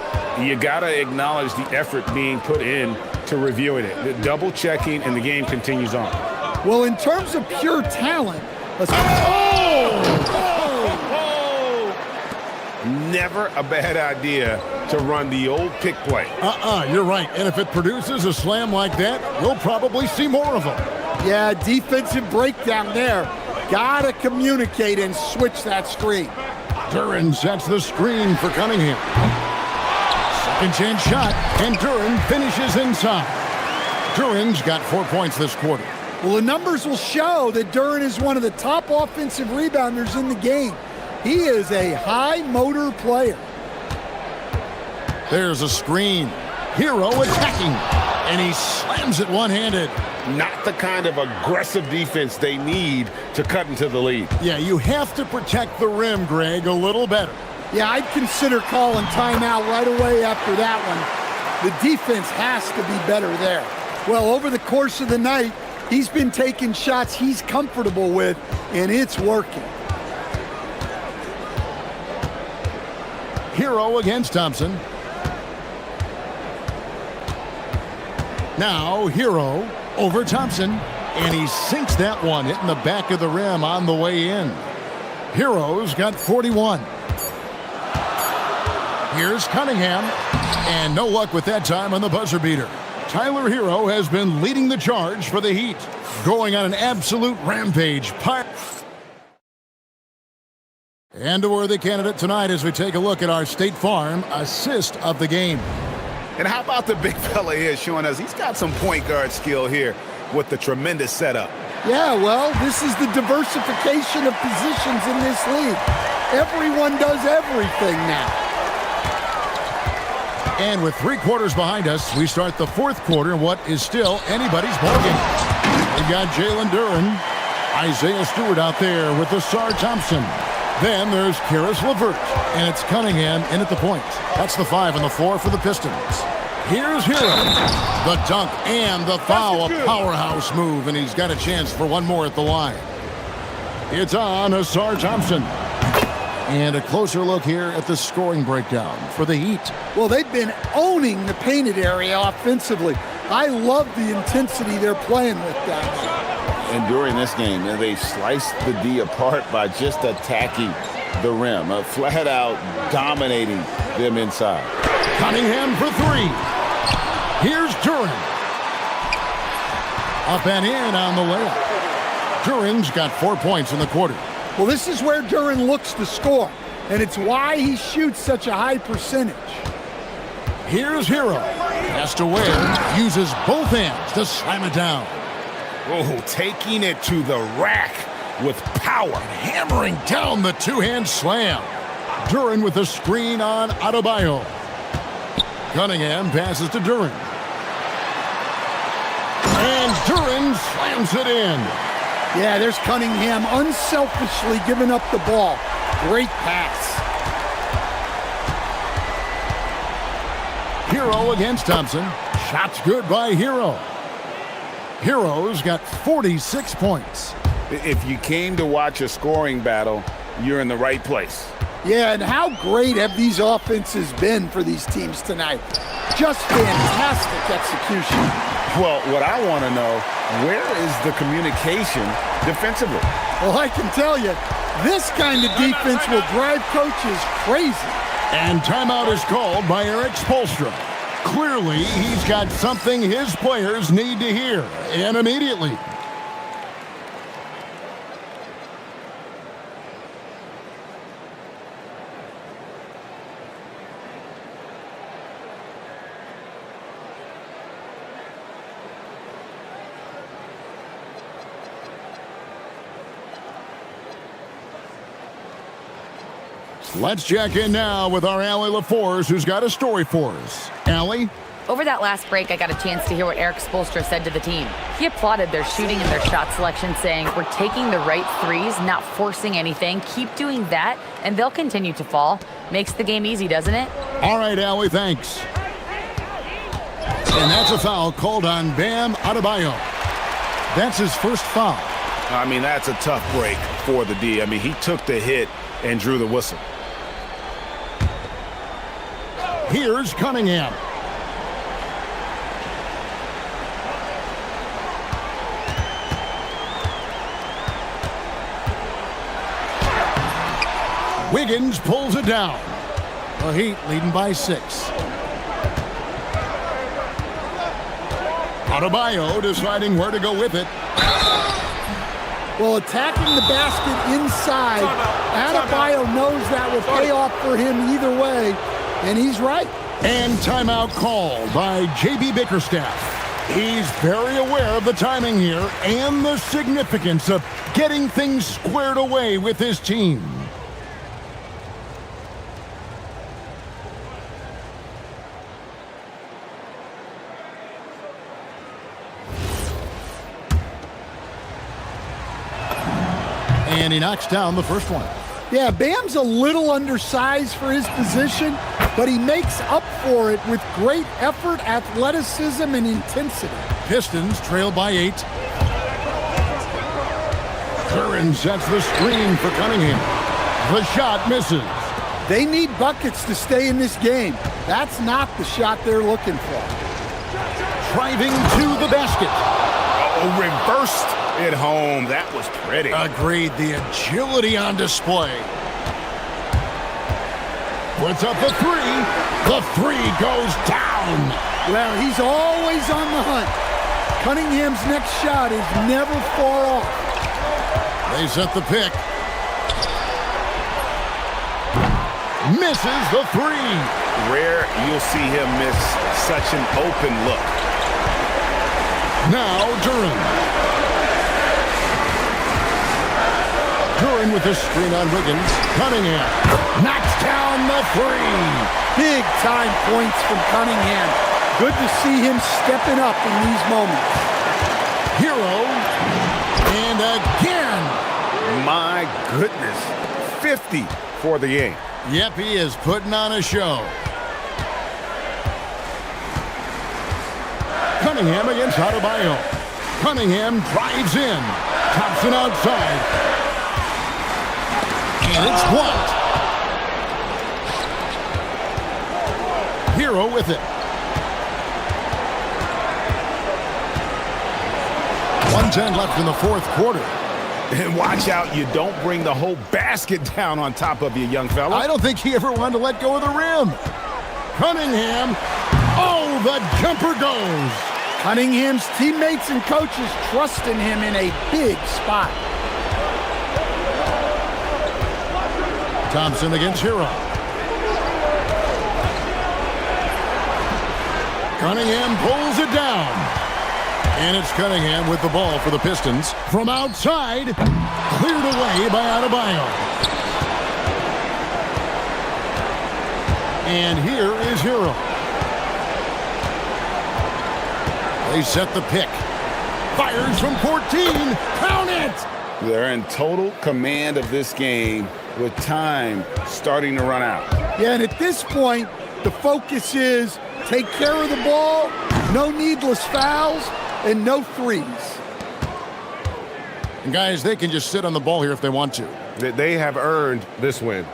you got to acknowledge the effort being put in to reviewing it. The double checking, and the game continues on. Well, in terms of pure talent, let's... Never a bad idea to run the old pick play. You're right. And if it produces a slam like that, we'll probably see more of them. Yeah, defensive breakdown there. Gotta communicate and switch that screen. Duren sets the screen for Cunningham. Second chance shot, and Duren finishes inside. Duren's got 4 points this quarter. Well, the numbers will show that Duren is one of the top offensive rebounders in the game. He is a high motor player. There's a screen. Hero attacking, and he slams it one-handed. Not the kind of aggressive defense they need to cut into the lead. Yeah, you have to protect the rim, Greg, a little better. Yeah, I'd consider calling timeout right away after that one. The defense has to be better there. Well, over the course of the night, He's been taking shots he's comfortable with, and it's working. Hero against Thompson. Now Hero over Thompson, and he sinks that one, hitting the back of the rim on the way in. Hero's got 41. Here's Cunningham, and no luck with that time on the buzzer beater. Tyler Hero has been leading the charge for the Heat, going on an absolute rampage. And a worthy candidate tonight as we take a look at our State Farm assist of the game. And how about the big fella here showing us he's got some point guard skill here with the tremendous setup. Yeah, well, this is the diversification of positions in this league. Everyone does everything now. And with 3 quarters behind us, we start the 4th quarter in what is still anybody's ballgame. We've got Jalen Duren, Isaiah Stewart out there with Asar Thompson. Then there's Karis LeVert, and it's Cunningham in at the point. That's the 5 on the floor for the Pistons. Here's Hero. The dunk and the foul, a powerhouse move, and he's got a chance for one more at the line. It's on Asar Thompson. And a closer look here at the scoring breakdown for the Heat. Well, they've been owning the painted area offensively. I love the intensity they're playing with that. And during this game, they sliced the D apart by just attacking the rim, flat out dominating them inside. Cunningham for 3. Here's Duren. Up and in on the layup. Duren's got 4 points in the quarter. Well, this is where Duren looks to score, and it's why he shoots such a high percentage. Here's Hero. Has to wear, uses both hands to slam it down. Oh, taking it to the rack with power. Hammering down the 2-hand slam. Duren with a screen on Adebayo. Cunningham passes to Duren. And Duren slams it in. Yeah, there's Cunningham unselfishly giving up the ball. Great pass. Hero against Thompson. Shots good by Hero. Hero's got 46 points. If you came to watch a scoring battle, you're in the right place. Yeah, and how great have these offenses been for these teams tonight? Just fantastic execution. Well, what I want to know, where is the communication defensively? Well, I can tell you, this kind of defense will drive coaches crazy. And timeout is called by Eric Spoelstra. Clearly, he's got something his players need to hear, and immediately. Let's check in now with our Allie LaForce, who's got a story for us. Allie? Over that last break, I got a chance to hear what Eric Spoelstra said to the team. He applauded their shooting and their shot selection, saying, "We're taking the right threes, not forcing anything. Keep doing that, and they'll continue to fall." Makes the game easy, doesn't it? All right, Allie, thanks. And that's a foul called on Bam Adebayo. That's his first foul. I mean, that's a tough break for the D. I mean, he took the hit and drew the whistle. Here's Cunningham. Wiggins pulls it down. The Heat leading by 6. Adebayo deciding where to go with it. Well, attacking the basket inside, Adebayo knows that will pay off for him either way, and he's right. And timeout called by J.B. Bickerstaff. He's very aware of the timing here and the significance of getting things squared away with his team. And he knocks down the first one. Yeah, Bam's a little undersized for his position, but he makes up for it with great effort, athleticism, and intensity. Pistons trail by 8. Curran sets the screen for Cunningham. The shot misses. They need buckets to stay in this game. That's not the shot they're looking for. Driving to the basket. Oh, reversed it home. That was pretty. Agreed. The agility on display. Puts up the three. The three goes down. Well, he's always on the hunt. Cunningham's next shot is never far off. They set the pick. Misses the three. Rare you'll see him miss such an open look. Now Duran. Duran with a screen on Wiggins. Cunningham knocks down the three. Big time points from Cunningham. Good to see him stepping up in these moments. Hero. And again. My goodness. 50 for the game. Yep, he is putting on a show. Cunningham against Adebayo. Cunningham drives in. Thompson outside. And it's blocked. Hero with it. 1:10 left in the fourth quarter. And watch out, you don't bring the whole basket down on top of you, young fella. I don't think he ever wanted to let go of the rim. Cunningham. Oh, the jumper goes. Cunningham's teammates and coaches trust in him in a big spot. Thompson against Hero. Cunningham pulls it down. And it's Cunningham with the ball for the Pistons. From outside, cleared away by Adebayo. And here is Hero. They set the pick. Fires from 14. Count it! They're in total command of this game with time starting to run out. Yeah, and at this point, the focus is take care of the ball, no needless fouls, and no threes. And guys, they can just sit on the ball here if they want to. They have earned this win.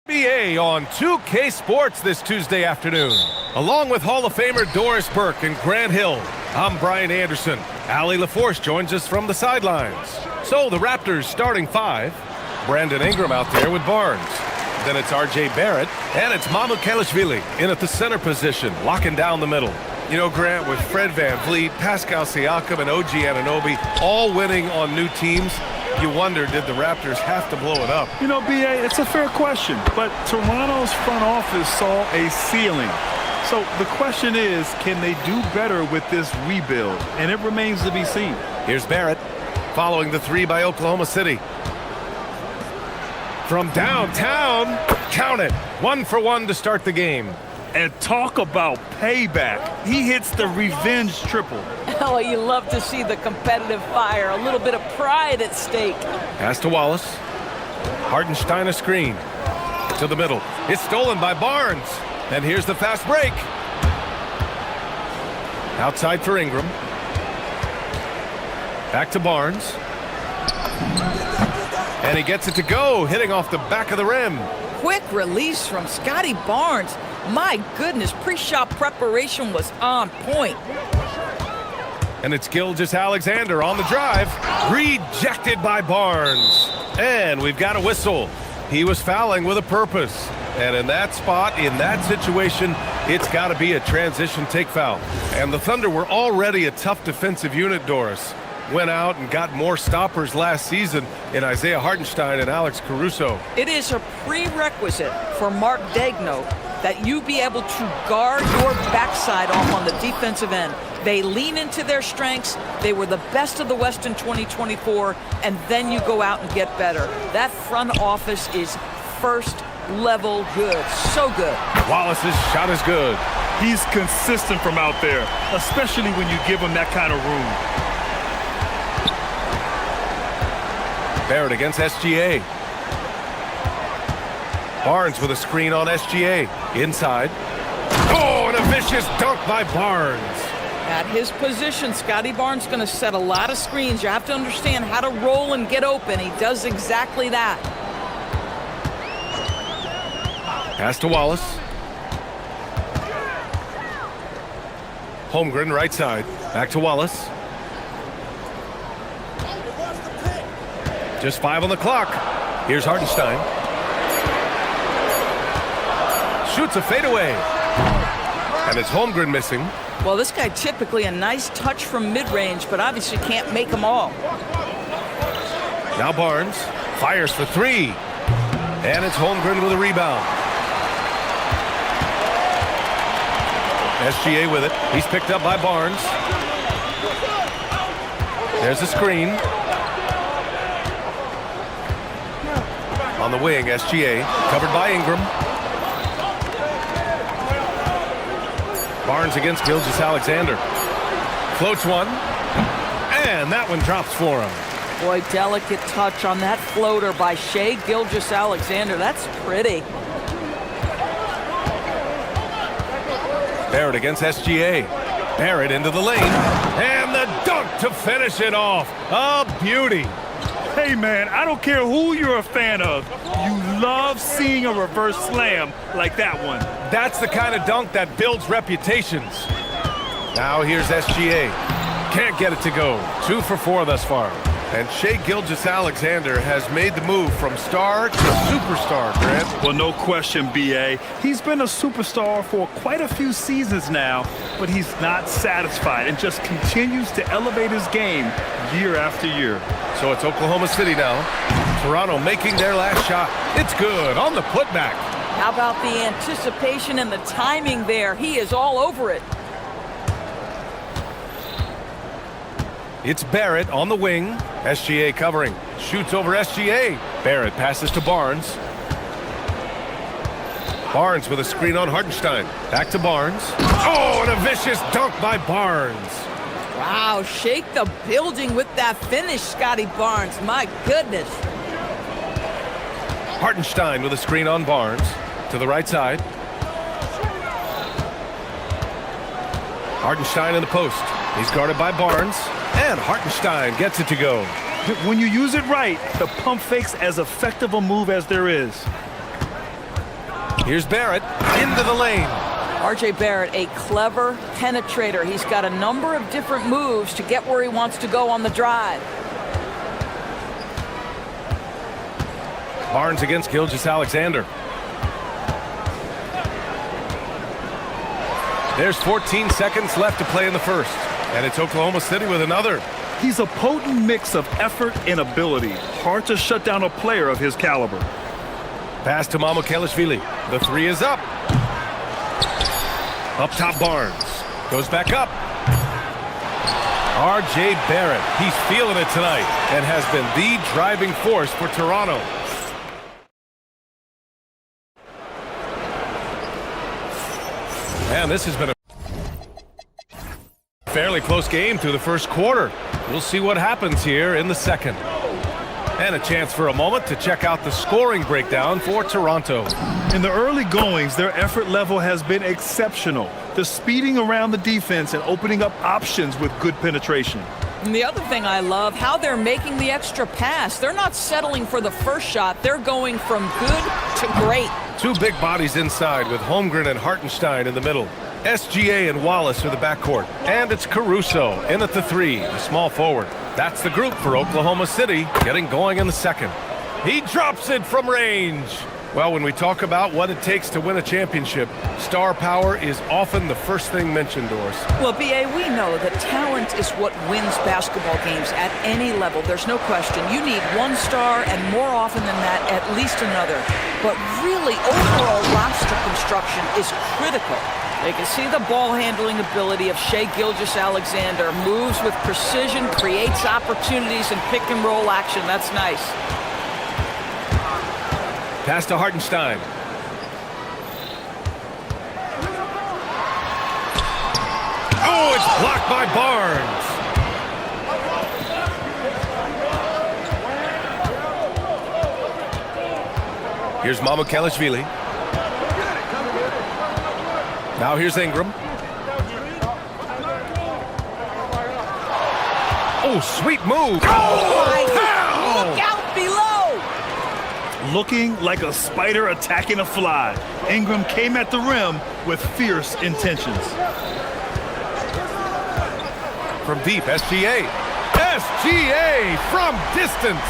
BA on 2K Sports this Tuesday afternoon. Along with Hall of Famer Doris Burke and Grant Hill, I'm Brian Anderson. Allie LaForce joins us from the sidelines. So the Raptors starting five. Brandon Ingram out there with Barnes. Then it's R.J. Barrett, and it's Mamu Kelishvili in at the center position, locking down the middle. You know, Grant, with Fred VanVleet, Pascal Siakam, and OG Anunoby all winning on new teams, you wonder, did the Raptors have to blow it up? You know, B.A., it's a fair question, but Toronto's front office saw a ceiling. So the question is, can they do better with this rebuild? And it remains to be seen. Here's Barrett, following the three by Oklahoma City. From downtown, count it, 1 for 1 to start the game. And talk about payback. He hits the revenge triple. Oh, you love to see the competitive fire, a little bit of pride at stake. Pass to Wallace. Hartenstein a screen. To the middle. It's stolen by Barnes. And here's the fast break. Outside for Ingram. Back to Barnes. And he gets it to go, hitting off the back of the rim. Quick release from Scotty Barnes. My goodness, pre-shot preparation was on point. And it's Gilgeous-Alexander on the drive. Rejected by Barnes. And we've got a whistle. He was fouling with a purpose. And in that spot, in that situation, it's got to be a transition take foul. And the Thunder were already a tough defensive unit, Doris. Went out and got more stoppers last season in Isaiah Hartenstein and Alex Caruso. It is a prerequisite for Mark Daigneault that you be able to guard your backside off on the defensive end. They lean into their strengths. They were the best of the West in 2024, and then you go out and get better. That front office is first level good. So good. Wallace's shot is good. He's consistent from out there, especially when you give him that kind of room. Barrett against SGA. Barnes with a screen on SGA. Inside. Oh, and a vicious dunk by Barnes. At his position, Scotty Barnes going to set a lot of screens. You have to understand how to roll and get open. He does exactly that. Pass to Wallace. Holmgren right side. Back to Wallace. Just 5 on the clock. Here's Hartenstein. Shoots a fadeaway. And it's Holmgren missing. Well, this guy typically a nice touch from mid-range, but obviously can't make them all. Now Barnes fires for 3. And it's Holmgren with a rebound. SGA with it. He's picked up by Barnes. There's a screen. On the wing, SGA, covered by Ingram. Barnes against Gilgeous-Alexander. Floats one, and that one drops for him. Boy, delicate touch on that floater by Shai Gilgeous-Alexander. That's pretty. Barrett against SGA. Barrett into the lane, and the dunk to finish it off. A beauty. Hey, man, I don't care who you're a fan of. You love seeing a reverse slam like that one. That's the kind of dunk that builds reputations. Now here's SGA. Can't get it to go. 2 for 4 thus far. And Shai Gilgeous-Alexander has made the move from star to superstar, Grant. Well, no question, B.A. He's been a superstar for quite a few seasons now, but he's not satisfied and just continues to elevate his game year after year. So it's Oklahoma City now. Toronto making their last shot. It's good on the putback. How about the anticipation and the timing there? He is all over it. It's Barrett on the wing. SGA covering. Shoots over SGA. Barrett passes to Barnes. Barnes with a screen on Hartenstein. Back to Barnes. Oh, and a vicious dunk by Barnes. Wow, shake the building with that finish, Scotty Barnes. My goodness. Hartenstein with a screen on Barnes. To the right side. Hartenstein in the post. He's guarded by Barnes. And Hartenstein gets it to go. When you use it right, the pump fake's as effective a move as there is. Here's Barrett into the lane. R.J. Barrett, a clever penetrator. He's got a number of different moves to get where he wants to go on the drive. Barnes against Gilgeous-Alexander. There's 14 seconds left to play in the first. And it's Oklahoma City with another. He's a potent mix of effort and ability. Hard to shut down a player of his caliber. Pass to Mamukelashvili. The three is up. Up top Barnes. Goes back up. R.J. Barrett. He's feeling it tonight and has been the driving force for Toronto. Man, this has been a fairly close game through the first quarter. We'll see what happens here in the second. And a chance for a moment to check out the scoring breakdown for Toronto. In the early goings, their effort level has been exceptional. They're speeding around the defense and opening up options with good penetration. And the other thing I love, how they're making the extra pass. They're not settling for the first shot. They're going from good to great. Two big bodies inside with Holmgren and Hartenstein in the middle. SGA and Wallace are the backcourt. And it's Caruso in at the three, the small forward. That's the group for Oklahoma City, getting going in the second. He drops it from range. Well, when we talk about what it takes to win a championship, star power is often the first thing mentioned, Doris. Well, B.A., we know that talent is what wins basketball games at any level. There's no question. You need one star, and more often than that, at least another. But really, overall roster construction is critical. They can see the ball handling ability of Shai Gilgeous-Alexander. Moves with precision, creates opportunities in pick and roll action. That's nice. Pass to Hartenstein. Oh, it's blocked by Barnes. Here's Mamukelashvili. Now here's Ingram. Oh, sweet move. Oh, look out below. Looking like a spider attacking a fly. Ingram came at the rim with fierce intentions. From deep, SGA. SGA from distance.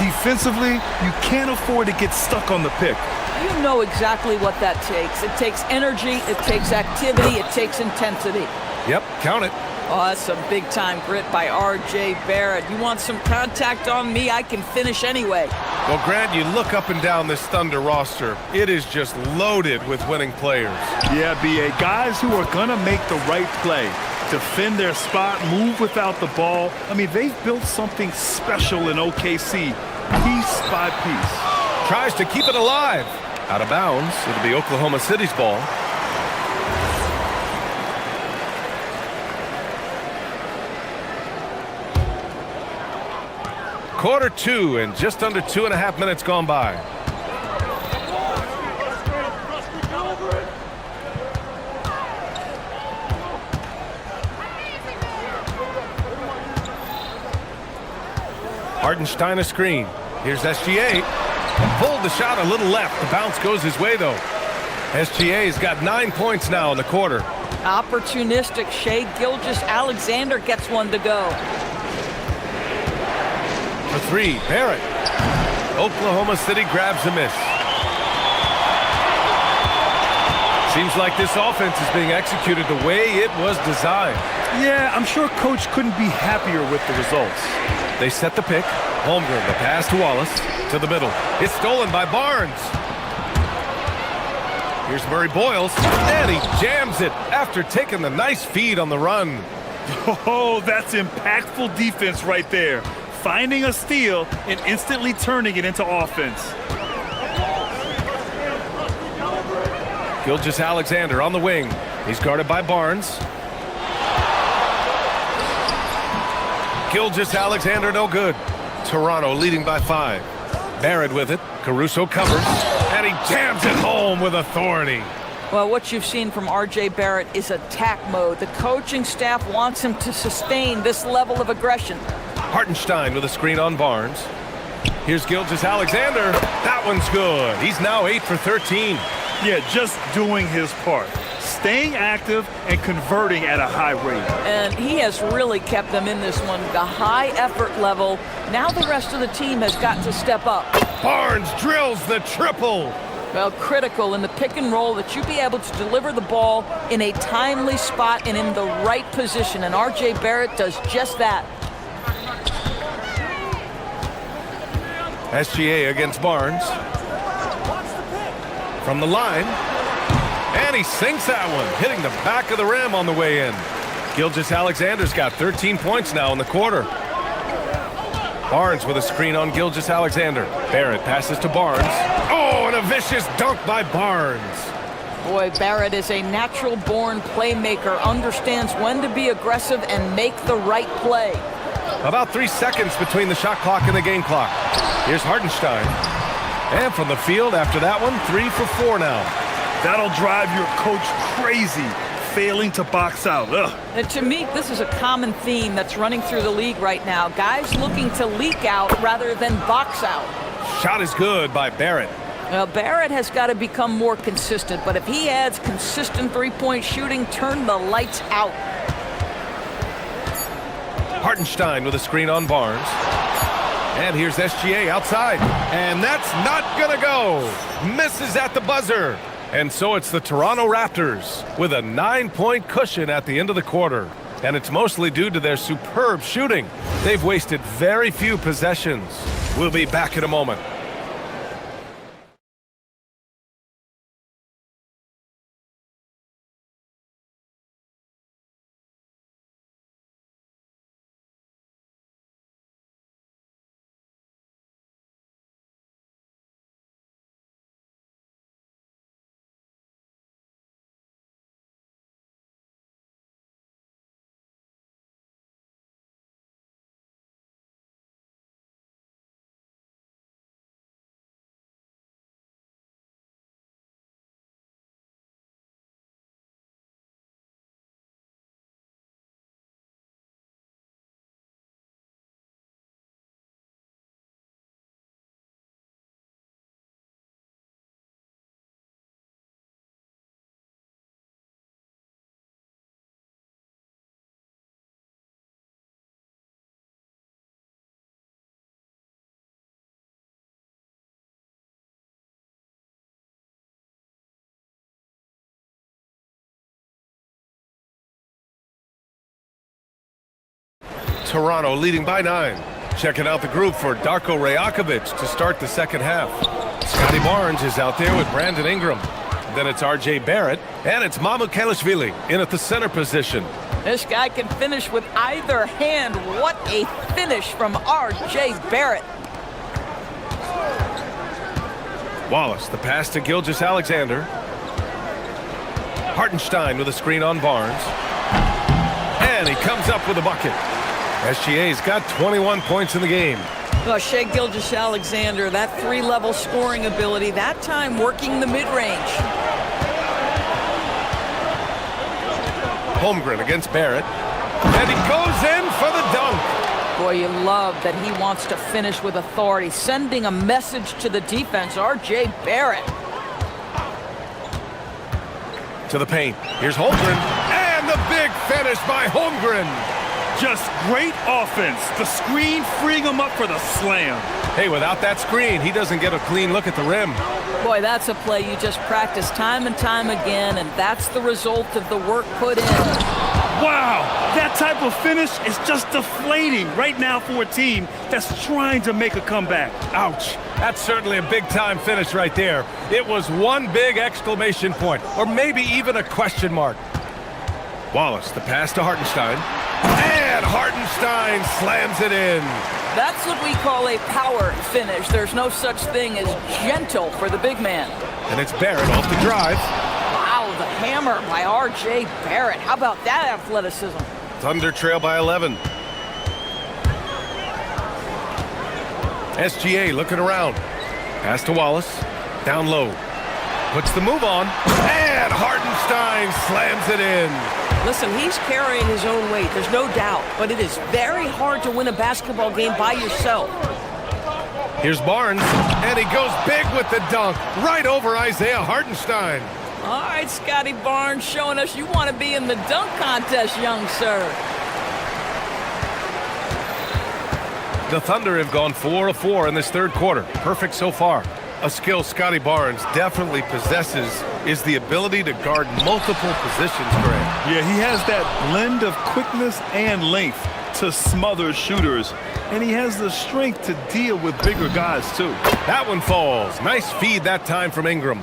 Defensively, you can't afford to get stuck on the pick. You know exactly what that takes. It takes energy, it takes activity, it takes intensity. Yep, count it. Oh, that's some big-time grit by R.J. Barrett. You want some contact on me, I can finish anyway. Well, Grant, you look up and down this Thunder roster. It is just loaded with winning players. Yeah, B.A., guys who are going to make the right play. Defend their spot, move without the ball. I mean, they've built something special in OKC, piece by piece. Tries to keep it alive. Out of bounds. It'll be Oklahoma City's ball. Quarter two and just under 2.5 minutes gone by. Hartenstein a screen. Here's SGA. Pulled the shot a little left. The bounce goes his way, though. SGA's got 9 points now in the quarter. Opportunistic. Shai Gilgeous-Alexander gets one to go. For three, Barrett. Oklahoma City grabs a miss. Seems like this offense is being executed the way it was designed. Yeah, I'm sure Coach couldn't be happier with the results. They set the pick. Holmgren, the pass to Wallace. To the middle. It's stolen by Barnes. Here's Murray Boyles. And he jams it after taking the nice feed on the run. Oh, that's impactful defense right there. Finding a steal and instantly turning it into offense. Gilgeous-Alexander on the wing. He's guarded by Barnes. Gilgeous-Alexander no good. Toronto leading by 5. Barrett with it. Caruso covers. And he jams it home with authority. Well, what you've seen from R.J. Barrett is attack mode. The coaching staff wants him to sustain this level of aggression. Hartenstein with a screen on Barnes. Here's Gilgeous-Alexander. That one's good. He's now 8 for 13. Yeah, just doing his part. Staying active and converting at a high rate. And he has really kept them in this one. The high effort level. Now the rest of the team has got to step up. Barnes drills the triple. Well, critical in the pick and roll that you be able to deliver the ball in a timely spot and in the right position. And R.J. Barrett does just that. SGA against Barnes. From the line. And he sinks that one, hitting the back of the rim on the way in. Gilgeous-Alexander's got 13 points now in the quarter. Barnes with a screen on Gilgeous-Alexander. Barrett passes to Barnes. Oh, and a vicious dunk by Barnes. Boy, Barrett is a natural-born playmaker, understands when to be aggressive and make the right play. About 3 seconds between the shot clock and the game clock. Here's Hartenstein. And from the field after that one, 3 for 4 now. That'll drive your coach crazy, failing to box out. Ugh. And to me, this is a common theme that's running through the league right now. Guys looking to leak out rather than box out. Shot is good by Barrett. Well, Barrett has got to become more consistent, but if he adds consistent three-point shooting, turn the lights out. Hartenstein with a screen on Barnes. And here's SGA outside. And that's not gonna go. Misses at the buzzer. And so it's the Toronto Raptors with a 9-point cushion at the end of the quarter. And it's mostly due to their superb shooting. They've wasted very few possessions. We'll be back in a moment. Toronto leading by 9. Checking out the group for Darko Rajakovic to start the second half. Scotty Barnes is out there with Brandon Ingram. Then it's R.J. Barrett, and it's Mamukelashvili in at the center position. This guy can finish with either hand. What a finish from R.J. Barrett. Wallace, the pass to Gilgeous-Alexander. Hartenstein with a screen on Barnes. And he comes up with a bucket. SGA's got 21 points in the game. Well, Shai Gilgeous-Alexander, that three-level scoring ability, that time working the mid-range. Holmgren against Barrett. And he goes in for the dunk. Boy, you love that he wants to finish with authority, sending a message to the defense. R.J. Barrett. To the paint. Here's Holmgren. And the big finish by Holmgren. Just great offense. The screen freeing him up for the slam. Hey, without that screen, he doesn't get a clean look at the rim. Boy, that's a play you just practice time and time again, and that's the result of the work put in. Wow, that type of finish is just deflating right now for a team that's trying to make a comeback. Ouch. That's certainly a big-time finish right there. It was one big exclamation point, or maybe even a question mark. Wallace, the pass to Hartenstein. And Hartenstein slams it in. That's what we call a power finish. There's no such thing as gentle for the big man. And it's Barrett off the drive. Wow, the hammer by R.J. Barrett. How about that athleticism? Thunder trail by 11. SGA looking around. Pass to Wallace. Down low. Puts the move on. And Hartenstein slams it in. Listen, he's carrying his own weight, there's no doubt, but it is very hard to win a basketball game by yourself. Here's Barnes, and he goes big with the dunk, right over Isaiah Hartenstein. All right, Scotty Barnes showing us you want to be in the dunk contest, young sir. The Thunder have gone 4 of 4 in this third quarter. Perfect so far. A skill Scotty Barnes definitely possesses is the ability to guard multiple positions, Greg. Yeah, he has that blend of quickness and length to smother shooters. And he has the strength to deal with bigger guys, too. That one falls. Nice feed that time from Ingram.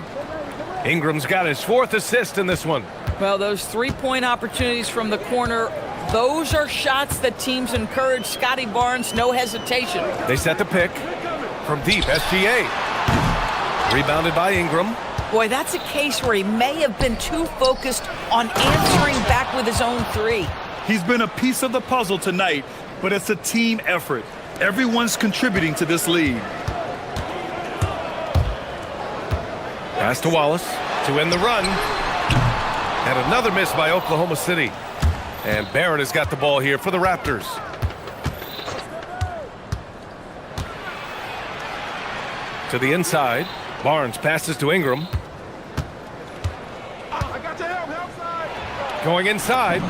Ingram's got his 4th assist in this one. Well, those three-point opportunities from the corner, those are shots that teams encourage Scotty Barnes, no hesitation. They set the pick from deep, SGA. Rebounded by Ingram. Boy, that's a case where he may have been too focused on answering back with his own three. He's been a piece of the puzzle tonight, but it's a team effort. Everyone's contributing to this lead. Pass to Wallace to end the run. And another miss by Oklahoma City. And Barrett has got the ball here for the Raptors. To the inside. Barnes passes to Ingram. Going inside.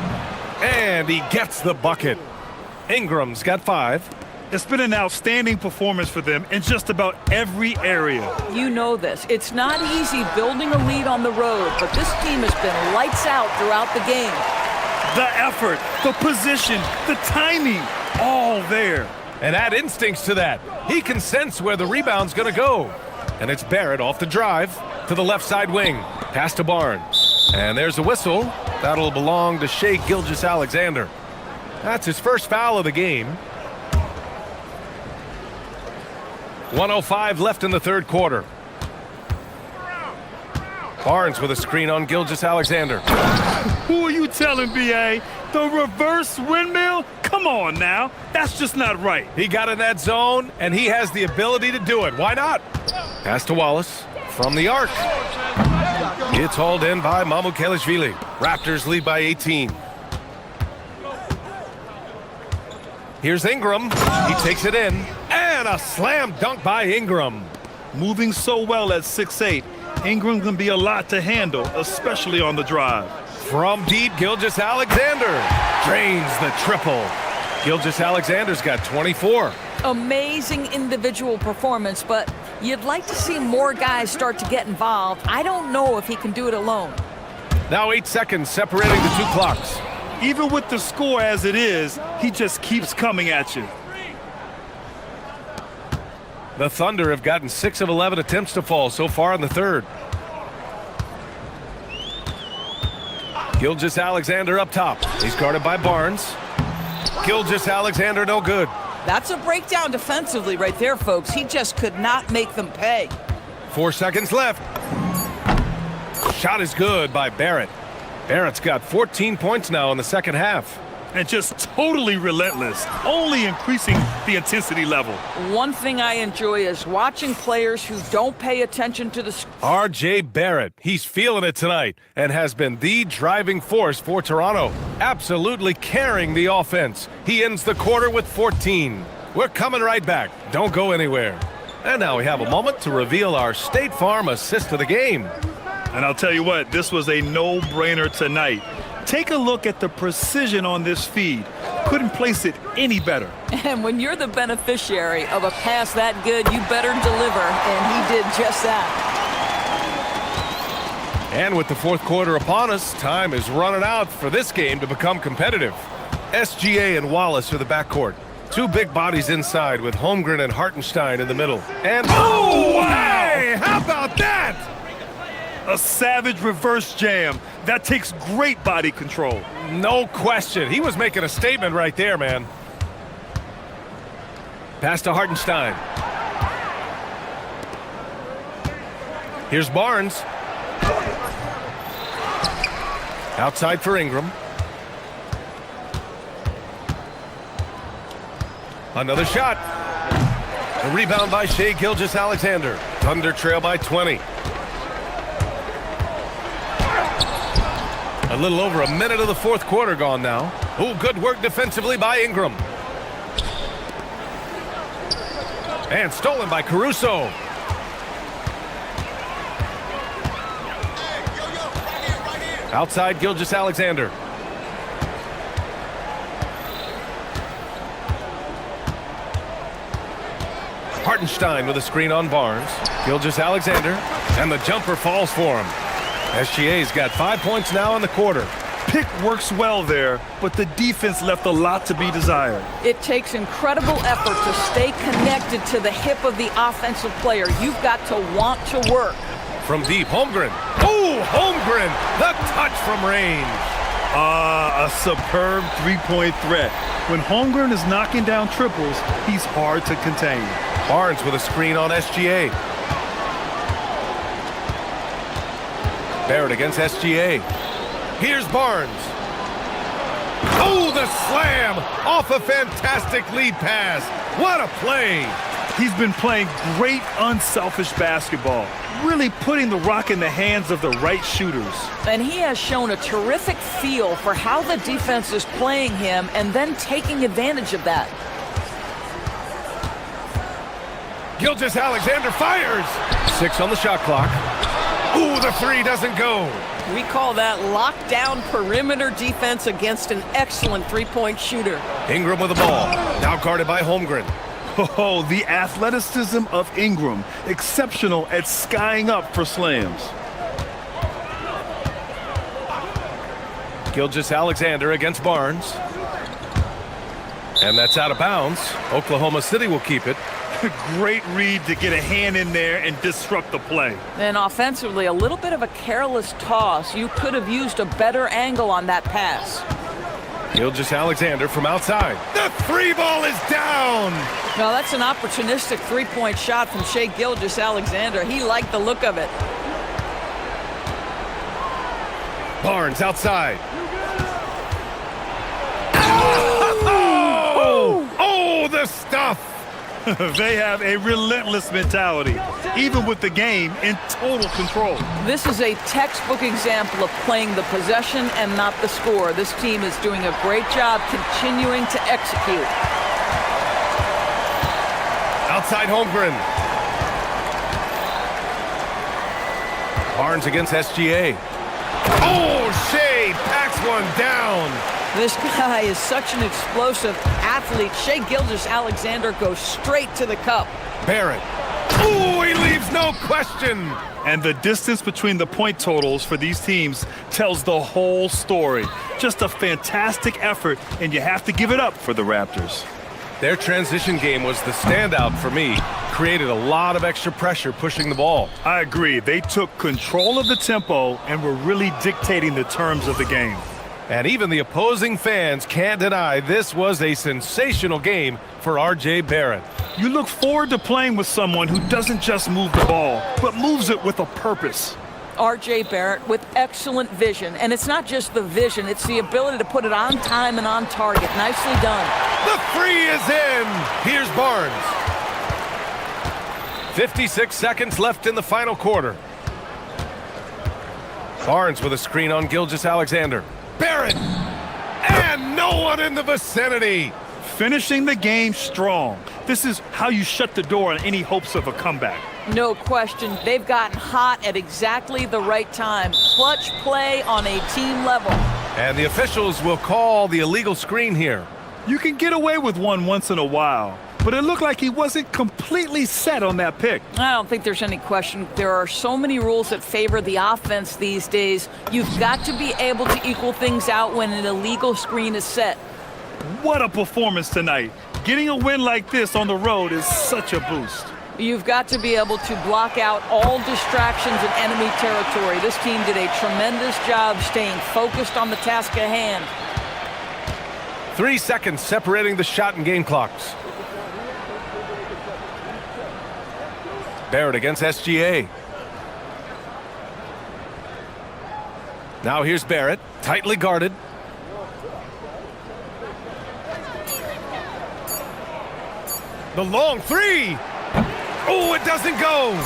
And he gets the bucket. Ingram's got 5. It's been an outstanding performance for them in just about every area. You know this. It's not easy building a lead on the road, but this team has been lights out throughout the game. The effort, the position, the timing, all there. And add instincts to that. He can sense where the rebound's going to go. And it's Barrett off the drive to the left side wing. Pass to Barnes. And there's a whistle. That'll belong to Shai Gilgeous-Alexander. That's his first foul of the game. 1:05 left in the third quarter. Barnes with a screen on Gilgeous-Alexander. Who are you telling, B.A.? The reverse windmill? Come on now. That's just not right. He got in that zone, and he has the ability to do it. Why not? Pass to Wallace from the arc. It's hauled in by Mamukelashvili. Raptors lead by 18. Here's Ingram. He takes it in. And a slam dunk by Ingram. Moving so well at 6'8", Ingram can be a lot to handle, especially on the drive. From deep, Gilgeous-Alexander drains the triple. Gilgeous-Alexander's got 24. Amazing individual performance, but you'd like to see more guys start to get involved. I don't know if he can do it alone. Now 8 seconds separating the two clocks. Even with the score as it is, he just keeps coming at you. The Thunder have gotten 6 of 11 attempts to fall so far in the third. Gilgeous-Alexander up top. He's guarded by Barnes. Gilgeous-Alexander no good. That's a breakdown defensively right there, folks. He just could not make them pay. 4 seconds left. Shot is good by Barrett. Barrett's got 14 points now in the second half. And just totally relentless, only increasing the intensity level. One thing I enjoy is watching players who don't pay attention to the... R.J. Barrett, he's feeling it tonight and has been the driving force for Toronto, absolutely carrying the offense. He ends the quarter with 14. We're coming right back. Don't go anywhere. And now we have a moment to reveal our State Farm assist of the game. And I'll tell you what, this was a no-brainer tonight. Take a look at the precision on this feed. Couldn't place it any better. And when you're the beneficiary of a pass that good, you better deliver, and he did just that. And with the fourth quarter upon us, time is running out for this game to become competitive. SGA and Wallace are the backcourt. Two big bodies inside with Holmgren and Hartenstein in the middle. And oh, wow! Hey, how about that? A savage reverse jam. That takes great body control. No question. He was making a statement right there, man. Pass to Hartenstein. Here's Barnes. Outside for Ingram. Another shot. A rebound by Shai Gilgeous-Alexander. Thunder trail by 20. A little over a minute of the fourth quarter gone now. Oh, good work defensively by Ingram. And stolen by Caruso. Outside Gilgeous-Alexander. Hartenstein with a screen on Barnes. Gilgeous-Alexander, and the jumper falls for him. SGA's got 5 points now in the quarter. Pick works well there, but the defense left a lot to be desired. It takes incredible effort to stay connected to the hip of the offensive player. You've got to want to work. From deep, Holmgren. Oh, Holmgren, the touch from range. A superb three-point threat. When Holmgren is knocking down triples, he's hard to contain. Barnes with a screen on SGA. Barrett against SGA. Here's Barnes. Oh, the slam off a fantastic lead pass. What a play. He's been playing great unselfish basketball, really putting the rock in the hands of the right shooters. And he has shown a terrific feel for how the defense is playing him and then taking advantage of that. Gilgeous-Alexander fires. 6 on the shot clock. Ooh, the three doesn't go. We call that lockdown perimeter defense against an excellent three-point shooter. Ingram with the ball. Now guarded by Holmgren. Oh, the athleticism of Ingram. Exceptional at skying up for slams. Gilgeous-Alexander against Barnes. And that's out of bounds. Oklahoma City will keep it. Great read to get a hand in there and disrupt the play. And offensively, a little bit of a careless toss. You could have used a better angle on that pass. Gilgeous-Alexander from outside. The three ball is down. Now that's an opportunistic three-point shot from Shai Gilgeous-Alexander. He liked the look of it. Barnes outside. Oh, the stuff. They have a relentless mentality, even with the game in total control. This is a textbook example of playing the possession and not the score. This team is doing a great job continuing to execute. Outside Holmgren. Barnes against SGA. Oh, Shai packs one down. This guy is such an explosive athlete. Shai Gilgeous-Alexander goes straight to the cup. Barrett. Oh, he leaves no question. And the distance between the point totals for these teams tells the whole story. Just a fantastic effort, and you have to give it up for the Raptors. Their transition game was the standout for me. Created a lot of extra pressure pushing the ball. I agree. They took control of the tempo and were really dictating the terms of the game. And even the opposing fans can't deny this was a sensational game for R.J. Barrett. You look forward to playing with someone who doesn't just move the ball, but moves it with a purpose. R.J. Barrett with excellent vision. And it's not just the vision, it's the ability to put it on time and on target. Nicely done. The three is in. Here's Barnes. 56 seconds left in the final quarter. Barnes with a screen on Gilgeous-Alexander. Barrett! And no one in the vicinity. Finishing the game strong. This is how you shut the door on any hopes of a comeback. No question. They've gotten hot at exactly the right time. Clutch play on a team level. And the officials will call the illegal screen here. You can get away with one once in a while, but it looked like he wasn't completely set on that pick. I don't think there's any question. There are so many rules that favor the offense these days. You've got to be able to equal things out when an illegal screen is set. What a performance tonight. Getting a win like this on the road is such a boost. You've got to be able to block out all distractions in enemy territory. This team did a tremendous job staying focused on the task at hand. 3 seconds separating the shot and game clocks. Barrett against SGA. Now here's Barrett, tightly guarded. The long three. Oh, it doesn't go.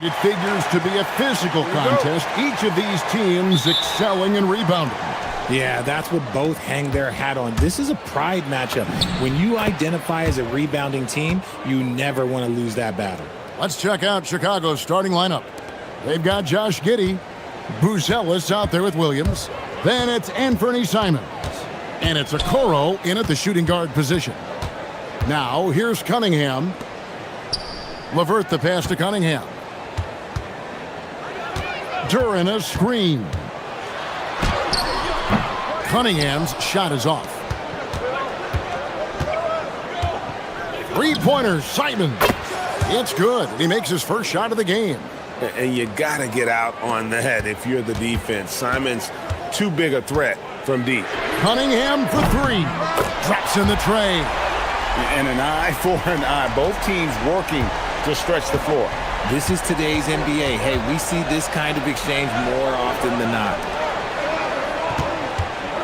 It figures to be a physical contest, each of these teams excelling in rebounding. Yeah, that's what both hang their hat on. This is a pride matchup. When you identify as a rebounding team, you never want to lose that battle. Let's check out Chicago's starting lineup. They've got Josh Giddey, Buzelis out there with Williams. Then it's Anthony Simons. And it's Okoro in at the shooting guard position. Now, here's Cunningham. Levert the pass to Cunningham. Duran a screen. Cunningham's shot is off. Three-pointer, Simon. It's good. He makes his first shot of the game. And you got to get out on that if you're the defense. Simon's too big a threat from deep. Cunningham for three. Drops in the tray. And an eye for an eye. Both teams working to stretch the floor. This is today's NBA. Hey, we see this kind of exchange more often than not.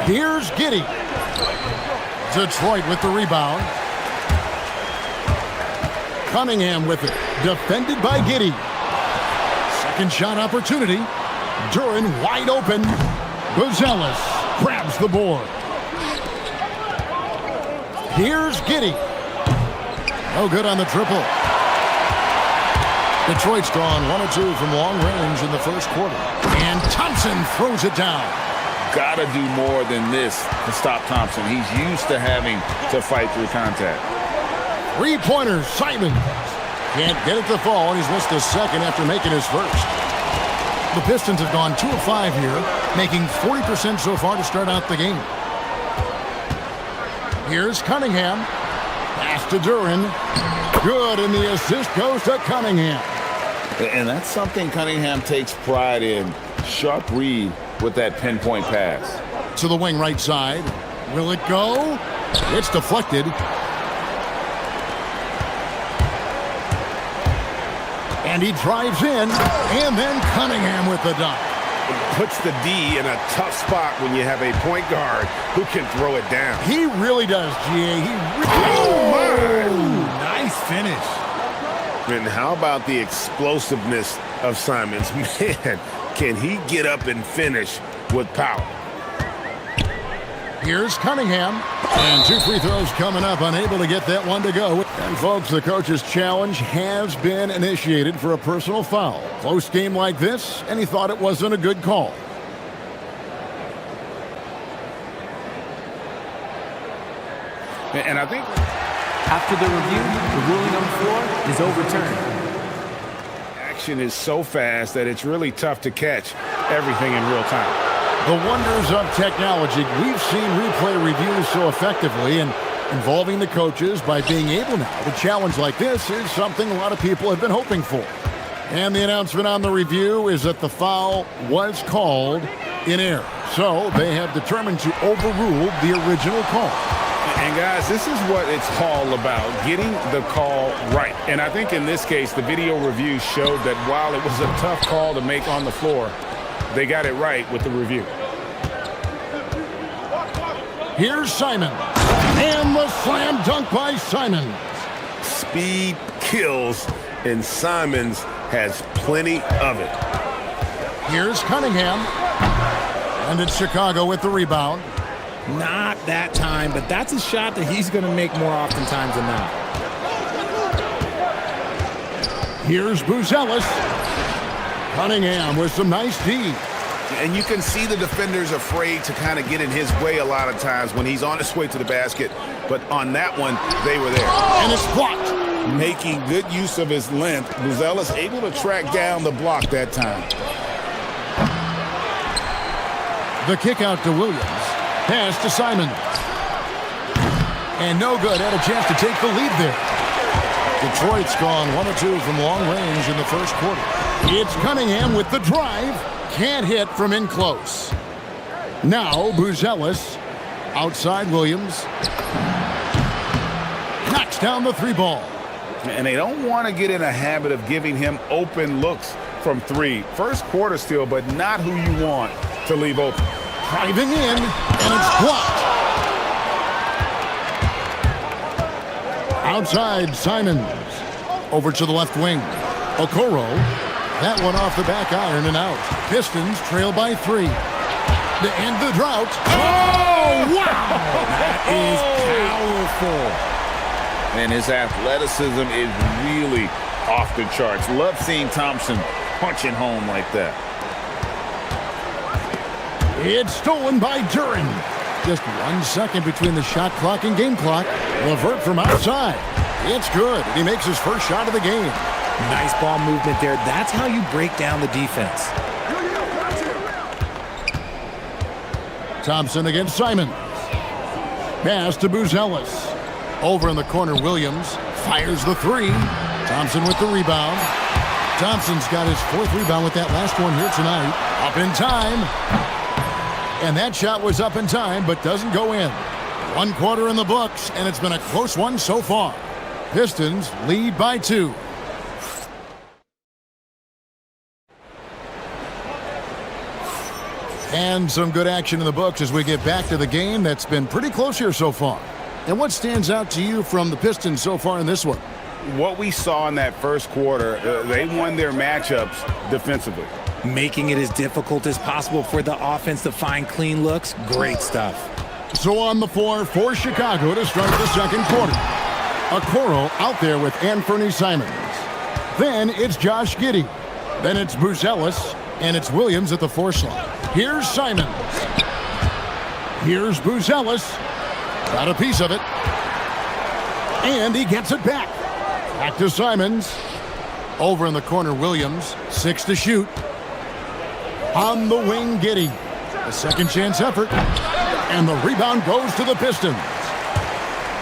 Here's Giddey. Detroit with the rebound. Cunningham with it. Defended by Giddey. Second shot opportunity. Duran wide open. Buzelis grabs the board. Here's Giddey. No good on the triple. Detroit's gone 1 of 2 from long range in the first quarter. And Thompson throws it down. Got to do more than this to stop Thompson. He's used to having to fight through contact. Three-pointer, Simon. Can't get it to fall, and he's missed a second after making his first. The Pistons have gone 2 of 5 here, making 40% so far to start out the game. Here's Cunningham. Pass to Duran. Good, and the assist goes to Cunningham. And that's something Cunningham takes pride in. Sharp read with that pinpoint pass. To the wing right side. Will it go? It's deflected. And he drives in, and then Cunningham with the dunk. Puts the D in a tough spot when you have a point guard who can throw it down. He really does, G.A. Oh, my! Ooh, nice finish. And how about the explosiveness of Simons? Man, can he get up and finish with power? Here's Cunningham. And 2 free throws coming up, unable to get that one to go. And folks, the coach's challenge has been initiated for a personal foul. Close game like this, and he thought it wasn't a good call. And I think after the review, the ruling on the floor is overturned. Action is so fast that it's really tough to catch everything in real time. The wonders of technology. We've seen replay reviews so effectively, and involving the coaches by being able now to challenge like this is something a lot of people have been hoping for. And the announcement on the review is that the foul was called in error. So they have determined to overrule the original call. And guys, this is what it's all about, getting the call right. And I think in this case, the video review showed that while it was a tough call to make on the floor, they got it right with the review. Here's Simon. And the slam dunk by Simon. Speed kills, and Simons has plenty of it. Here's Cunningham. And it's Chicago with the rebound. Not that time, but that's a shot that he's going to make more oftentimes than not. Here's Buzelis. Cunningham with some nice D. And you can see the defenders afraid to kind of get in his way a lot of times when he's on his way to the basket. But on that one, they were there. And it's blocked. Making good use of his length, Buzelis able to track down the block that time. The kick out to Williams. Pass to Simon. And no good. Had a chance to take the lead there. Detroit's gone 1 of 2 from long range in the first quarter. It's Cunningham with the drive. Can't hit from in close. Now Buzelis. Outside Williams. Knocks down the 3 ball. And they don't want to get in a habit of giving him open looks from 3. First quarter still, but not who you want to leave open. Driving in, and it's blocked. Outside, Simons. Over to the left wing. Okoro. That one off the back iron and out. Pistons trail by 3. To end the drought. Oh, wow! That is powerful. And his athleticism is really off the charts. Love seeing Thompson punching home like that. It's stolen by Duren. Just 1 second between the shot clock and game clock. Levert from outside. It's good. He makes his first shot of the game. Nice ball movement there. That's how you break down the defense. Thompson against Simon. Pass to Buzelis. Over in the corner, Williams fires the 3. Thompson with the rebound. Thompson's got his 4th rebound with that last one here tonight. Up in time. And that shot was up in time, but doesn't go in. 1 quarter in the books, and it's been a close one so far. Pistons lead by 2. And some good action in the books as we get back to the game that's been pretty close here so far. And what stands out to you from the Pistons so far in this one? What we saw in that first quarter, they won their matchups defensively. Making it as difficult as possible for the offense to find clean looks. Great stuff. So on the floor for Chicago to start the second quarter. Okoro out there with Anthony Simons. Then it's Josh Giddey. Then it's Buzelis. And it's Williams at the 4 slot. Here's Simons. Here's Buzelis. Got a piece of it. And he gets it back. Back to Simons. Over in the corner, Williams. 6 to shoot. On the wing, Giddey. A second chance effort. And the rebound goes to the Pistons.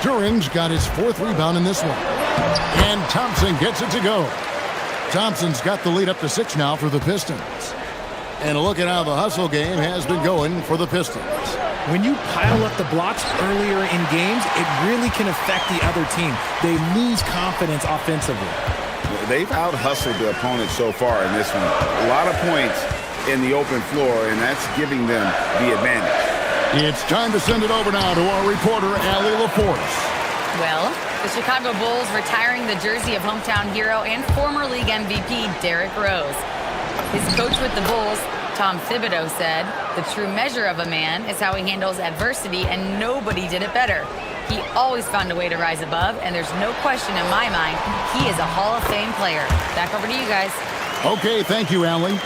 Duren's got his 4th rebound in this one. And Thompson gets it to go. Thompson's got the lead up to 6 now for the Pistons. And look at how the hustle game has been going for the Pistons. When you pile up the blocks earlier in games, it really can affect the other team. They lose confidence offensively. They've out-hustled their opponents so far in this one. A lot of points in the open floor, and that's giving them the advantage. It's time to send it over now to our reporter, Allie LaForce. Well, the Chicago Bulls retiring the jersey of hometown hero and former league MVP Derrick Rose. His coach with the Bulls, Tom Thibodeau, said, "The true measure of a man is how he handles adversity, and nobody did it better. He always found a way to rise above, and there's no question in my mind he is a Hall of Fame player." Back over to you guys. Okay, thank you, Allie.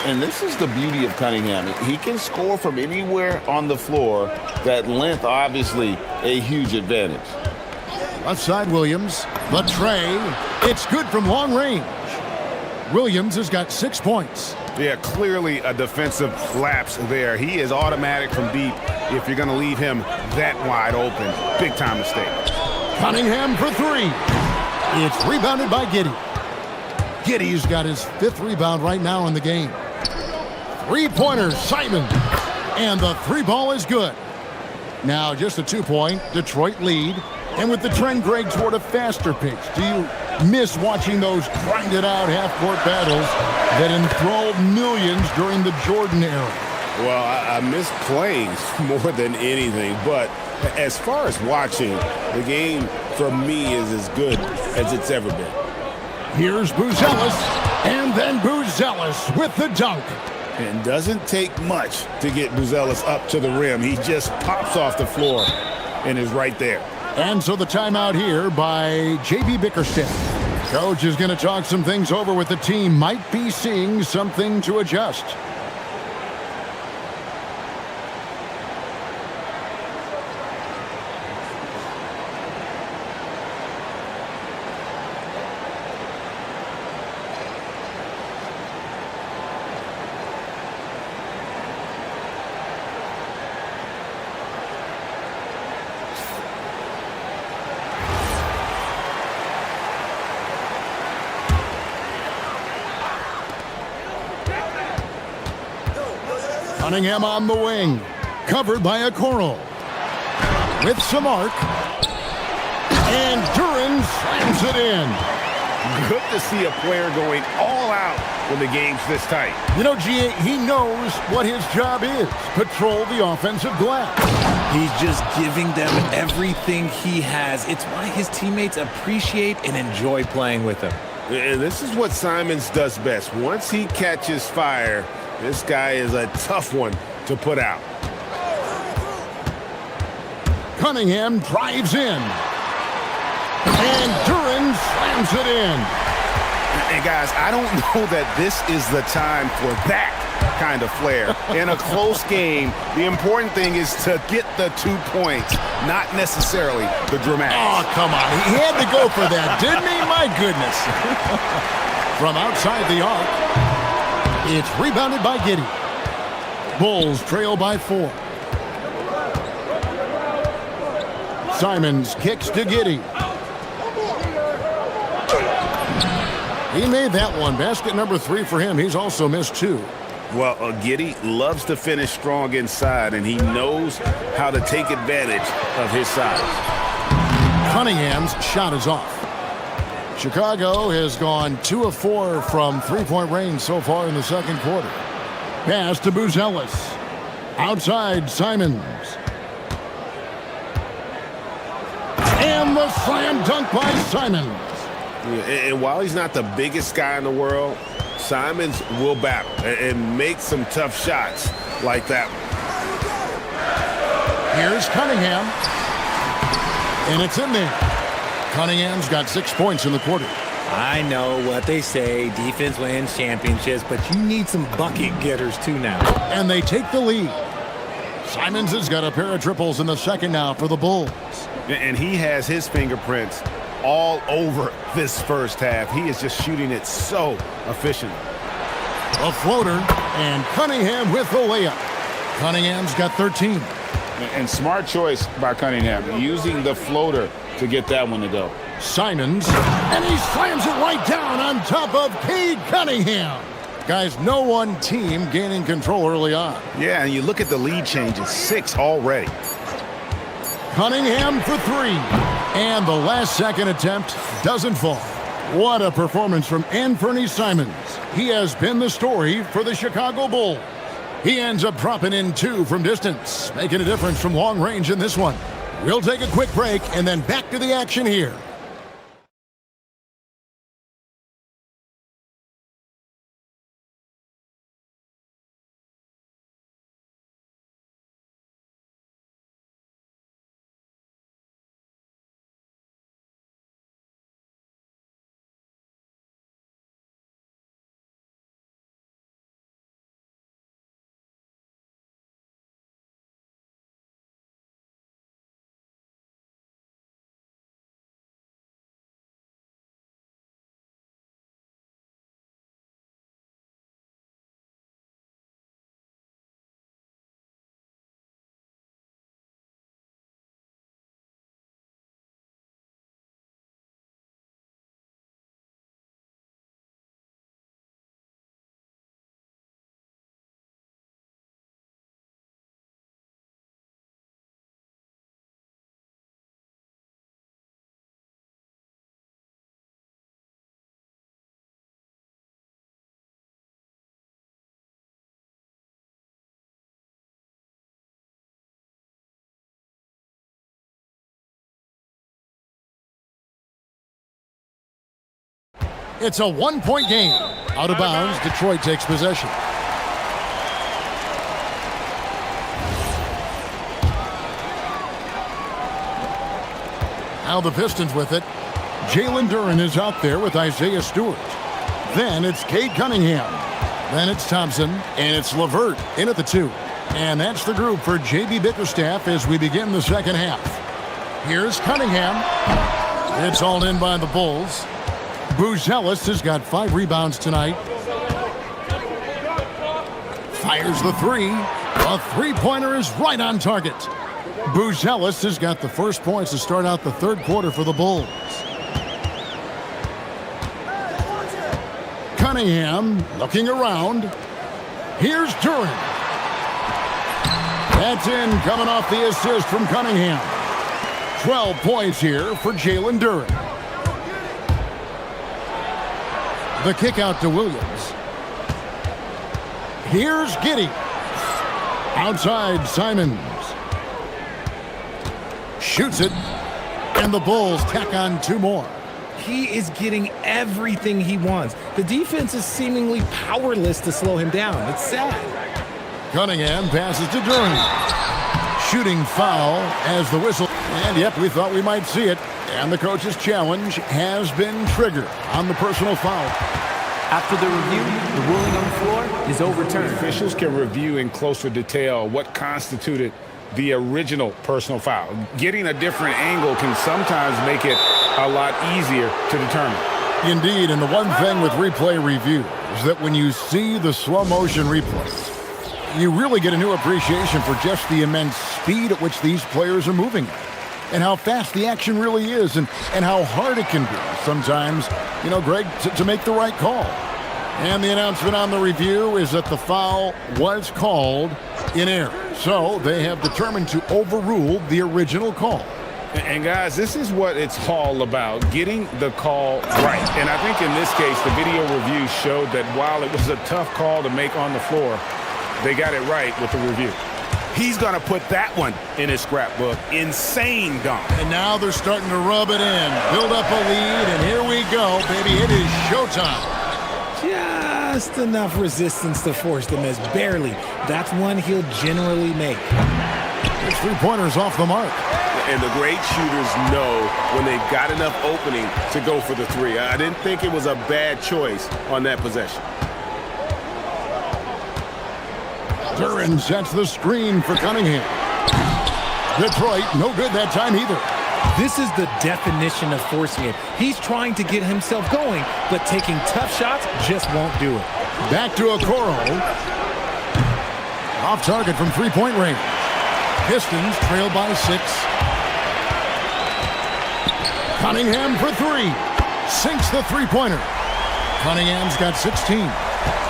And this is the beauty of Cunningham. He can score from anywhere on the floor. That length, obviously, a huge advantage. Left side, Williams. The tray. It's good from long range. Williams has got 6 points. Yeah, clearly a defensive lapse there. He is automatic from deep if you're going to leave him that wide open. Big time mistake. Cunningham for 3. It's rebounded by Giddey. Giddey's got his 5th rebound right now in the game. 3-pointer, Simon. And the 3 ball is good. Now just a 2-point Detroit lead. And with the trend, Greg, toward a faster pace. Do you miss watching those grinded-out half-court battles that enthralled millions during the Jordan era? Well, I miss playing more than anything. But as far as watching, the game for me is as good as it's ever been. Here's Buzelis. And then Buzelis with the dunk. It doesn't take much to get Buzelis up to the rim. He just pops off the floor and is right there. And so the timeout here by J.B. Bickerstaff. Coach is going to talk some things over with the team. Might be seeing something to adjust. Cunningham on the wing. Covered by Okoro. With some arc. And Duren slams it in. Good to see a player going all out when the game's this tight. You know, G.A., he knows what his job is. Patrol the offensive glass. He's just giving them everything he has. It's why his teammates appreciate and enjoy playing with him. And this is what Simons does best. Once he catches fire, this guy is a tough one to put out. Cunningham drives in. And Duran slams it in. And guys, I don't know that this is the time for that kind of flair. In a close game, the important thing is to get the 2 points, not necessarily the dramatics. Oh, come on. He had to go for that, didn't he? My goodness. From outside the arc, it's rebounded by Giddey. Bulls trail by 4. Simons kicks to Giddey. He made that one. Basket number 3 for him. He's also missed 2. Well, Giddey loves to finish strong inside, and he knows how to take advantage of his size. Cunningham's shot is off. Chicago has gone 2 of 4 from three-point range so far in the second quarter. Pass to Buzelis. Outside, Simons. And the slam dunk by Simons. And while he's not the biggest guy in the world, Simons will battle and make some tough shots like that one. Here's Cunningham. And it's in there. Cunningham's got 6 points in the quarter. I know what they say, defense wins championships, but you need some bucket getters too now. And they take the lead. Simons has got a pair of triples in the second now for the Bulls. And he has his fingerprints all over this first half. He is just shooting it so efficient. A floater, and Cunningham with the layup. Cunningham's got 13. And smart choice by Cunningham, using the floater to get that one to go. Simons, and he slams it right down on top of Cade Cunningham. Guys, no one team gaining control early on. Yeah, and you look at the lead changes, 6 already. Cunningham for 3. And the last second attempt doesn't fall. What a performance from Anthony Simons. He has been the story for the Chicago Bulls. He ends up dropping in 2 from distance, making a difference from long range in this one. We'll take a quick break and then back to the action here. It's a 1-point game. Out of bounds, Detroit takes possession. Now the Pistons with it. Jalen Duran is out there with Isaiah Stewart. Then it's Cade Cunningham. Then it's Thompson, and it's LeVert in at the 2. And that's the group for J.B. Bickerstaff as we begin the second half. Here's Cunningham. It's all in by the Bulls. Buzelis has got 5 rebounds tonight. Fires the 3. A three-pointer is right on target. Buzelis has got the first points to start out the third quarter for the Bulls. Cunningham looking around. Here's Duran. That's in, coming off the assist from Cunningham. 12 points here for Jalen Duran. The kick out to Williams. Here's Giddey. Outside, Simons. Shoots it. And the Bulls tack on 2 more. He is getting everything he wants. The defense is seemingly powerless to slow him down. It's sad. Cunningham passes to Durham. Shooting foul as the whistle. And yep, we thought we might see it. And the coach's challenge has been triggered on the personal foul. After the review, the ruling on the floor is overturned. Officials can review in closer detail what constituted the original personal foul. Getting a different angle can sometimes make it a lot easier to determine. Indeed, and the one thing with replay review is that when you see the slow motion replays, you really get a new appreciation for just the immense speed at which these players are moving and how fast the action really is and how hard it can be sometimes, you know, Greg, to make the right call. And the announcement on the review is that the foul was called in error. So they have determined to overrule the original call. And guys, this is what it's all about, getting the call right. And I think in this case, the video review showed that while it was a tough call to make on the floor, they got it right with the review. He's going to put that one in his scrapbook. Insane dunk. And now they're starting to rub it in, build up a lead, and here we go, baby. It is showtime. Just enough resistance to force the miss. Barely. That's one he'll generally make. His three-pointers off the mark. And the great shooters know when they've got enough opening to go for the three. I didn't think it was a bad choice on that possession. Duran sets the screen for Cunningham. Detroit, no good that time either. This is the definition of forcing it. He's trying to get himself going, but taking tough shots just won't do it. Back to Okoro. Off target from three-point range. Pistons trail by 6. Cunningham for 3. Sinks the three-pointer. Cunningham's got 16.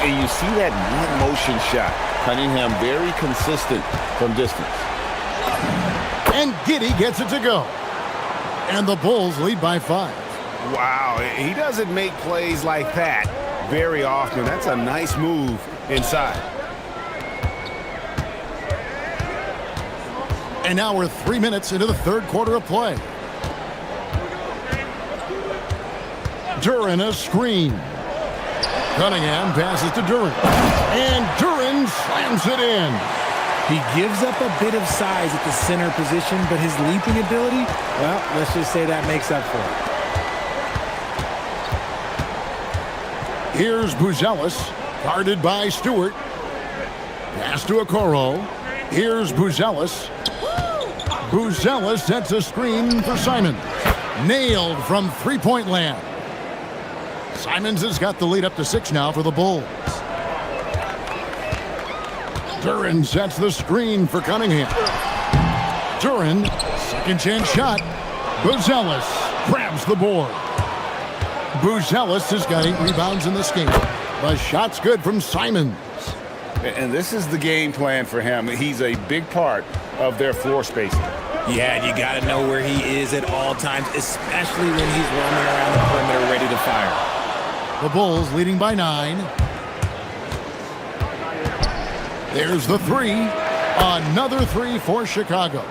And you see that one-motion shot. Cunningham very consistent from distance. And Giddey gets it to go. And the Bulls lead by 5. Wow, he doesn't make plays like that very often. That's a nice move inside. And now we're 3 minutes into the third quarter of play. Duran a screen. Cunningham passes to Duran. And Duran slams it in. He gives up a bit of size at the center position, but his leaping ability, well, let's just say that makes up for it. Here's Buzelis, guarded by Stewart. Pass to Okoro. Here's Buzelis. Buzelis sets a screen for Simons. Nailed from three-point land. Simons has got the lead up to 6 now for the Bulls. Duran sets the screen for Cunningham. Duran, second chance shot. Buzelis grabs the board. Buzelis has got 8 rebounds in this game. The shot's good from Simons. And this is the game plan for him. He's a big part of their floor spacing. Yeah, you got to know where he is at all times, especially when he's roaming around the perimeter ready to fire. The Bulls leading by 9. There's the 3. Another 3 for Chicago.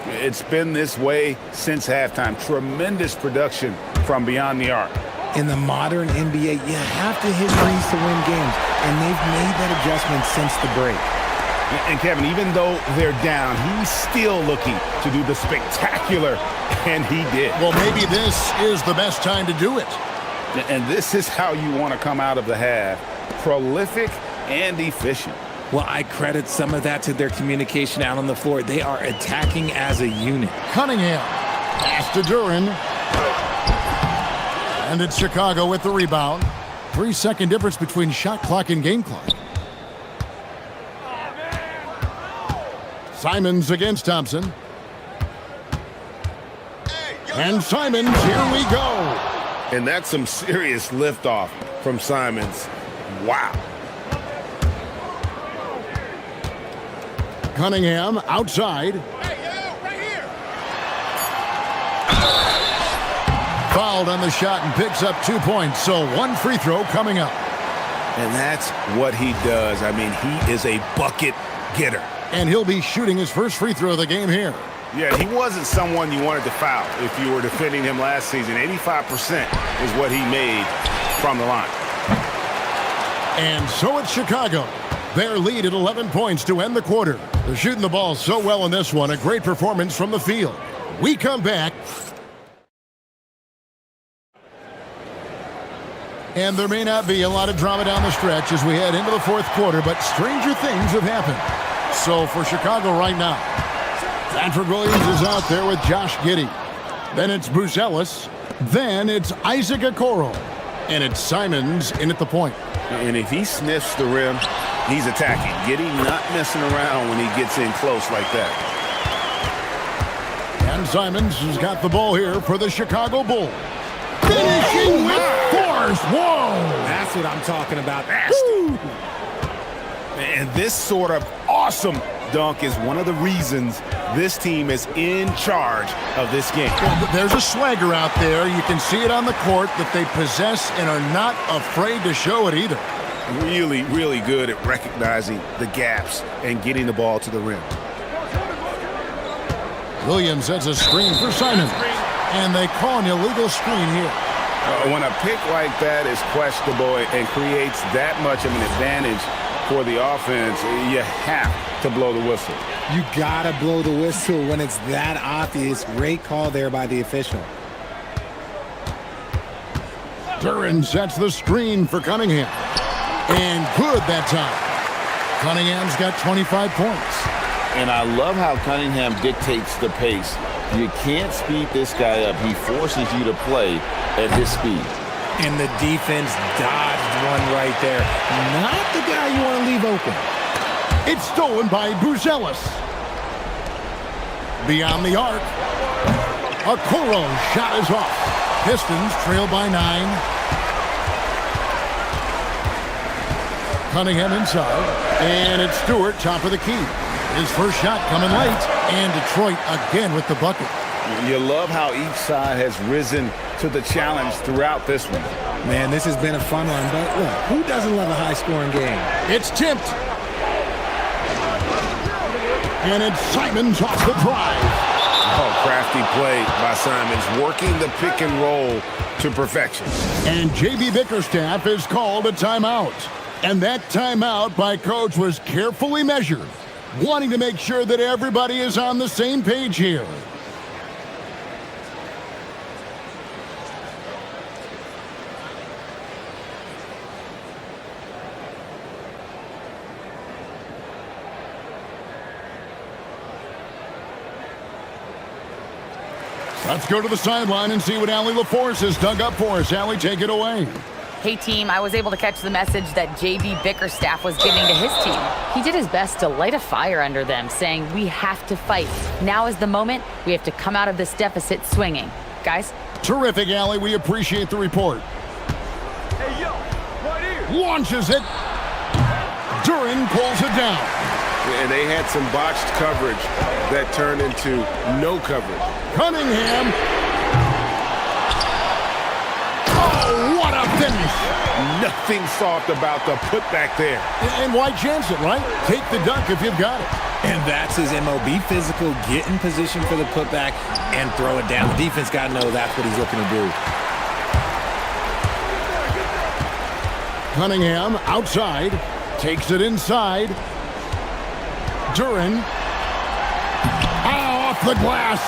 It's been this way since halftime. Tremendous production from beyond the arc. In the modern NBA, you have to hit threes to win games, and they've made that adjustment since the break. And Kevin, even though they're down, he's still looking to do the spectacular, and he did. Well, maybe this is the best time to do it. And this is how you want to come out of the half. Prolific and efficient. Well, I credit some of that to their communication out on the floor. They are attacking as a unit. Cunningham. Pass to Duran. And it's Chicago with the rebound. 3-second difference between shot clock and game clock. Simons against Thompson. And Simons, here we go. And that's some serious liftoff from Simons. Wow. Cunningham outside. Fouled on the shot and picks up 2 points. So 1 free throw coming up. And that's what he does. I mean, he is a bucket getter. And he'll be shooting his first free throw of the game here. Yeah, he wasn't someone you wanted to foul if you were defending him last season. 85% is what he made from the line. And so it's Chicago. Their lead at 11 points to end the quarter. They're shooting the ball so well in this one. A great performance from the field. We come back. And there may not be a lot of drama down the stretch as we head into the fourth quarter, but stranger things have happened. So for Chicago right now, Sanford Williams is out there with Josh Giddey. Then it's Buzelis. Then it's Isaac Okoro. And it's Simons in at the point. And if he sniffs the rim, he's attacking. Giddey not messing around when he gets in close like that. And Simons has got the ball here for the Chicago Bulls. Finishing with force. Whoa! That's what I'm talking about. And this sort of awesome dunk is one of the reasons this team is in charge of this game. Well, there's a swagger out there. You can see it on the court that they possess and are not afraid to show it either. Really, really good at recognizing the gaps and getting the ball to the rim. Williams sets a screen for Simon. And they call an illegal screen here. When a pick like that is questionable and creates that much of an advantage for the offense, you have to blow the whistle. You gotta blow the whistle when it's that obvious. Great call there by the official. Duran sets the screen for Cunningham. And good that time. Cunningham's got 25 points. And I love how Cunningham dictates the pace. You can't speed this guy up. He forces you to play at his speed. And the defense dodged one right there. Not the guy you want to leave open. It's stolen by Buzelis. Beyond the arc. Okoro's shot is off. Pistons trail by 9. Cunningham inside. And it's Stewart, top of the key. His first shot coming late. And Detroit again with the bucket. You love how each side has risen to the challenge throughout this one. Man, this has been a fun one, but look, who doesn't love a high-scoring game? It's tipped. And it's Simons off the drive. Oh, crafty play by Simons, working the pick and roll to perfection. And J.B. Bickerstaff is called a timeout. And that timeout by Coach was carefully measured, wanting to make sure that everybody is on the same page here. Let's go to the sideline and see what Allie LaForce has dug up for us. Allie, take it away. Hey, team, I was able to catch the message that J.B. Bickerstaff was giving to his team. He did his best to light a fire under them, saying, we have to fight. Now is the moment. We have to come out of this deficit swinging. Guys? Terrific, Allie. We appreciate the report. Hey, yo, right here. Launches it. Duran pulls it down. And they had some botched coverage that turned into no coverage. Cunningham. Oh, what a finish. Nothing soft about the putback there. And why chance it, right? Take the dunk if you've got it. And that's his MO. Be physical, get in position for the putback, and throw it down. The defense got to know that's what he's looking to do. Cunningham outside. Takes it inside. Duran. Off the glass.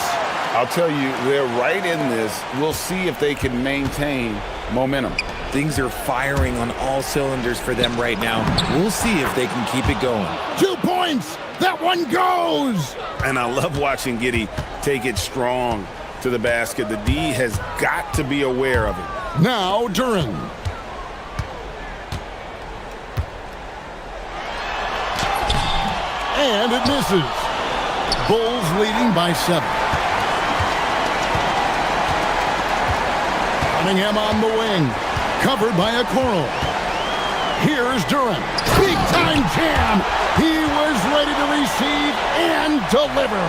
I'll tell you, they're right in this. We'll see if they can maintain momentum. Things are firing on all cylinders for them right now. We'll see if they can keep it going. 2 points. That one goes. And I love watching Giddey take it strong to the basket. The D has got to be aware of it. Now Duran. And it misses. Bulls leading by 7. Cunningham on the wing. Covered by Okoro. Here's Duran. Big time jam. He was ready to receive and deliver.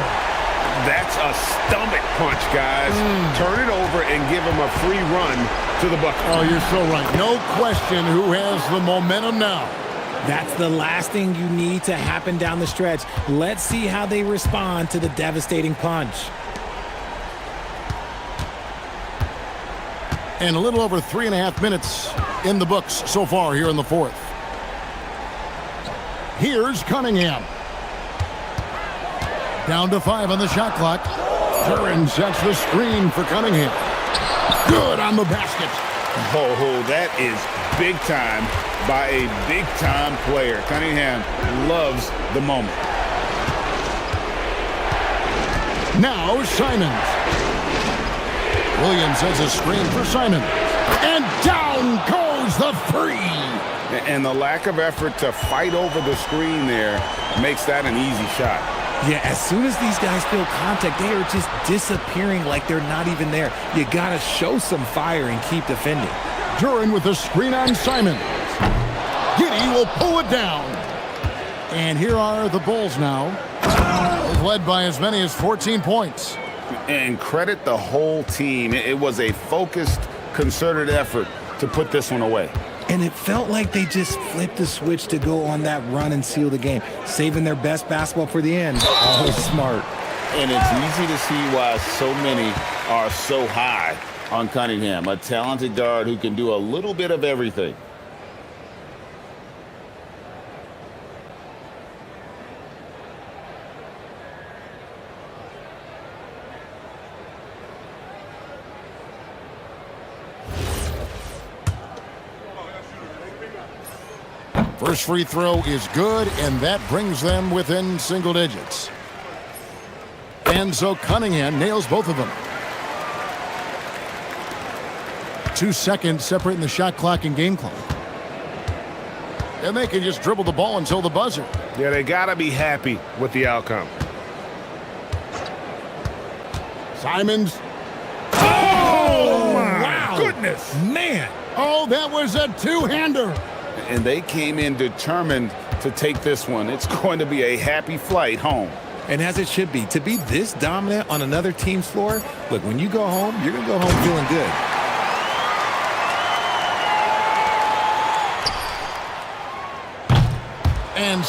That's a stomach punch, guys. Turn it over and give him a free run to the bucket. Oh, you're so right. No question who has the momentum now. That's the last thing you need to happen down the stretch. Let's see how they respond to the devastating punch. And a little over 3.5 minutes in the books so far here in the fourth. Here's Cunningham. Down to 5 on the shot clock. Duran sets the screen for Cunningham. Good on the basket. Oh, that is big time by a big-time player. Cunningham loves the moment. Now Simons. Williams sets a screen for Simons. And down goes the three. And the lack of effort to fight over the screen there makes that an easy shot. Yeah, as soon as these guys feel contact, they are just disappearing like they're not even there. You got to show some fire and keep defending. Duran with a screen on Simons. Giddy will pull it down. And here are the Bulls now. They've led by as many as 14 points. And credit the whole team. It was a focused, concerted effort to put this one away. And it felt like they just flipped the switch to go on that run and seal the game, saving their best basketball for the end. Always smart. And it's easy to see why so many are so high on Cunningham, a talented guard who can do a little bit of everything. First free throw is good, and that brings them within single digits. And so Cunningham nails both of them. 2 seconds separating the shot clock and game clock. And they can just dribble the ball until the buzzer. Yeah, they got to be happy with the outcome. Simons. Oh, my wow. goodness. Man. Oh, that was a two-hander. And they came in determined to take this one. It's going to be a happy flight home. And as it should be, to be this dominant on another team's floor, look, when you go home, you're going to go home feeling good. And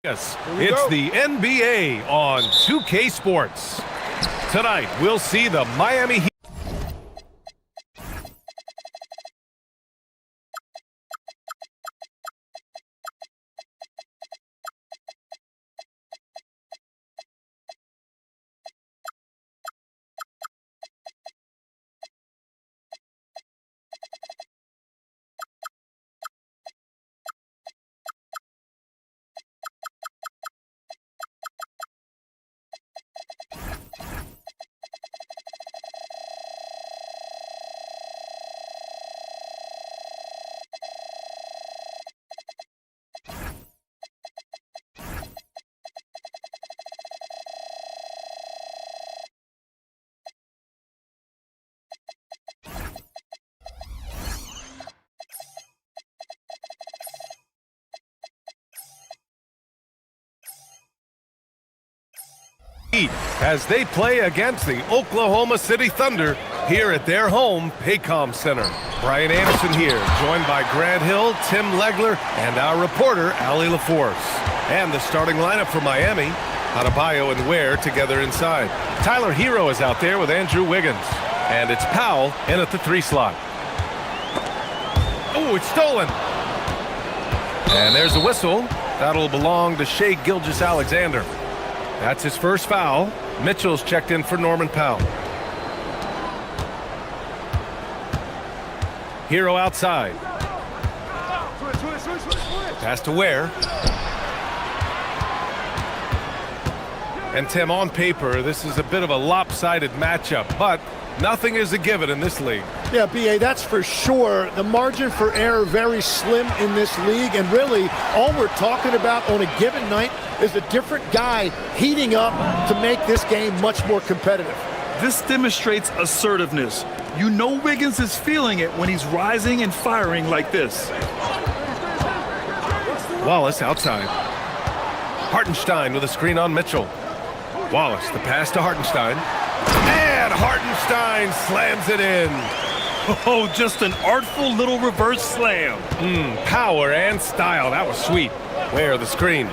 Yes, it's the NBA on 2K Sports. Tonight, we'll see the Miami Heat. As they play against the Oklahoma City Thunder here at their home Paycom Center. Brian Anderson here, joined by Grant Hill, Tim Legler, and our reporter, Allie LaForce. And the starting lineup for Miami, Adebayo and Ware together inside. Tyler Hero is out there with Andrew Wiggins. And it's Powell in at the 3 slot. Oh, it's stolen. And there's a whistle. That'll belong to Shai Gilgeous-Alexander. That's his first foul. Mitchell's checked in for Norman Powell. Hero outside. Pass to Ware. And Tim, on paper, this is a bit of a lopsided matchup, but nothing is a given in this league. Yeah, B.A., that's for sure. The margin for error very slim in this league, and really all we're talking about on a given night is a different guy heating up to make this game much more competitive. This demonstrates assertiveness. You know Wiggins is feeling it when he's rising and firing like this. Wallace outside. Hartenstein with a screen on Mitchell. Wallace, the pass to Hartenstein. And Hartenstein slams it in. Oh, just an artful little reverse slam. Power and style. That was sweet. Where the screen?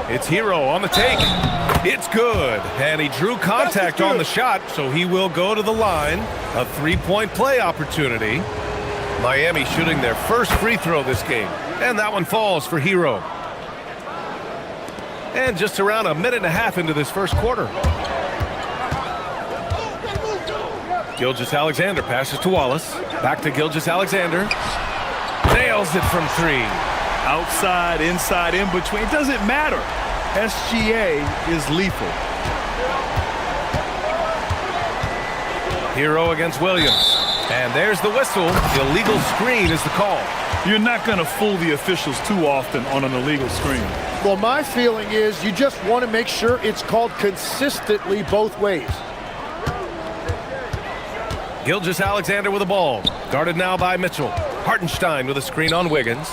It's Hero on the take. It's good. And he drew contact on the shot, so he will go to the line. A 3-point play opportunity. Miami shooting their first free throw this game. And that one falls for Hero. And just around a minute and a half into this first quarter. Gilgeous-Alexander passes to Wallace. Back to Gilgeous-Alexander. Nails it from 3. Outside, inside, in between. It doesn't matter. SGA is lethal. Hero against Williams. And there's the whistle. The illegal screen is the call. You're not going to fool the officials too often on an illegal screen. Well, my feeling is you just want to make sure it's called consistently both ways. Gilgeous-Alexander with the ball. Guarded now by Mitchell. Hartenstein with a screen on Wiggins.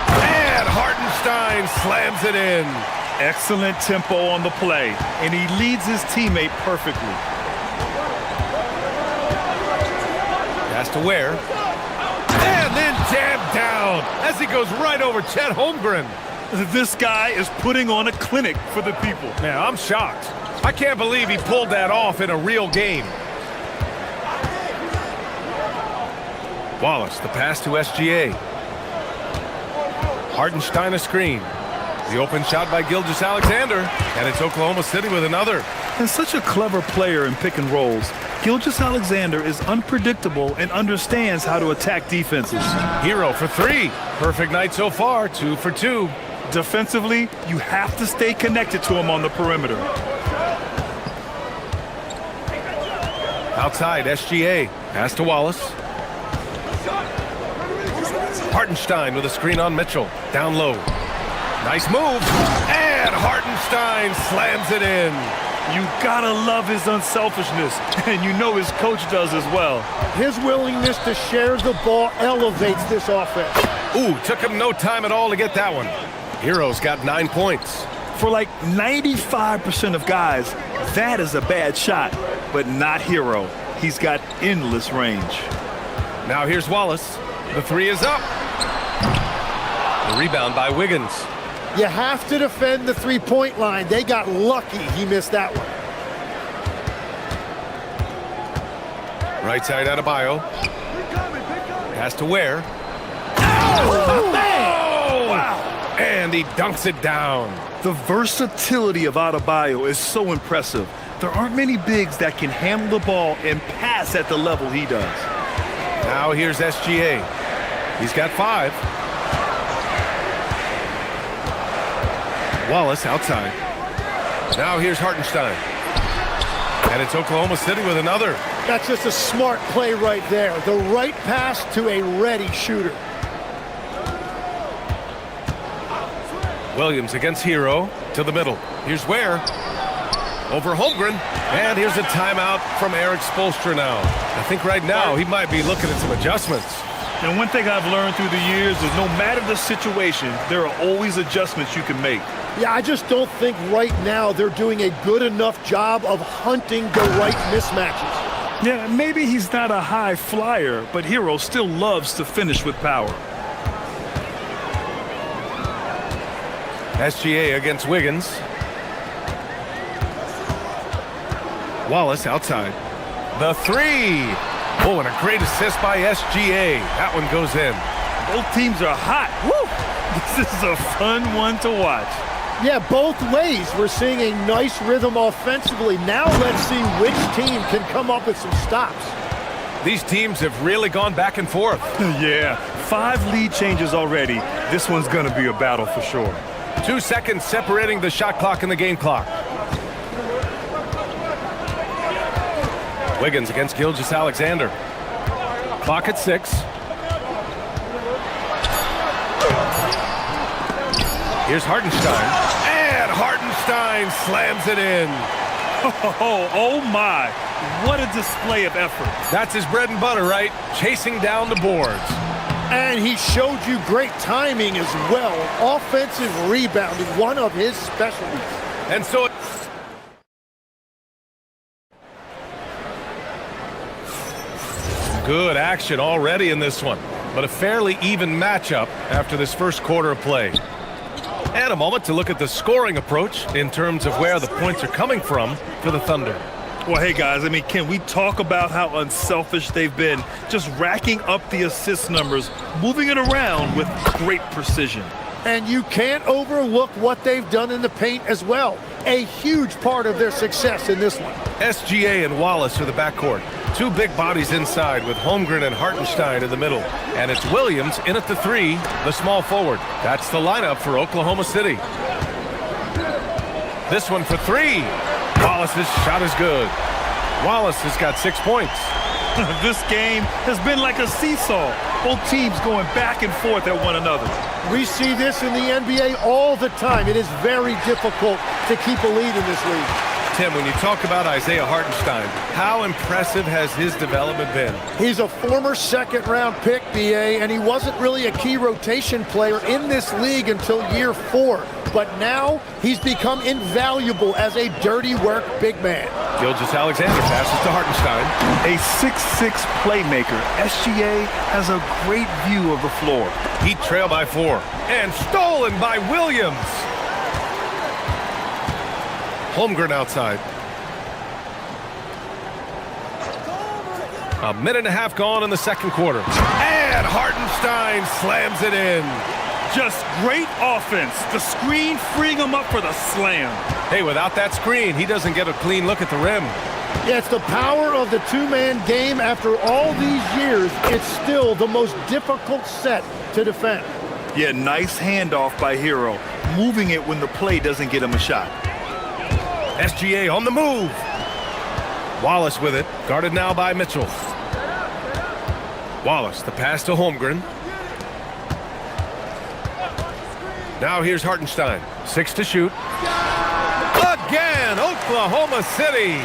And Hartenstein slams it in. Excellent tempo on the play, and he leads his teammate perfectly. Pass to Ware. And then jammed down as he goes right over Chet Holmgren. This guy is putting on a clinic for the people. Man, I'm shocked. I can't believe he pulled that off in a real game. Wallace, the pass to SGA. Hartenstein a screen. The open shot by Gilgeous-Alexander, and it's Oklahoma City with another. And such a clever player in pick and rolls. Gilgeous-Alexander is unpredictable and understands how to attack defenses. Hero for 3. Perfect night so far, 2 for 2. Defensively, you have to stay connected to him on the perimeter. Outside, SGA. Pass to Wallace. Hartenstein with a screen on Mitchell. Down low. Nice move. And Hartenstein slams it in. You gotta love his unselfishness, and you know his coach does as well. His willingness to share the ball elevates this offense. Ooh, took him no time at all to get that one. Hero's got 9 points. For like 95% of guys, that is a bad shot, but not Hero. He's got endless range. Now here's Wallace. The 3 is up. The rebound by Wiggins. You have to defend the three-point line. They got lucky he missed that one. Right side Adebayo. Pass to Ware. Oh, man! Wow. And he dunks it down. The versatility of Adebayo is so impressive. There aren't many bigs that can handle the ball and pass at the level he does. Now here's SGA. He's got 5. Wallace outside. Now here's Hartenstein. And it's Oklahoma City with another. That's just a smart play right there. The right pass to a ready shooter. Williams against Hero to the middle. Here's Ware. Over Holmgren. And here's a timeout from Eric Spoelstra now. I think right now he might be looking at some adjustments. And one thing I've learned through the years is no matter the situation, there are always adjustments you can make. Yeah, I just don't think right now they're doing a good enough job of hunting the right mismatches. Yeah, maybe he's not a high flyer, but Hero still loves to finish with power. SGA against Wiggins. Wallace outside. The 3. Oh, and a great assist by SGA. That one goes in. Both teams are hot. Woo! This is a fun one to watch. Yeah, both ways. We're seeing a nice rhythm offensively. Now let's see which team can come up with some stops. These teams have really gone back and forth. Yeah, 5 lead changes already. This one's going to be a battle for sure. 2 seconds separating the shot clock and the game clock. Wiggins against Gilgeous-Alexander. Clock at 6. Here's Hartenstein. And Hartenstein slams it in. Oh my. What a display of effort. That's his bread and butter, right? Chasing down the boards. And he showed you great timing as well. Offensive rebounding, one of his specialties. And so good action already in this one, but a fairly even matchup after this first quarter of play. And a moment to look at the scoring approach in terms of where the points are coming from for the Thunder. Well, hey, guys, I mean, can we talk about how unselfish they've been? Just racking up the assist numbers, moving it around with great precision. And you can't overlook what they've done in the paint as well. A huge part of their success in this one. SGA and Wallace are the backcourt. 2 big bodies inside with Holmgren and Hartenstein in the middle. And it's Williams in at the 3, the small forward. That's the lineup for Oklahoma City. This one for 3. Wallace's shot is good. Wallace has got 6 points. This game has been like a seesaw. Both teams going back and forth at one another. We see this in the NBA all the time. It is very difficult to keep a lead in this league. Tim, when you talk about Isaiah Hartenstein, how impressive has his development been? He's a former second-round pick, BA, and he wasn't really a key rotation player in this league until year 4. But now he's become invaluable as a dirty work big man. Gilgeous-Alexander passes to Hartenstein. A 6'6" playmaker, SGA has a great view of the floor. Heat trail by 4. And stolen by Williams. Holmgren outside. A minute and a half gone in the second quarter. And Hartenstein slams it in. Just great offense. The screen freeing him up for the slam. Hey, without that screen, he doesn't get a clean look at the rim. Yeah, it's the power of the two-man game. After all these years, it's still the most difficult set to defend. Yeah, nice handoff by Hero. Moving it when the play doesn't get him a shot. SGA on the move. Wallace with it, guarded now by Mitchell. Wallace, the pass to Holmgren. Now here's Hartenstein, 6 to shoot. Again, Oklahoma City.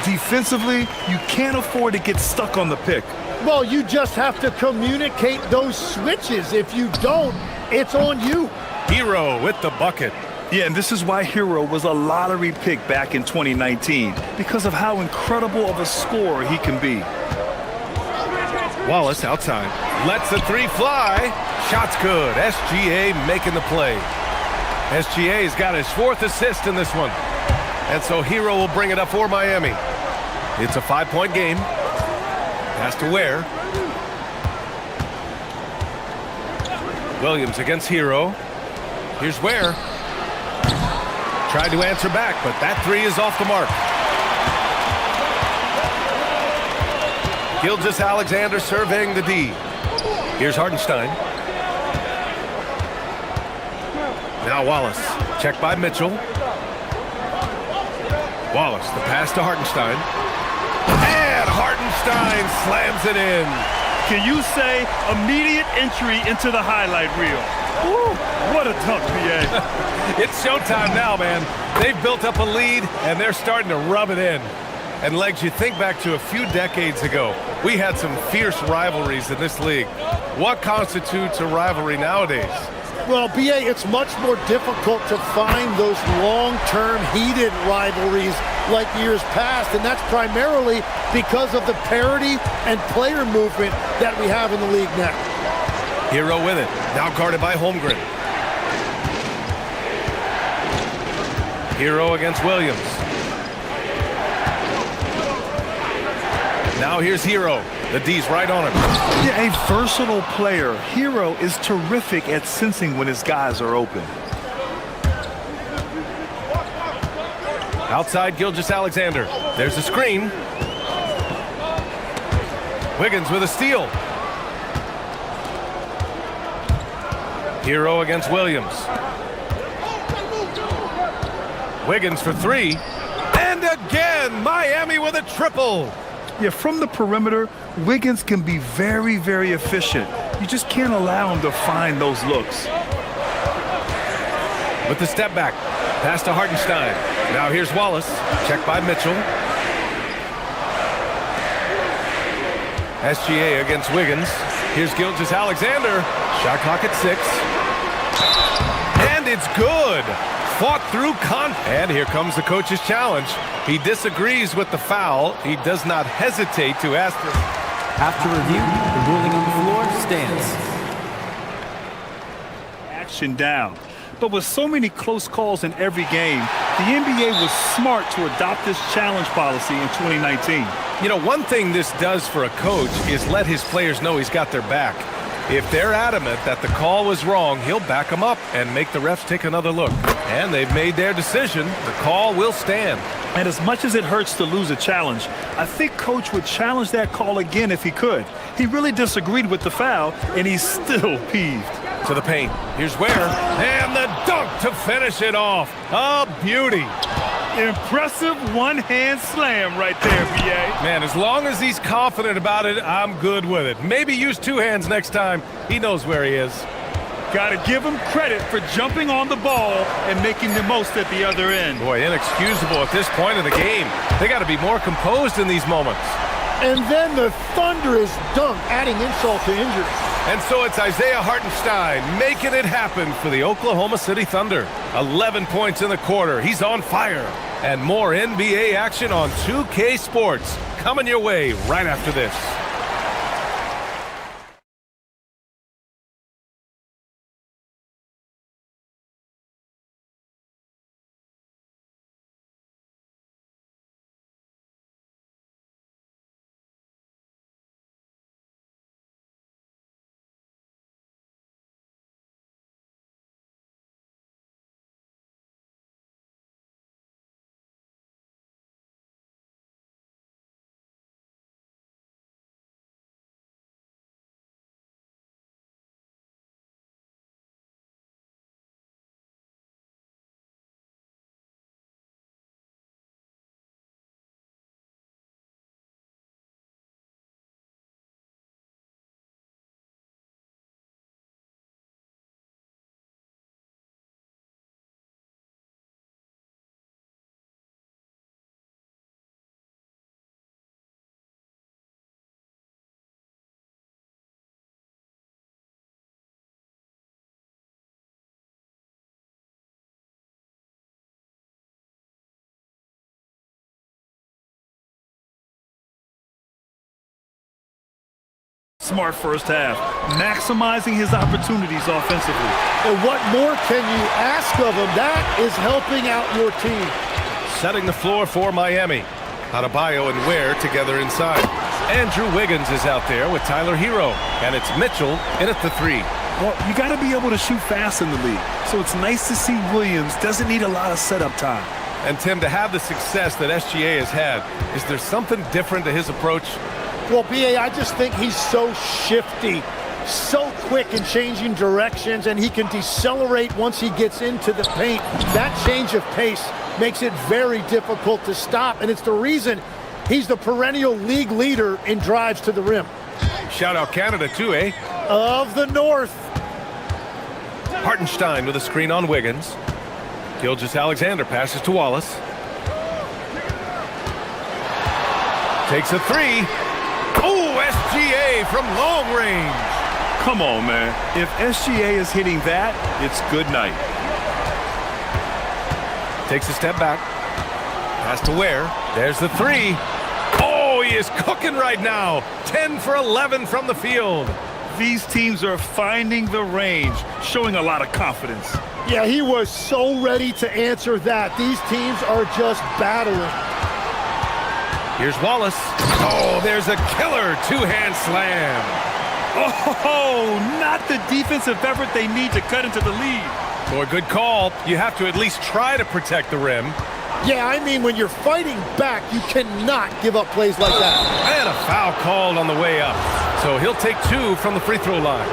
Defensively, you can't afford to get stuck on the pick. Well, you just have to communicate those switches. If you don't, it's on you. Hero with the bucket. Yeah, and this is why Hero was a lottery pick back in 2019, because of how incredible of a scorer he can be. Wallace outside. Lets the 3 fly. Shot's good. SGA making the play. SGA's got his 4th assist in this one. And so Hero will bring it up for Miami. It's a 5-point game. Pass to Ware. Williams against Hero. Here's Ware. Tried to answer back, but that 3 is off the mark. Gilgeous-Alexander surveying the D. Here's Hartenstein. Now Wallace. Checked by Mitchell. Wallace, the pass to Hartenstein. And Hartenstein slams it in. Can you say immediate entry into the highlight reel? Woo, what a dunk, BA. It's showtime now, man. They've built up a lead, and they're starting to rub it in. And, Legs, you think back to a few decades ago, we had some fierce rivalries in this league. What constitutes a rivalry nowadays? Well, BA, it's much more difficult to find those long-term heated rivalries like years past, and that's primarily because of the parity and player movement that we have in the league now. Hero with it, now guarded by Holmgren. Hero against Williams. Now here's Hero. The D's right on him. Yeah, a versatile player. Hero is terrific at sensing when his guys are open. Outside Gilgeous-Alexander. There's a screen. Wiggins with a steal. Hero against Williams. Wiggins for 3. And again, Miami with a triple. Yeah, from the perimeter, Wiggins can be very, very efficient. You just can't allow him to find those looks. With the step back, pass to Hartenstein. Now here's Wallace, checked by Mitchell. SGA against Wiggins. Here's Gilgeous-Alexander. Shot clock at 6. And it's good. Fought through and here comes the coach's challenge. He disagrees with the foul. He does not hesitate to ask this. After review, the ruling on the floor stands. Action down. But with so many close calls in every game, the NBA was smart to adopt this challenge policy in 2019. You know, one thing this does for a coach is let his players know he's got their back. If they're adamant that the call was wrong, he'll back them up and make the refs take another look. And they've made their decision. The call will stand. And as much as it hurts to lose a challenge, I think Coach would challenge that call again if he could. He really disagreed with the foul, and he's still peeved. To the paint. Here's Ware. And the dunk to finish it off. A beauty. Impressive one-hand slam right there, BA. Man, as long as he's confident about it, I'm good with it. Maybe use 2 hands next time. He knows where he is. Got to give him credit for jumping on the ball and making the most at the other end. Boy, inexcusable at this point of the game. They got to be more composed in these moments. And then the thunderous dunk, adding insult to injury. And so it's Isaiah Hartenstein making it happen for the Oklahoma City Thunder. 11 points in the quarter. He's on fire. And more NBA action on 2K Sports coming your way right after this. Smart first half, maximizing his opportunities offensively. And what more can you ask of him? That is helping out your team. Setting the floor for Miami. Adebayo and Ware together inside. Andrew Wiggins is out there with Tyler Hero. And it's Mitchell in at the 3. Well, you got to be able to shoot fast in the league. So it's nice to see Williams doesn't need a lot of setup time. And Tim, to have the success that SGA has had, is there something different to his approach? Well, B.A., I just think he's so shifty, so quick in changing directions, and he can decelerate once he gets into the paint. That change of pace makes it very difficult to stop, and it's the reason he's the perennial league leader in drives to the rim. Shout out Canada too, eh? Of the North. Hartenstein with a screen on Wiggins. Gilgeous-Alexander passes to Wallace. Takes a 3. Oh, SGA from long range. Come on, man. If SGA is hitting that, it's good night. Takes a step back. Pass to Ware. There's the 3. Oh, he is cooking right now. 10 for 11 from the field. These teams are finding the range, showing a lot of confidence. Yeah, he was so ready to answer that. These teams are just battling. Here's Wallace. Oh, there's a killer two-hand slam. Oh, not the defensive effort they need to cut into the lead. Or good call. You have to at least try to protect the rim. Yeah, I mean, when you're fighting back, you cannot give up plays like that. And a foul called on the way up. So he'll take 2 from the free throw line.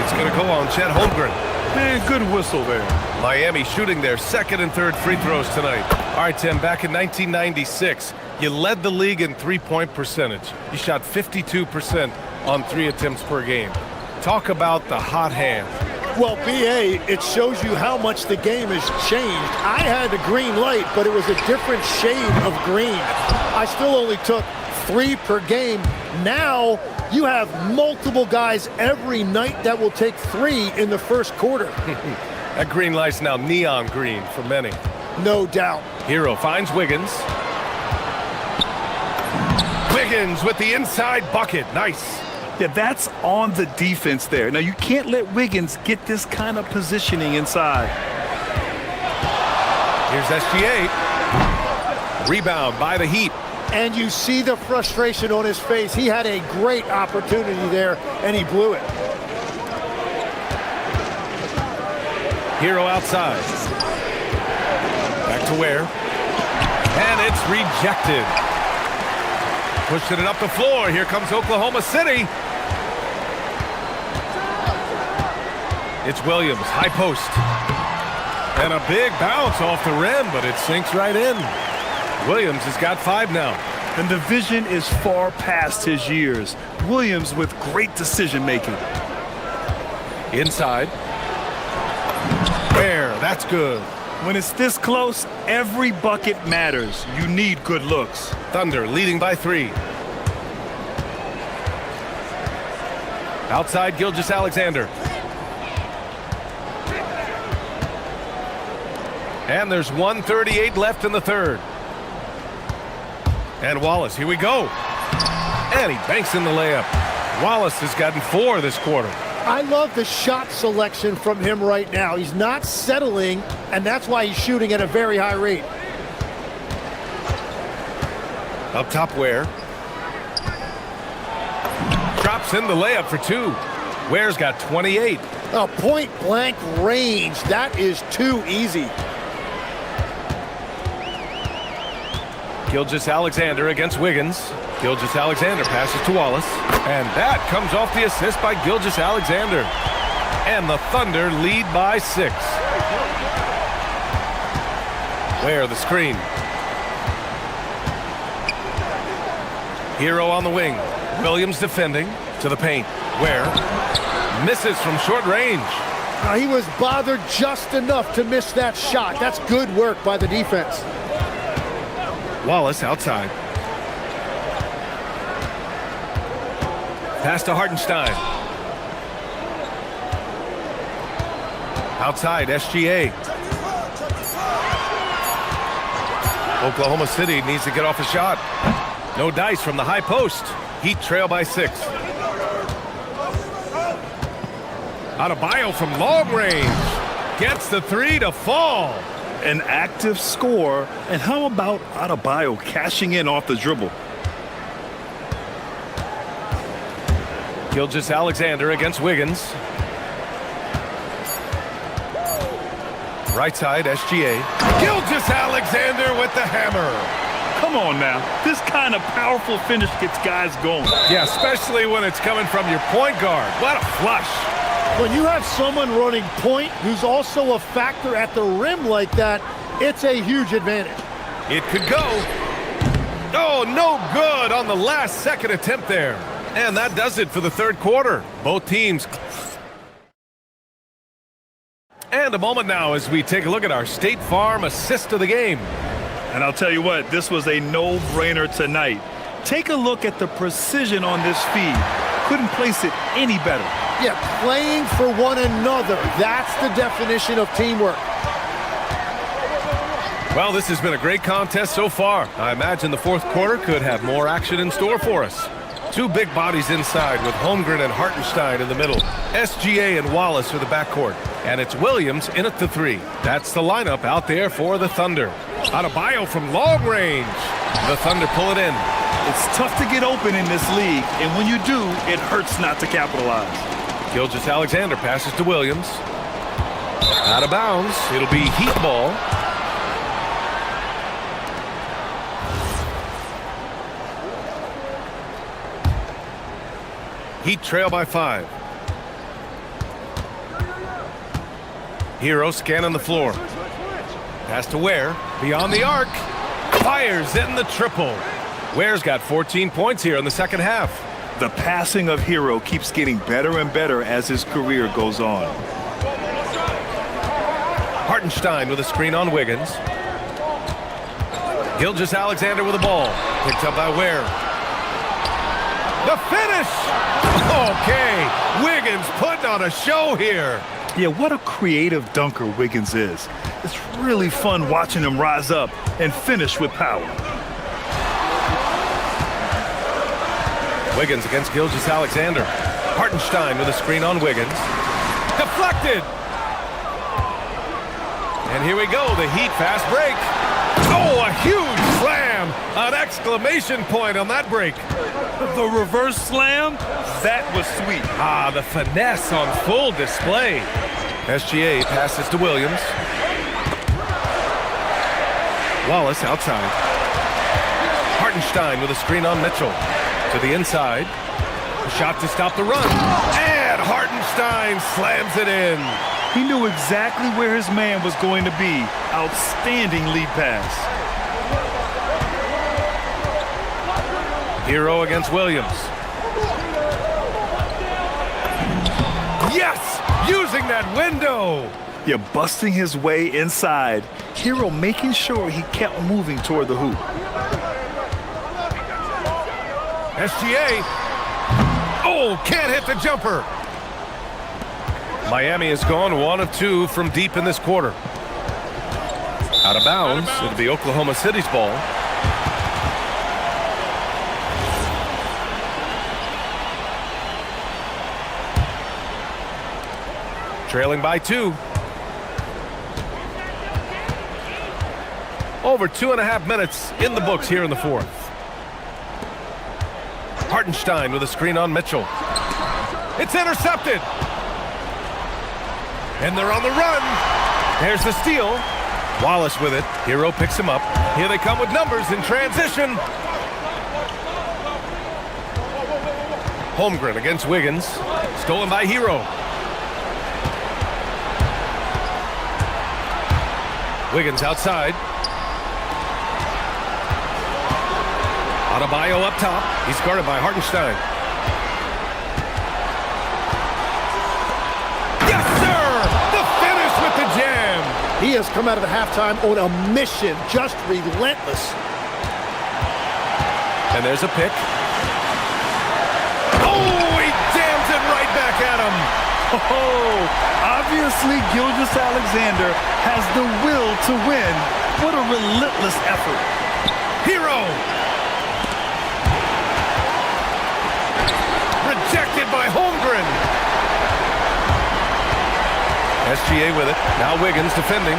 It's going to go on Chet Holmgren. Man, good whistle there. Miami shooting their second and third free throws tonight. All right, Tim, back in 1996, you led the league in three-point percentage. You shot 52% on 3 attempts per game. Talk about the hot hand. Well, B.A., it shows you how much the game has changed. I had the green light, but it was a different shade of green. I still only took 3 per game. Now you have multiple guys every night that will take 3 in the first quarter. That green light's now neon green for many. No doubt. Hero finds Wiggins. Wiggins with the inside bucket. Nice. Yeah, that's on the defense there. Now, you can't let Wiggins get this kind of positioning inside. Here's SGA. Rebound by the Heat. And you see the frustration on his face. He had a great opportunity there, and he blew it. Hero outside. Back to Ware. And it's rejected. Pushing it up the floor. Here comes Oklahoma City. It's Williams, high post. And a big bounce off the rim, but it sinks right in. Williams has got 5 now. And the vision is far past his years. Williams with great decision-making. Inside. Ware, that's good. When it's this close, every bucket matters. You need good looks. Thunder leading by 3. Outside Gilgeous-Alexander. And there's 1:38 left in the third. And Wallace, here we go. And he banks in the layup. Wallace has gotten 4 this quarter. I love the shot selection from him right now. He's not settling, and that's why he's shooting at a very high rate. Up top, Ware. Drops in the layup for 2. Ware's got 28. A point-blank range. That is too easy. Gilgeous-Alexander against Wiggins. Gilgeous-Alexander passes to Wallace. And that comes off the assist by Gilgeous-Alexander. And the Thunder lead by 6. Ware the screen. Hero on the wing. Williams defending to the paint. Ware misses from short range. He was bothered just enough to miss that shot. That's good work by the defense. Wallace outside. Pass to Hartenstein. Outside, SGA. Oklahoma City needs to get off a shot. No dice from the high post. Heat trail by 6. Adebayo from long range. Gets the three to fall. An active score. And how about Adebayo cashing in off the dribble? Gilgeous-Alexander against Wiggins. Right side, SGA. Gilgeous-Alexander with the hammer. Come on now. This kind of powerful finish gets guys going. Yeah, especially when it's coming from your point guard. What a flush. When you have someone running point who's also a factor at the rim like that, it's a huge advantage. It could go. Oh, no good on the last second attempt there. And that does it for the third quarter. Both teams. And a moment now as we take a look at our State Farm assist of the game. And I'll tell you what, this was a no-brainer tonight. Take a look at the precision on this feed. Couldn't place it any better. Yeah, playing for one another. That's the definition of teamwork. Well, this has been a great contest so far. I imagine the fourth quarter could have more action in store for us. Two big bodies inside with Holmgren and Hartenstein in the middle. SGA and Wallace for the backcourt. And it's Williams in at the three. That's the lineup out there for the Thunder. Adebayo from long range. The Thunder pull it in. It's tough to get open in this league, and when you do, it hurts not to capitalize. Gilgeous-Alexander passes to Williams. Out of bounds. It'll be Heat ball. Heat trail by 5. Hero scanning the floor. Pass to Ware. Beyond the arc. Fires in the triple. Ware's got 14 points here in the second half. The passing of Hero keeps getting better and better as his career goes on. Hartenstein with a screen on Wiggins. Gilgeous-Alexander with the ball. Picked up by Ware. The finish! Okay, Wiggins putting on a show here. Yeah, what a creative dunker Wiggins is. It's really fun watching him rise up and finish with power. Wiggins against Gilgeous-Alexander. Hartenstein with a screen on Wiggins. Deflected! And here we go, the Heat fast break. Oh, a huge slam! An exclamation point on that break. The reverse slam? That was sweet. Ah, the finesse on full display. SGA passes to Williams. Wallace outside. Hartenstein with a screen on Mitchell. To the inside. A shot to stop the run. And Hartenstein slams it in. He knew exactly where his man was going to be. Outstanding lead pass. Hero against Williams. Yes! Using that window! Yeah, busting his way inside. Hero making sure he kept moving toward the hoop. SGA. Oh, can't hit the jumper. Miami has gone 1 of 2 from deep in this quarter. Out of bounds. It'll be Oklahoma City's ball. Trailing by 2. Over 2.5 minutes in the books here in the fourth. Hartenstein with a screen on Mitchell. It's intercepted. And they're on the run. There's the steal. Wallace with it. Hero picks him up. Here they come with numbers in transition. Holmgren against Wiggins. Stolen by Hero. Wiggins outside. Adebayo up top. He's guarded by Hartenstein. Yes, sir! The finish with the jam. He has come out of the halftime on a mission, just relentless. And there's a pick. Oh, he jams it right back at him. Oh, obviously Gilgeous-Alexander has the will to win. What a relentless effort. Hero. Rejected by Holmgren. SGA with it. Now Wiggins defending.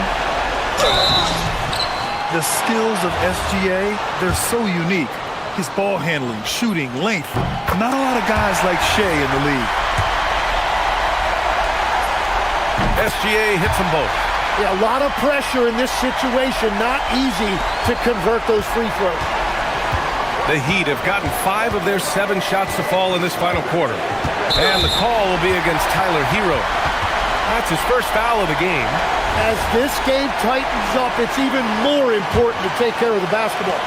The skills of SGA, they're so unique. His ball handling, shooting, length. Not a lot of guys like Shea in the league. SGA hits them both. Yeah, a lot of pressure in this situation. Not easy to convert those free throws. The Heat have gotten 5 of their 7 shots to fall in this final quarter. And the call will be against Tyler Hero. That's his first foul of the game. As this game tightens up, it's even more important to take care of the basketball.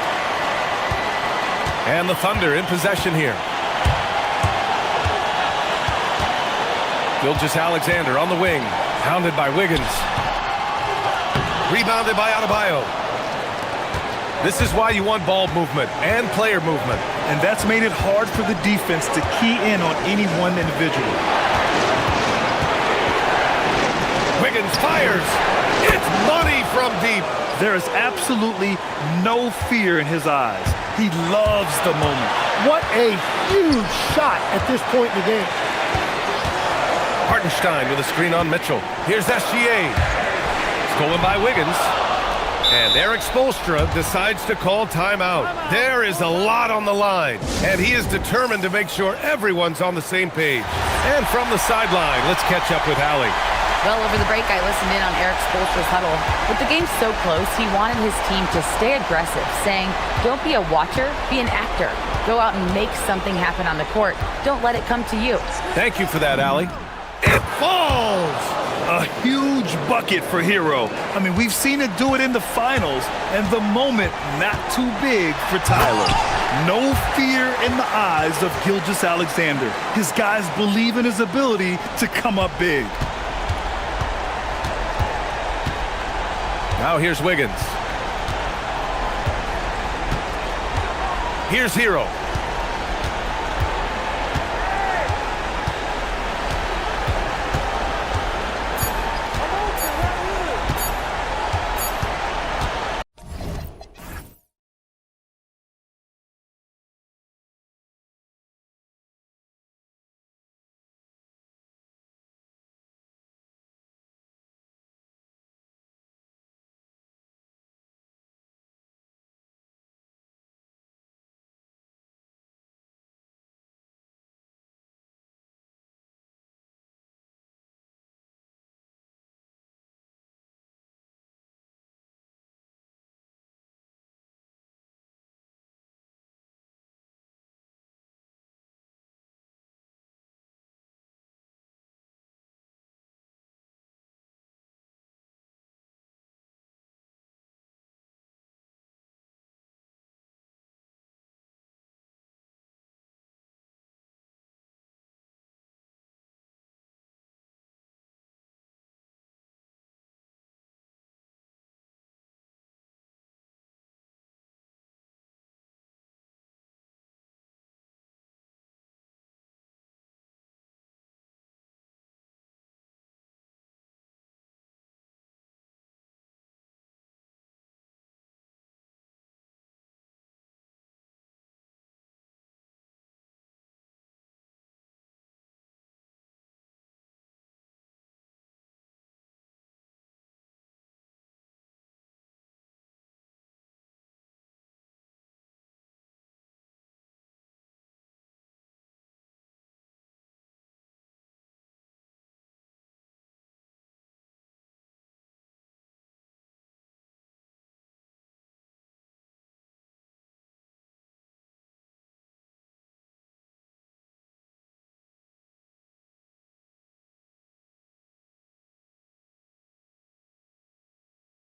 And the Thunder in possession here. Gilgeous Alexander on the wing. Hounded by Wiggins. Rebounded by Adebayo. This is why you want ball movement and player movement. And that's made it hard for the defense to key in on any one individual. Wiggins fires. It's money from deep. There is absolutely no fear in his eyes. He loves the moment. What a huge shot at this point in the game. Hartenstein with a screen on Mitchell. Here's SGA. Stolen by Wiggins. And Eric Spoelstra decides to call timeout. There is a lot on the line, and he is determined to make sure everyone's on the same page. And from the sideline, let's catch up with Allie. Well, over the break, I listened in on Eric Spoelstra's huddle. With the game so close, he wanted his team to stay aggressive, saying, don't be a watcher, be an actor. Go out and make something happen on the court. Don't let it come to you. Thank you for that, Allie. It falls! A huge bucket for Hero. I mean, we've seen it do it in the finals, and the moment not too big for Tyler. No fear in the eyes of Gilgeous Alexander. His guys believe in his ability to come up big. Now here's Wiggins. Here's Hero.